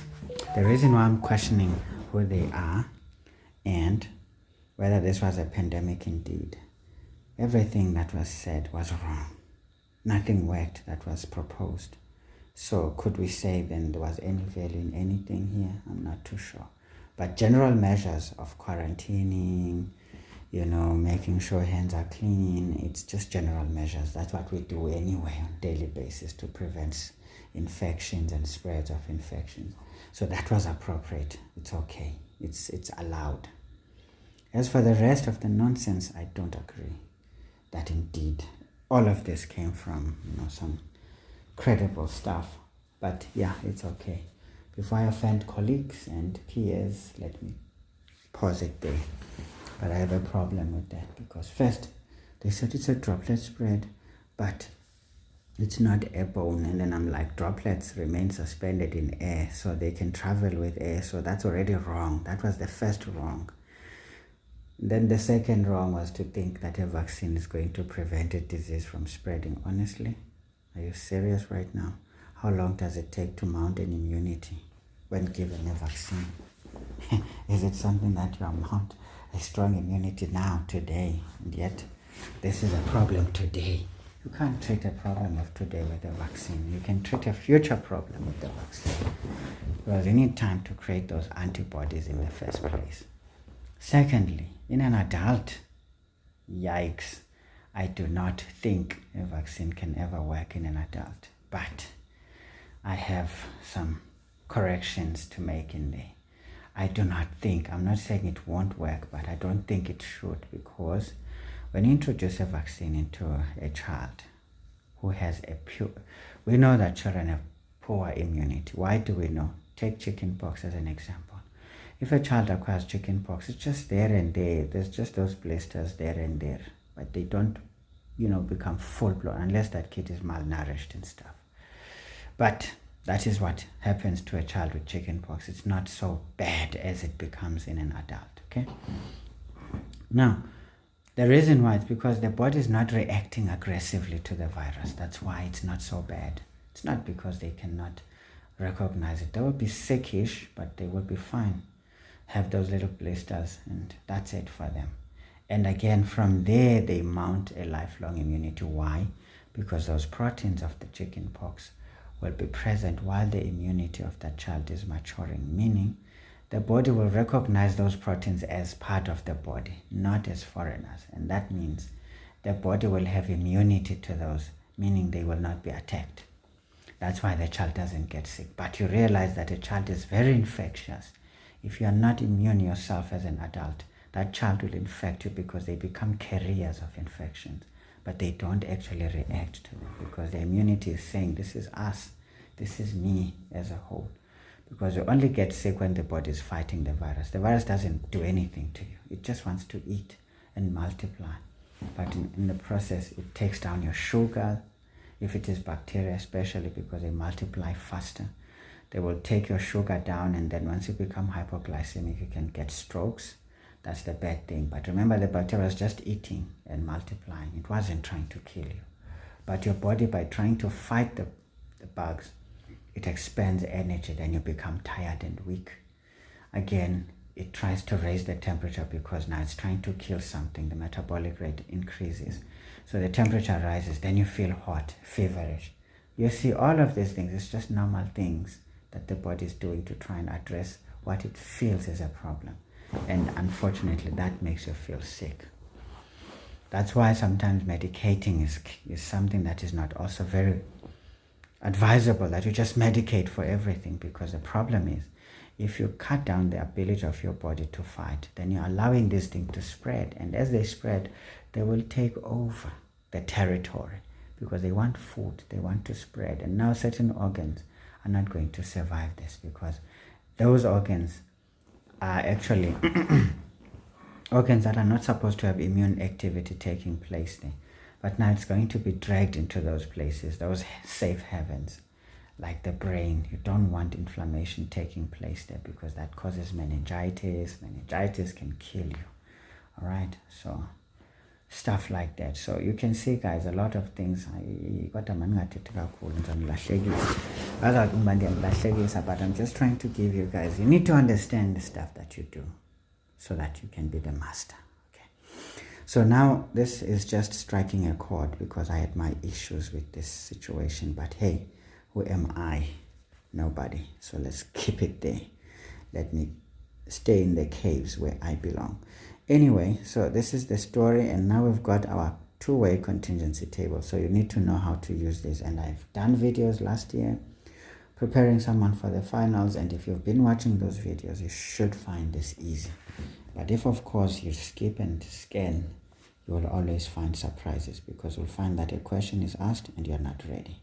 The reason why I'm questioning who they are and whether this was a pandemic indeed, everything that was said was wrong. Nothing worked that was proposed. So could we say then there was any value in anything here? I'm not too sure. But general measures of quarantining, making sure hands are clean, it's just general measures. That's what we do anyway on a daily basis to prevent infections and spreads of infections. So that was appropriate. It's okay. It's allowed. As for the rest of the nonsense, I don't agree that indeed all of this came from some credible stuff. But yeah, it's okay. Before I offend colleagues and peers, let me pause it there. But I have a problem with that because first, they said it's a droplet spread, but it's not airborne. And then I'm like, droplets remain suspended in air, so they can travel with air. So that's already wrong. That was the first wrong. Then the second wrong was to think that a vaccine is going to prevent a disease from spreading. Honestly, are you serious right now? How long does it take to mount an immunity when given a vaccine? Is it something that you mount a strong immunity now, today, and yet this is a problem today, You can't treat a problem of today with a vaccine. You can treat a future problem with the vaccine, because you need time to create those antibodies in the first place. Secondly, in an adult, yikes, I do not think a vaccine can ever work in an adult, but I have some corrections to make in there. I do not think, I'm not saying it won't work, but I don't think it should, because when you introduce a vaccine into a child who has we know that children have poor immunity. Why do we know? Take chickenpox as an example. If a child acquires chickenpox, it's just there and there. There's just those blisters there and there, but they don't, become full-blown unless that kid is malnourished and stuff. But that is what happens to a child with chickenpox. It's not so bad as it becomes in an adult, okay? Now, the reason why is because the body is not reacting aggressively to the virus. That's why it's not so bad. It's not because they cannot recognize it. They will be sickish, but they will be fine. Have those little blisters, and that's it for them. And again, from there, they mount a lifelong immunity. Why? Because those proteins of the chickenpox will be present while the immunity of that child is maturing, meaning the body will recognize those proteins as part of the body, not as foreigners. And that means the body will have immunity to those, meaning they will not be attacked. That's why the child doesn't get sick. But you realize that a child is very infectious. If you are not immune yourself as an adult, that child will infect you because they become carriers of infections. But they don't actually react to them because the immunity is saying, this is us, this is me as a whole. Because you only get sick when the body is fighting the virus. The virus doesn't do anything to you. It just wants to eat and multiply. But in the process, it takes down your sugar. If it is bacteria, especially because they multiply faster, they will take your sugar down, and then once you become hypoglycemic, you can get strokes. That's the bad thing. But remember, the bacteria was just eating and multiplying. It wasn't trying to kill you. But your body, by trying to fight the bugs, it expends energy, then you become tired and weak. Again, it tries to raise the temperature because now it's trying to kill something. The metabolic rate increases. So the temperature rises, then you feel hot, feverish. You see, all of these things, it's just normal things that the body is doing to try and address what it feels is a problem. And unfortunately, that makes you feel sick. That's why sometimes medicating is something that is not also very advisable, that you just medicate for everything, because the problem is if you cut down the ability of your body to fight, then you're allowing this thing to spread, and as they spread, they will take over the territory because they want food, they want to spread, and now certain organs are not going to survive this because those organs are actually organs that are not supposed to have immune activity taking place there. But now it's going to be dragged into those places, those safe havens, like the brain. You don't want inflammation taking place there because that causes meningitis. Meningitis can kill you. All right, so stuff like that. So you can see, guys, a lot of things. But I'm just trying to give you guys, you need to understand the stuff that you do so that you can be the master. So now this is just striking a chord because I had my issues with this situation. But hey, who am I? Nobody. So let's keep it there. Let me stay in the caves where I belong. Anyway, so this is the story, and now we've got our two-way contingency table. So you need to know how to use this. And I've done videos last year preparing someone for the finals, and if you've been watching those videos, you should find this easy. But if, of course, you skip and scan, you will always find surprises because you'll find that a question is asked and you're not ready.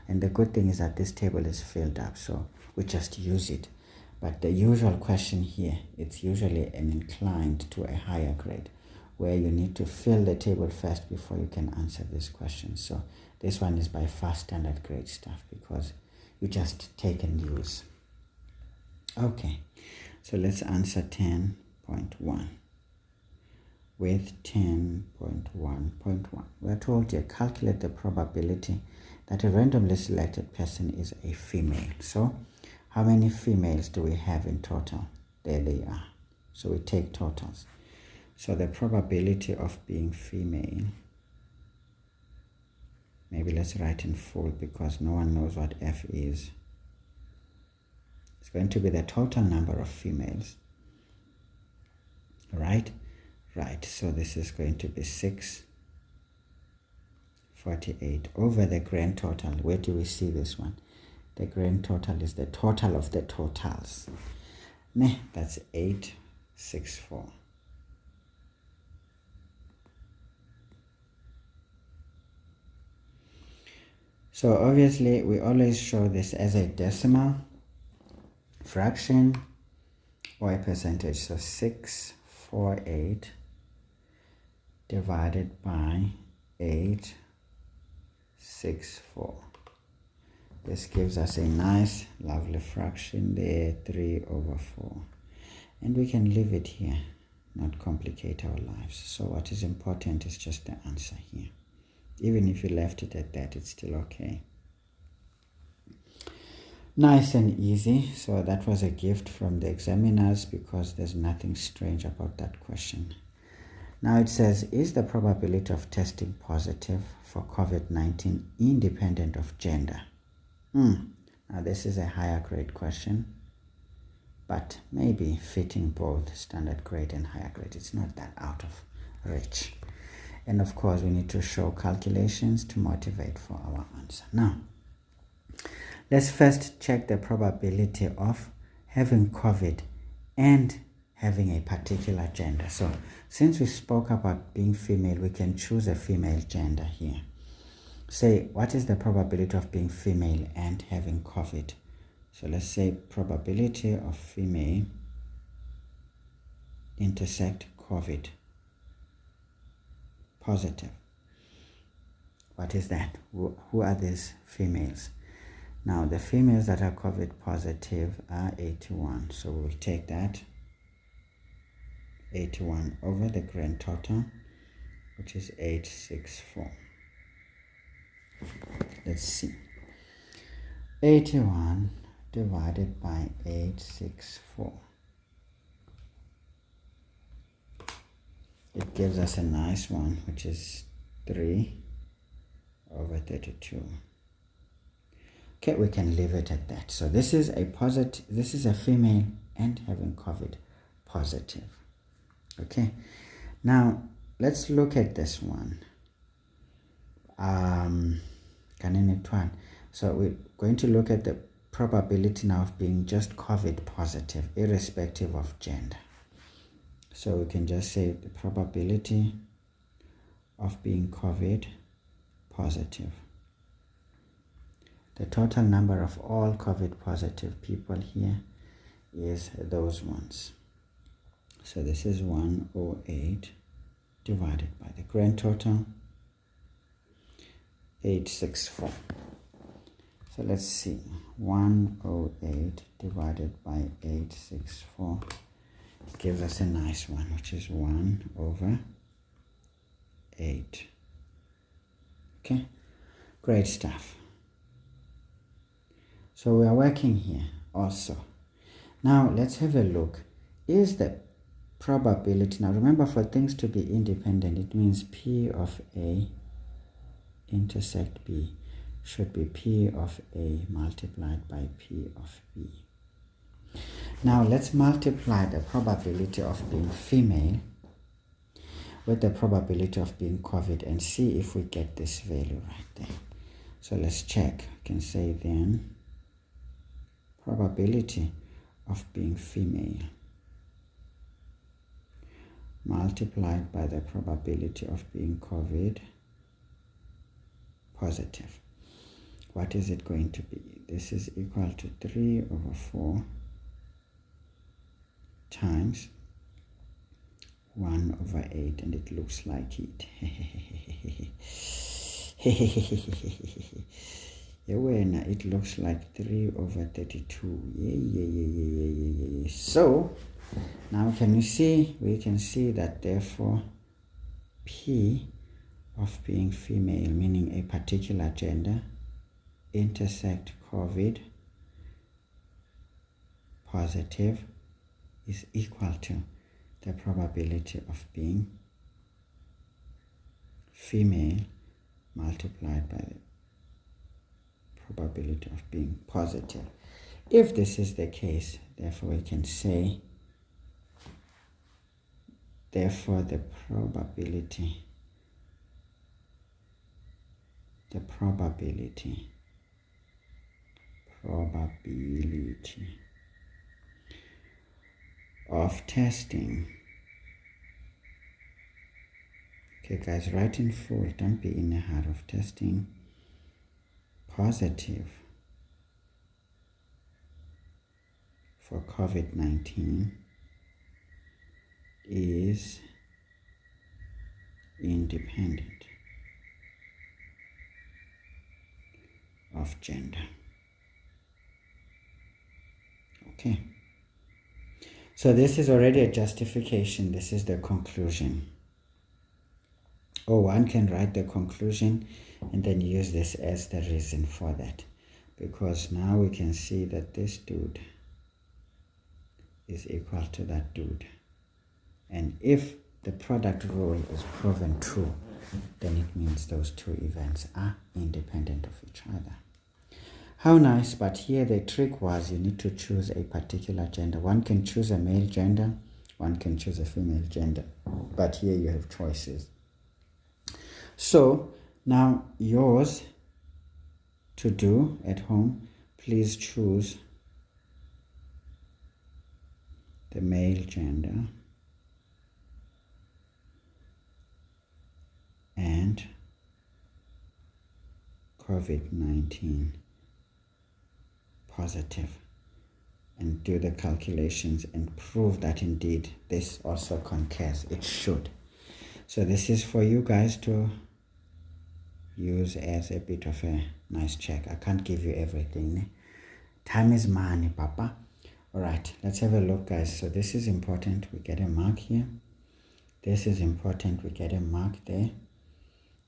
And the good thing is that this table is filled up, so we just use it. But the usual question here, it's usually an inclined to a higher grade, where you need to fill the table first before you can answer this question. So this one is by far standard grade stuff because you just take and use. Okay, so let's answer 10.1. With 10.1.1, we're told here, calculate the probability that a randomly selected person is a female. So how many females do we have in total? There they are. So we take totals. So the probability of being female Maybe let's write in full because no one knows what F is. It's going to be the total number of females. Right? Right. So this is going to be 648 over the grand total. Where do we see this one? The grand total is the total of the totals. That's 864. So obviously we always show this as a decimal fraction or a percentage. So 648 divided by 864. This gives us a nice lovely fraction there, 3/4. And we can leave it here, not complicate our lives. So what is important is just the answer here. Even if you left it at that, it's still okay. Nice and easy. So that was a gift from the examiners because there's nothing strange about that question. Now it says, is the probability of testing positive for COVID-19 independent of gender? Now this is a higher grade question, but maybe fitting both standard grade and higher grade. It's not that out of reach. And of course, we need to show calculations to motivate for our answer. Now, let's first check the probability of having COVID and having a particular gender. So, since we spoke about being female, we can choose a female gender here. Say, what is the probability of being female and having COVID? So, let's say probability of female intersect COVID. Positive. What is that? Who are these females? Now the females that are COVID positive are 81. So we'll take that 81 over the grand total, which is 864. Let's see. 81 divided by 864. It gives us a nice one, which is 3/32. Okay, we can leave it at that. So this is a positive, this is a female and having COVID positive. Okay, now let's look at this one. So we're going to look at the probability now of being just COVID positive, irrespective of gender. So we can just say the probability of being COVID positive. The total number of all COVID positive people here is those ones. So this is 108 divided by the grand total, 864. So let's see, 108 divided by 864. Gives us a nice one, which is 1/8. Okay, great stuff. So we are working here also. Now let's have a look. Is the probability, now remember, for things to be independent, it means P of A intersect B should be P of A multiplied by P of B. Now let's multiply the probability of being female with the probability of being COVID and see if we get this value right there. So let's check. We can say then probability of being female multiplied by the probability of being COVID positive. What is it going to be? This is equal to 3/4 times 1/8, and it looks like it. It looks like 3/32. So now can we see? We can see that therefore P of being female, meaning a particular gender, intersect COVID positive, is equal to the probability of being female multiplied by the probability of being positive. If this is the case, therefore we can say, therefore the probability of testing. Okay guys, write in full, don't be in a hurry, of testing positive for COVID-19 is independent of gender. Okay, so this is already a justification. This is the conclusion. Or one can write the conclusion and then use this as the reason for that, because now we can see that this dude is equal to that dude, and if the product rule is proven true, then it means those two events are independent of each other. How nice. But here the trick was you need to choose a particular gender. One can choose a male gender, one can choose a female gender, but here you have choices. So now yours to do at home, please choose the male gender and COVID-19 positive, and do the calculations and prove that indeed this also concurs. It should. So this is for you guys to use as a bit of a nice check. I can't give you everything. Time is money, papa. All right, let's have a look, guys. So this is important. We get a mark here. This is important. We get a mark there.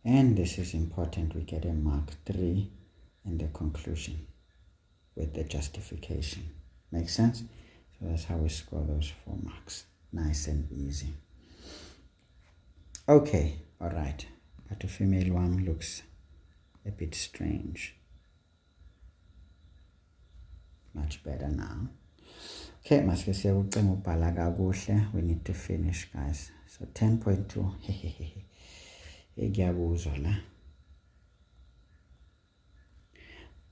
And this is important. We get a mark 3 in the conclusion with the justification. Make sense? So that's how we score those 4 marks. Nice and easy. Okay, all right. But the female one looks a bit strange. Much better now. Okay, we need to finish, guys. So 10.2.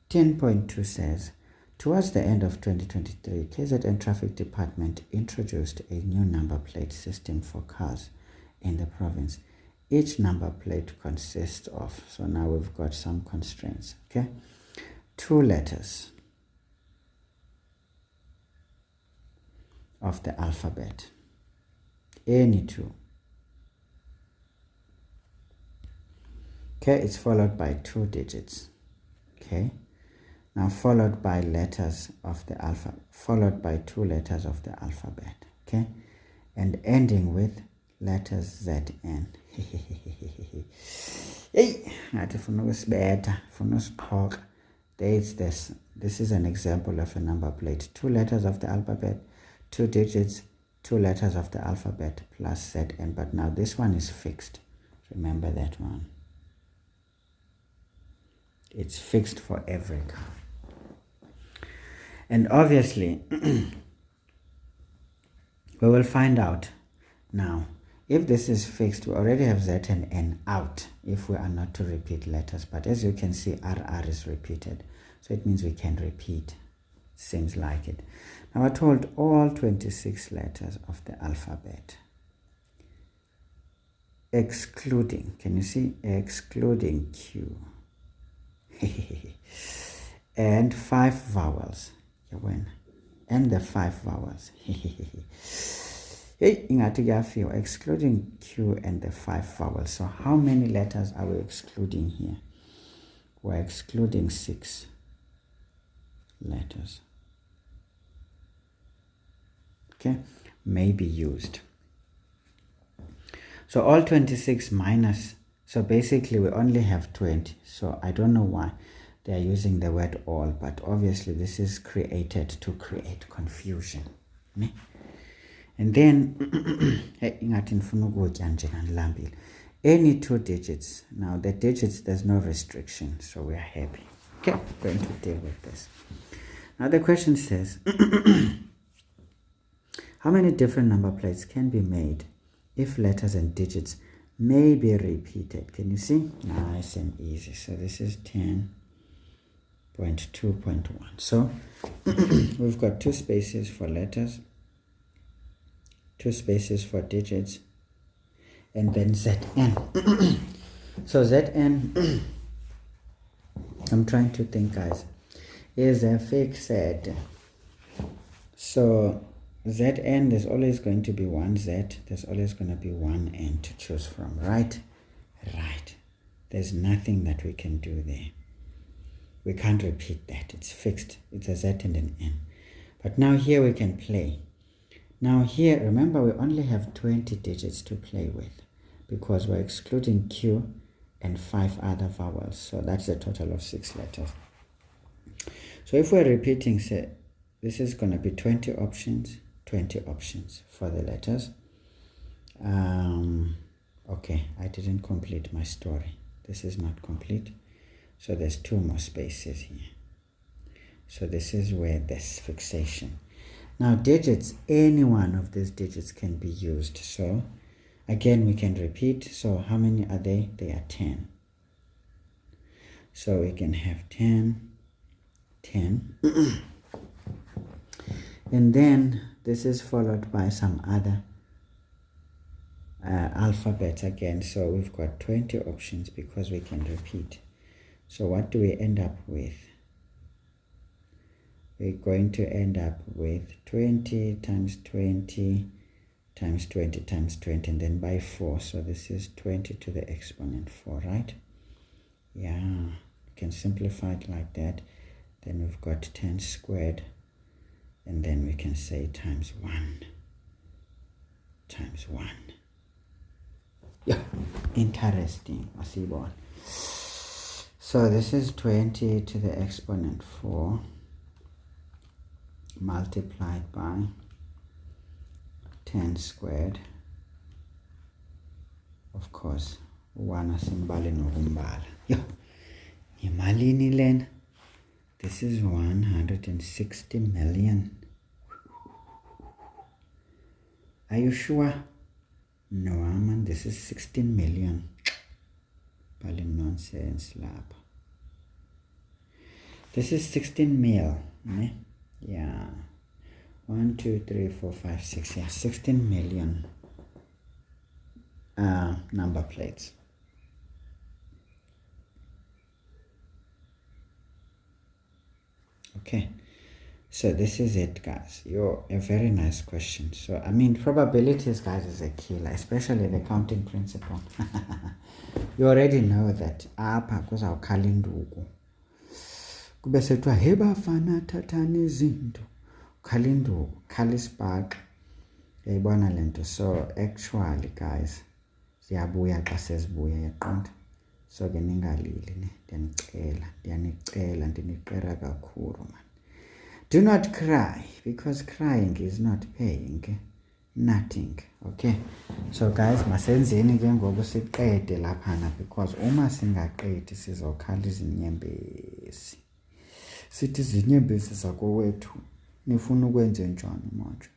10.2 says, towards the end of 2023, KZN Traffic Department introduced a new number plate system for cars in the province. Each number plate consists of, so now we've got some constraints, okay? 2 letters of the alphabet, any 2. Okay, it's followed by 2 digits, okay? Now followed by letters of the alphabet, followed by 2 letters of the alphabet, okay? And ending with letters ZN. Hey, there's this. This is an example of a number plate. 2 letters of the alphabet, 2 digits, 2 letters of the alphabet plus ZN. But now this one is fixed. Remember that one. It's fixed for every car. And obviously, we will find out now. If this is fixed, we already have Z and N out if we are not to repeat letters. But as you can see, RR is repeated. So it means we can repeat. Seems like it. Now we're told all 26 letters of the alphabet, excluding, can you see? Excluding Q. And 5 vowels. And the 5 vowels. Excluding Q and the 5 vowels. So how many letters are we excluding here? We're excluding 6 letters. Okay, may be used. So all 26 minus, so basically we only have 20. So I don't know why they are using the word all, but obviously this is created to create confusion. And then any 2 digits. Now the digits, there's no restriction, so we're happy. Okay, going to deal with this. Now the question says, how many different number plates can be made if letters and digits may be repeated? Can you see? Nice and easy. So this is 10.2.1. So we've got 2 spaces for letters, 2 spaces for digits, and then Zn. So Zn, I'm trying to think, guys, is a fixed. So Zn, there's always going to be one Z, there's always going to be one N to choose from, right? Right. There's nothing that we can do there. We can't repeat that. It's fixed. It's a Z and an N. But now here we can play. Now here, remember, we only have 20 digits to play with because we're excluding Q and 5 other vowels. So that's a total of 6 letters. So if we're repeating, say, this is going to be 20 options for the letters. Okay, I didn't complete my story. This is not complete. So there's 2 more spaces here. So this is where there's fixation. Now digits, any one of these digits can be used. So again, we can repeat. So how many are they? They are 10. So we can have 10, 10. And then this is followed by some other alphabets again. So we've got 20 options because we can repeat. So what do we end up with? We're going to end up with 20 times 20 times 20 times 20, and then by 4. So this is 20 to the exponent 4, right? Yeah, you can simplify it like that. Then we've got 10 squared, and then we can say times 1 times 1. Yeah, interesting. So this is 20 to the exponent 4 multiplied by 10 squared. Of course, 1 asimbale nokumbala. Yo, imalini lena? This is 160 million. Are you sure? No, man, this is 16 million. Bali nonsense lab. This is 16 mil, ne? Yeah. 1, 2, 3, 4, 5, 6. Yeah, 16 million number plates. Okay, so this is it, guys. A very nice question. So I mean, probabilities, guys, is a killer, especially the counting principle. You already know that apha kuzawukhala induku kube sethiwa he bafana thathani izinto, ukhala induku, ukhala isibhaqa, uyayibona le nto. So actually, guys, ziyabuya xa sezibuya, yaqonda. So ke ningalili ne, ndiyanicela ndiniqera kakhulu, man. Do not cry, because crying is not paying nothing. Okay, so guys, masenzeni ke ngoku siqede laphana, because uma singaqedi sizokhala izinyembezi. Sithi izinyembezi zakowethu, nifuna ukwenze njani manje?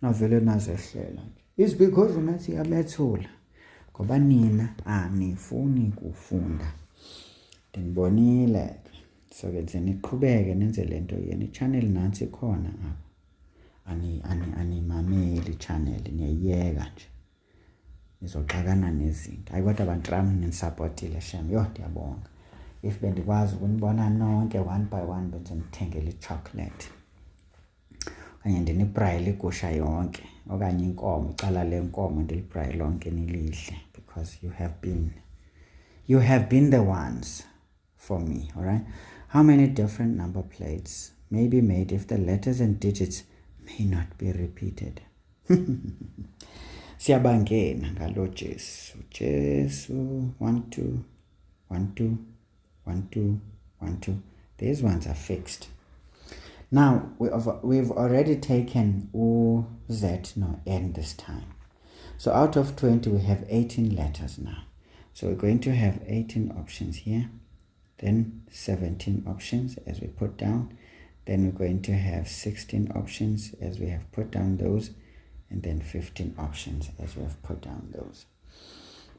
Navele nazehlela nje. It's because nathi yabethula. Ngoba nina anifuni kufunda. Ndinibonile. So ke niqhubeke nenze lento yeni. Channel nansi khona apha. Animameli channel, niyayeka nje. Nizoxakana nezinto. Hayi kodwa abantu nisupportile shem. Yo, ndiyabonga. If bendikwazi ukunibona nonke one by one, benze nithengele chocolate. Kanye ndinibrayile igusha yonke, okanye inkomo, icala lenkomo ndilibrayile lonke nilidle, because you have been the ones for me. All right, how many different number plates may be made if the letters and digits may not be repeated? Siyabangena ngalo Jesu. 1 2 1 2 1 2 1 2. These ones are fixed. Now we've already taken O, Z, no N this time. So out of 20 we have 18 letters now. So we're going to have 18 options here, then 17 options as we put down, then we're going to have 16 options as we have put down those, and then 15 options as we have put down those.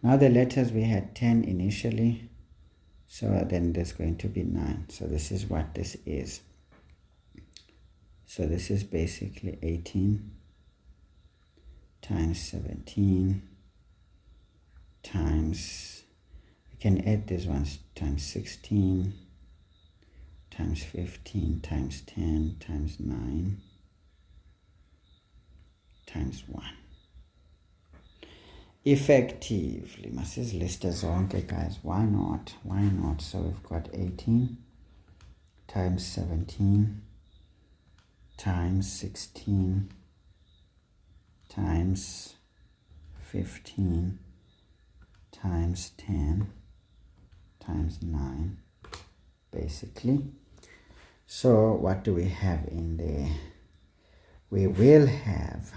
Now the letters, we had 10 initially, so then there's going to be 9. So this is what this is. So this is basically 18 times 17 times, we can add these ones, times 16 times 15 times 10 times 9 times 1. Effectively, masiziliste zonke guys, why not? So we've got 18 times 17 times 16 times 15 times 10 times 9 basically. So what do we have in there? We will have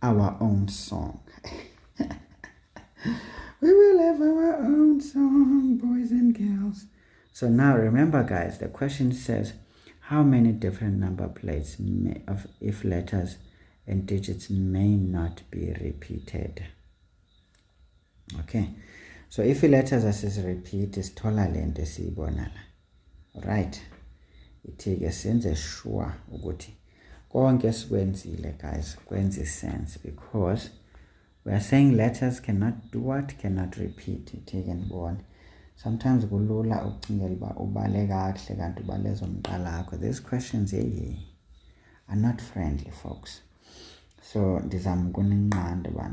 our own song. We will have our own song, boys and girls. So now remember guys, the question says how many different number plates of if letters and digits may not be repeated. Okay, so if letters as repeat is thola lento siyibona la. Right, ithi-ke senze sure ukuthi konke sikwenzile guys kwenza sense, because we are saying letters cannot do what? Cannot repeat. Ithi-ke nibone, sometimes kulula ukucingela uba ubale kahle kanti ubale zomqala akho. These questions here are not friendly folks, so ndizama ukuninqanda uba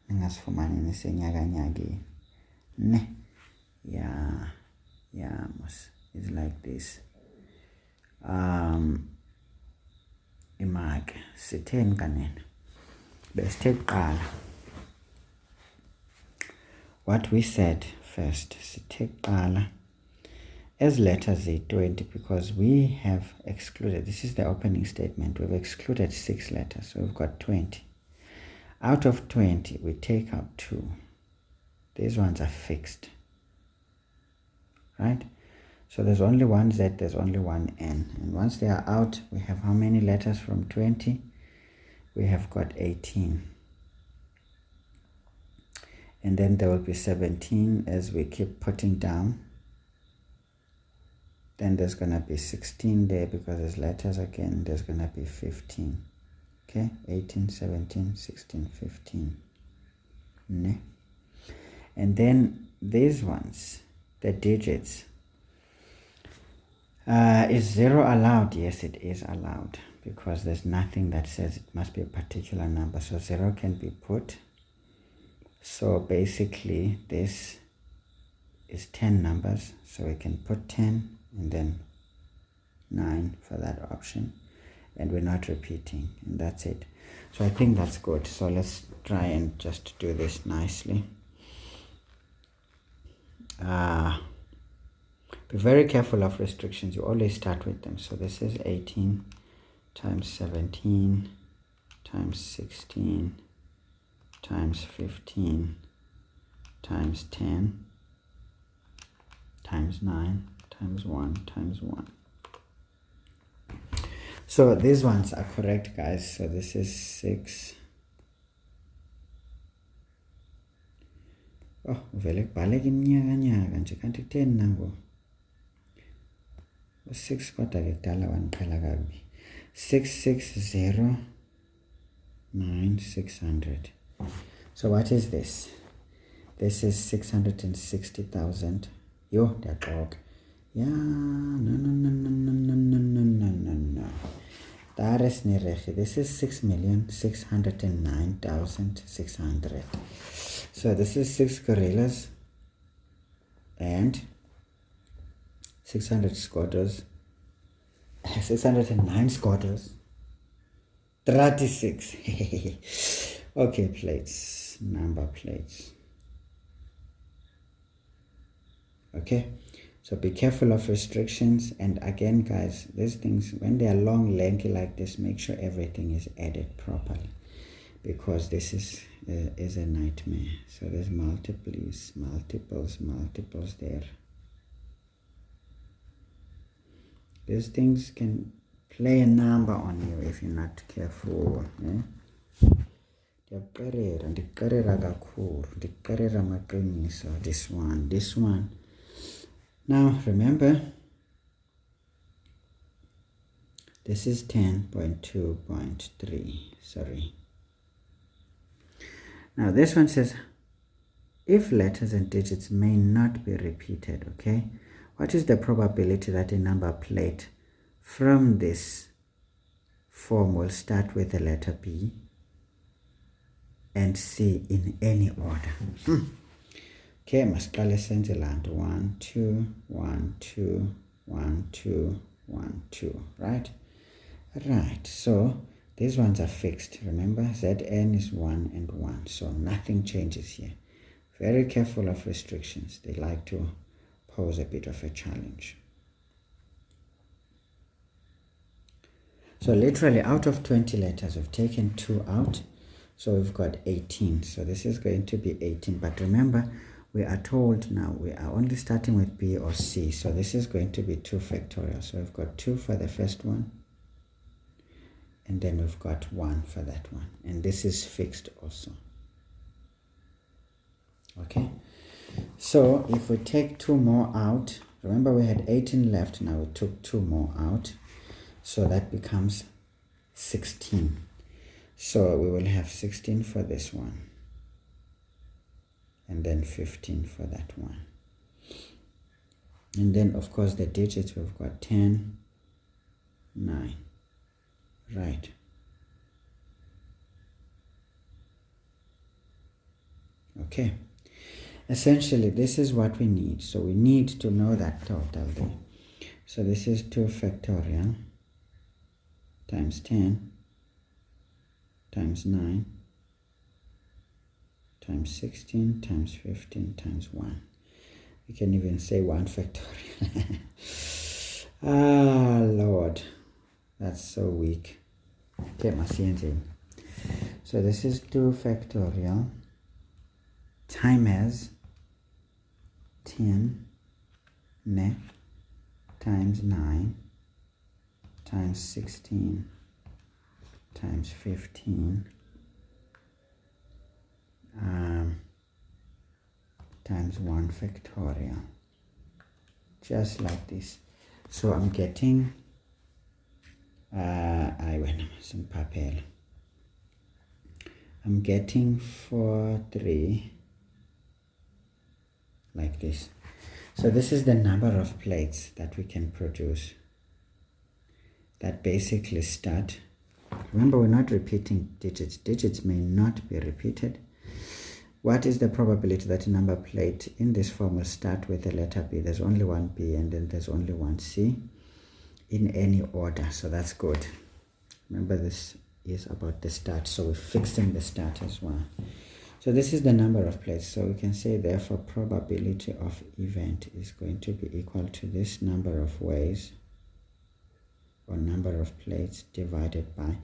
ningasifumani nisenyakanyakeni ne. Yeah mos, it's like this. Imake sitheni kanene, besithe kuqala what we said first, sithe kuqala as letters are 20, because we have excluded, this is the opening statement, we've excluded 6 letters, so we've got 20. Out of 20 we take out 2. These ones are fixed, right? So there's only one Z, there's only one N, and once they are out, we have how many letters from 20? We have got 18. And then there will be 17 as we keep putting down. Then there's going to be 16 there because there's letters again. There's going to be 15. Okay, 18, 17, 16, 15. Ne? And then these ones, the digits. Is 0 allowed? Yes, it is allowed, because there's nothing that says it must be a particular number. So 0 can be put. So basically this is 10 numbers. So we can put 10 and then 9 for that option. And we're not repeating, and that's it. So I think that's good. So let's try and just do this nicely. Be very careful of restrictions. You always start with them. So this is 18 times 17 times 16 times 15 times 10 times 9 times 1 times 1. So these ones are correct, guys. So this is 6. Oh, vele kubhaleka iminyaka nje kanti 10 nango. 6 kodwa ke dala waniqala kabi. 660 9600. So what is this? This is 660,000. Yo, ndiyaxoka. Yeah, no. That is nirege. This is 6,609,600. So this is 6 gorillas and 600 scooters, 609 scooters, 36. Okay, plates, number plates. Okay, so be careful of restrictions. And again, guys, these things, when they are long, lengthy like this, make sure everything is added properly. because this is a nightmare. So there's multiples there. These things can play a number on you if you're not careful. This one. Now remember, this is 10.2.3. Sorry. Now this one says, if letters and digits may not be repeated, okay? What is the probability that a number plate from this form will start with the letter B and C in any order? Okay, masiqale senze lanto 1 2 1 2 1 2 1 2, right? Right, so these ones are fixed. Remember, Zn is 1 and 1, so nothing changes here. Very careful of restrictions. They like to pose a bit of a challenge. So literally out of 20 letters, we've taken 2 out, so we've got 18. So this is going to be 18, but remember, we are told now we are only starting with B or C, so this is going to be 2 factorial. So we've got 2 for the first one, and then we've got 1 for that one, and this is fixed also. Okay, so if we take 2 more out, remember we had 18 left, now we took 2 more out, so that becomes 16. So we will have 16 for this one, and then 15 for that one. And then of course the digits, we've got 10, 9, right? Okay, essentially this is what we need. So we need to know that total there. So this is 2 factorial times 10 times 9 times 16 times 15 times 1. We can even say 1 factorial. Ah, Lord, that's so weak. Okay, so this is 2 factorial times 10 times 9 times 16 times 15 times 1 factorial, just like this. So I'm getting I'm getting 43 like this. So this is the number of plates that we can produce that basically start. Remember, we're not repeating digits. Digits may not be repeated. What is the probability that a number plate in this form will start with the letter B? There's only one B and then there's only one C in any order. So that's good. Remember, this is about the start. So we're fixing the start as well. So this is the number of plates. So we can say, therefore, probability of event is going to be equal to this number of ways or number of plates divided by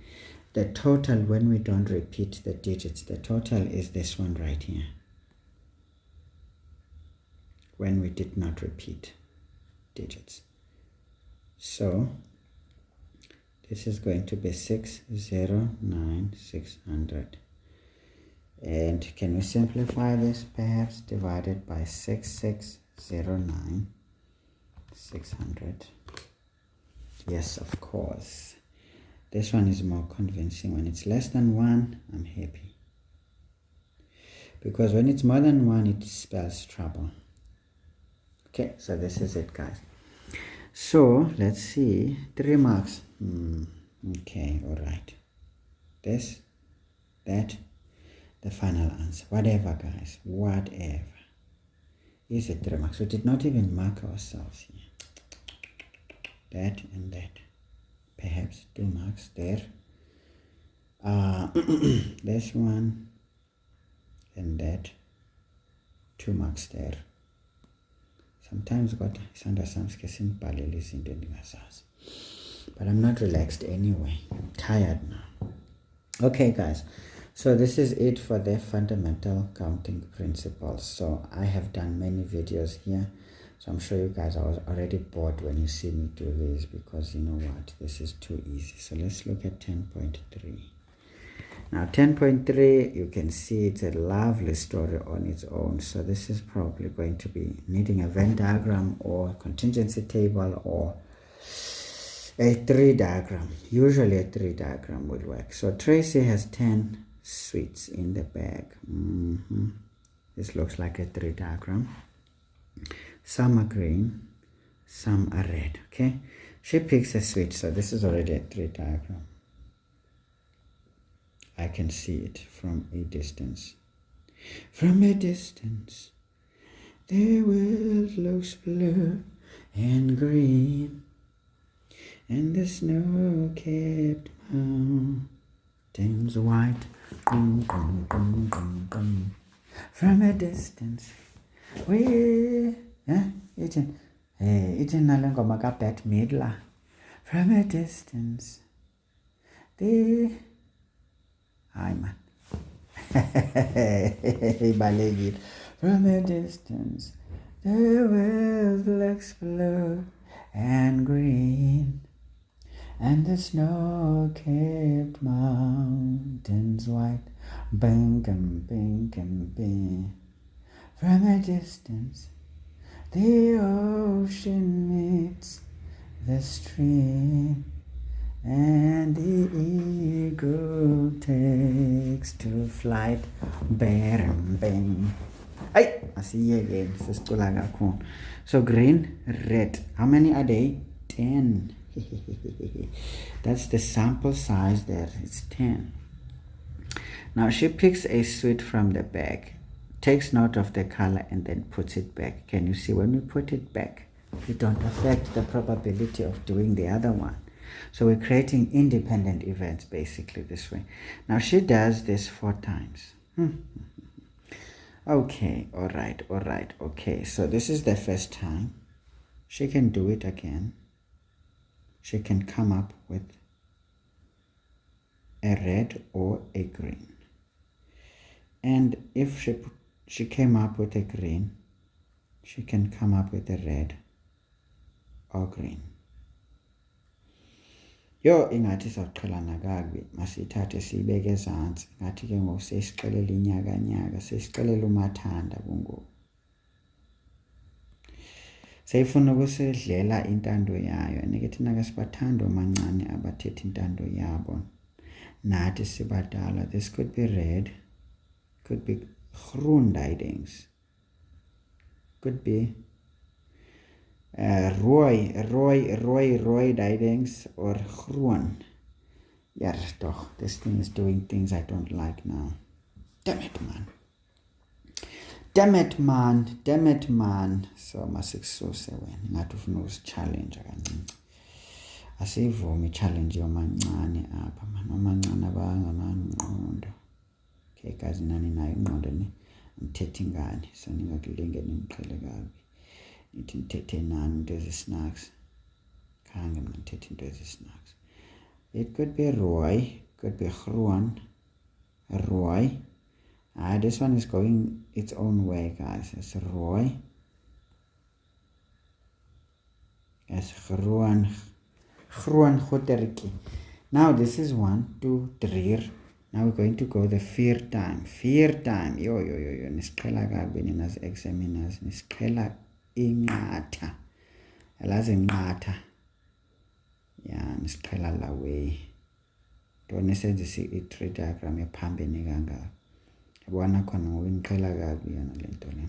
the total. When we don't repeat the digits, the total is this one right here. When we did not repeat digits. So this is going to be 609,600. And can we simplify this? Perhaps divided by 6609,600. Yes, of course. This one is more convincing. When it's less than 1, I'm happy. Because when it's more than 1, it spells trouble. Okay, so this is it, guys. So let's see. 3 marks. Okay, all right. This, that, the final answer. Whatever, guys. Whatever. Is it 3 marks? We did not even mark ourselves here. That and that. Perhaps 2 marks there. This one and that. 2 marks there. Sometimes got isandla sami sike singibhalele izinto endingazazi. But I'm not relaxed anyway. I'm tired now. Okay, guys. So this is it for the fundamental counting principles. So I have done many videos here. So I'm sure you guys are already bored when you see me do this, because you know what, this is too easy. So let's look at 10.3. Now 10.3, you can see it's a lovely story on its own. So this is probably going to be needing a Venn diagram or contingency table or a tree diagram. Usually a tree diagram will work. So Tracy has 10 sweets in the bag. This looks like a tree diagram. Some are green, some are red. Okay, she picks a sweet, so this is already a tree diagram. I can see it from a distance. From a distance, the world looks blue and green, and the snow-capped mountains white. From a distance, we it's nalengoma ka Bette Midler. From a distance, the hi man. From a distance, the world looks blue and green, and the snow-capped mountains white. Bang and bang and bang. From a distance, the ocean meets the stream, and the eagle takes to flight. Bang, bang. Ay, I see you again. So green, red. How many are they? 10. That's the sample size there. It's 10. Now she picks a sweet from the bag, takes note of the color, and then puts it back. Can you see when we put it back, we don't affect the probability of doing the other one. So we're creating independent events basically this way. Now she does this 4 times. Okay, all right, okay. So this is the first time. She can do it again. She can come up with a red or a green. And if she came up with a green, she can come up with a red or green. Yo ingathi sawuqhelana kabi, masithathe sibeke ezantsi. Ngathi ke ngoku sesixelela inyaka sesixelela umathanda kungoku. Seyifuna ukusidlela intando yayo. Anike thina ke sibathanda omancane abathetha intando yabo. Nathi sibadala. This could be red, could be groen dydings, could be rooi dydings, or groen. Yeah, toch, this thing is doing things I don't like now. Damn it, man. So masikususe wena ngathi ufuna usichallenge kancinci. Asivumi challenge yomancane apha man. Omancane abangamangqondo. Okay guys, nani nayo ingqondo ni ngithethe ingane, so ningakulinge nimqhele kabi. Nithi nithethe nani into ezi-snacks. Khange mina ngithethe into ezi-snacks. It could be rooi, could be groen, rooi. This one is going its own way, guys. It's rooi. It's groen goedertjie. Now this is 1, 2, 3. Now we're going to go the 4 time. 4 time. Yo. Nisiqhela kabi nina examiners. Nisiqhela inqatha. Elazi inqatha. Yeah, nisiqhela la way. Don't senze i-tree diagram ephambene kangaka. Yabona khona ngoba niqhela kabi yona le nto le.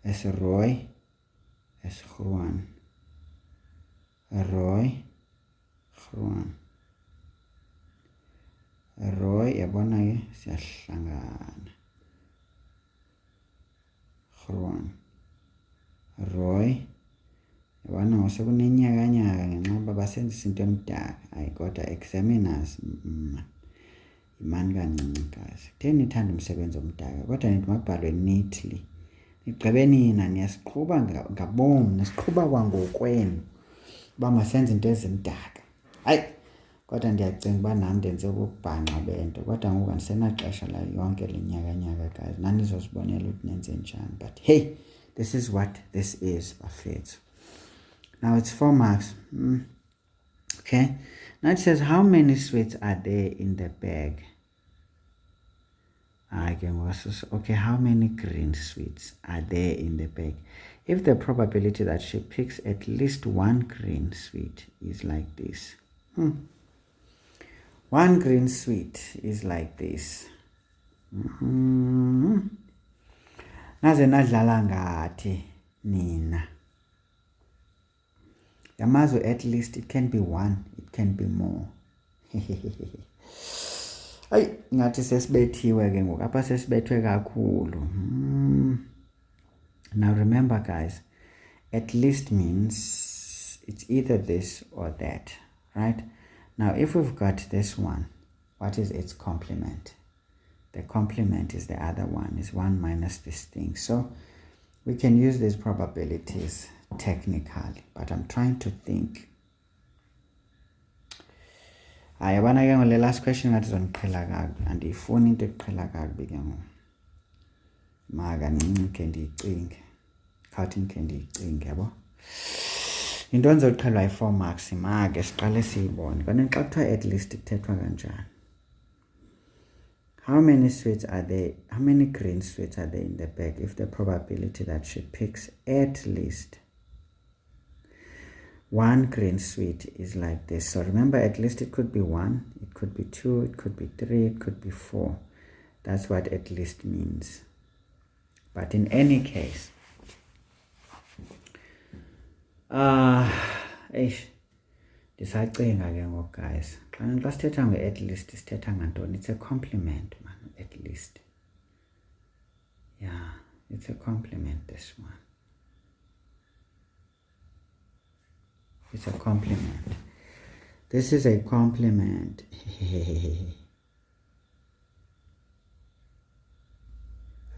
Es rooi, es groen. Rooi, groen. Rooi, yabona ke siyahlangana. Groen. Rooi. Yabona ngosekunyenyakanyaka ngenxa yoba basenzisa into emdaka. Hayi kodwa examiners imani kancinci guys. Kutheni nithanda umsebenzi omdaka? Kodwa nithi makubhalwe neatly. Nigqibe nina niyasiqhuba ngabom, nisiqhuba kwangokwenu. Uba masenze into ezimdaka. Hayi, kodwa ndiyacinga uba nam ndenze ububhanqa bento kodwa ngoku andisenaxesha la yonke le nyaka guys nandizozibonela ukuthi nenze njani, but hey, this is what this is, bafethu. Now it's 4 marks. Okay, now it says how many sweets are there in the bag? Okay, how many green sweets are there in the bag? If the probability that she picks at least one green sweet is like this. One green sweet is like this. Naze nadlala ngathi nina. Yamazo, at least it can be one, it can be more. Ay, ngathi sesibethiwe ke ngoku apha sesibethwe kakhulu. Now remember guys, at least means it's either this or that, right? Now if we've got this one, what is its complement? The complement is the other one, is 1 minus this thing. So we can use these probabilities technically, but I'm trying to think. Ayabona ke ngole last question ngathi zondiqhela kakubi, andiyifuni into eqhela kakubi ke ngoku. Maka ncinci ke ndiyicinge. Khawuthi ke ndiyicinge yabo. Into enzoqhelwa yi-4 marks maka siqale siyibone. Kanti xa kuthiwa at least kuthethwa kanjani? How many sweets are there? How many green sweets are there in the bag if the probability that she picks at least one green sweet is like this? So remember, at least it could be 1, it could be 2, it could be 3, it could be 4. That's what at least means. But in any case, ndisacinga ke ngoku guys. Xa sithetha nge-at least sithetha ngantoni? It's a complement, man, at least. Yeah, it's a complement, this one. It's a complement. This is a complement.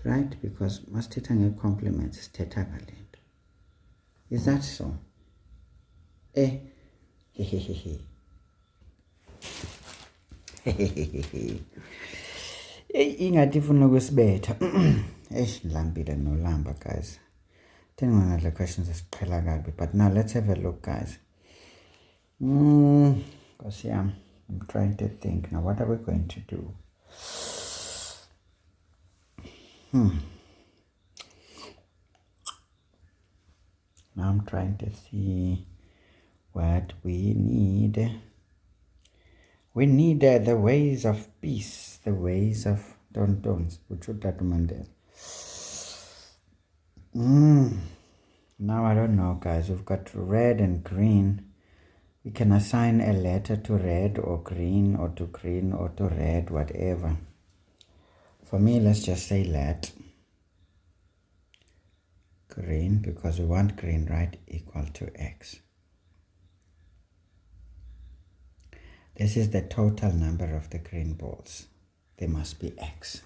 Right? Because masithetha nge-complements sithetha ngalento. Is that so? Ingathi ifuna ukusibetha. Ndilambile nolamba guys. Telling one of the questions is but now let's have a look guys. Because yeah, I'm trying to think now, what are we going to do? Now I'm trying to see what we need. We need the ways of peace, the ways of tontons, which would that Mandela. Now I don't know guys, we've got red and green. We can assign a letter to red or green or to green or to red, whatever. For me, let's just say let green, because we want green, right, equal to x. This is the total number of the green balls. They must be x.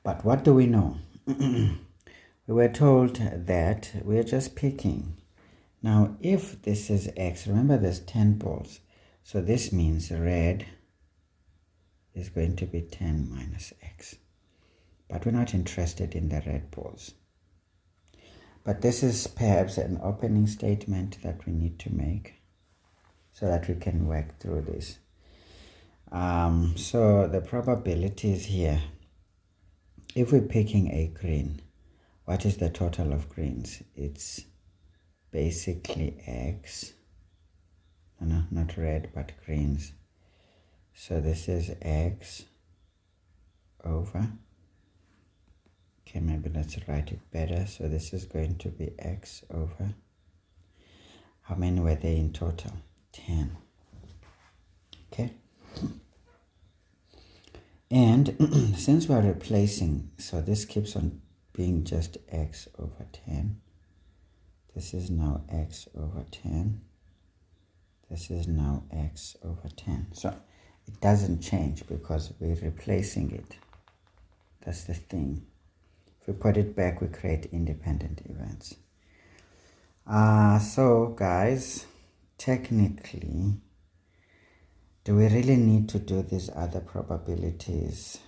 But what do we know? We were told that we're just picking. Now, if this is x, remember there's 10 balls. So this means red is going to be 10 minus x. But we're not interested in the red balls. But this is perhaps an opening statement that we need to make so that we can work through this. So the probabilities here, if we're picking a green, what is the total of greens? It's basically x. No, not red, but greens. So this is x over. Okay, maybe let's write it better. So this is going to be x over. How many were there in total? 10. Okay. And since we're replacing, so this keeps on being just x over 10. This is now x over 10. This is now x over 10. So it doesn't change because we're replacing it. That's the thing. If we put it back, we create independent events. So guys, technically, Do we really need to do these other probabilities?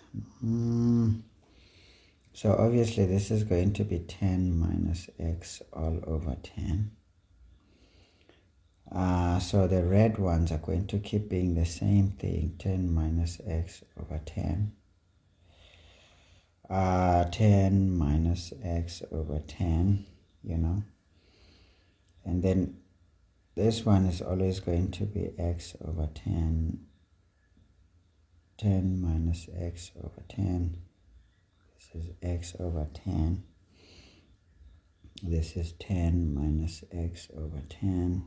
So obviously this is going to be 10 minus x all over 10. So the red ones are going to keep being the same thing, 10 minus x over 10. 10 minus x over 10, you know. And then this one is always going to be x over 10. 10 minus x over 10. This is x over 10. This is 10 minus x over 10.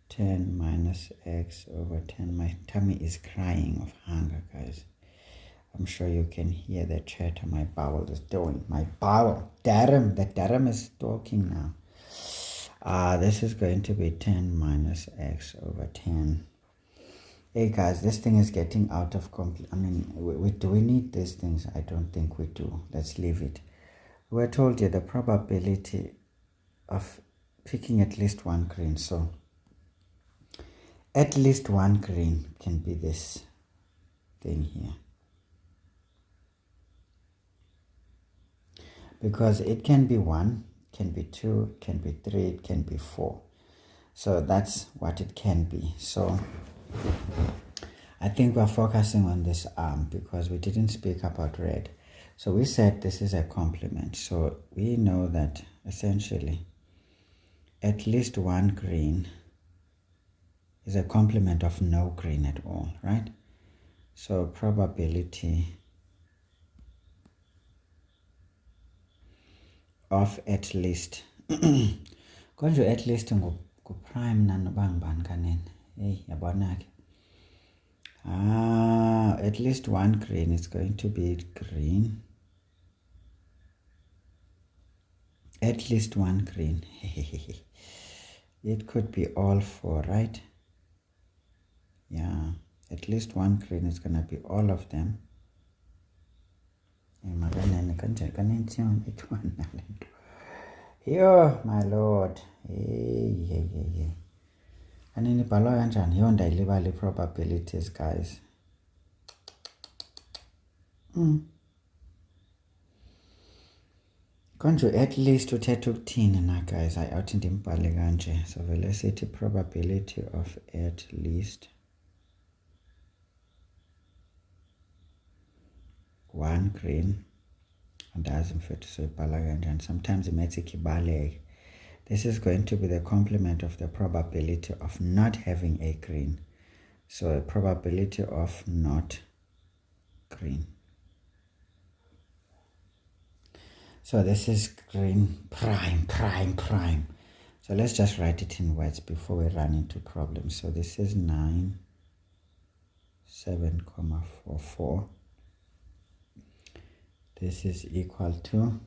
10 minus x over 10. My tummy is crying of hunger, guys. I'm sure you can hear the chatter my bowel is doing. My bowel. The darum is talking now. This is going to be 10 minus x over 10. Hey guys, this thing is getting out of complete. I mean, do we need these things? I don't think we do. Let's leave it. We're told you the probability of picking at least one green. So at least one green can be this thing here. Because it can be 1, can be 2, can be 3, it can be 4. So that's what it can be. So I think we're focusing on this arm because we didn't speak about red. So we said this is a complement. So we know that essentially at least one green is a complement of no green at all, right? So probability of at least konje at least ku prime nanobangban kanene. Hey, yabona ke. At least one green is going to be green. At least one green. It could be all 4, right? Yeah, at least one green is going to be all of them. Yo, my lord. Hey. Kanini bhalwa kanjani? Yo, ndayilibala probabilities, guys. Konje at least uthetha ukuthini na, guys? Awuthi ndimbhale kanje. So vele sithi probability of at least one green. Andazi mfethu soyibhala kanjani. Sometimes imethi kibaleke. This is going to be the complement of the probability of not having a green. So a probability of not green. So this is green prime. So let's just write it in words before we run into problems. So this is 9, 7,44. This is equal to,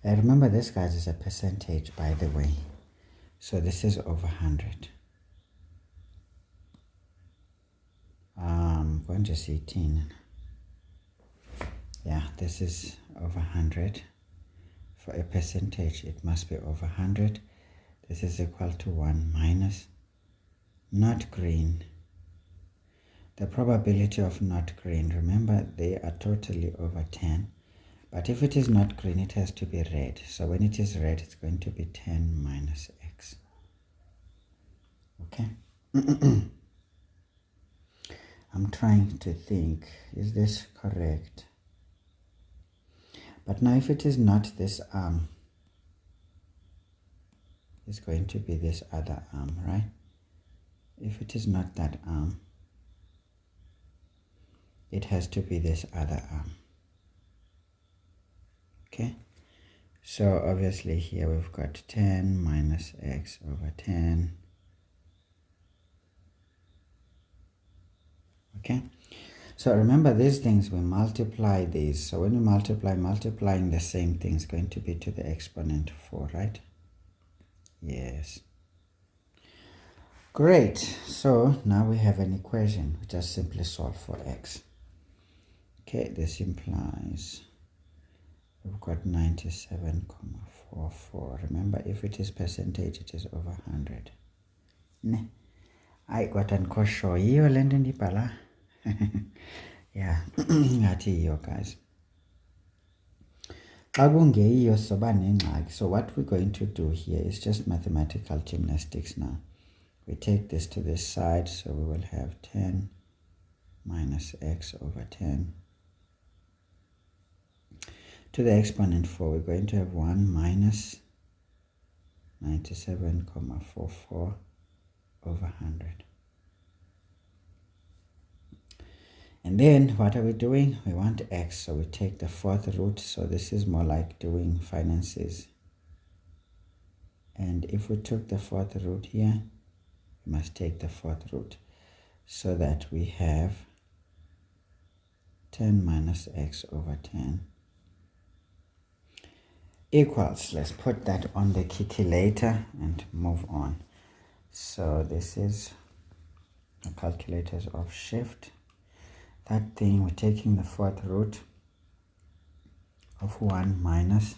remember this, guys, is a percentage, by the way. So this is over 100. I'm going to see 10. Yeah, this is over 100. For a percentage, it must be over 100. This is equal to 1 minus not green. The probability of not green, remember they are totally over 10. But if it is not green, it has to be red. So when it is red, it's going to be 10 minus x. Okay? I'm trying to think, is this correct? But now if it is not this arm, it's going to be this other arm, right? If it is not that arm, it has to be this other arm. Okay? So obviously here we've got 10 minus x over 10. Okay? So remember these things, we multiply these. So when you multiplying the same thing is going to be to the exponent 4, right? Yes. Great. So now we have an equation. We just simply solve for x. Okay, this implies we've got 97,44. Remember, if it is percentage, it is over 100. I got an kosho yiyo lento ndibhala. Yeah, ngathi yiyo guys. So what we're going to do here is just mathematical gymnastics now. We take this to this side, so we will have 10 minus x over 10. To the exponent 4, we're going to have 1 minus 97.44 over 100. And then what are we doing? We want x, so we take the fourth root. So this is more like doing finances. And if we took the fourth root here, we must take the fourth root, so that we have 10 minus x over 10 equals, let's put that on the calculator and move on. So this is the calculators of shift. That thing, we're taking the fourth root of 1 minus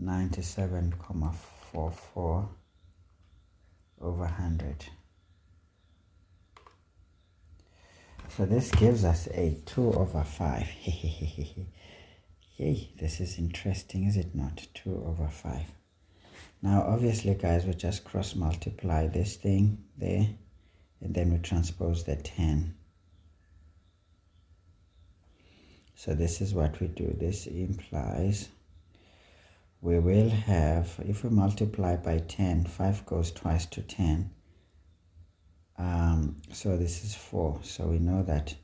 97.44 over 100. So this gives us a 2 over 5. Yay, this is interesting, is it not? 2 over 5. Now obviously guys, we just cross multiply this thing there, and then we transpose the 10. So this is what we do. This implies we will have, if we multiply by 10, 5 goes twice to 10. So this is 4. So we know that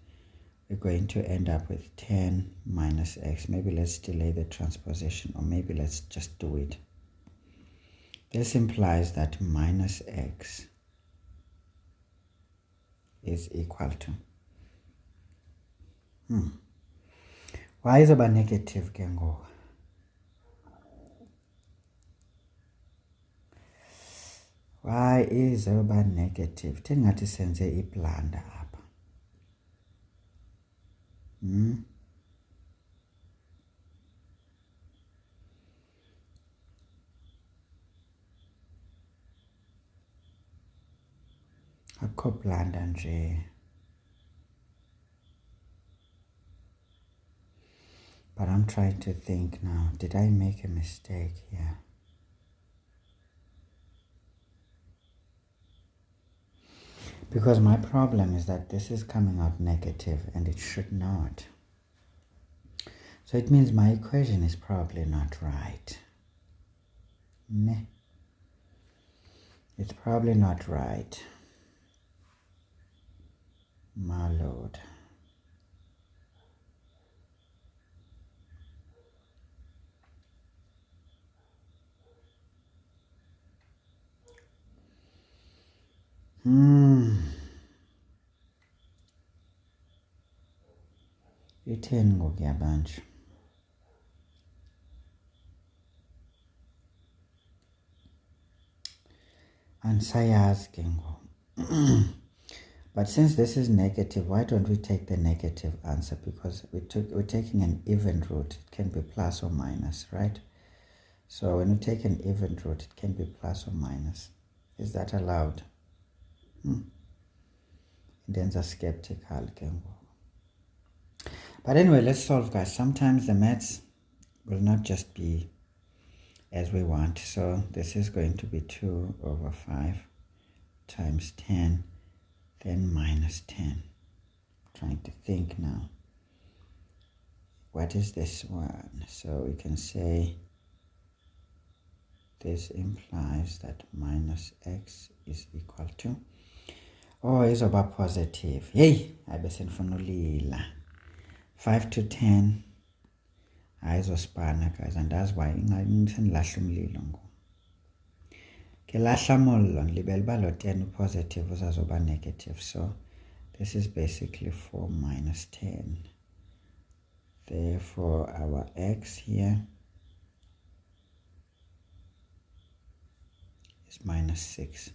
we're going to end up with 10 minus x. Maybe let's delay the transposition, or maybe let's just do it. This implies that minus x is equal to why is about negative can go? Why is about negative? Tingathi senze iblanda apha. Akho blanda nje. But I'm trying to think now. Did I make a mistake here? Because my problem is that this is coming out negative and it should not. So it means my equation is probably not right. Meh. It's probably not right. My Lord. Itheni ngoku yabantu? Andisayazi ke ngoku. But since this is negative, why don't we take the negative answer? Because we're taking an even root. It can be plus or minus, right? So when we take an even root, it can be plus or minus. Is that allowed? Then a skeptical. But anyway, let's solve, guys. Sometimes the maths will not just be as we want. So this is going to be 2 over 5 times 10, then minus 10. I'm trying to think now. What is this one? So we can say this implies that minus x is equal to, oh, it's about positive. Yay! I besen from lila. 5 to 10. Ayizospana, guys, and that's why ngilahla umlilo ngo. Ke lahla mollo libelba lo 10 positive uzazoba negative. So this is basically 4 minus 10. Therefore our x here is minus 6.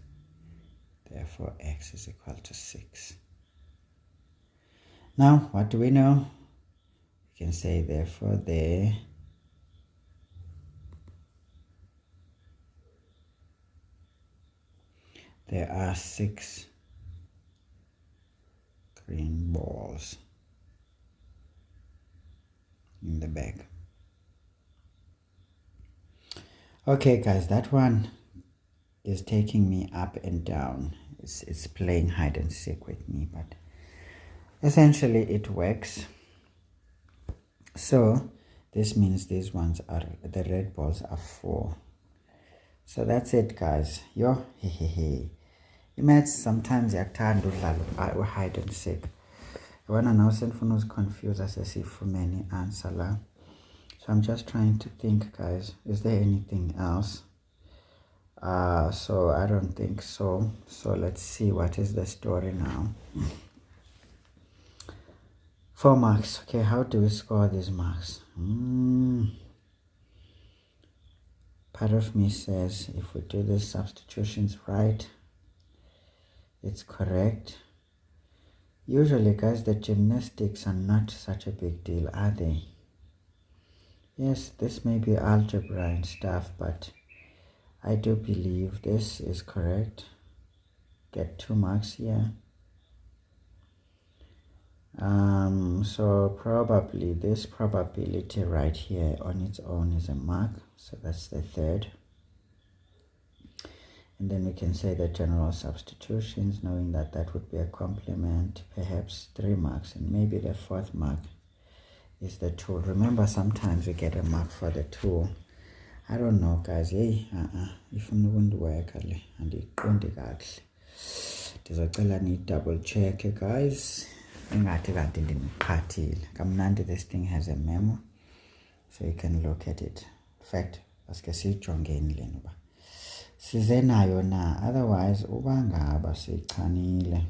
Therefore x is equal to 6. Now what do we know? We can say therefore the there are 6 green balls in the bag. Okay guys, that one is taking me up and down. It's playing hide and seek with me, but essentially it works. So this means these ones are, the red balls are 4. So that's it guys. Yo, hehehe. Imagine sometimes yakuthanda udlala hide and seek. Yabona now senifuna uziconfuse asesifumene answer la. So I'm just trying to think guys, is there anything else? So I don't think so. So let's see what is the story now. 4 marks. Okay, how do we score these marks? Part of me says if we do the substitutions right, it's correct. Usually guys, the gymnastics are not such a big deal, are they? Yes, this may be algebra and stuff, but I do believe this is correct. Get 2 marks here. So probably this probability right here on its own is a mark. So that's the 3rd. And then we can say the general substitutions, knowing that that would be a complement, perhaps 3 marks, and maybe the 4th mark is the tool. Remember, sometimes we get a mark for the tool. I don't know guys. Hey, if you wouldn't work and it won't kahle. Ndizocela ni double check guys. Ingathi kanti ndiniqhathile. Kamnandi, this thing has a memo, so you can look at it. In fact, aske siyijongeni lena uba size nayo na, otherwise uba ngaba siyichanile.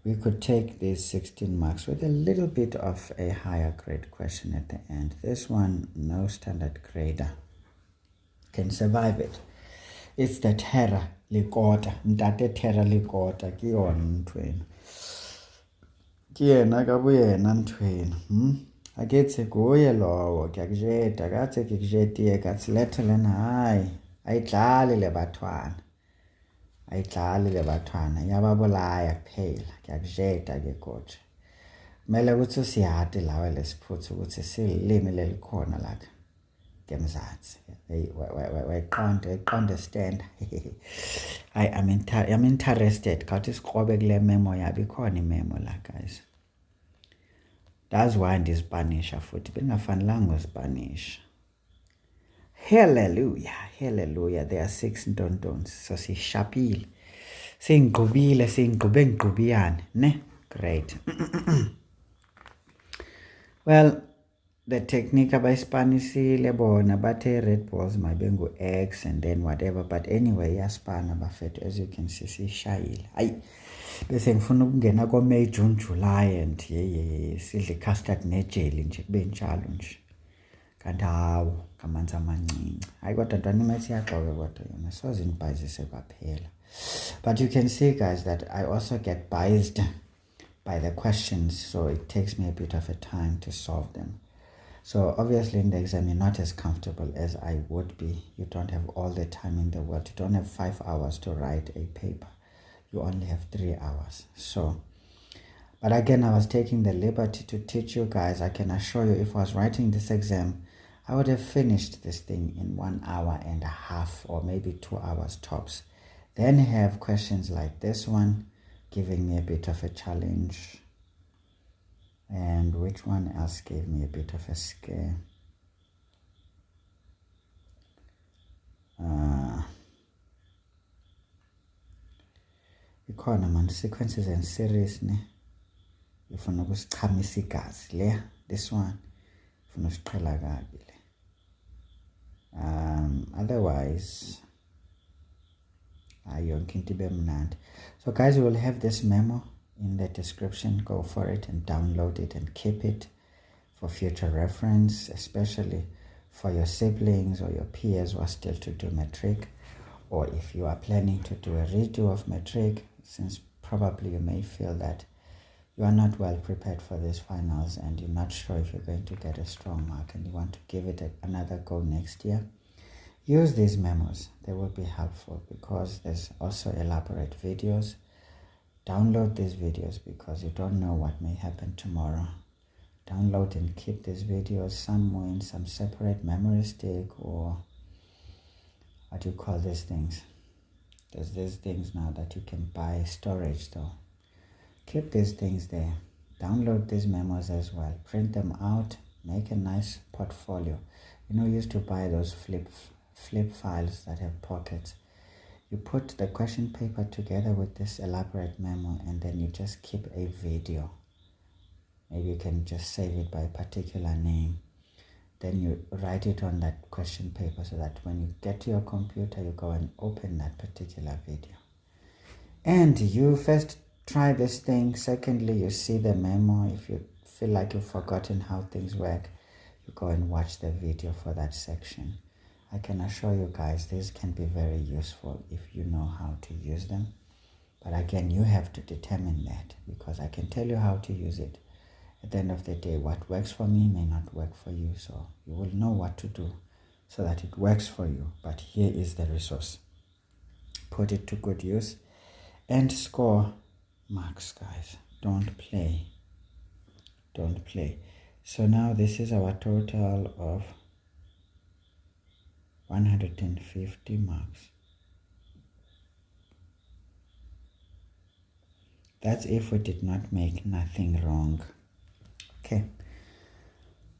We could take these 16 marks with a little bit of a higher grade question at the end. This one, no standard grader can survive it. It's the terra likota. Mtate terra likota. Kiyon twin. Kiyena kabuyena mthweni. Akethi kuye lowo kyakujeda kathe kikujediye kathi lethelena hayi ayidlali le bathwana. Ayidlali le bathwana yababulaya kuphela kyakujeda ke coach. Kumele ukuthi siyade lawe lesiphuthu ukuthi silimi lelikhona la ngemzansi. Hey, wayiqonda stand. I'm interested. Kathi siqobe kule memo yabo, ikhona imemo la guys. That's why in Spanish futhi bengafanelanga uSpanish. Hallelujah, hallelujah. There are 6 ntontons. So sishapile. Singqube ngqubiyane, ne? Great. Well, the technique abayispanisile bona bathe red balls maybe ngu X and then whatever, but anyway yaspana bafethu, as you can see sishayile. Hayi bese ngifuna ukungena ko May, June, July and sidle custard nejeli nje kube njalo nje. Kanti hawo ngamanzi amancinci. Hayi kodwa ntwana imethi yaxoke kodwa yona soze nibhayizise kwaphela. But you can see guys that I also get biased by the questions, so it takes me a bit of a time to solve them. So obviously in the exam you're not as comfortable as I would be. You don't have all the time in the world. You don't have 5 hours to write a paper. You only have 3 hours. So, but again, I was taking the liberty to teach you guys. I can assure you, if I was writing this exam, I would have finished this thing in 1 hour and a half or maybe 2 hours tops. Then have questions like this one, giving me a bit of a challenge. And which one else gave me a bit of a scare? Ikhona man, sequences and series ne. Ufuna ukusiqhamisa igazi le. This one ufuna usiqhela kabi le. Otherwise yonke into ibe mnandi. So guys, we will have this memo in the description. Go for it and download it and keep it for future reference, especially for your siblings or your peers who are still to do matric, or if you are planning to do a redo of matric, since probably you may feel that you are not well prepared for these finals and you're not sure if you're going to get a strong mark and you want to give it another go next year. use these memos. They will be helpful because there's also elaborate videos. Download these videos because you don't know what may happen tomorrow. Download and keep these videos somewhere in some separate memory stick, or what do you call these things? There's these things now that you can buy storage though. Keep these things there. Download these memos as well. Print them out. Make a nice portfolio. You used to buy those flip files that have pockets. You put the question paper together with this elaborate memo, and then you just keep a video. Maybe you can just save it by a particular name. Then you write it on that question paper so that when you get to your computer, you go and open that particular video. And you first try this thing. Secondly, you see the memo. If you feel like you've forgotten how things work, you go and watch the video for that section. I can assure you guys, these can be very useful if you know how to use them. But again, you have to determine that, because I can tell you how to use it. At the end of the day, what works for me may not work for you. So you will know what to do so that it works for you. But here is the resource. Put it to good use and score marks, guys. Don't play. Don't play. So now this is our total of 150 marks. That's if we did not make nothing wrong. Okay.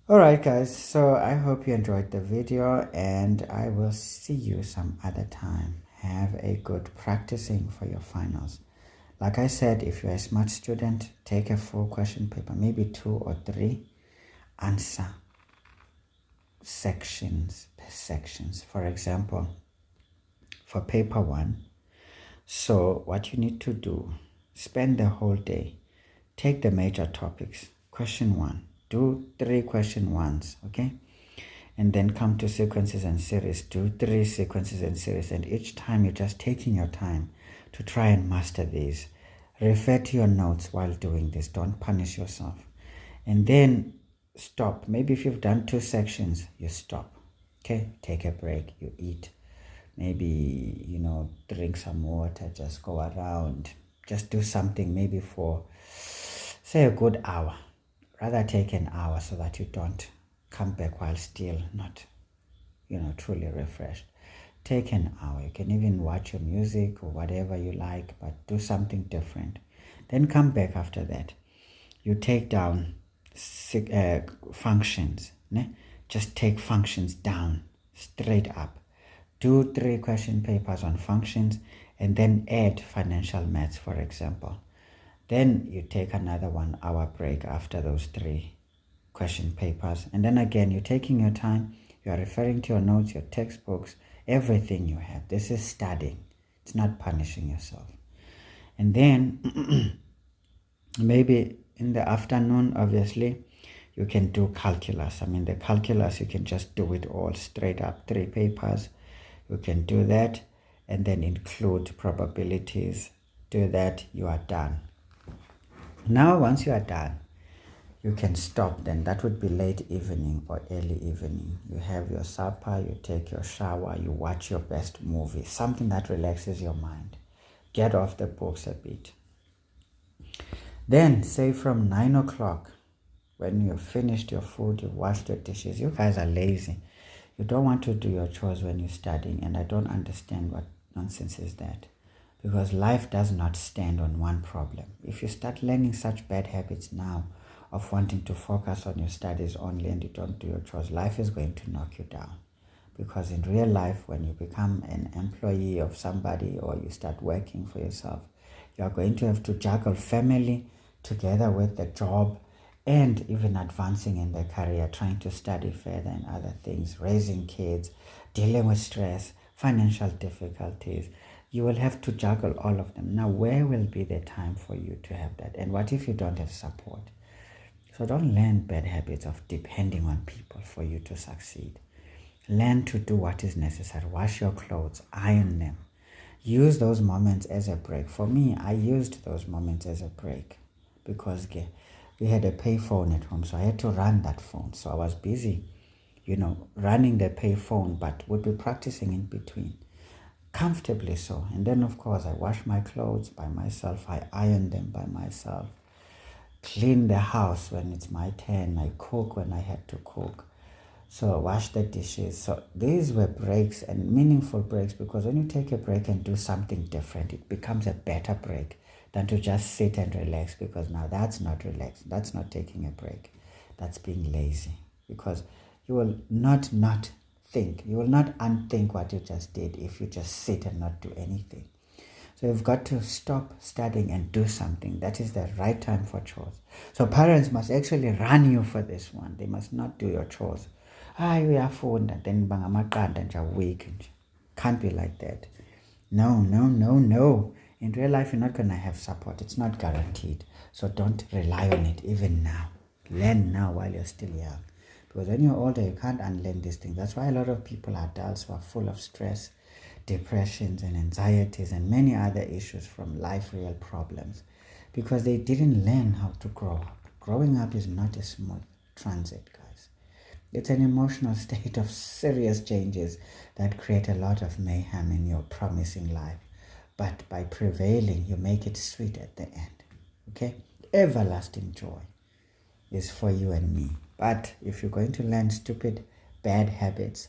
Alright guys, so I hope you enjoyed the video, and I will see you some other time. Have a good practicing for your finals. Like I said, if you're a smart student, take a full question paper, maybe 2 or 3, answer sections per sections. For example, for paper 1, so what you need to do, spend the whole day, take the major topics, question 1, do 3 question 1s, okay? And then come to sequences and series, do 3 sequences and series, and each time you're just taking your time to try and master these. Refer to your notes while doing this. Don't punish yourself. And then stop. Maybe if you've done 2 sections, you stop. Okay, take a break, you eat. Maybe, drink some water, just go around. Just do something maybe for, say, a good hour. Rather take an hour so that you don't come back while still not, truly refreshed. Take an hour. You can even watch your music or whatever you like, but do something different. Then come back after that. You take down functions. Just take functions down, straight up. Do 3 question papers on functions, and then add financial maths, for example. Then you take another 1 hour break after those 3 question papers. And then again, you're taking your time. You are referring to your notes, your textbooks, everything you have. This is studying. It's not punishing yourself. And then maybe in the afternoon, obviously, you can do calculus. The calculus, you can just do it all straight up, 3 papers. You can do that and then include probabilities. Do that, you are done. Now, once you are done, you can stop then. That would be late evening or early evening. You have your supper, you take your shower, you watch your best movie, something that relaxes your mind. Get off the books a bit. Then, say from 9 o'clock, when you've finished your food, you've washed your dishes, you guys are lazy. You don't want to do your chores when you're studying, and I don't understand what nonsense is that. Because life does not stand on one problem. If you start learning such bad habits now of wanting to focus on your studies only and you don't do your chores, life is going to knock you down. Because in real life, when you become an employee of somebody or you start working for yourself, you are going to have to juggle family together with the job and even advancing in the career, trying to study further and other things, raising kids, dealing with stress, financial difficulties. You will have to juggle all of them. Now, where will be the time for you to have that? And what if you don't have support? So don't learn bad habits of depending on people for you to succeed. Learn to do what is necessary. Wash your clothes, iron them. Use those moments as a break. For me, I used those moments as a break because we had a pay phone at home, so I had to run that phone. So I was busy, running the pay phone, but would be practicing in between. Comfortably so. And then, of course, I wash my clothes by myself. I iron them by myself. Clean the house when it's my turn. I cook when I had to cook. So wash the dishes. So these were breaks, and meaningful breaks, because when you take a break and do something different, it becomes a better break than to just sit and relax, because now that's not relaxed. That's not taking a break. That's being lazy, because you will not think. You will not unthink what you just did if you just sit and not do anything. So you've got to stop studying and do something. That is the right time for chores. So parents must actually run you for this one. They must not do your chores. Uyafunda, then bangamaqanda nje week. Can't be like that. No. In real life, you're not going to have support. It's not guaranteed. So don't rely on it even now. Learn now while you're still young. Because when you're older, you can't unlearn these things. That's why a lot of people are adults who are full of stress, depressions and anxieties and many other issues from life real problems, because they didn't learn how to grow up. Growing up is not a smooth transit, guys. It's an emotional state of serious changes that create a lot of mayhem in your promising life. But by prevailing, you make it sweet at the end. Okay? Everlasting joy is for you and me. But if you're going to learn stupid, bad habits,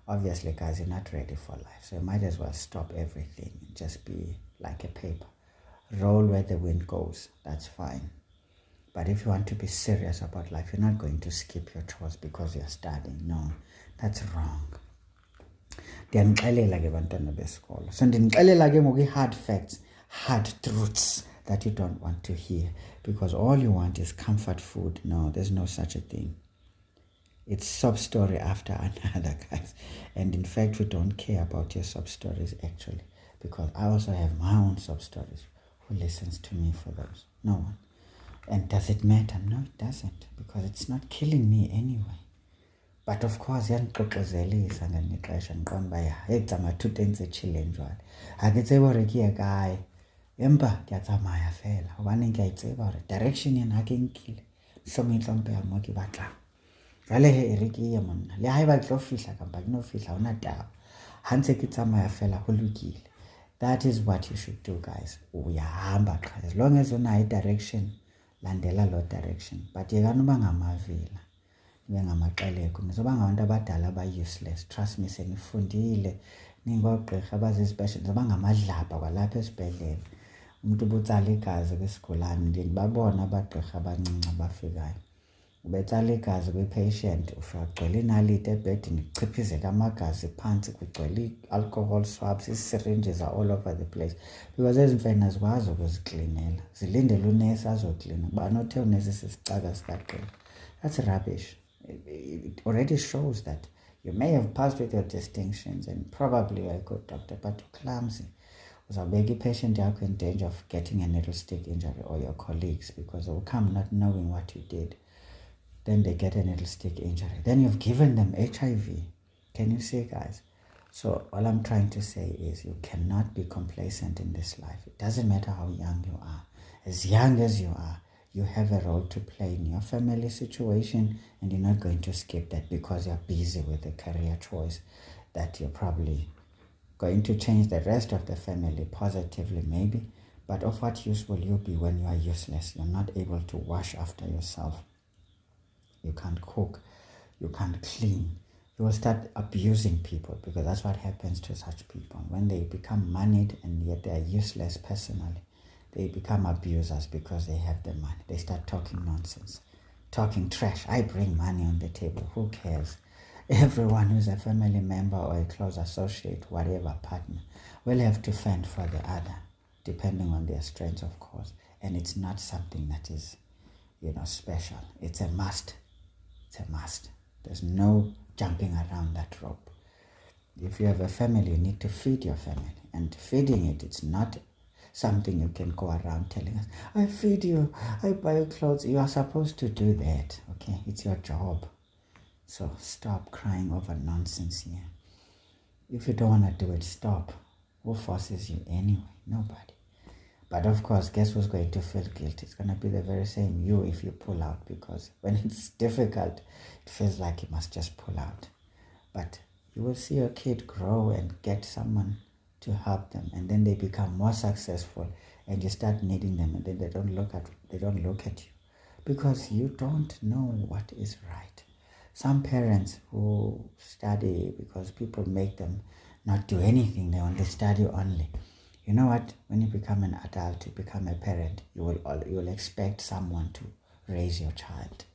obviously, guys, you're not ready for life. So you might as well stop everything and just be like a paper. Roll where the wind goes. That's fine. But if you want to be serious about life, you're not going to skip your chores because you're studying. No, that's wrong. Ndiyanixelela ke bantwana besikolo. So ndinixelela ke ngoku hard facts, hard truths that you don't want to hear, because all you want is comfort food. No, there's no such a thing. It's sub-story after another, guys. And in fact, we don't care about your sub-stories actually, because I also have my own sub-stories. Who listens to me for those? No one. And does it matter? No, it doesn't, because it's not killing me anyway. But of course, yandiqoqozelisa ngelixesha ndiqonda uba yegcamathuta entsetshile njalo. Akitsebe hore ke ye kae. Empa ke a tsamaya fela. Hobane ke a itseba hore direction ena ke nkile. Hlomi tlompe ya mo ke batlang. Jwale he re ke ye monna. Le haeba ke tlo fihla kapa ke no fihla hona taba. Ha ntse ke tsamaya fela ho lokile. That is what you should do, guys. Uyahamba qha. As long as unayo direction, landela lo direction. But yekani uba ngamavila. Ngamaqeleko nizoba ngabantu abadala aba-useless. Trust me, senifundile ningoogqirha abazizipeshali, nizoba ngamadlabha kwalapha esibhedlela. Umuntu ubutsala igazi kwisigulane, ndibabona abagqirha abancinci abafikayo. Ubetsala igazi kwi-patient, ufika kugcwele inaliti ebhedini, kuchiphizeka amagazi phantsi, kugcwele i-alcohol swabs, ii-syringes are all over the place, because ezi mfene azikwazi ukuziklinela, zilindele unesi azoklina. Uba nothe unesi sisicaka sikagqirha. That's rubbish. It already shows that you may have passed with your distinctions and probably you're a good doctor, but you're clumsy. Uzawubeka i-patient yakho in danger of getting a needle stick injury, or your colleagues, because they will come not knowing what you did. Then they get a needle stick injury. Then you've given them HIV. Can you see, guys? So all I'm trying to say is you cannot be complacent in this life. It doesn't matter how young you are. As young as you are, you have a role to play in your family situation, and you're not going to skip that because you're busy with a career choice that you're probably going to change the rest of the family positively, maybe. But of what use will you be when you are useless? You're not able to wash after yourself. You can't cook. You can't clean. You will start abusing people, because that's what happens to such people. When they become moneyed and yet they are useless personally, they become abusers because they have the money. They start talking nonsense, talking trash. I bring money on the table. Who cares? Everyone who's a family member or a close associate, whatever partner, will have to fend for the other, depending on their strengths, of course. And it's not something that is, special. It's a must. It's a must. There's no jumping around that rope. If you have a family, you need to feed your family. And feeding it, it's not something you can go around telling us, I feed you, I buy you clothes. You are supposed to do that, okay? It's your job. So stop crying over nonsense here. If you don't want to do it, stop. Who forces you anyway? Nobody. But of course, guess who's going to feel guilty? It's going to be the very same you if you pull out, because when it's difficult, it feels like you must just pull out. But you will see your kid grow and get someone to help them, and then they become more successful, and you start needing them, and then they don't look at you because you don't know what is right. Some parents who study because people make them not do anything, they only study only. You know what? When you become an adult, you become a parent, you will expect someone to raise your child,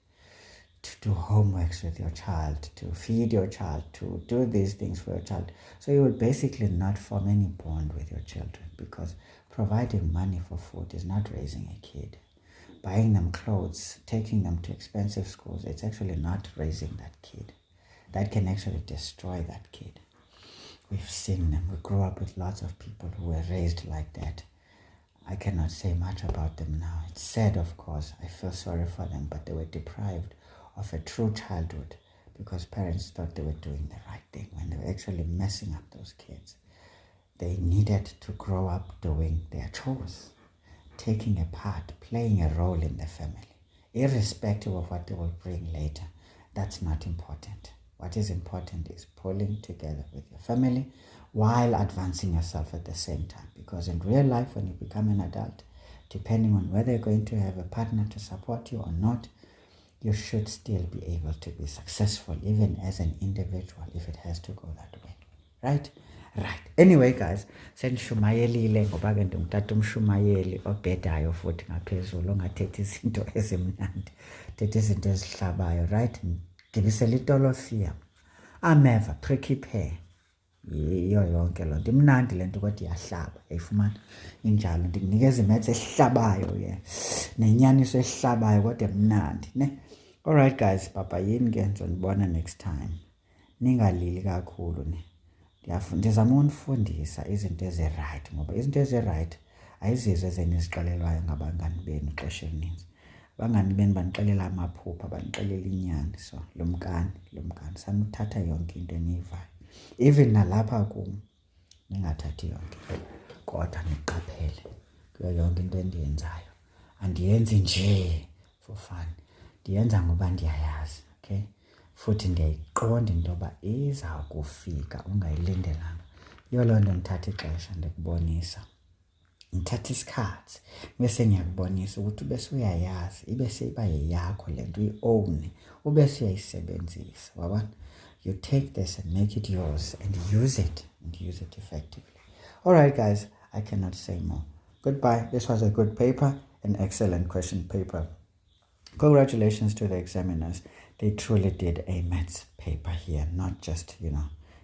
to do homeworks with your child, to feed your child, to do these things for your child. So you will basically not form any bond with your children, because providing money for food is not raising a kid. Buying them clothes, taking them to expensive schools, it's actually not raising that kid. That can actually destroy that kid. We've seen them. We grew up with lots of people who were raised like that. I cannot say much about them now. It's sad, of course. I feel sorry for them, but they were deprived of a true childhood because parents thought they were doing the right thing when they were actually messing up those kids. They needed to grow up doing their chores, taking a part, playing a role in the family, irrespective of what they will bring later. That's not important. What is important is pulling together with your family while advancing yourself at the same time. Because in real life, when you become an adult, depending on whether you're going to have a partner to support you or not, you should still be able to be successful, even as an individual, if it has to go that way. Right? Right. Anyway, guys, sendishumayelile ngoba ke ndingutata umshumayeli obhedayo futhi ngaphezulu ongathethi izinto ezimnandi, thethi izinto ezihlabayo, right? Ngibisela itolofiya. Ameva, prekhiphe. Yiyo yonke loo nto. Imnandi le nto kodwa iyahlaba, yayifumana injalo. Ndikunikeza imetsi ehlabayo, yeah. Nenyaniso ehlabayo kodwa emnandi, ne? Alright guys, papa yini ke ndizonibona next time. Ningalili kakhulu ne. Ndizama unifundisa izinto ezi-right, ngoba izinto ezi-right ayizizo ezenizixelelwayo ngabangani benu ixesha elininzi. Abangani benu banixelela amaphupha, banixelela inyani. So lumkani sanuthatha yonke into eniyivayo. Even nalapha kum ningathathi yonke, kodwa niqaphele kuyo yonke into endiyenzayo. Andiyenzi nje for fun, ndiyenza ngoba ndiyayazi, okay? Futhi ndiyayiqonda into yoba iza kufika ungayilindelanga. Yiyo loo nto ndithatha ixesha ndikubonisa, ngithatha isikhathi bese ngiyakubonisa ukuthi ube suyayazi, ibe seyiba yeyakho le nto, uyi-own, ube suyayisebenzisa, wabona? You take this and make it yours and use it effectively. All right, guys, I cannot say more. Goodbye. This was a good paper, an excellent question paper. Congratulations to the examiners. They truly did a maths paper here, not just, in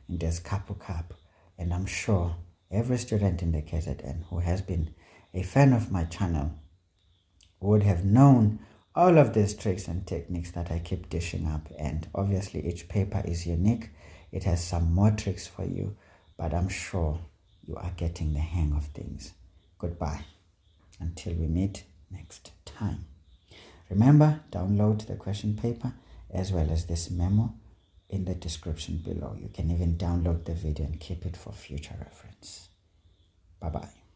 this kapu. And I'm sure every student in the KZN who has been a fan of my channel would have known all of these tricks and techniques that I keep dishing up. And obviously each paper is unique. It has some more tricks for you, but I'm sure you are getting the hang of things. Goodbye until we meet next time. Remember, download the question paper as well as this memo in the description below. You can even download the video and keep it for future reference. Bye-bye.